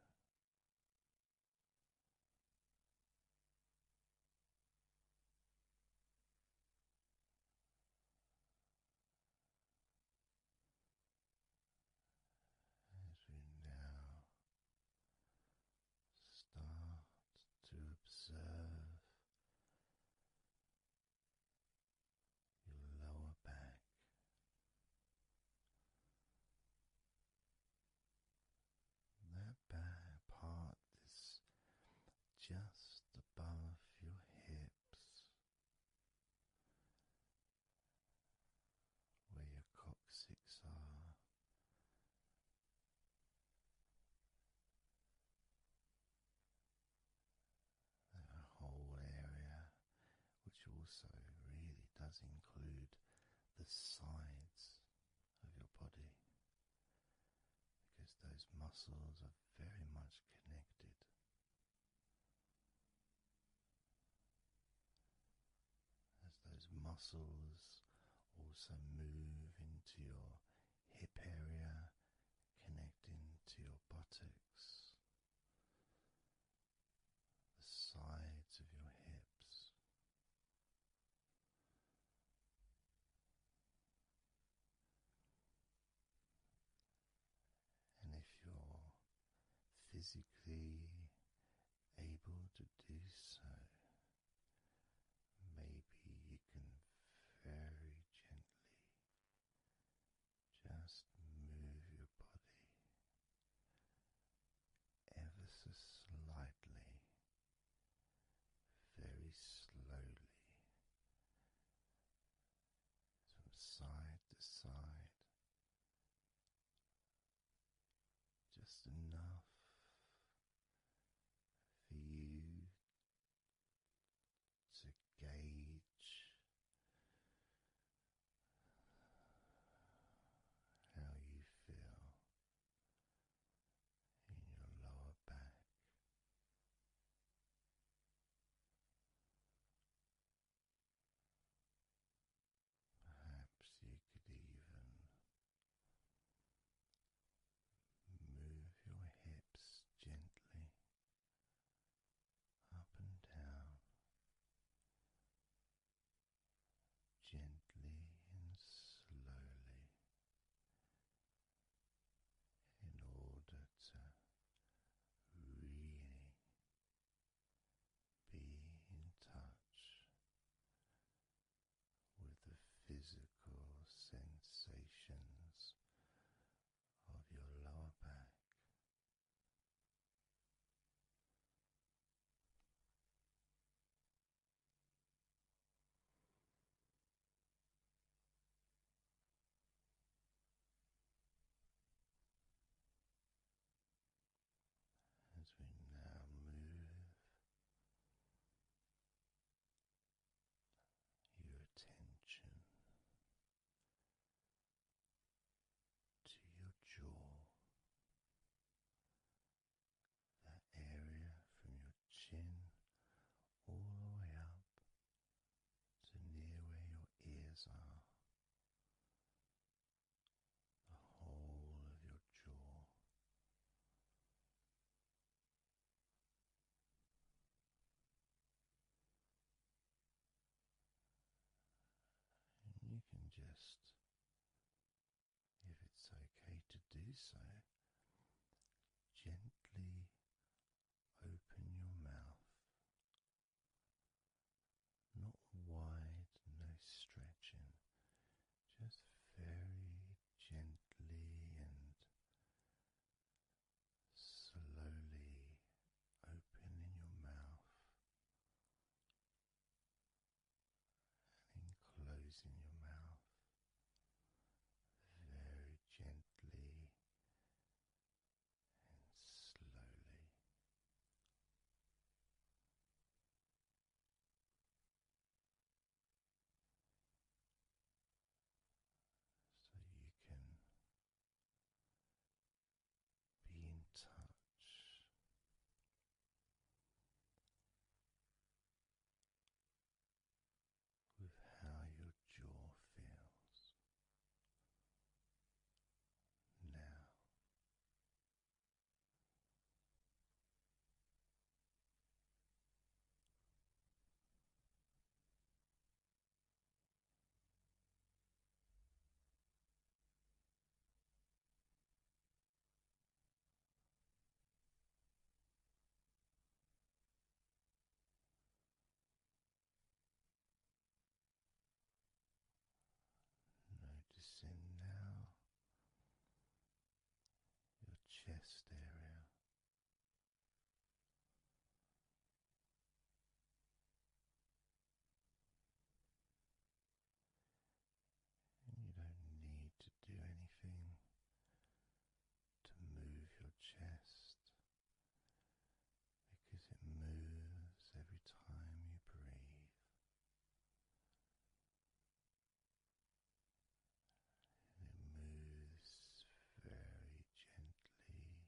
As we now start to observe your lower back, that back part is just above your hips, where your coccyx are. That whole area, which also really does include the sides of your body, because those muscles are very much connected. As those muscles also move into your hip area, connecting to your buttocks, the sides of your hips. And if you're physically able to do so, just enough for you to gauge how you feel in your lower back. Perhaps you could even move your hips gently up and down, gently and slowly, in order to really be in touch with the physical sensations of your lower back. As we now move your attention to your jaw, that area from your chin all the way up to near where your ears are, the whole of your jaw. And you can just, if it's okay to do so, gently open your mouth, not wide, no stretching, just very gently and slowly opening your mouth and closing your mouth very gently and slowly. So you can be in touch with how your jaw feels now. Noticing now your chest area, and you don't need to do anything to move your chest because it moves every time you breathe. And it moves very gently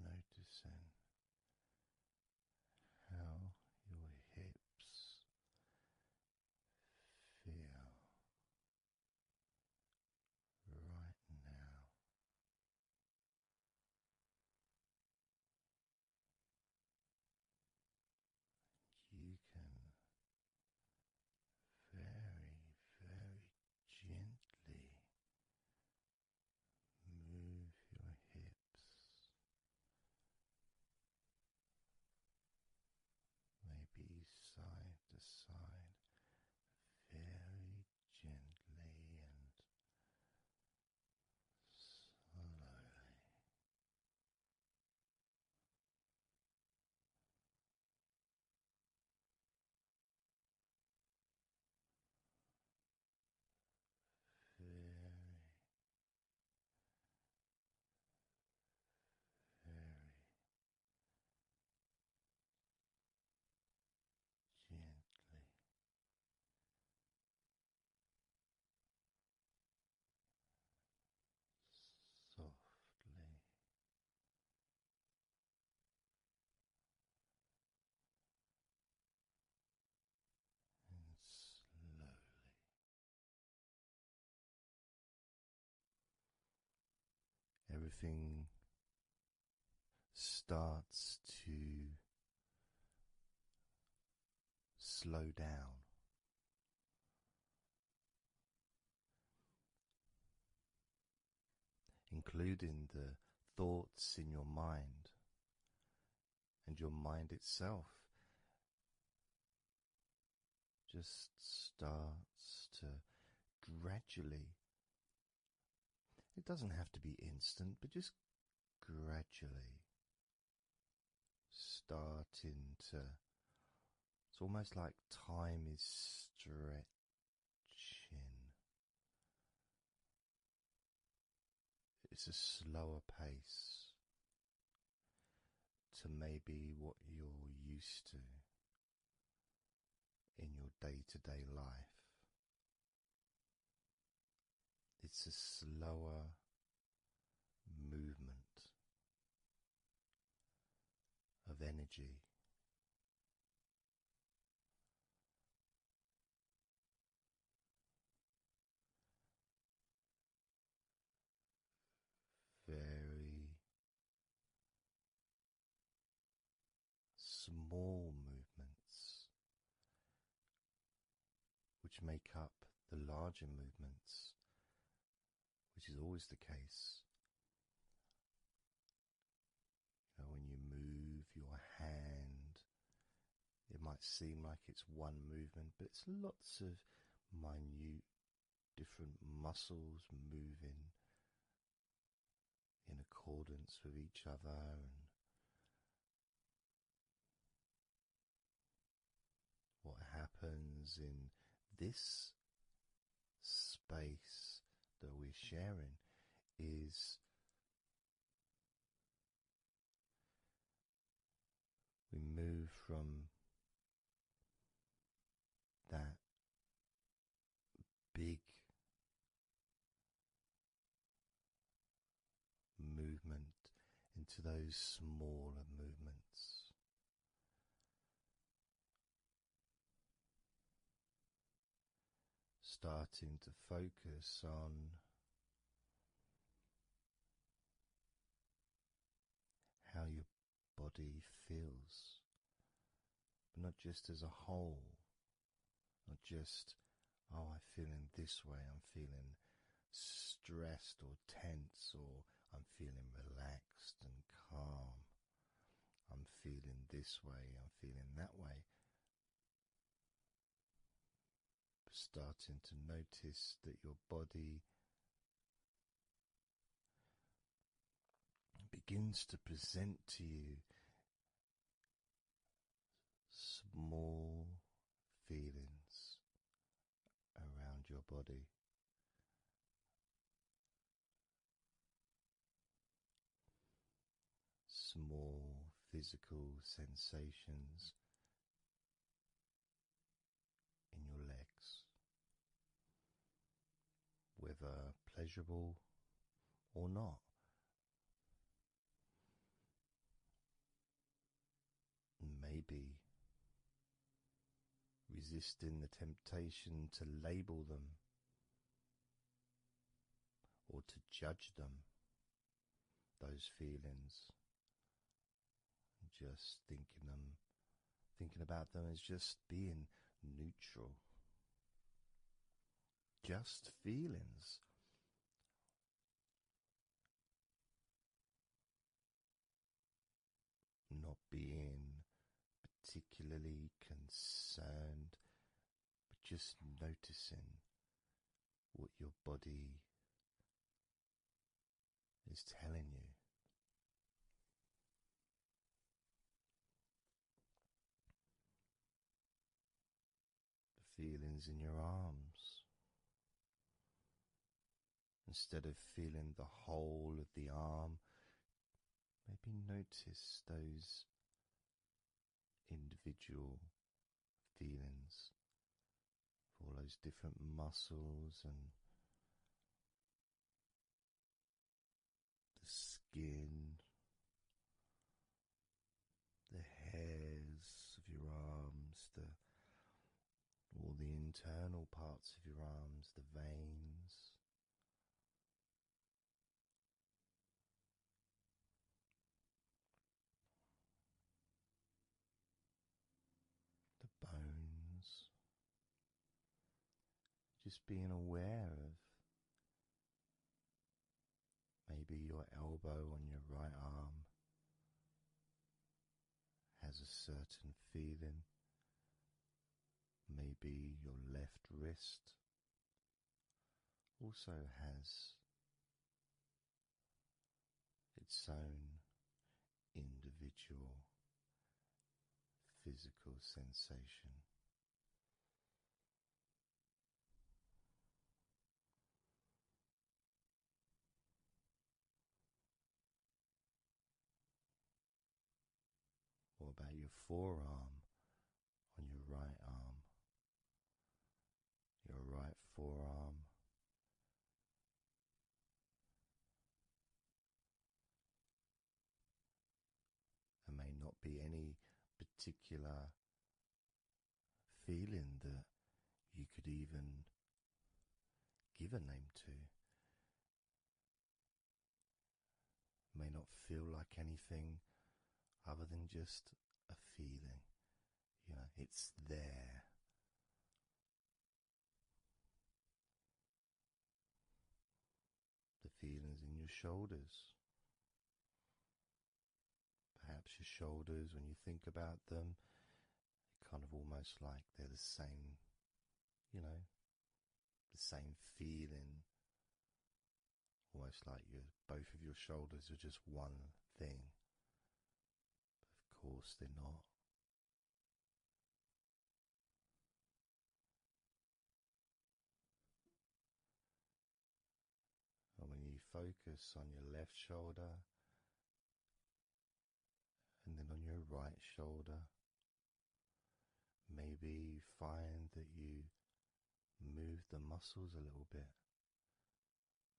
noticing how your hips feel right now. You can very, very gently move your hips, maybe side to side, very gently and slowly. Very, very gently, softly, and slowly. Everything starts to slow down, including the thoughts in your mind, and your mind itself just starts to gradually, it doesn't have to be instant, but just gradually starting to, it's almost like time is stretching. It's a slower pace to maybe what you're used to in your day-to-day life. It's a slower movement of energy. Very small movements which make up the larger movements, which is always the case. You know, when you move your hand, it might seem like it's one movement, but it's lots of minute different muscles moving in accordance with each other, and what happens in this space that we're sharing is we move from that big movement into those smaller movements. Starting to focus on how your body feels, but not just as a whole, not just, oh, I'm feeling this way, I'm feeling stressed or tense, or I'm feeling relaxed and calm, I'm feeling this way, I'm feeling that way. Starting to notice that your body begins to present to you small feelings around your body. Small physical sensations in your legs, whether pleasurable or not. maybe resisting the temptation to label them or to judge them, those feelings, just thinking about them as just being neutral, just feelings. Not being particularly concerned, but just noticing what your body is telling you. The feelings in your arms. Instead of feeling the whole of the arm, maybe notice those individual feelings, all those different muscles and the skin, the hairs of your arms, all the internal parts of your arms, the veins. The bones, just being aware of maybe your elbow on your right arm has a certain feeling, maybe your left wrist also has its own individual physical sensation. What about your forearm on your right arm? Your right forearm. There may not be any particular feeling that you could even give a name to. May not feel like anything other than just a feeling. You know, it's there. The feelings in your shoulders. Perhaps your shoulders, when you think about them, kind of almost like they're the same, you know, the same feeling. Almost like both of your shoulders are just one thing. But of course they're not. And when you focus on your left shoulder and then on your right shoulder, maybe you find that you move the muscles a little bit.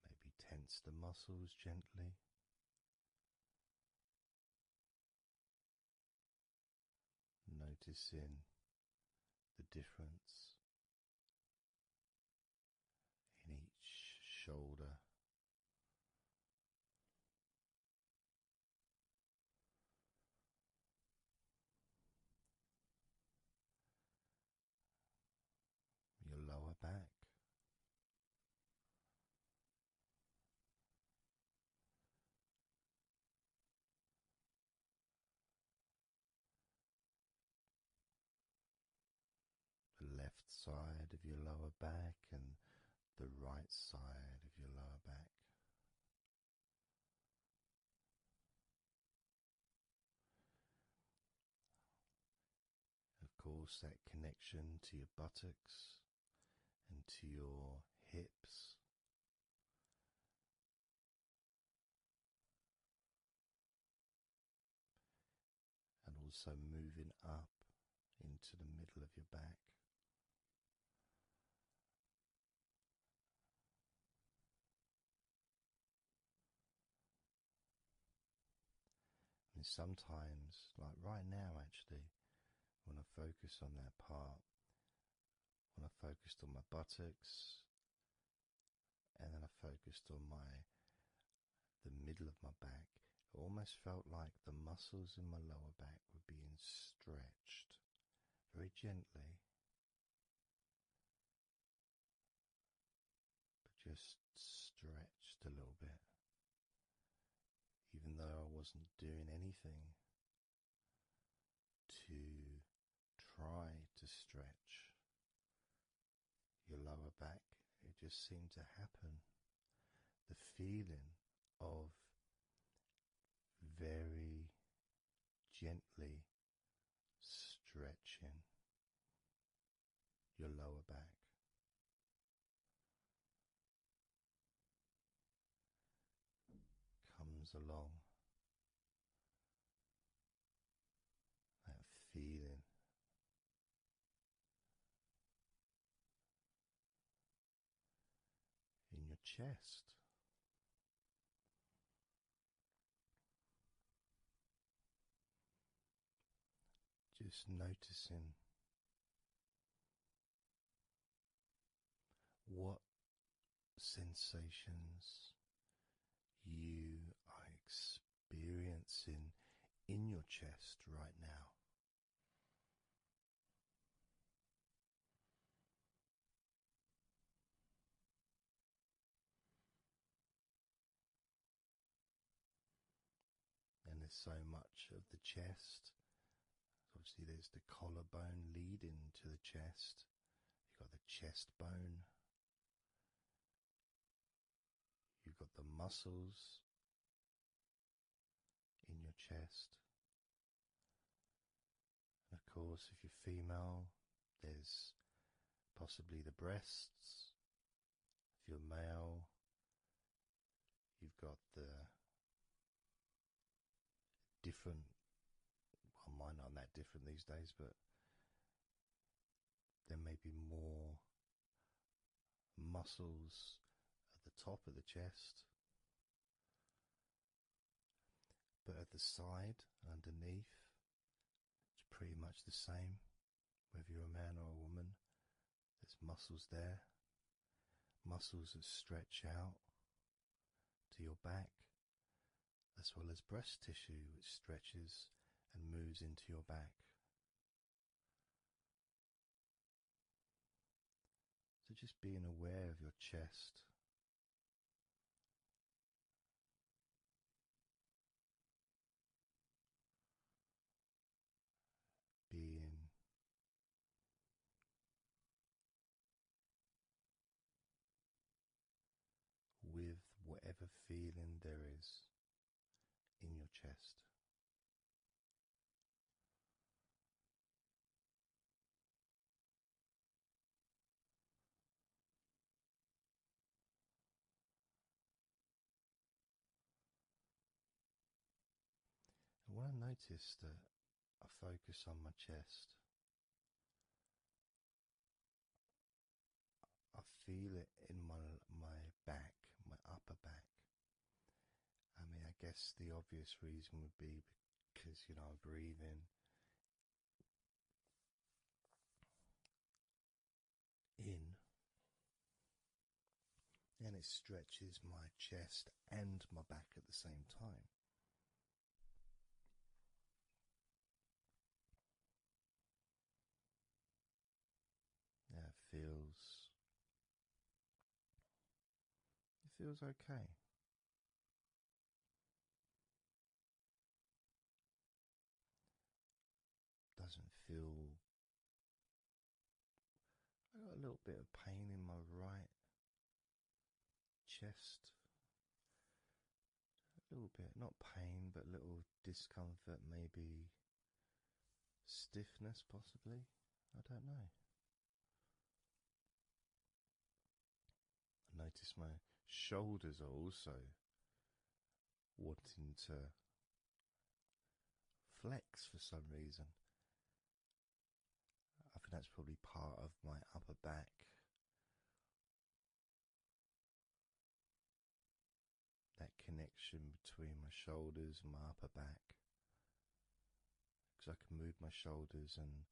Maybe tense the muscles gently. Noticing the difference in each shoulder. Your lower back. The left side of your lower back and the right side of your lower back. Of course, that connection to your buttocks and to your hips. And also moving up into the middle of your back. And sometimes, like right now actually, focus on that part, when I focused on my buttocks, and then I focused on the middle of my back, it almost felt like the muscles in my lower back were being stretched very gently, but just stretched a little bit, even though I wasn't doing anything to try to stretch your lower back. It just seemed to happen. The feeling of very gently stretching your lower back comes along. That feeling in your chest. Just noticing what sensations you are experiencing in your chest right now. And there's so much of the chest. Obviously, there's the collarbone leading to the chest. You've got the chest bone. You've got the muscles in your chest. And of course, if you're female, there's possibly the breasts. If you're male, you've got the different, well, mine aren't that different these days, but there may be more muscles at the top of the chest, but at the side, underneath, it's pretty much the same. Whether you're a man or a woman, there's muscles there, muscles that stretch out to your back, as well as breast tissue which stretches and moves into your back. So just being aware of your chest, being with whatever feeling there is in your chest. And when I notice that I focus on my chest, I feel it in my back, my upper back. I mean, I guess the obvious reason would be because, I'm breathing in, and it stretches my chest and my back at the same time. Yeah, it feels okay. Doesn't feel. I got a little bit of pain in my right chest. A little bit, not pain, but little discomfort, maybe stiffness, possibly. I don't know. I notice my shoulders are also wanting to flex for some reason. I think that's probably part of my upper back. That connection between my shoulders and my upper back. Because I can move my shoulders and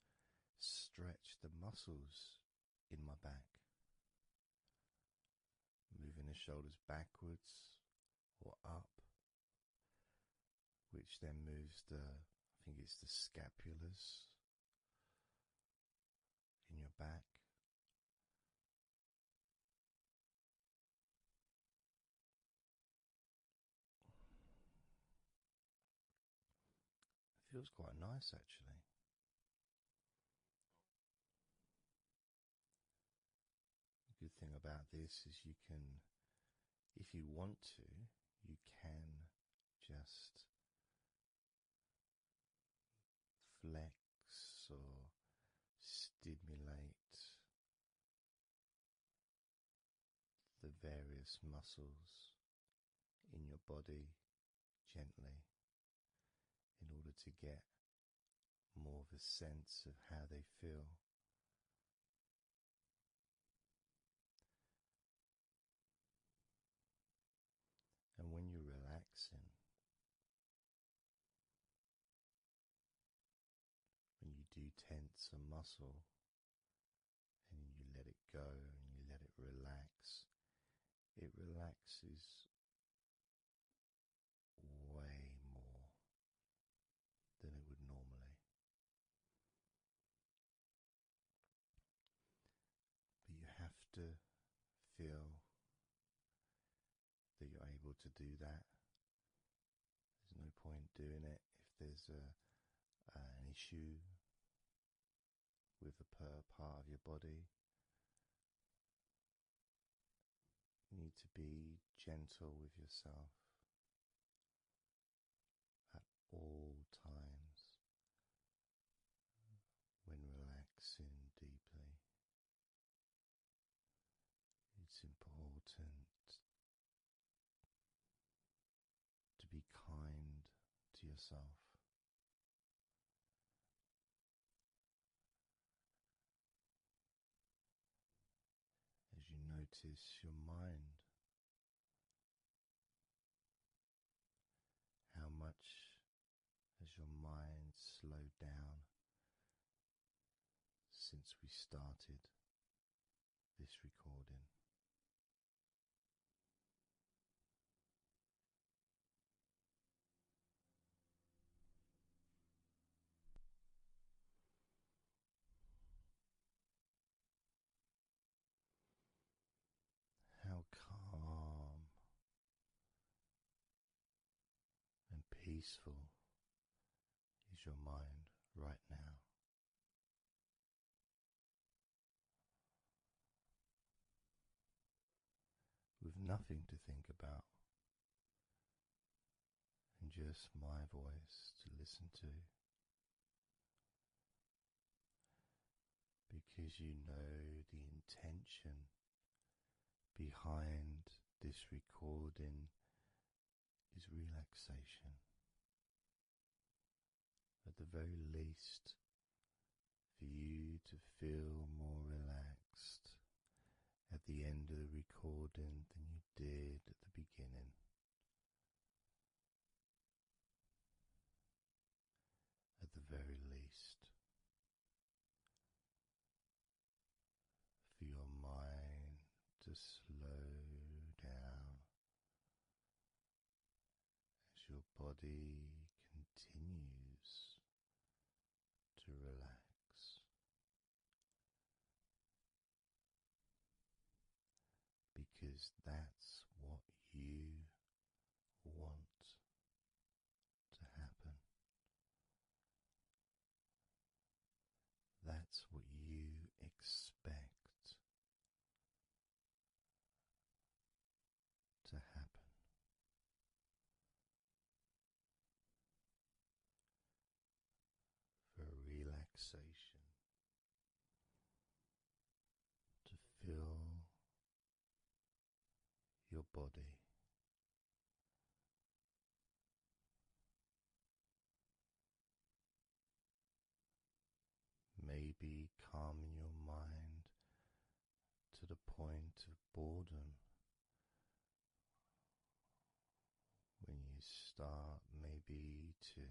stretch the muscles in my back, moving the shoulders backwards or up, which then moves I think it's the scapulars in your back. It feels quite nice actually. The good thing about this is you can, if you want to, you can just flex or stimulate the various muscles in your body gently in order to get more of a sense of how they feel. And when you're relaxing, when you do tense a muscle and you let it go and you let it relaxes way more than it would normally. But you have to feel that you're able to do that. There's no point doing it if there's an issue with a part of your body. You need to be gentle with yourself at all times when relaxing deeply. It's important to be kind to yourself. As you notice your mind, how much has your mind slowed down since we started this recording? How calm and peaceful is your mind right now? With nothing to think about and just my voice to listen to, because you know the intention behind this recording is relaxation. At the very least, for you to feel more relaxed at the end of the recording than you did at the beginning. At the very least, for your mind to slow down as your body continues to relax, because that's what you want to happen. That's what you expect to happen. For relaxation to fill your body. Maybe calming your mind to the point of boredom when you start maybe to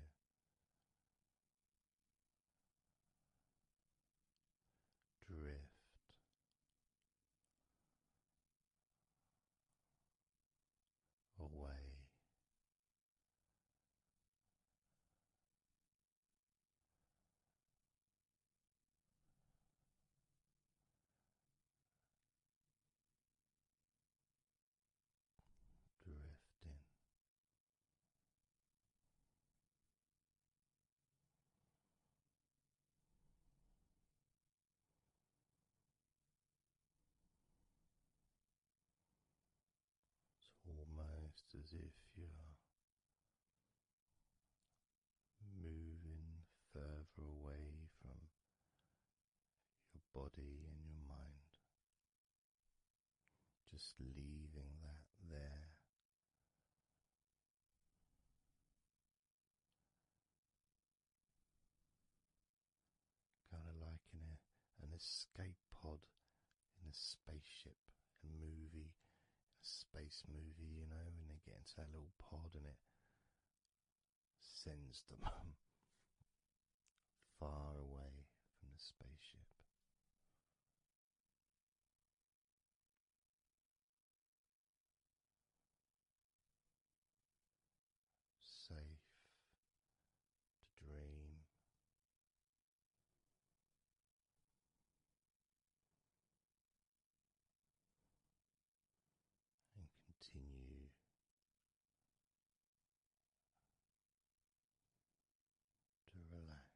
as if you're moving further away from your body and your mind, just leaving that there. Kind of like an escape pod in a spaceship, a movie, a space movie, you know, when they get into that little pod and it sends them far away from the spaceship. Safe to dream. And continue to relax.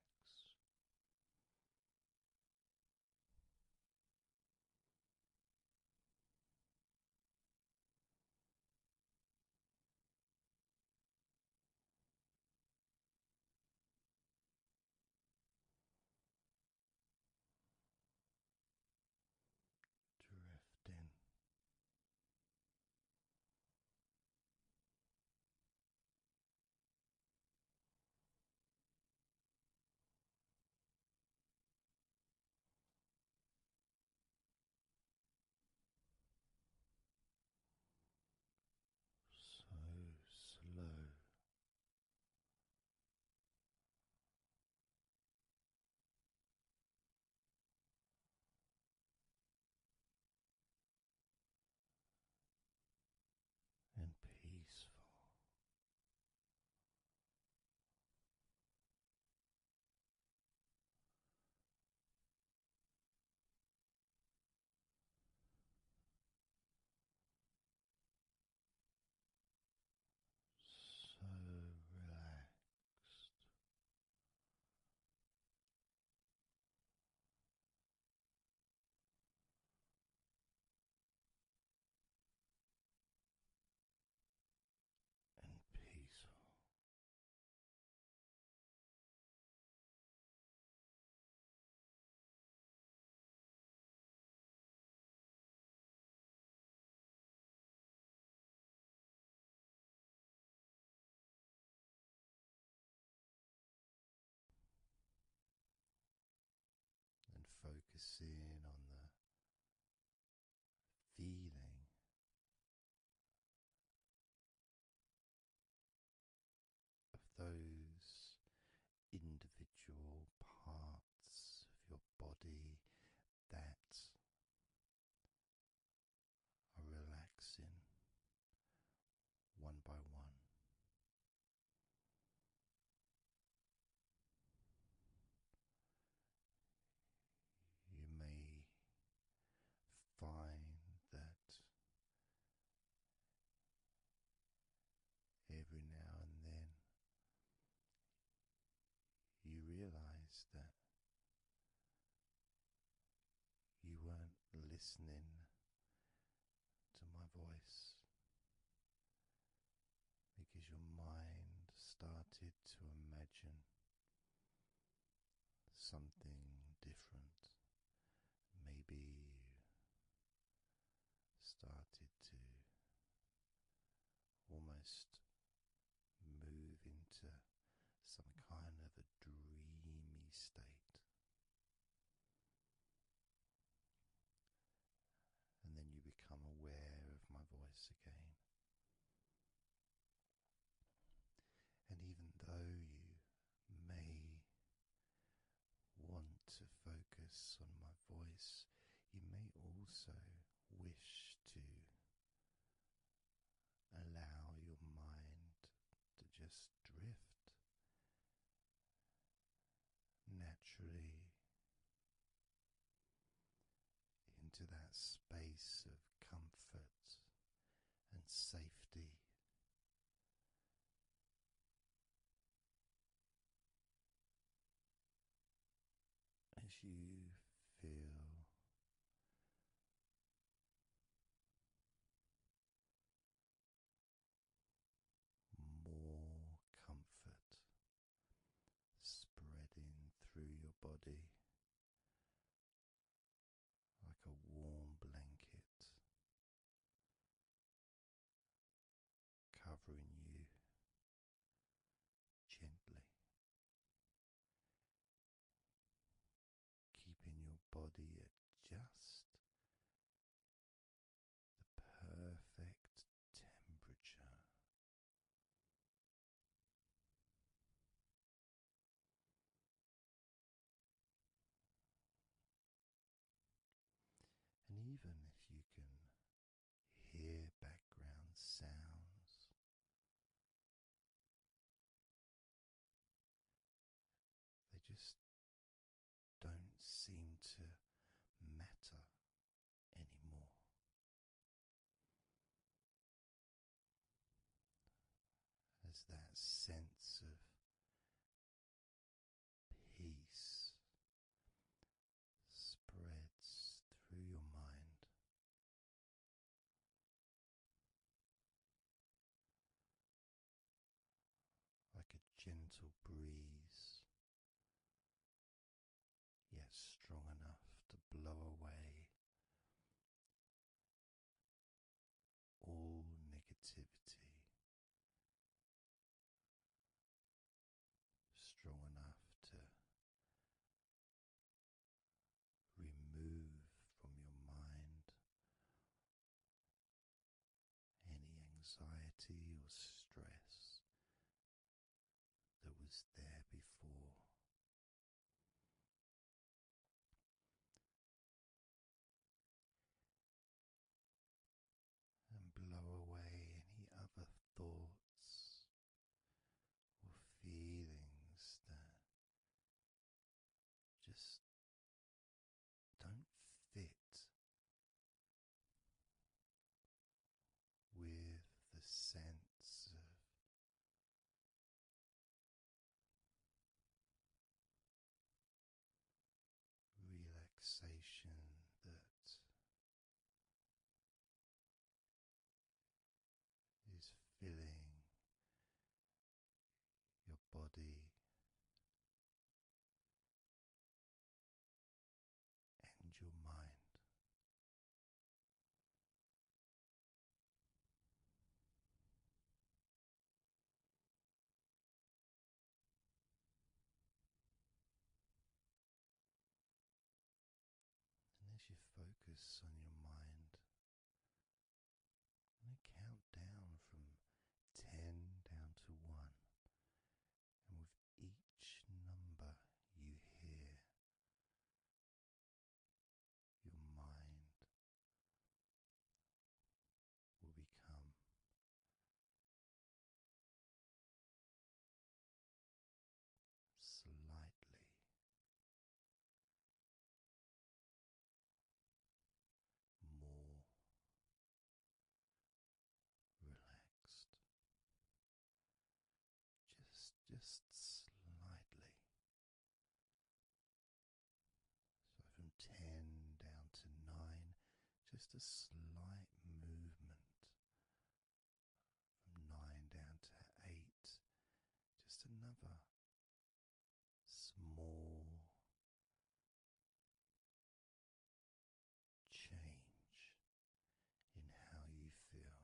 Drifting. So slow. And peaceful. So relaxed. And peaceful. And focusing on the feeling of those individual parts of your body that are relaxing one by one. You may find that every now and then you realize that you weren't listening to my voice because your mind started to imagine something different. Maybe you started to almost move into some kind of a dreamy state. And then you become aware of my voice again. And even though you may want to focus on my voice, you may also wish to allow your mind to just drift naturally into that space of comfort and safety. As you feel even if you can hear background sounds, they just don't seem to matter anymore. As that sense of peace spreads through your mind, like a gentle breeze, yet strong enough to blow away all negativity, strong enough to remove from your mind any anxiety or stress that was there before. And blow away any other thoughts or feelings that just don't fit with the sense of relaxation that is filling your body and your mind. And as you focus on your mind, I'm going to count down from 10 down to 1, and with each number you hear, your mind will become slightly more relaxed. Just slightly. So from 10 down to 9, just a slight movement. From 9 down to 8, just another small change in how you feel.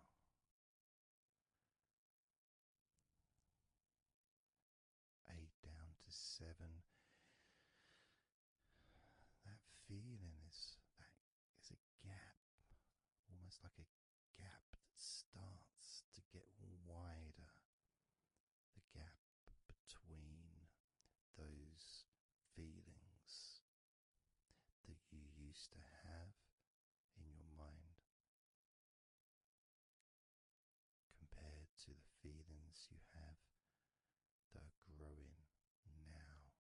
8 down to 7, that feeling is a gap, almost like a gap that starts to get wider. The gap between those feelings that you used to have in your mind compared to the feelings you have that are growing now.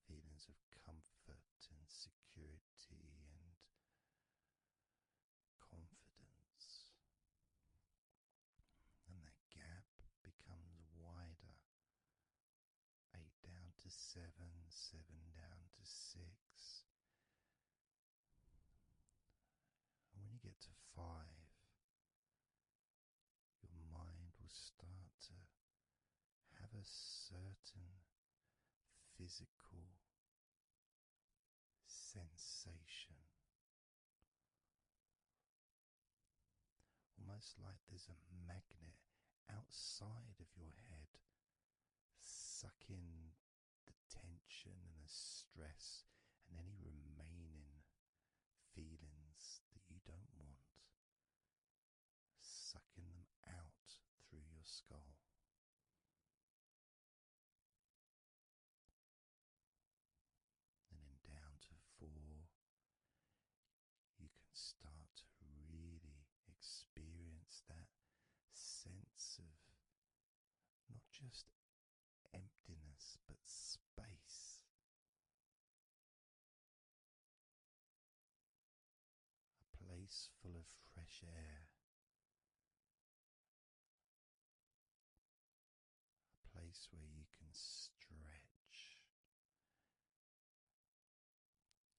Feelings of comfort and security and confidence. And that gap becomes wider. 8 down to 7, 7 down to 6. And when you get to 5, your mind will start to have a certain physical sensation, almost like there's a magnet outside of your head sucking the tension and the stress and any remaining feelings that you don't want, sucking them out through your skull. And then down to 4, you start to really experience that sense of not just emptiness but space. A place full of fresh air. A place where you can stretch.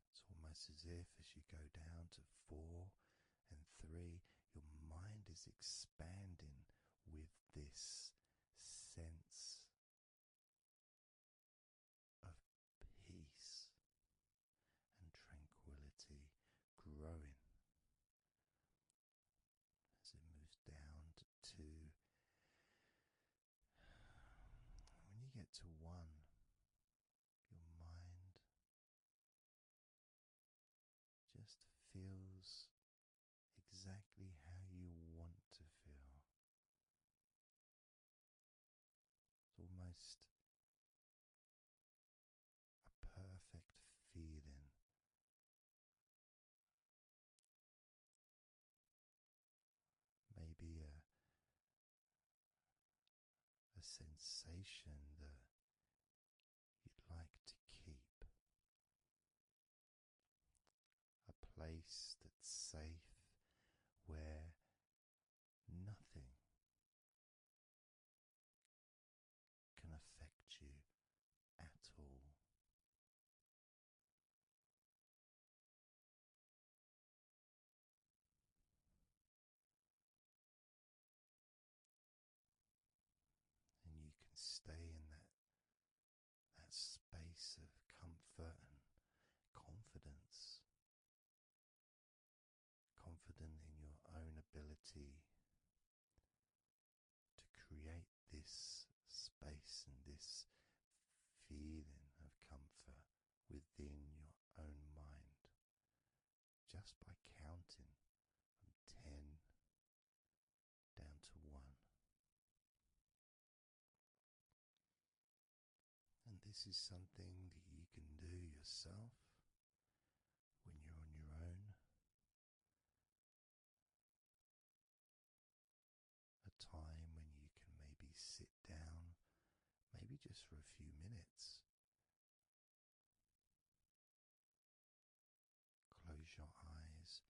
It's almost as if as you go down to 4 and 3, your mind is expanding with this sense of peace and tranquility growing. As it moves down to 2, when you get to 1, your mind just feels exactly how you want to feel. It's almost a perfect feeling. Maybe a sensation that you'd like to keep. A place that's safe where nothing can affect you at all. And you can stay in that space of comfort and confidence. Confident in your own ability to create this space and this feeling of comfort within your own mind, just by counting from 10 down to 1. And this is something that you can do yourself when you're on your own. A time when you can maybe sit down, maybe just for a few minutes. Close your eyes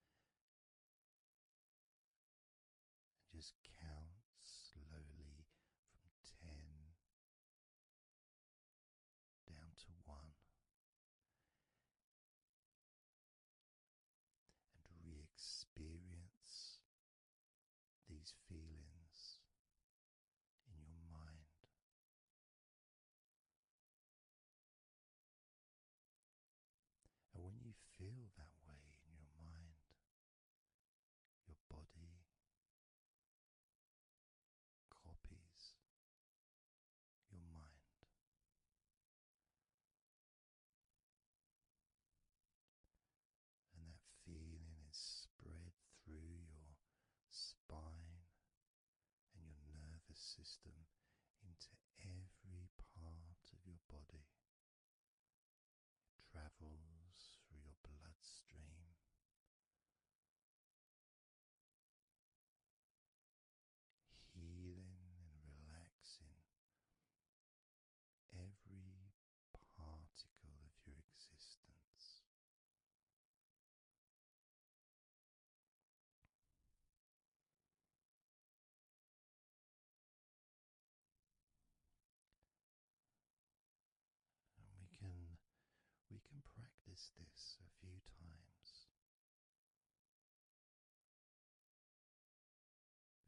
and just count slowly from 10 down to 1. And re-experience these feelings in your mind. And when you feel that way in your mind, your body copies your mind. And that feeling is spread through your spine and your nervous system into every part of your body. It travels through your bloodstream, healing and relaxing every particle of your existence. And we can practice this a few times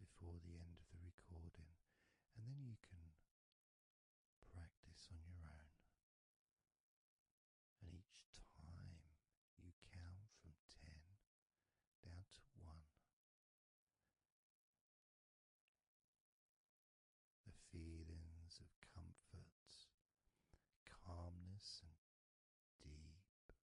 before the end of the recording, and then you can practice on your own. And each time you count from 10 down to 1, the feelings of comfort, calmness, and deep,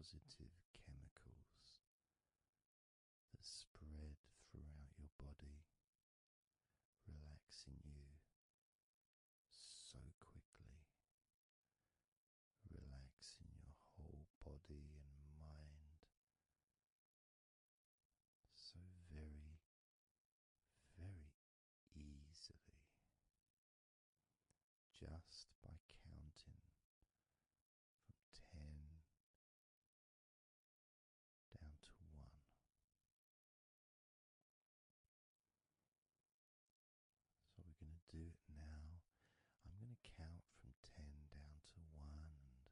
positive chemicals that spread throughout your body, relaxing you so quickly, relaxing your whole body and mind so very, very easily, just by counting from 10 down to 1. So we're going to do it now. I'm going to count from 10 down to 1, and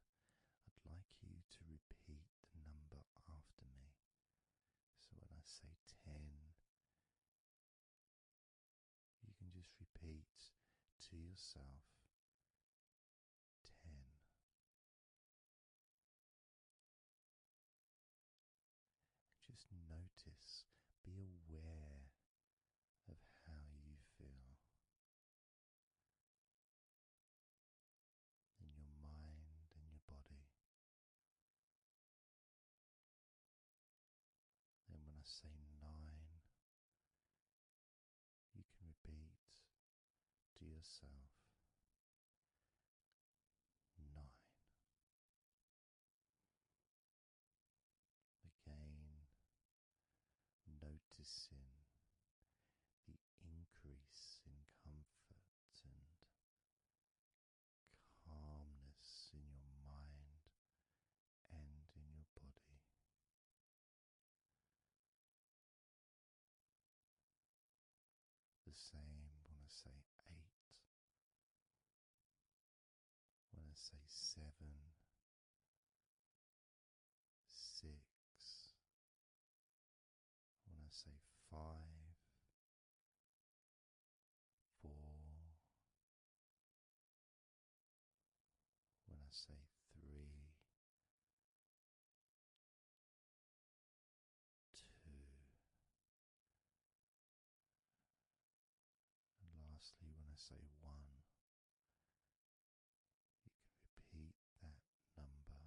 I'd like you to repeat the number after me. So when I say 10, you can just repeat to yourself 10. Just notice, be aware of how you feel in your mind and your body. Then when I say 9, you can repeat to yourself 9. Again, noticing the increase in comfort and calmness in your mind and in your body. The same when I say 8, when I say 7, 6, when I say 5, 4, when I say 3, 2, and lastly when I say 1, you can repeat that number.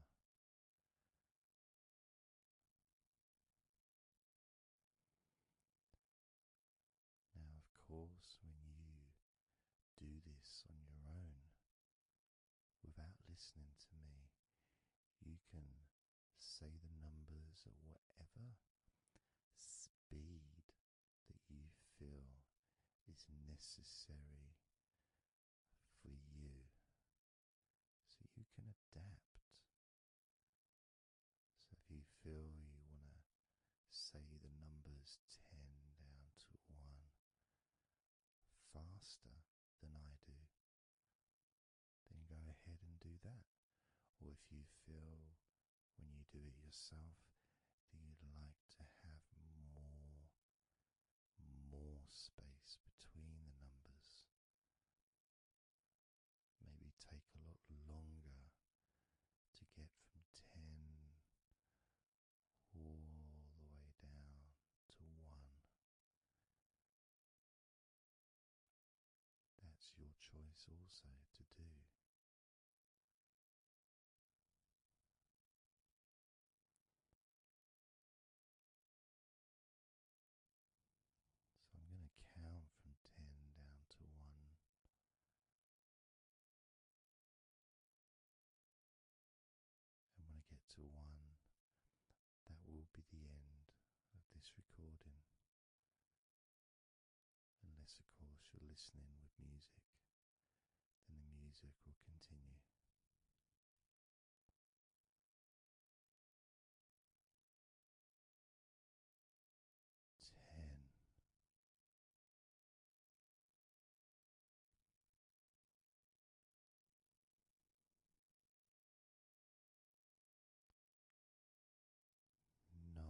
Now, of course, when you do this on your own, without listening to me, you can say the numbers at whatever speed that you feel is necessary for you, so you can adapt. So if you feel you want to say the numbers 10 down to 1 faster than I do, then go ahead and do that. Or if you feel when you do it yourself that you'd like to have more space between the numbers, maybe take a lot longer to get from 10 all the way down to 1. That's your choice also to do. So I'm going to count from 10 down to 1. And when I get to 1, that will be the end of this recording. Unless, of course, you're listening with music, then the music will continue. 10. 9.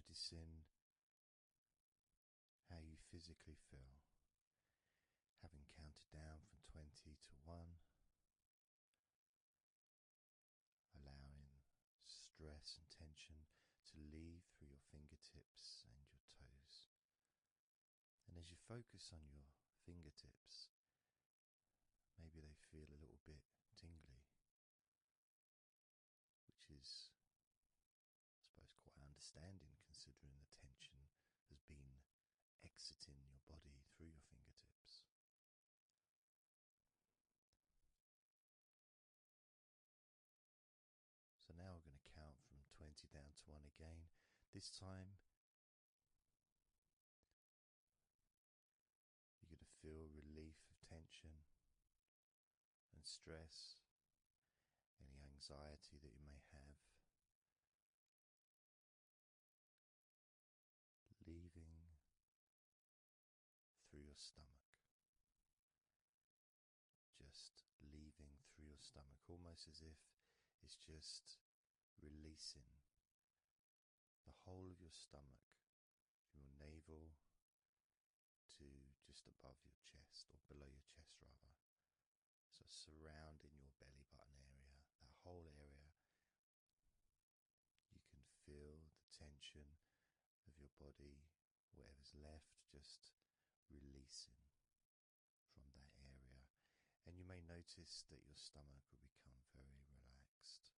noticing how you physically feel, having counted down from 20 to 1, allowing stress and tension to leave through your fingertips and your toes. And as you focus on your fingertips, maybe they feel a little bit tingly, which is, I suppose, quite understanding considering the tension has been exiting your body through your fingertips. So now we're going to count from 20 down to 1 again. This time you're going to feel relief of tension and stress, any anxiety that you may have, leaving through your stomach. Just leaving through your stomach, almost as if it's just releasing the whole of your stomach, from your navel to just above your chest, or below your chest rather. So surrounding your belly button area, that whole area, you can feel the tension of your body, whatever's left, just releasing from that area. And you may notice that your stomach will become very relaxed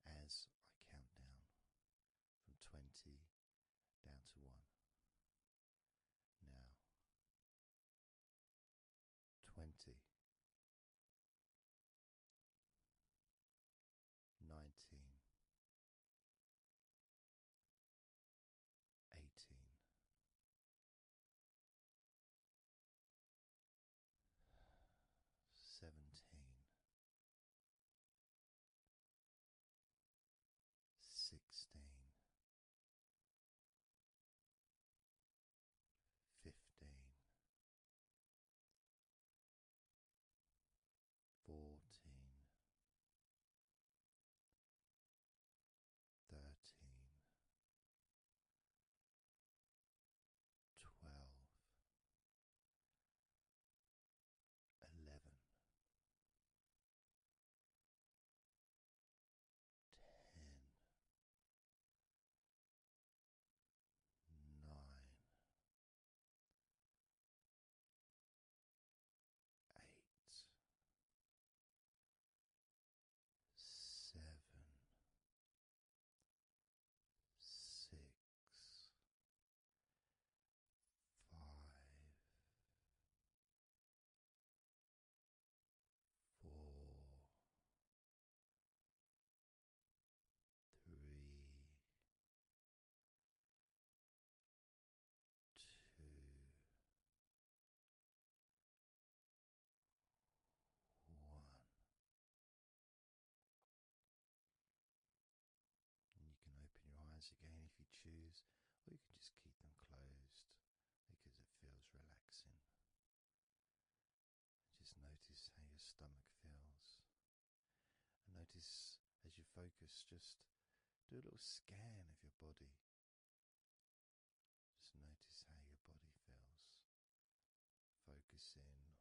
as I count down from 20 down to 1. Now, 20, 19, 18, 17, 16, 15, 14, 13, 12, 11, 10, 9, 8, 7, 6, 5, 4, 3, 2, 1. And you can open your eyes again if you choose, or you can just keep them closed because it feels relaxing. Just notice how your stomach feels. And notice as you focus, just do a little scan of your body. Just notice how your body feels. Focusing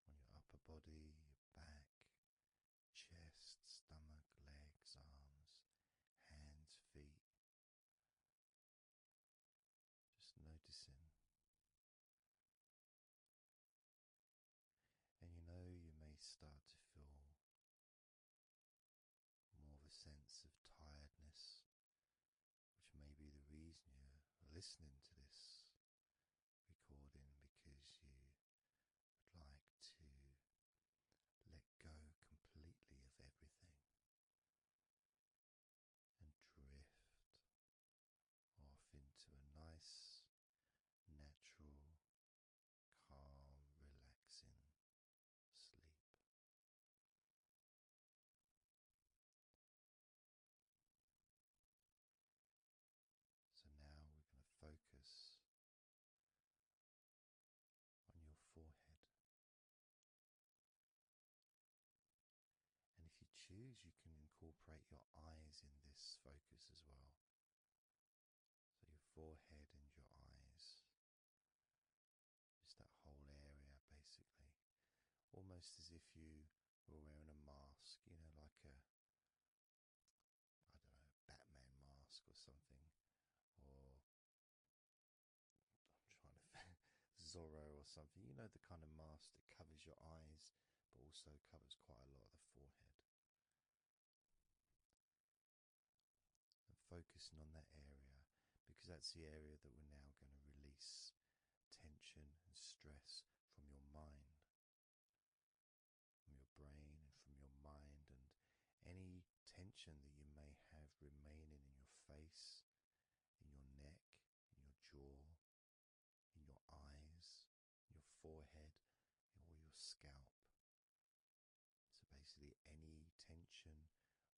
on your upper body, your back, chest, stomach, legs, arms, hands, feet. Just noticing. And you know, you may start to feel more of a sense of tiredness, which may be the reason you're listening to this recording, because you would like to let go completely of everything and drift off into a nice, natural, calm, relaxing sleep. So now we're going to focus do is you can incorporate your eyes in this focus as well. So your forehead and your eyes, just that whole area basically. Almost as if you were wearing a mask, you know, like a, I don't know, Batman mask or something. Or I'm trying to Zorro or something. You know, the kind of mask that covers your eyes but also covers quite a lot of the forehead. And focusing on that area, because that's the area that we're now going to release tension and stress from your mind, from your brain and from your mind, and any tension that you may have remaining in your face, in your neck, in your jaw, in your eyes, in your forehead, or your scalp. So basically any tension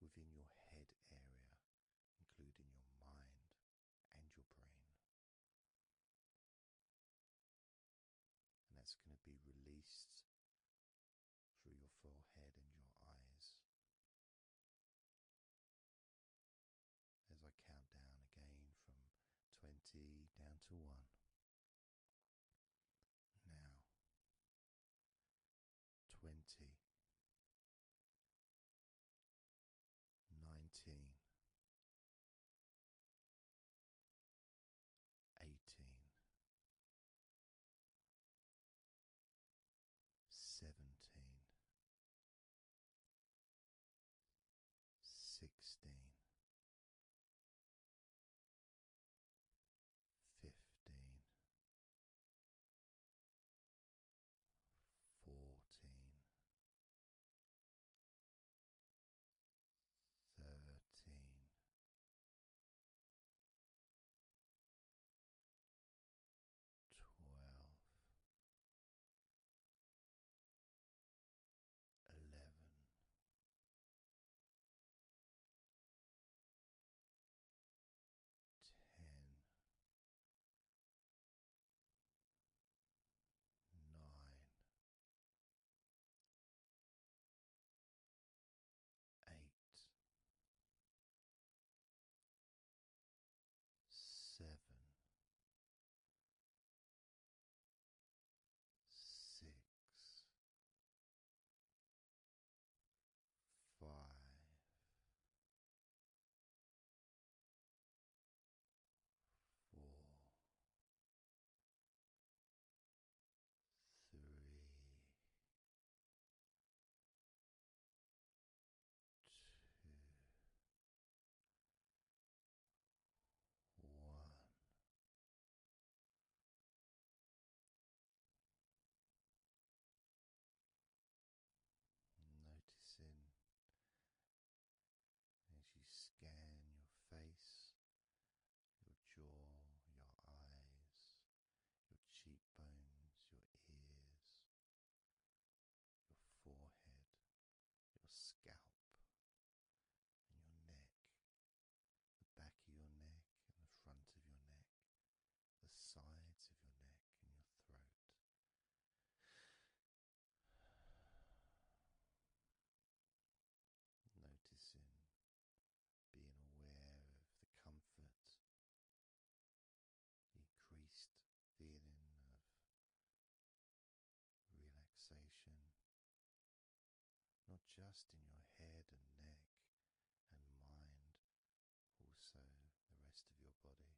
within your head area, including your mind and your brain. And that's going to be released through your forehead and your eyes. As I count down again from 20 down to 1. Now, 20, 19, 18, 17, 16, 15, 14, 13, 12, 11, 10, 9, 8, 7, 6, 5, 4, 3, 2, 1. Noticing as you scan your face, your jaw, your eyes, your cheekbones, your ears, your forehead, your scalp, and your neck, the back of your neck and the front of your neck, the sides of your neck and your throat. Noticing, being aware of the comfort, the increased feeling of relaxation, not just in your head and neck and mind, also the rest of your body.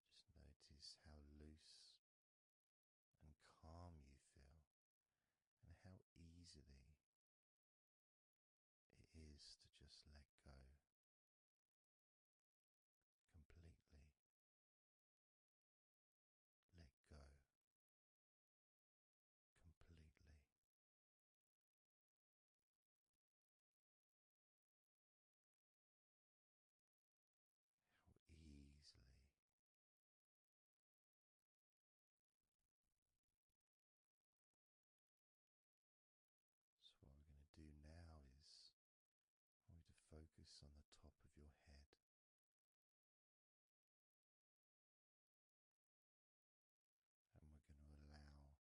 Just notice how loose and calm you feel, and how easily it is to just let go completely. Let go completely. How easily. So what we're going to do now is I want you to focus on the top of your head. And we're going to allow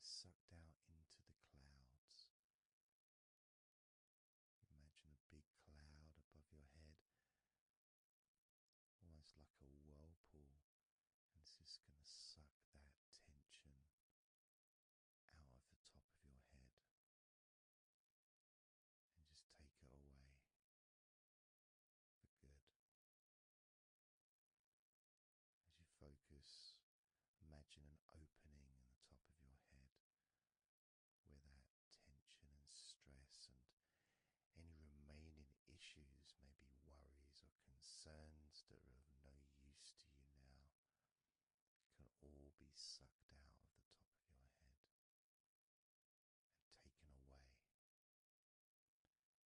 sucked out into the clouds. Imagine a big cloud above your head, almost like a whirlpool, and it's just going to suck that tension out of the top of your head and just take it away for good. As you focus, imagine an opening in the top of your head where that tension and stress and any remaining issues, maybe worries or concerns that are of no use to you now, can all be sucked out of the top of your head and taken away.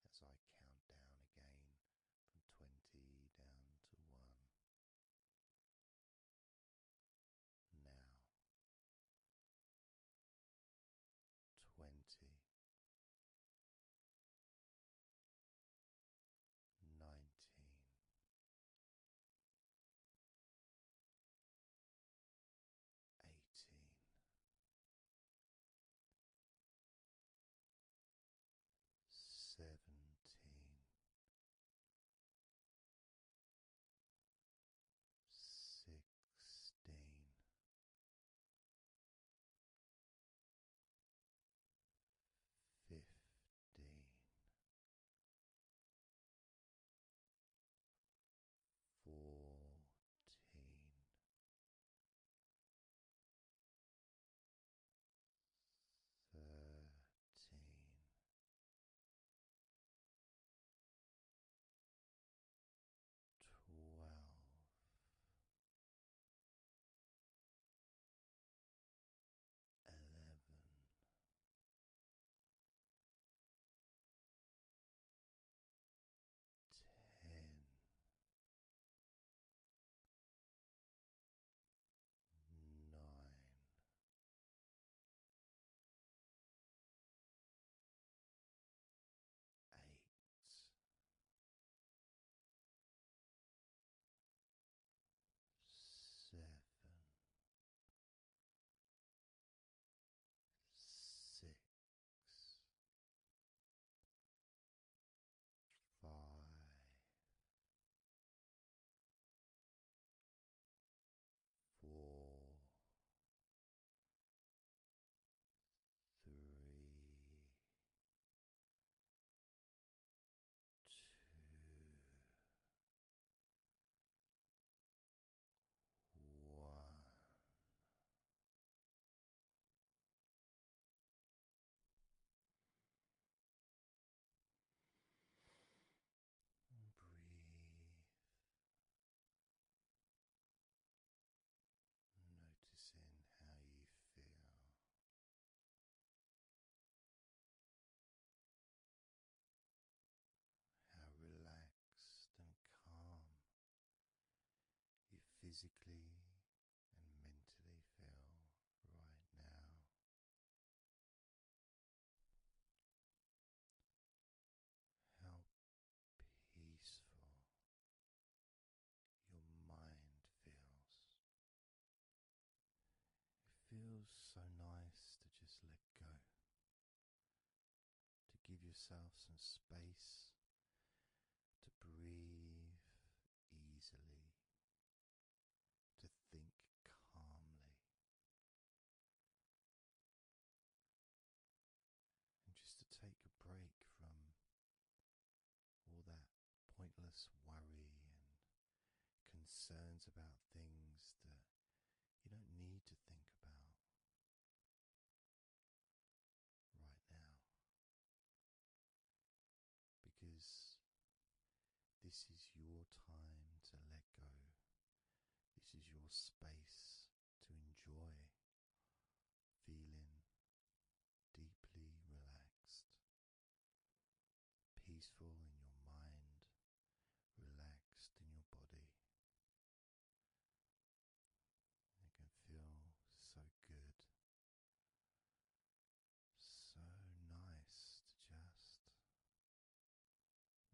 As I count down again from 20 down to 1. Now 20, 19, 18, 17, 16, 15, 14, 13, 12, 11, 10, 9, 8, 7, 6, 5, 4, 3, 2, 1. Breathe, noticing how you feel, how relaxed and calm you physically and mentally feel right now. How peaceful your mind feels. It feels so nice to just let go, to give yourself some space to breathe easily, to think calmly, and just to take a break from all that pointless worry and concerns about things that you don't need to think about right now, because this is your time to let go. This is your space to enjoy feeling deeply relaxed, peaceful in your mind, relaxed in your body. It can feel so good, so nice to just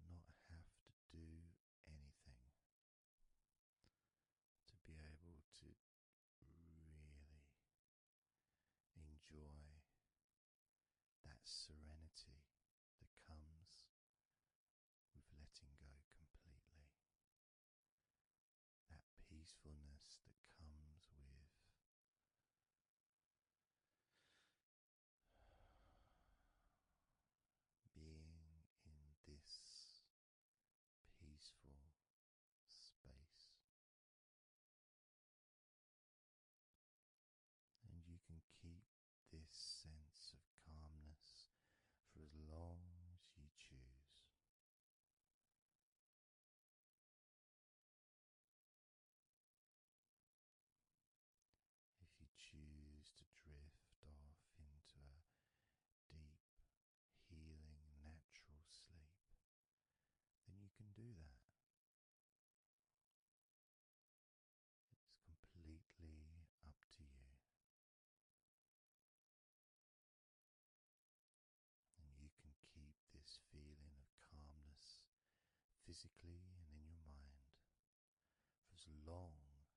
not have to do anything, to be able to really enjoy as long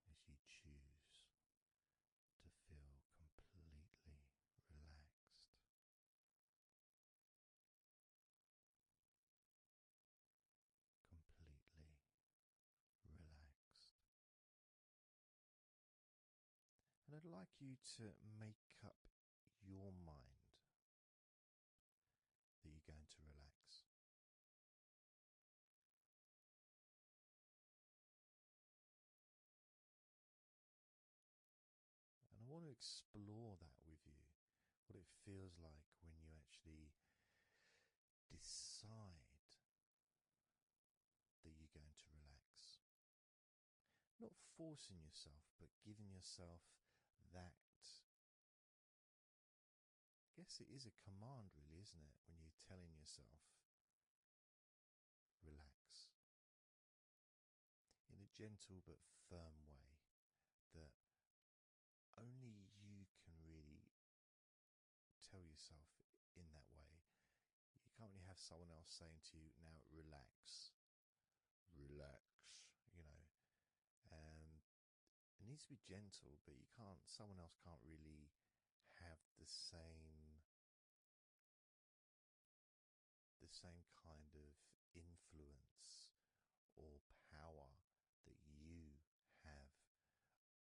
as you choose to feel completely relaxed. Completely relaxed. And I'd like you to make up your mind that you're going to relax. And I want to explore that with you, what it feels like when you actually decide that you're going to relax. Not forcing yourself, but giving yourself that. I guess it is a command, really, isn't it? When you're telling yourself, relax. In a gentle but firm way that only you can really tell yourself in that way. You can't really have someone else saying to you, now relax, relax, and it needs to be gentle, but someone else can't really have the same kind of influence or power that you have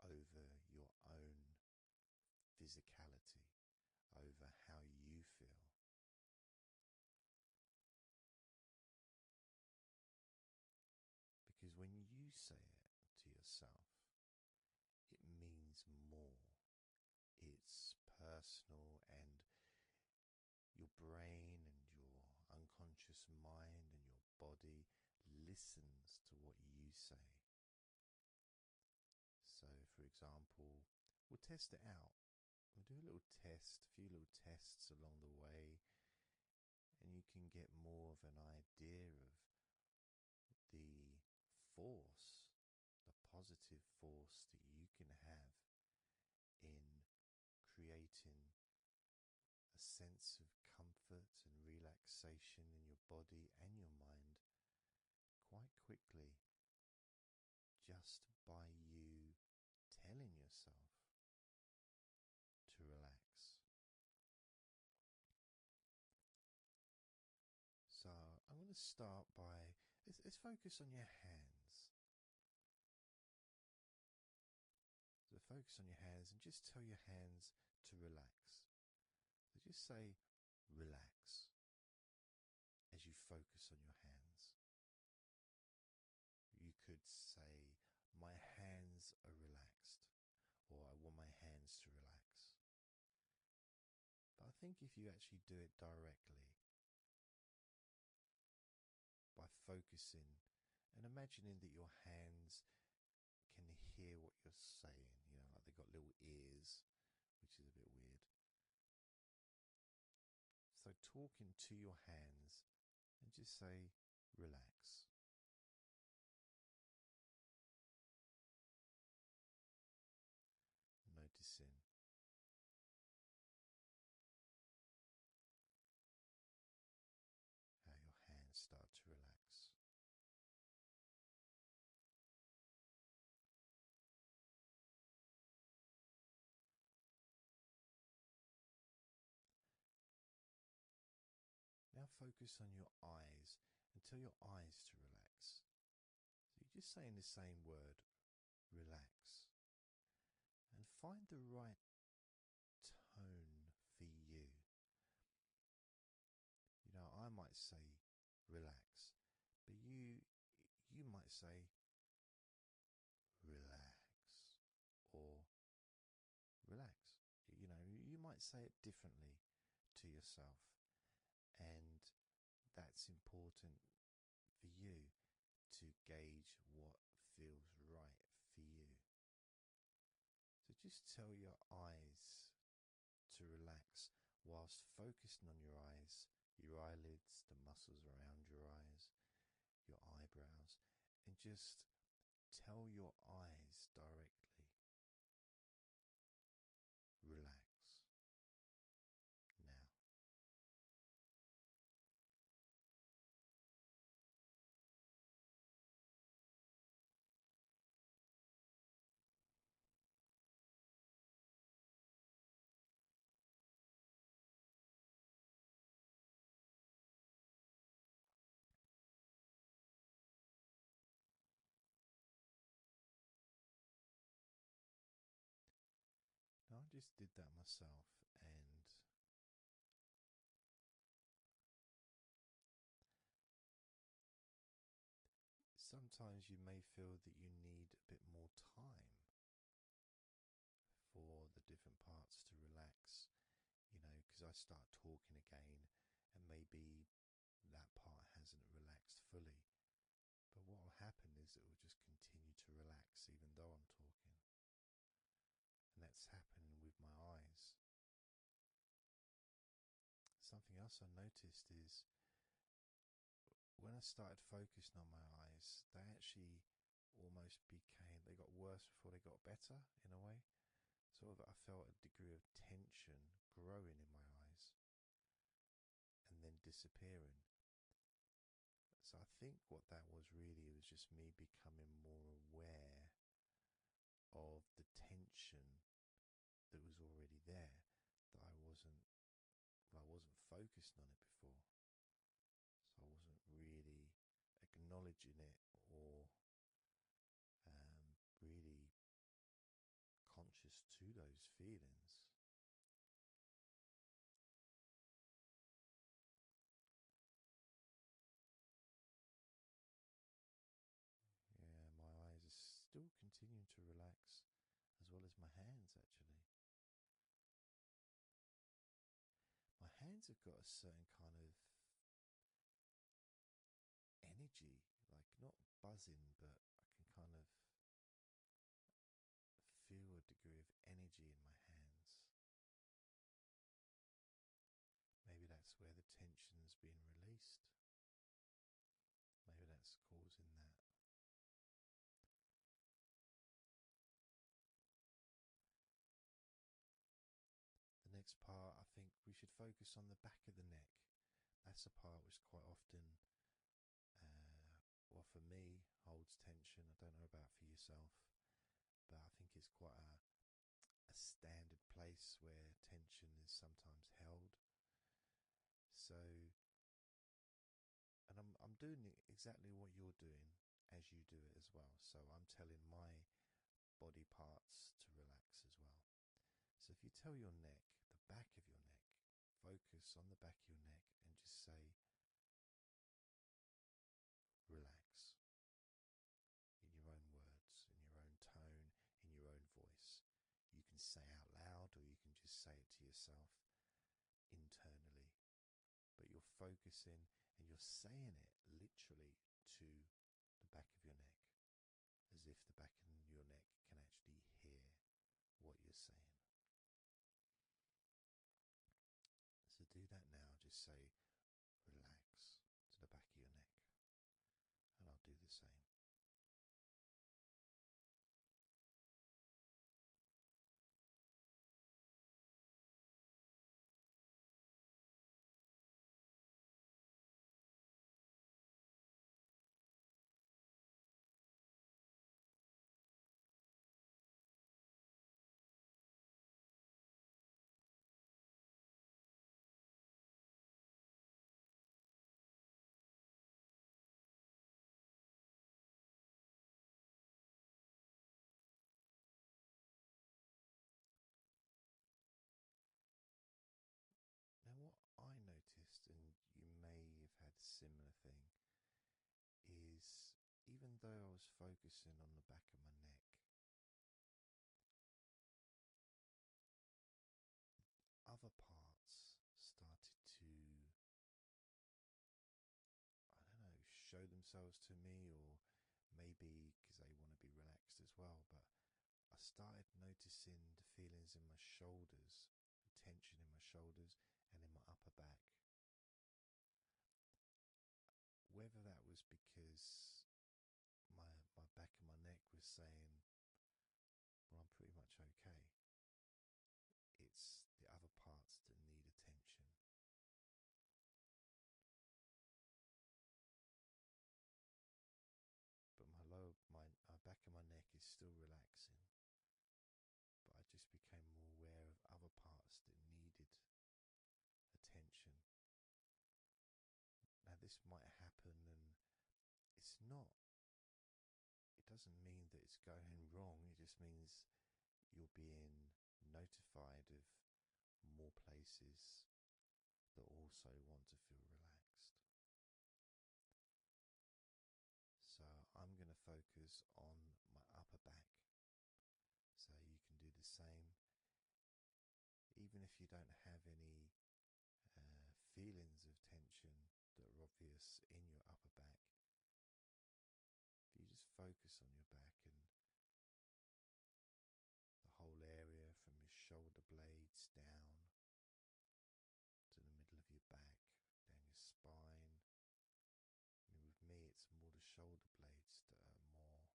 over your own physicality, over how you feel. Because when you say it to yourself, it means more. It's personal, and your brain and your unconscious mind and your body listens to what you say. So, for example, we'll test it out. We'll do a little test, a few little tests along the way, and you can get more of an idea of the force, the positive force that you can have in creating a sense of comfort and relaxation in your body and your mind quite quickly, just by you telling yourself to relax. So I'm going to start by, let's focus on your hands. So focus on your hands and just tell your hands to relax. So just say relax as you focus on your hands. You could say, my hands are relaxed, or I want my hands to relax. But I think if you actually do it directly, by focusing and imagining that your hands can hear what you're saying, like they've got little ears, which is a bit weird. So talking to your hands and just say, relax. Noticing how your hands start to relax. Now focus on your eyes and tell your eyes to relax. So you're just saying the same word, relax. And find the right tone for you. I might say relax, but you might say relax or relax. You might say it differently to yourself, and that's important for you to gauge what feels right for you. So just tell your eyes to relax whilst focusing on your eyes, your eyelids, the muscles around your eyes, your eyebrows, and just tell your eyes directly, relax now. just did that myself, and sometimes you may feel that you need a bit more time for the different parts to relax, because I start talking again and maybe that part hasn't relaxed fully. But what will happen is it will just continue to relax even though I'm talking. And that's happening with my eyes. Something else I noticed is when I started focusing on my eyes, they actually they got worse before they got better in a way. Sort of, I felt a degree of tension growing in my eyes and then disappearing. So I think what that was really was just me becoming more aware of the tension that was already there, that I wasn't focusing on it before. So I wasn't really acknowledging it or really conscious to those feelings. Yeah, my eyes are still continuing to relax, as well as my hands actually. My hands have got a certain kind of energy, like not buzzing, but I can kind of feel a degree of energy in my hands. Maybe that's where the tension's being released. Maybe that's causing that. The next part, I think we should focus on the back of the neck. That's a part which quite often, well, for me, holds tension. I don't know about for yourself, but I think it's quite a standard place where tension is sometimes held. So, and I'm doing exactly what you're doing as you do it as well. So I'm telling my body parts to relax as well. So if you tell your neck, the back of your neck, focus on the back of your neck and just say, relax, in your own words, in your own tone, in your own voice. You can say out loud or you can just say it to yourself internally. But you're focusing and you're saying it literally to the back of your neck, as if the back of your neck can actually hear what you're saying. So do that now. Just say relax to the back of your neck, and I'll do the same. Now, what I noticed, and you may have had a similar thing, is even though I was focusing on the back of my neck, other parts started to, I don't know, show themselves to me, or maybe because they want to be relaxed as well. But I started noticing the feelings in my shoulders, the tension in my shoulders and in my upper back. Whether that was because my back of my neck was saying, well, I'm pretty much okay. It's the other parts that need attention. But my back of my neck is still relaxing. But I just became more aware of other parts that needed attention. Now this might happen, and it doesn't mean that it's going wrong. It just means you're being notified of more places that also want to feel relaxed. So I'm going to focus on my upper back. So you can do the same, even if you don't have any feelings of tension that are obvious in your upper back. If you just focus on your back and the whole area from your shoulder blades down to the middle of your back, down your spine. I mean, with me, it's more the shoulder blades that are more.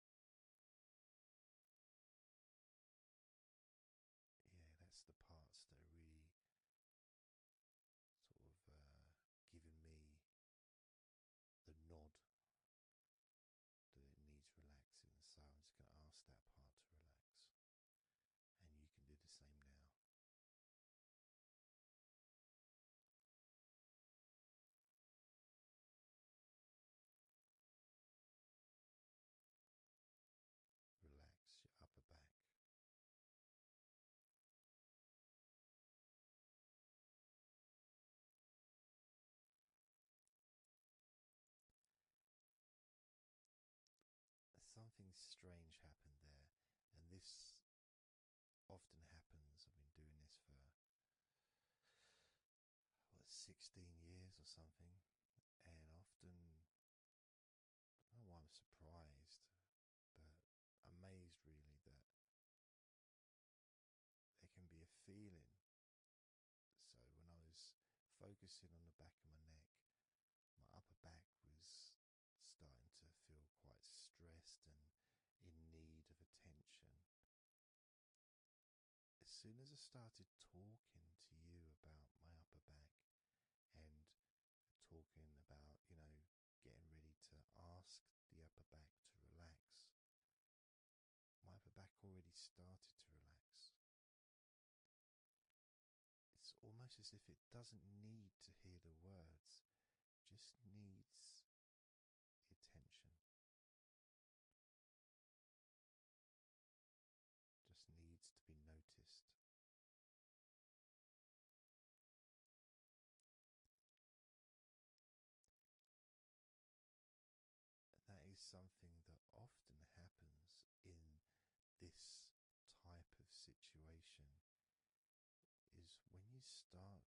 Yeah, that's the parts that are really sort of giving me the nod that it needs relaxing. So I'm just going to ask that part to relax. And you can do the same now. Relax your upper back. Something strange happened there, and this often happens. I've been doing this for 16 years or something, and often I don't know why I'm surprised, but amazed really that there can be a feeling. So when I was focusing on the back of my neck, my upper back was starting to feel quite stressed and in need of attention. As soon as I started talking to you about my upper back and talking about, getting ready to ask the upper back to relax, my upper back already started to relax. It's almost as if it doesn't need to hear the words, just needs the attention. Just needs to be noticed. That is something that often happens in this type of situation, is when you start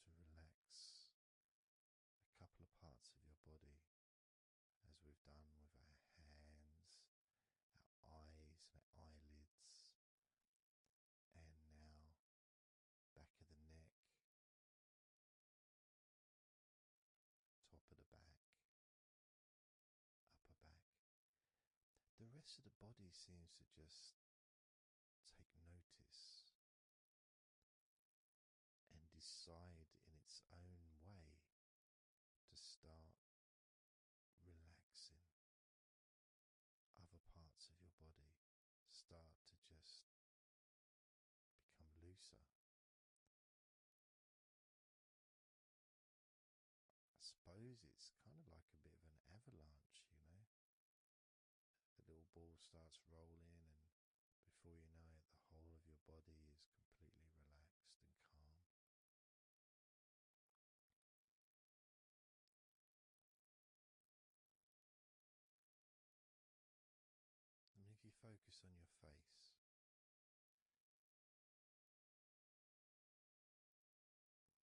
to relax a couple of parts of your body, as we've done with our hands, our eyes and our eyelids, and now back of the neck, top of the back, upper back. The rest of the body seems to just take notice and decide in its own way to start relaxing. Other parts of your body start to just become looser. I suppose it's kind of like a bit of an avalanche, The little ball starts rolling, and before you know it, the whole of your body is completely relaxed and calm. And if you focus on your face,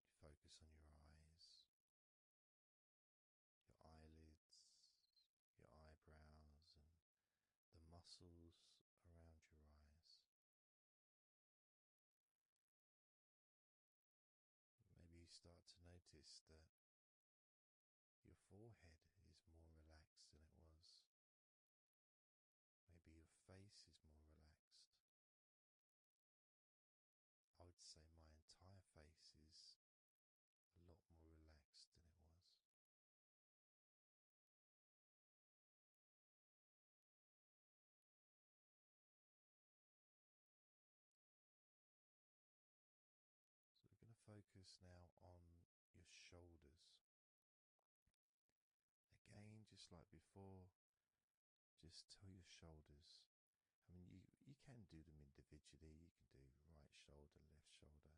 you focus on your eyes, your eyelids, your eyebrows, and the muscles around your eyes. Maybe you start to notice that your forehead is more relaxed than it was. Maybe your face is more relaxed. I would say my entire face is a lot more relaxed than it was. So we're going to focus now on your shoulders. Again, just like before, just tell your shoulders I mean, you can do them individually. You can do right shoulder, left shoulder.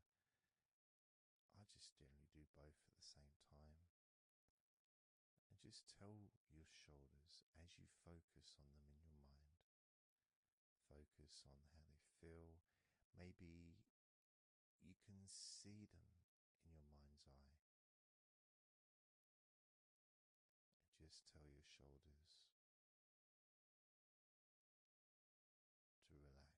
I just generally do both at the same time. And just tell your shoulders as you focus on them in your mind. Focus on how they feel. Maybe you can see them in your mind's eye. And just tell your shoulders to relax.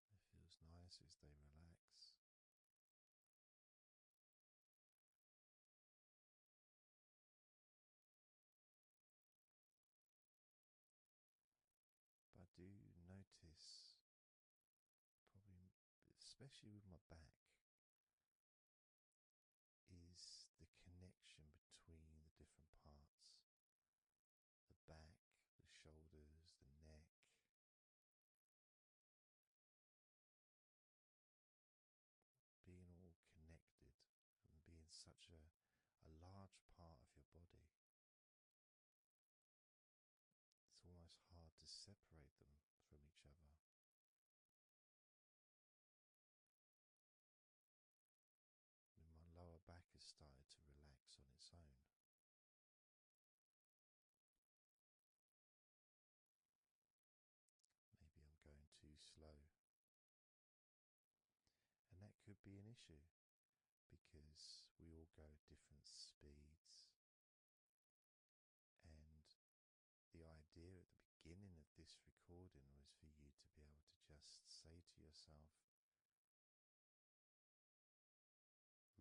It feels nice as they relax. But I do notice, probably especially with my back, is the connection between the different parts. The back, the shoulders, the neck. Being all connected and being such a large part of your body. It's almost hard to separate them from each other. And my lower back has started to relax on its own. Maybe I'm going too slow. And that could be an issue because we all go at different speeds. And the idea at the beginning of this recording was for you to be able to just say to yourself,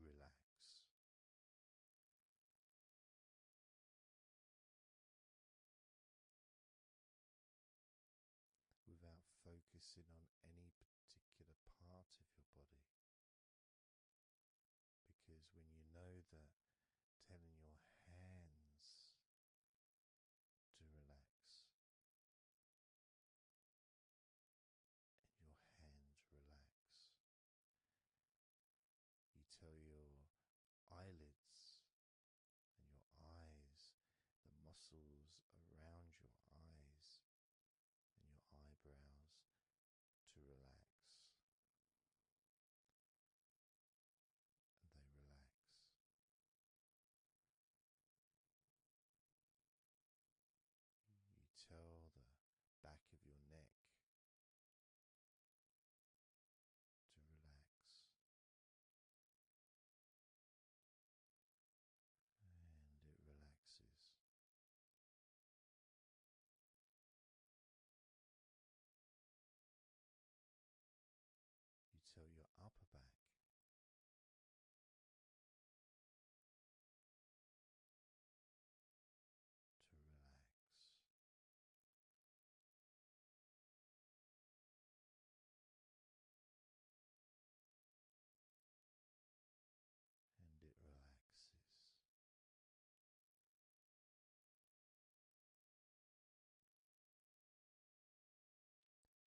relax. Without focusing on any particular part of your body. Because when you know that telling your hands to relax and your hands relax, you tell your eyelids and your eyes, the muscles around your eyes and your eyebrows to relax, and they relax. You tell the back of your neck to relax, and it relaxes. You tell your upper back to relax, and it relaxes.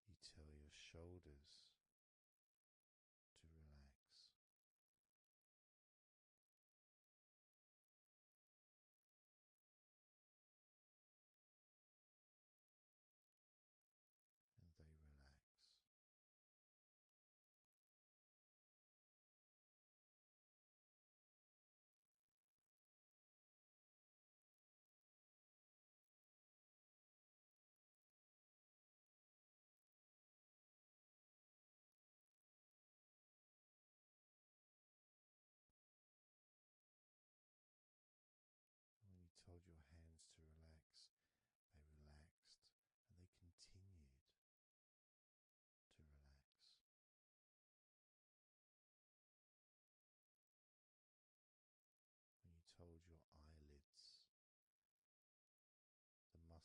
You tell your shoulders to relax, and they relax.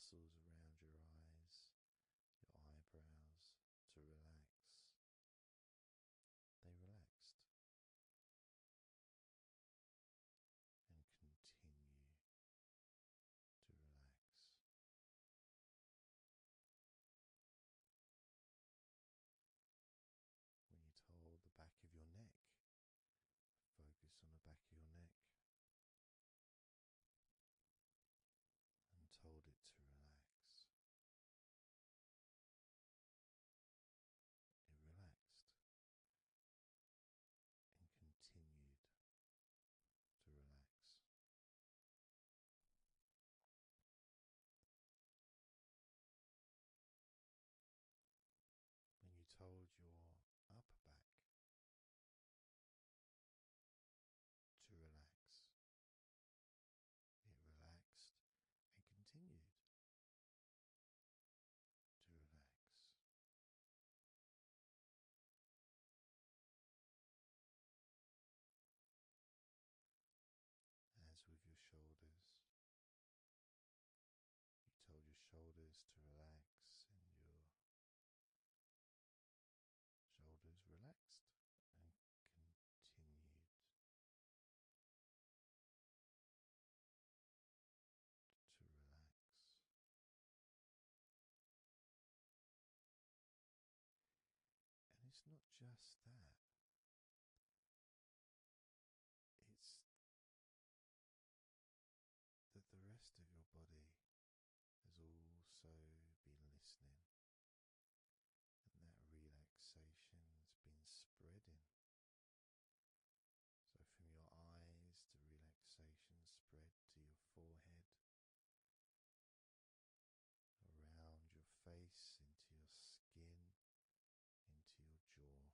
muscles around your eyes, your eyebrows to relax. They relaxed and continue to relax. When you told the back of your neck, focus on the back of your neck, and told it to relax. It relaxed and continued to relax. When you told your upper back to relax, it relaxed and continued to relax. As with your shoulders, you told your shoulders to relax, and your shoulders relaxed and continued to relax. And it's not just that, it's that the rest of your body has also been listening, and that relaxation's been spreading. So from your eyes, the relaxation spread to your forehead, around your face, into your skin, into your jaw,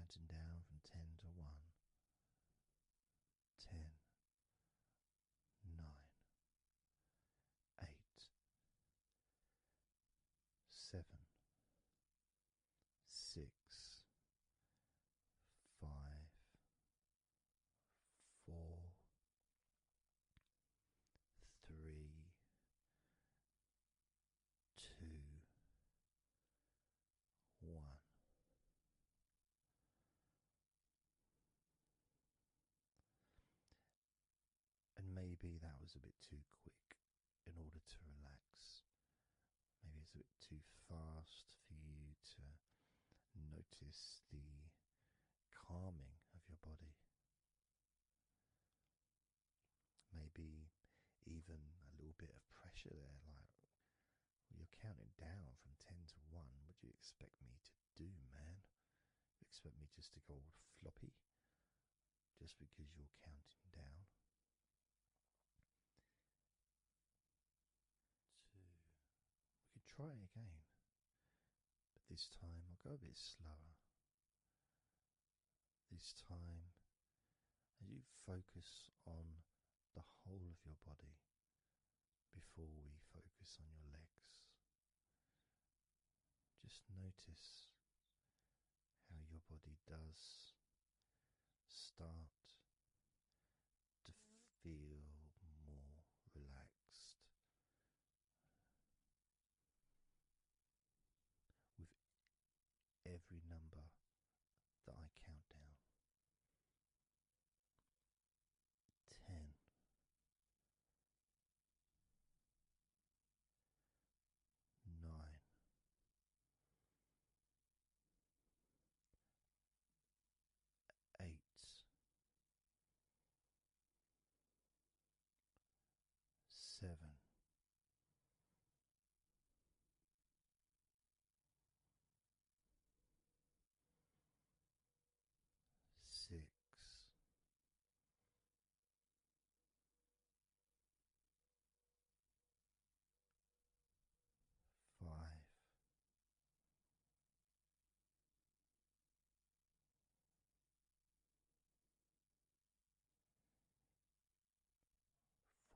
counting down from 10 to 1. 10, 9, 8, 7, 6, 5, 4, 3, 2, 1. And maybe that was a bit too quick in order to relax. Maybe it's a bit too fast for you to notice the calming of your body. Maybe even a little bit of pressure there, like you're counting down from 10 to 1. What do you expect me to do, man? You expect me just to go all floppy just because you're counting down? 2. We could try again, but this time I'll go a bit slower. This time, as you focus on the whole of your body before we focus on your legs, just notice how your body does start to feel more relaxed with every number that I count down. 10, 9, 8, 7, 6, 5,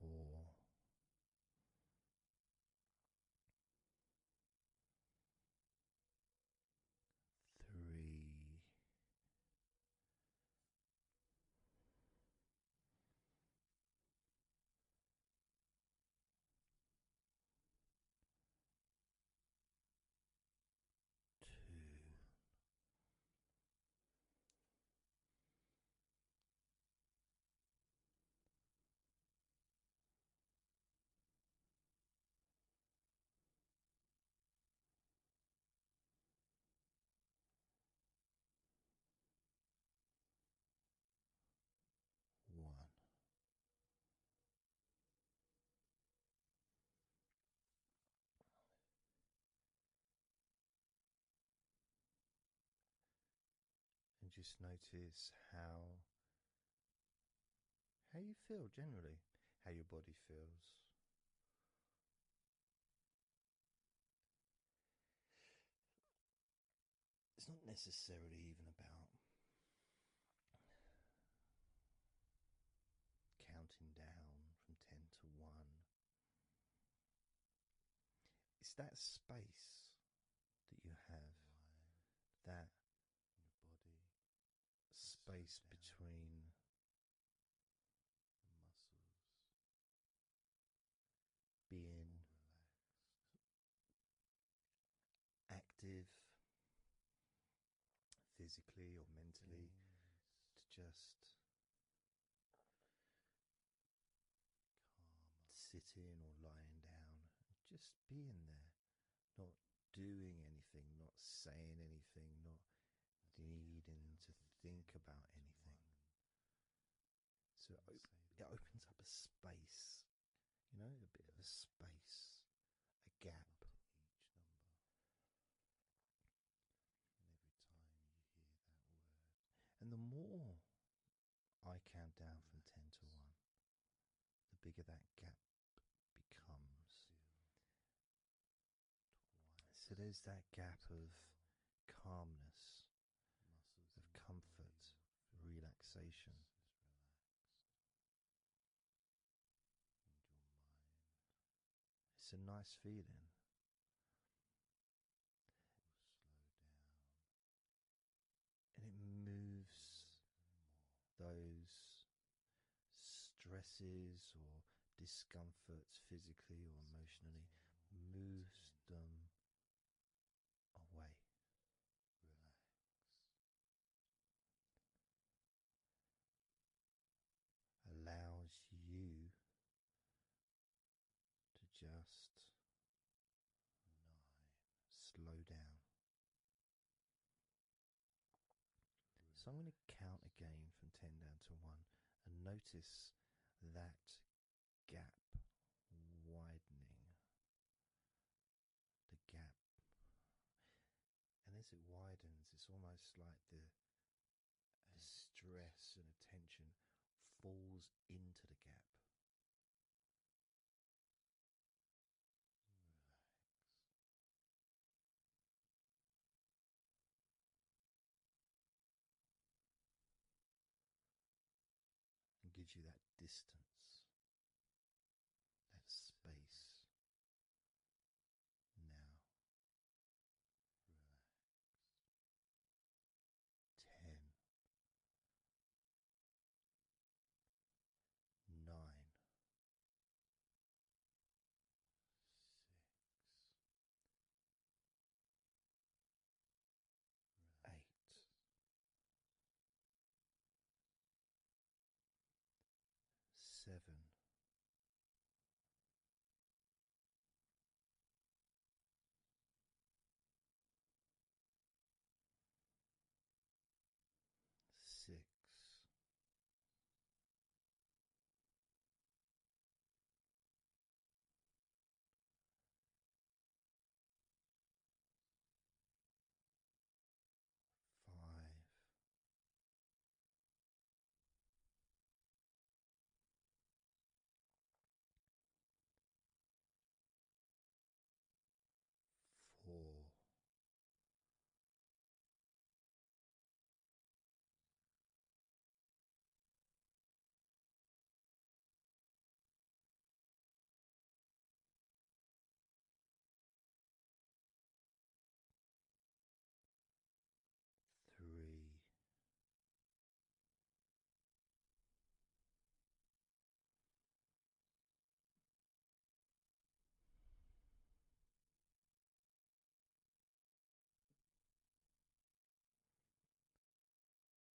4, 3, 2, one. And just notice how you feel generally, how your body feels. It's not necessarily even about counting down from 10 to 1. It's that space that you have, that your body, space between the muscles, being active physically or mentally, to just calmer, sitting or lying down, just being there, not doing anything, not saying anything, not needing to think about anything. So it opens up a space, a bit of a space, a gap. Each number. And every time you hear that word. And the more I count down from 10 to 1, the bigger that gap becomes. So there's that gap of calmness, relaxation. And your mind It's a nice feeling. will slow down And it moves more. those stresses or discomforts physically or emotionally, moves them away. Relax. Allows you to just 9. slow down. So I'm going to count again from 10 down to 1 and notice that gap widening. The gap. And as it widens, it's almost like the stress and attention falls into the gap. Relax. And gives you that distance, that space. Now, Relax. 10, 9, 6. 8, 7, 6, 5, 4,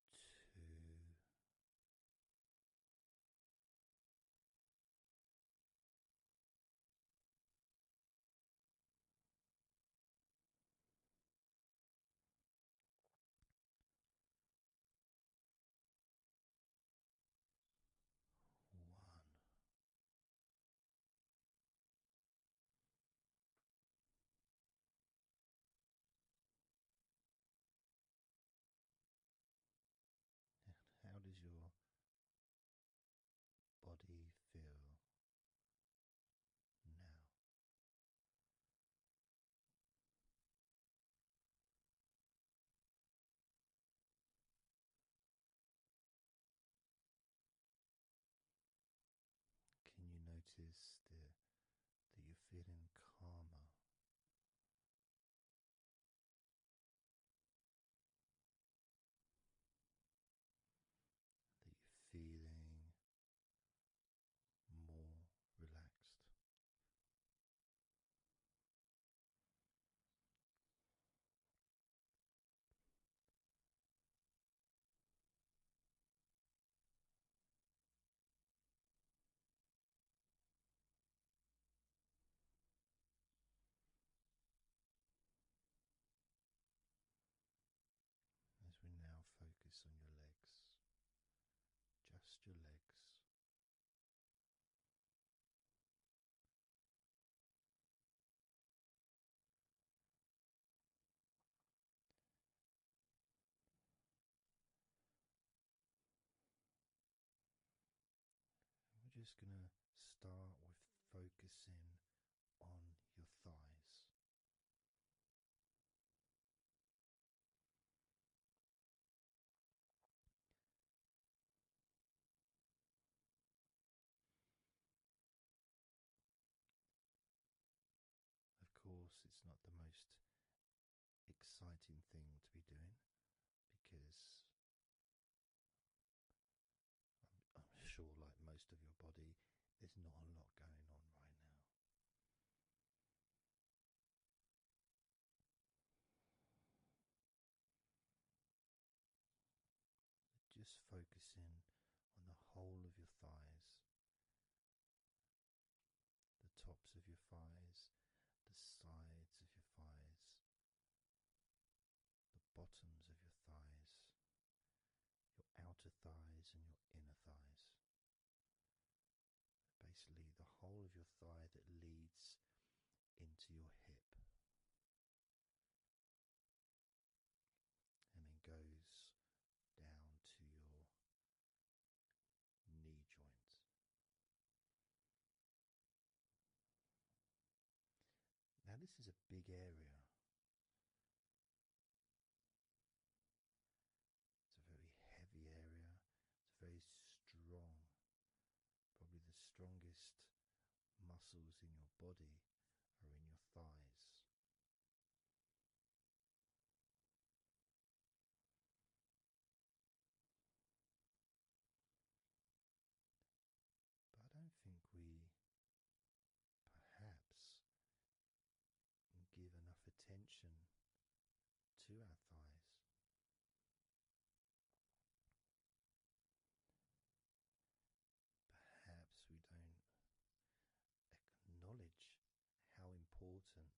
3, 2, 1. How does your body feel now? Can you notice that you're feeling calmer? That you're feeling more relaxed? As we now focus on your legs, just your legs. We're just going to start with focusing on your thighs. it's not the most exciting thing to be doing because I'm sure, like most of your body, there's not a lot going on right now. Just focusing on the whole of your thighs, the tops of your thighs, the sides of your thighs, the bottoms of your thighs, your outer thighs and your inner thighs. Basically, the whole of your thigh that leads into your hip and then goes down to your knee joint. Now, this is a big area. It's a very heavy area. It's very strong. Probably the strongest muscles in your body are in your thighs. But I don't think we perhaps give enough attention to our thighs. Perhaps we don't acknowledge how important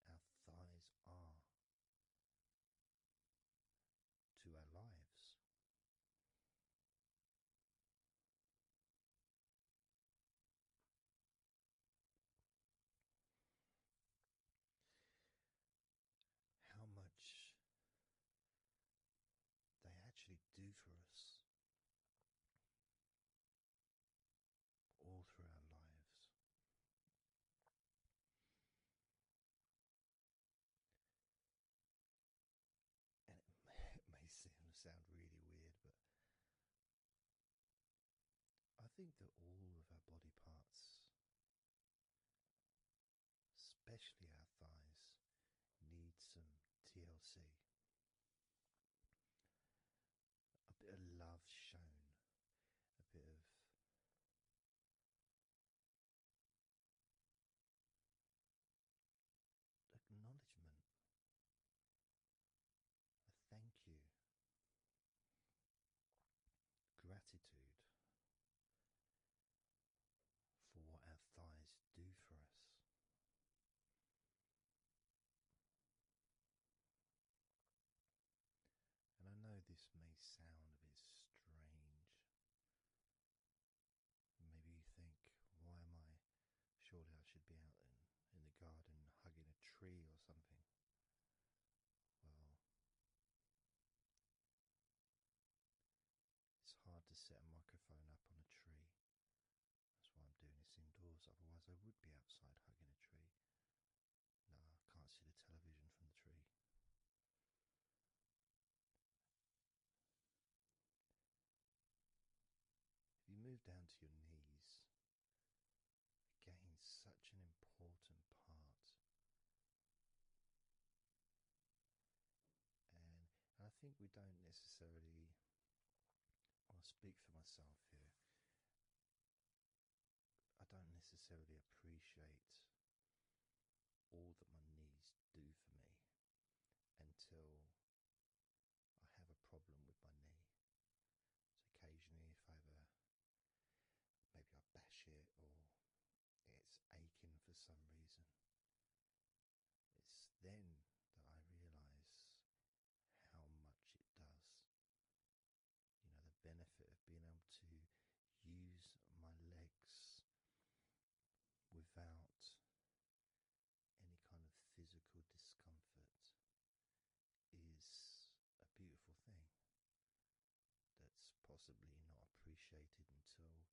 our thighs are to our lives. How much they actually do for us all through our lives. And it may sound really weird, but I think that all of our body parts, especially our thighs, need some TLC. A bit of love shown, a bit of acknowledgement, a thank you, gratitude for what our thighs do for us. And I know this may sound a bit strange. Maybe you think, why am I? Surely I should be out in the garden hugging a tree or something. Well, it's hard to set a microphone up on a tree. That's why I'm doing this indoors. Otherwise I would be outside hugging a tree. No, I can't see the television from the tree. If you move down to your knees, again, such an important part. And I think we don't necessarily, I'll speak for myself here, I don't necessarily appreciate all that my knees do for me until I have a problem with my knee. So occasionally if I ever, maybe I bash it or it's aching for some reason, it's then that I realise how much it does. You know, the benefit of being able to use my legs without any kind of physical discomfort is a beautiful thing that's possibly not appreciated until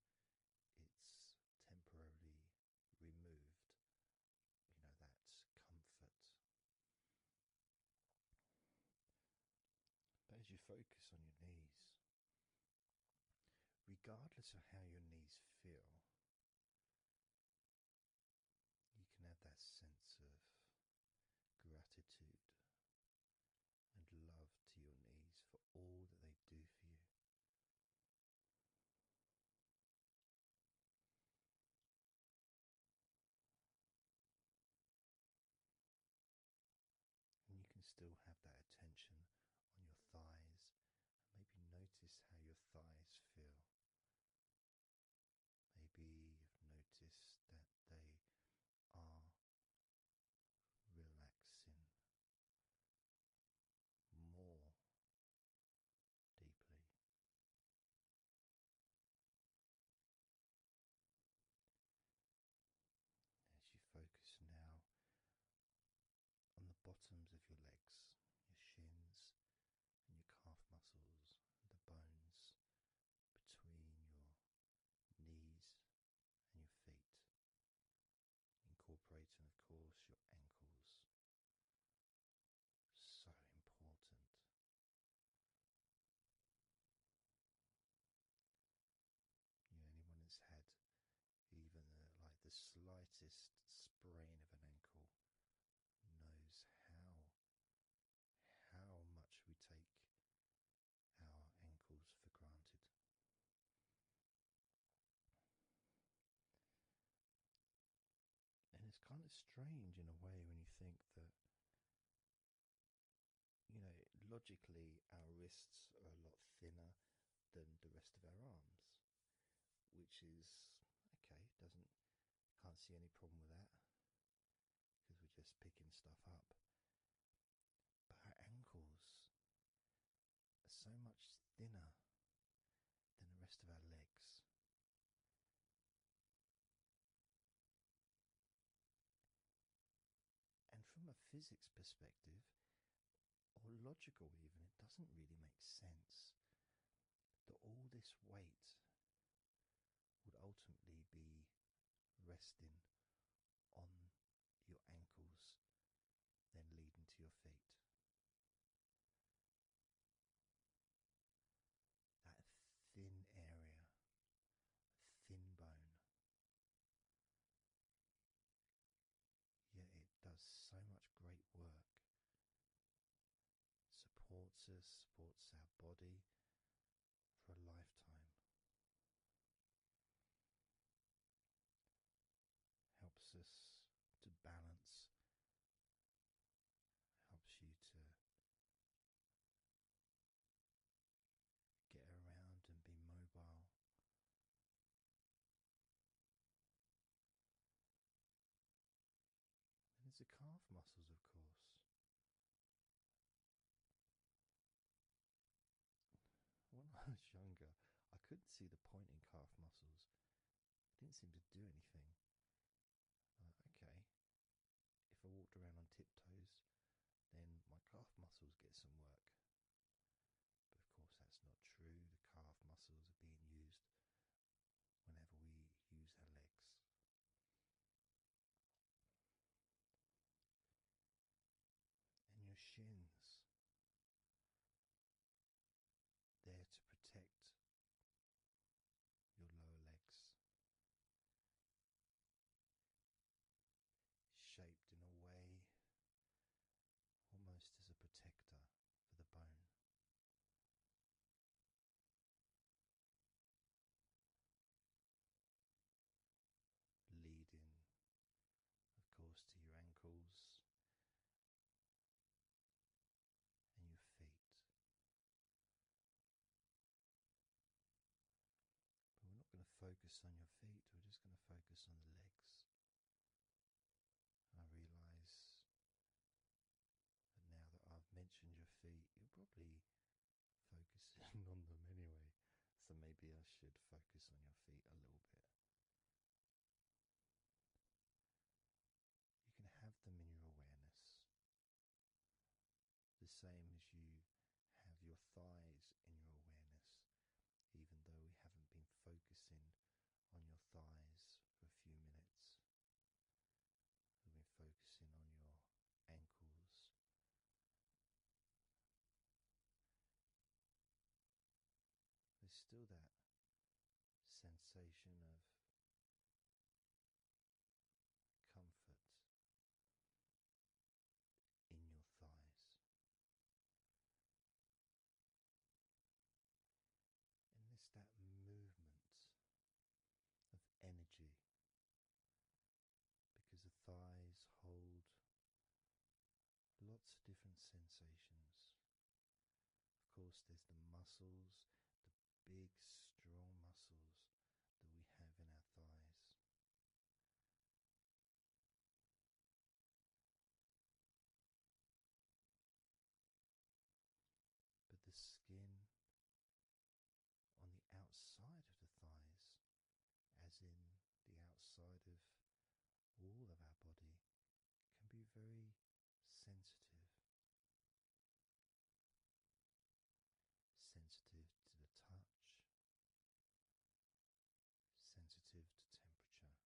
it's temporarily removed, you know, that comfort. But as you focus on your knees, regardless of how your knees feel, you can have that sense of still have that attention on your thighs, and maybe notice how your thighs feel. Maybe you've noticed that they are relaxing more deeply. As you focus now on the bottoms of your legs, your shins and your calf muscles, the bones between your knees and your feet, incorporating, of course, your ankles. So important. Anyone that's had even like the slightest sprain of an ankle knows how much we take our ankles for granted. And it's kind of strange in a way when you think that, logically our wrists are a lot thinner than the rest of our arms, which is okay, can't see any problem with that because we're just picking stuff up. But our ankles are so much thinner than the rest of our legs. And from a physics perspective, or logical even, it doesn't really make sense that all this weight would ultimately be resting on your ankles, then leading to your feet. That thin area, thin bone, yet it does so much great work. Supports us, supports our body for a lifetime. Helps us to balance, helps you to get around and be mobile. And there's the calf muscles, of course. When I was younger, I couldn't see the point in calf muscles. It didn't seem to do anything. Okay, if I walked around on tiptoes, then my calf muscles get some work. But of course that's not true. The calf muscles are being used whenever we use our legs. And your shins, there to protect your lower legs. Shaped in a way almost as a protector for the bone. Leading, of course, to your ankles and your feet. But we're not going to focus on your feet, we're just going to focus on the legs. I realise that now that I've mentioned your feet, you're probably focusing on them anyway. So maybe I should focus on your feet a little bit. You can have them in your awareness, the same as you have your thighs in your awareness, even though we haven't been focusing on your thighs for a few minutes. We've been focusing on your ankles, there's still that sensation of comfort in your thighs. And there's that movement of energy, because the thighs hold lots of different sensations. Of course, there's the muscles, the big, strong muscles that we have in our thighs. But the skin on the outside of the thighs, as in the outside of all of our body, can be very sensitive. Sensitive to the touch, sensitive to temperature.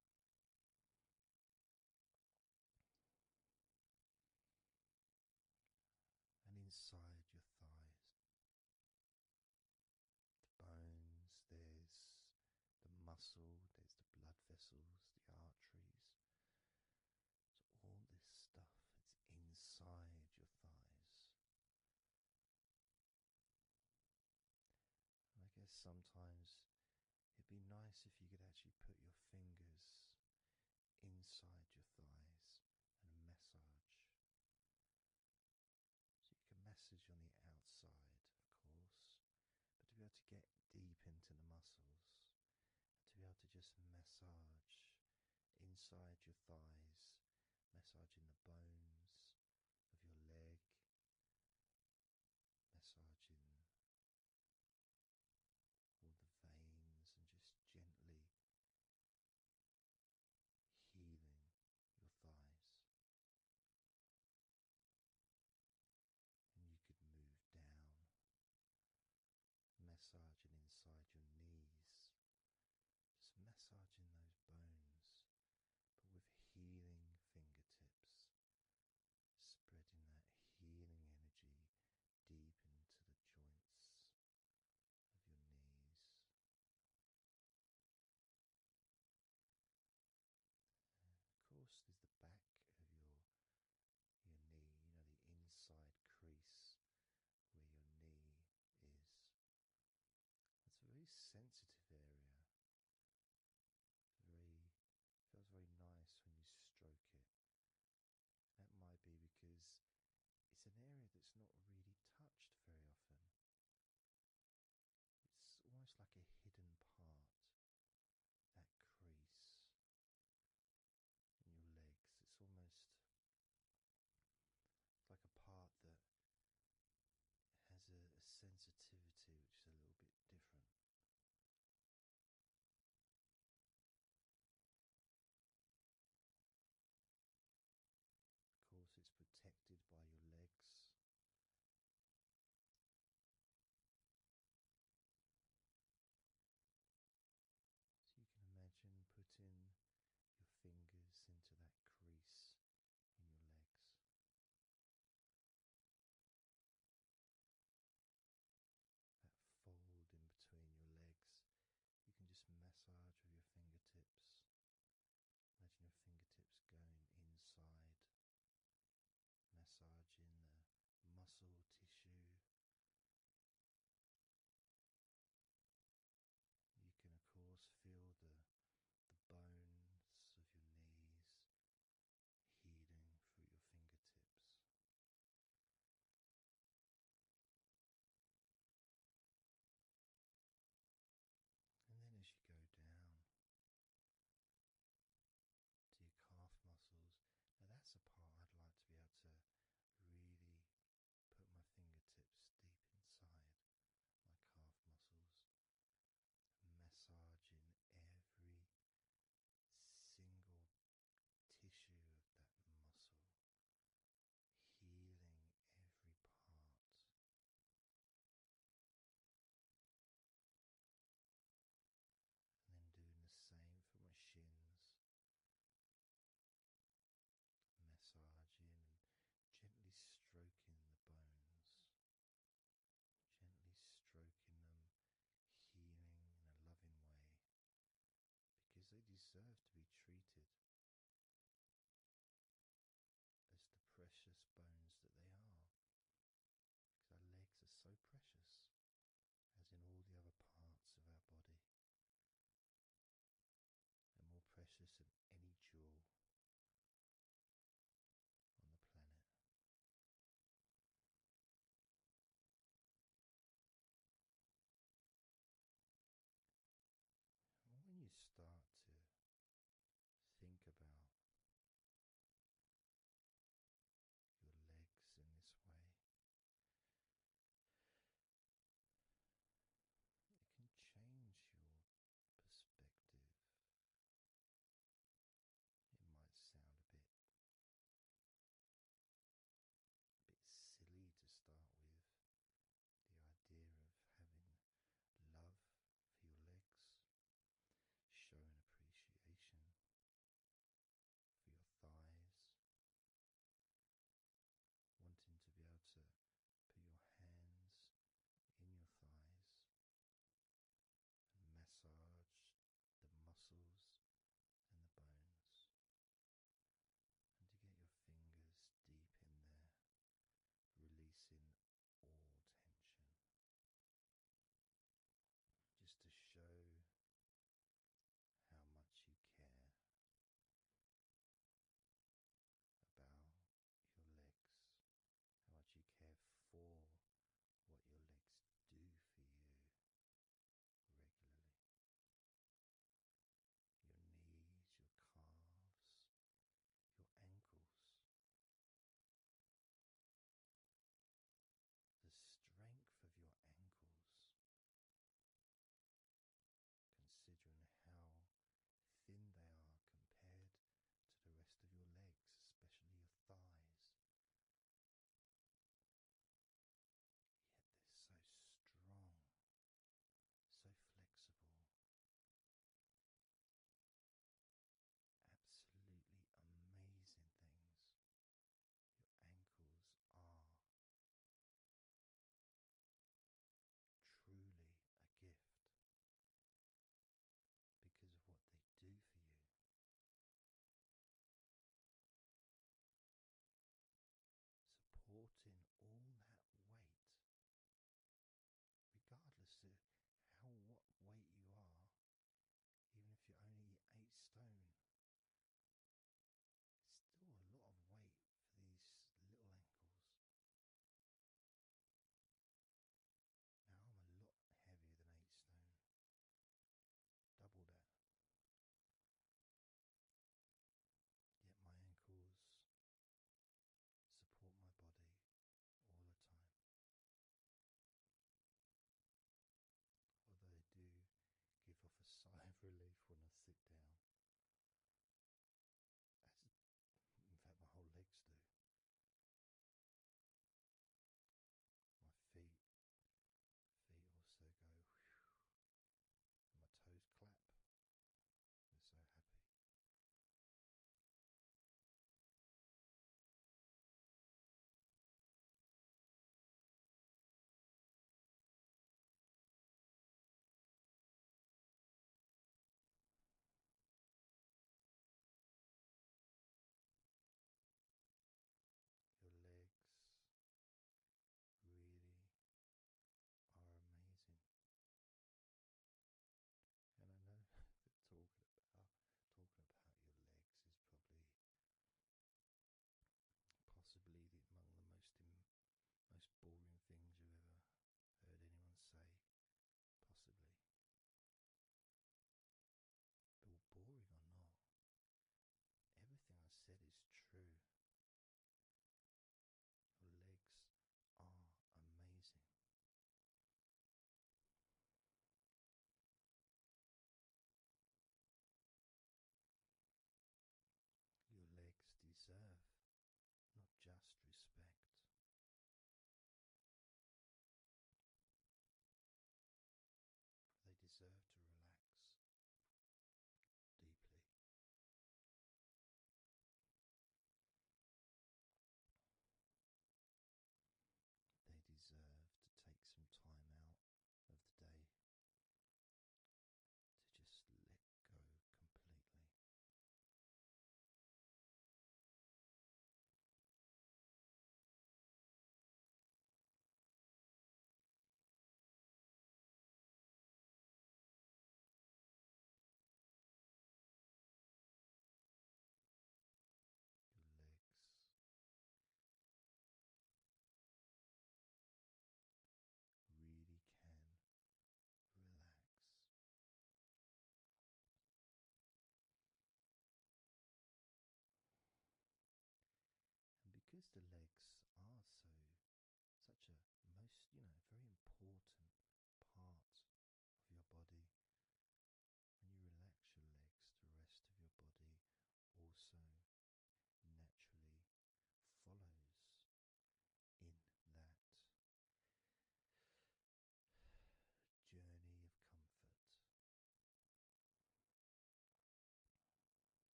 And inside your thighs, the bones, there's the muscle, there's the blood vessels, the arteries. So all this stuff, it's inside your thighs. And I guess sometimes it'd be nice if you could actually put your fingers inside your thighs and massage. So you can massage on the outside, of course, but to be able to get deep into the muscles, and to be able to just massage inside your thighs, massaging the bones of your leg, massaging all the veins, and just gently healing your thighs. And you could move down, massaging inside your knees, just massaging those bones, but with healing fingertips,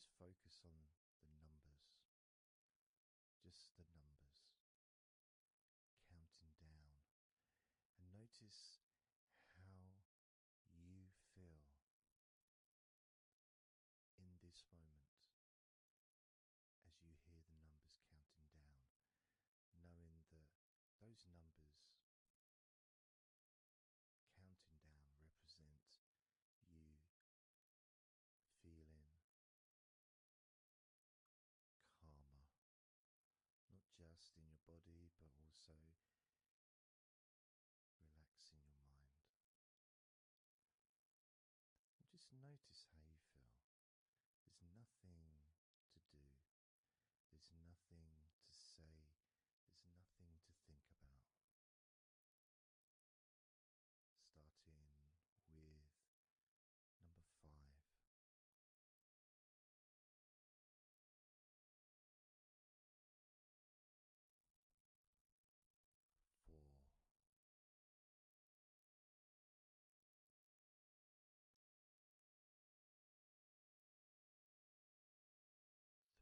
just focus on the numbers, just the numbers, counting down, and notice how you feel in this moment as you hear the numbers counting down, knowing that those numbers counting down represent you feeling calmer, not just in your body but also relaxing your mind. And just notice how you feel. There's nothing to do, there's nothing to say, there's nothing to think about. Starting with number 5. 4.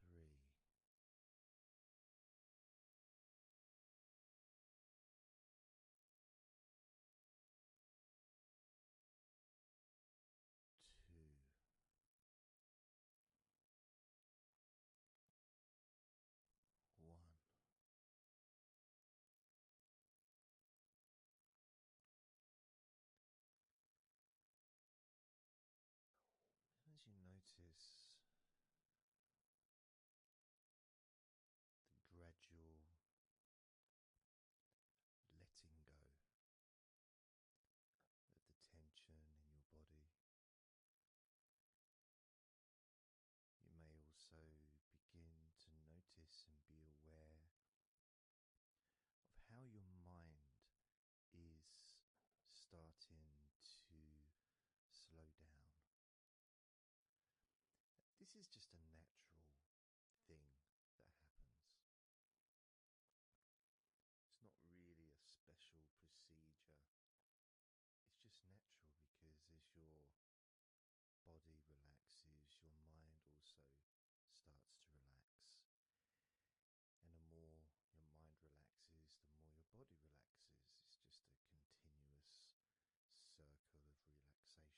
3. 2. 1. As you notice the gradual letting go of the tension in your body, you may also begin to notice and be aware of how your mind is starting to slow down. This is just a natural thing that happens. It's not really a special procedure. It's just natural because as your body relaxes, your mind also starts to relax. And the more your mind relaxes, the more your body relaxes. It's just a continuous circle of relaxation.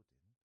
recording,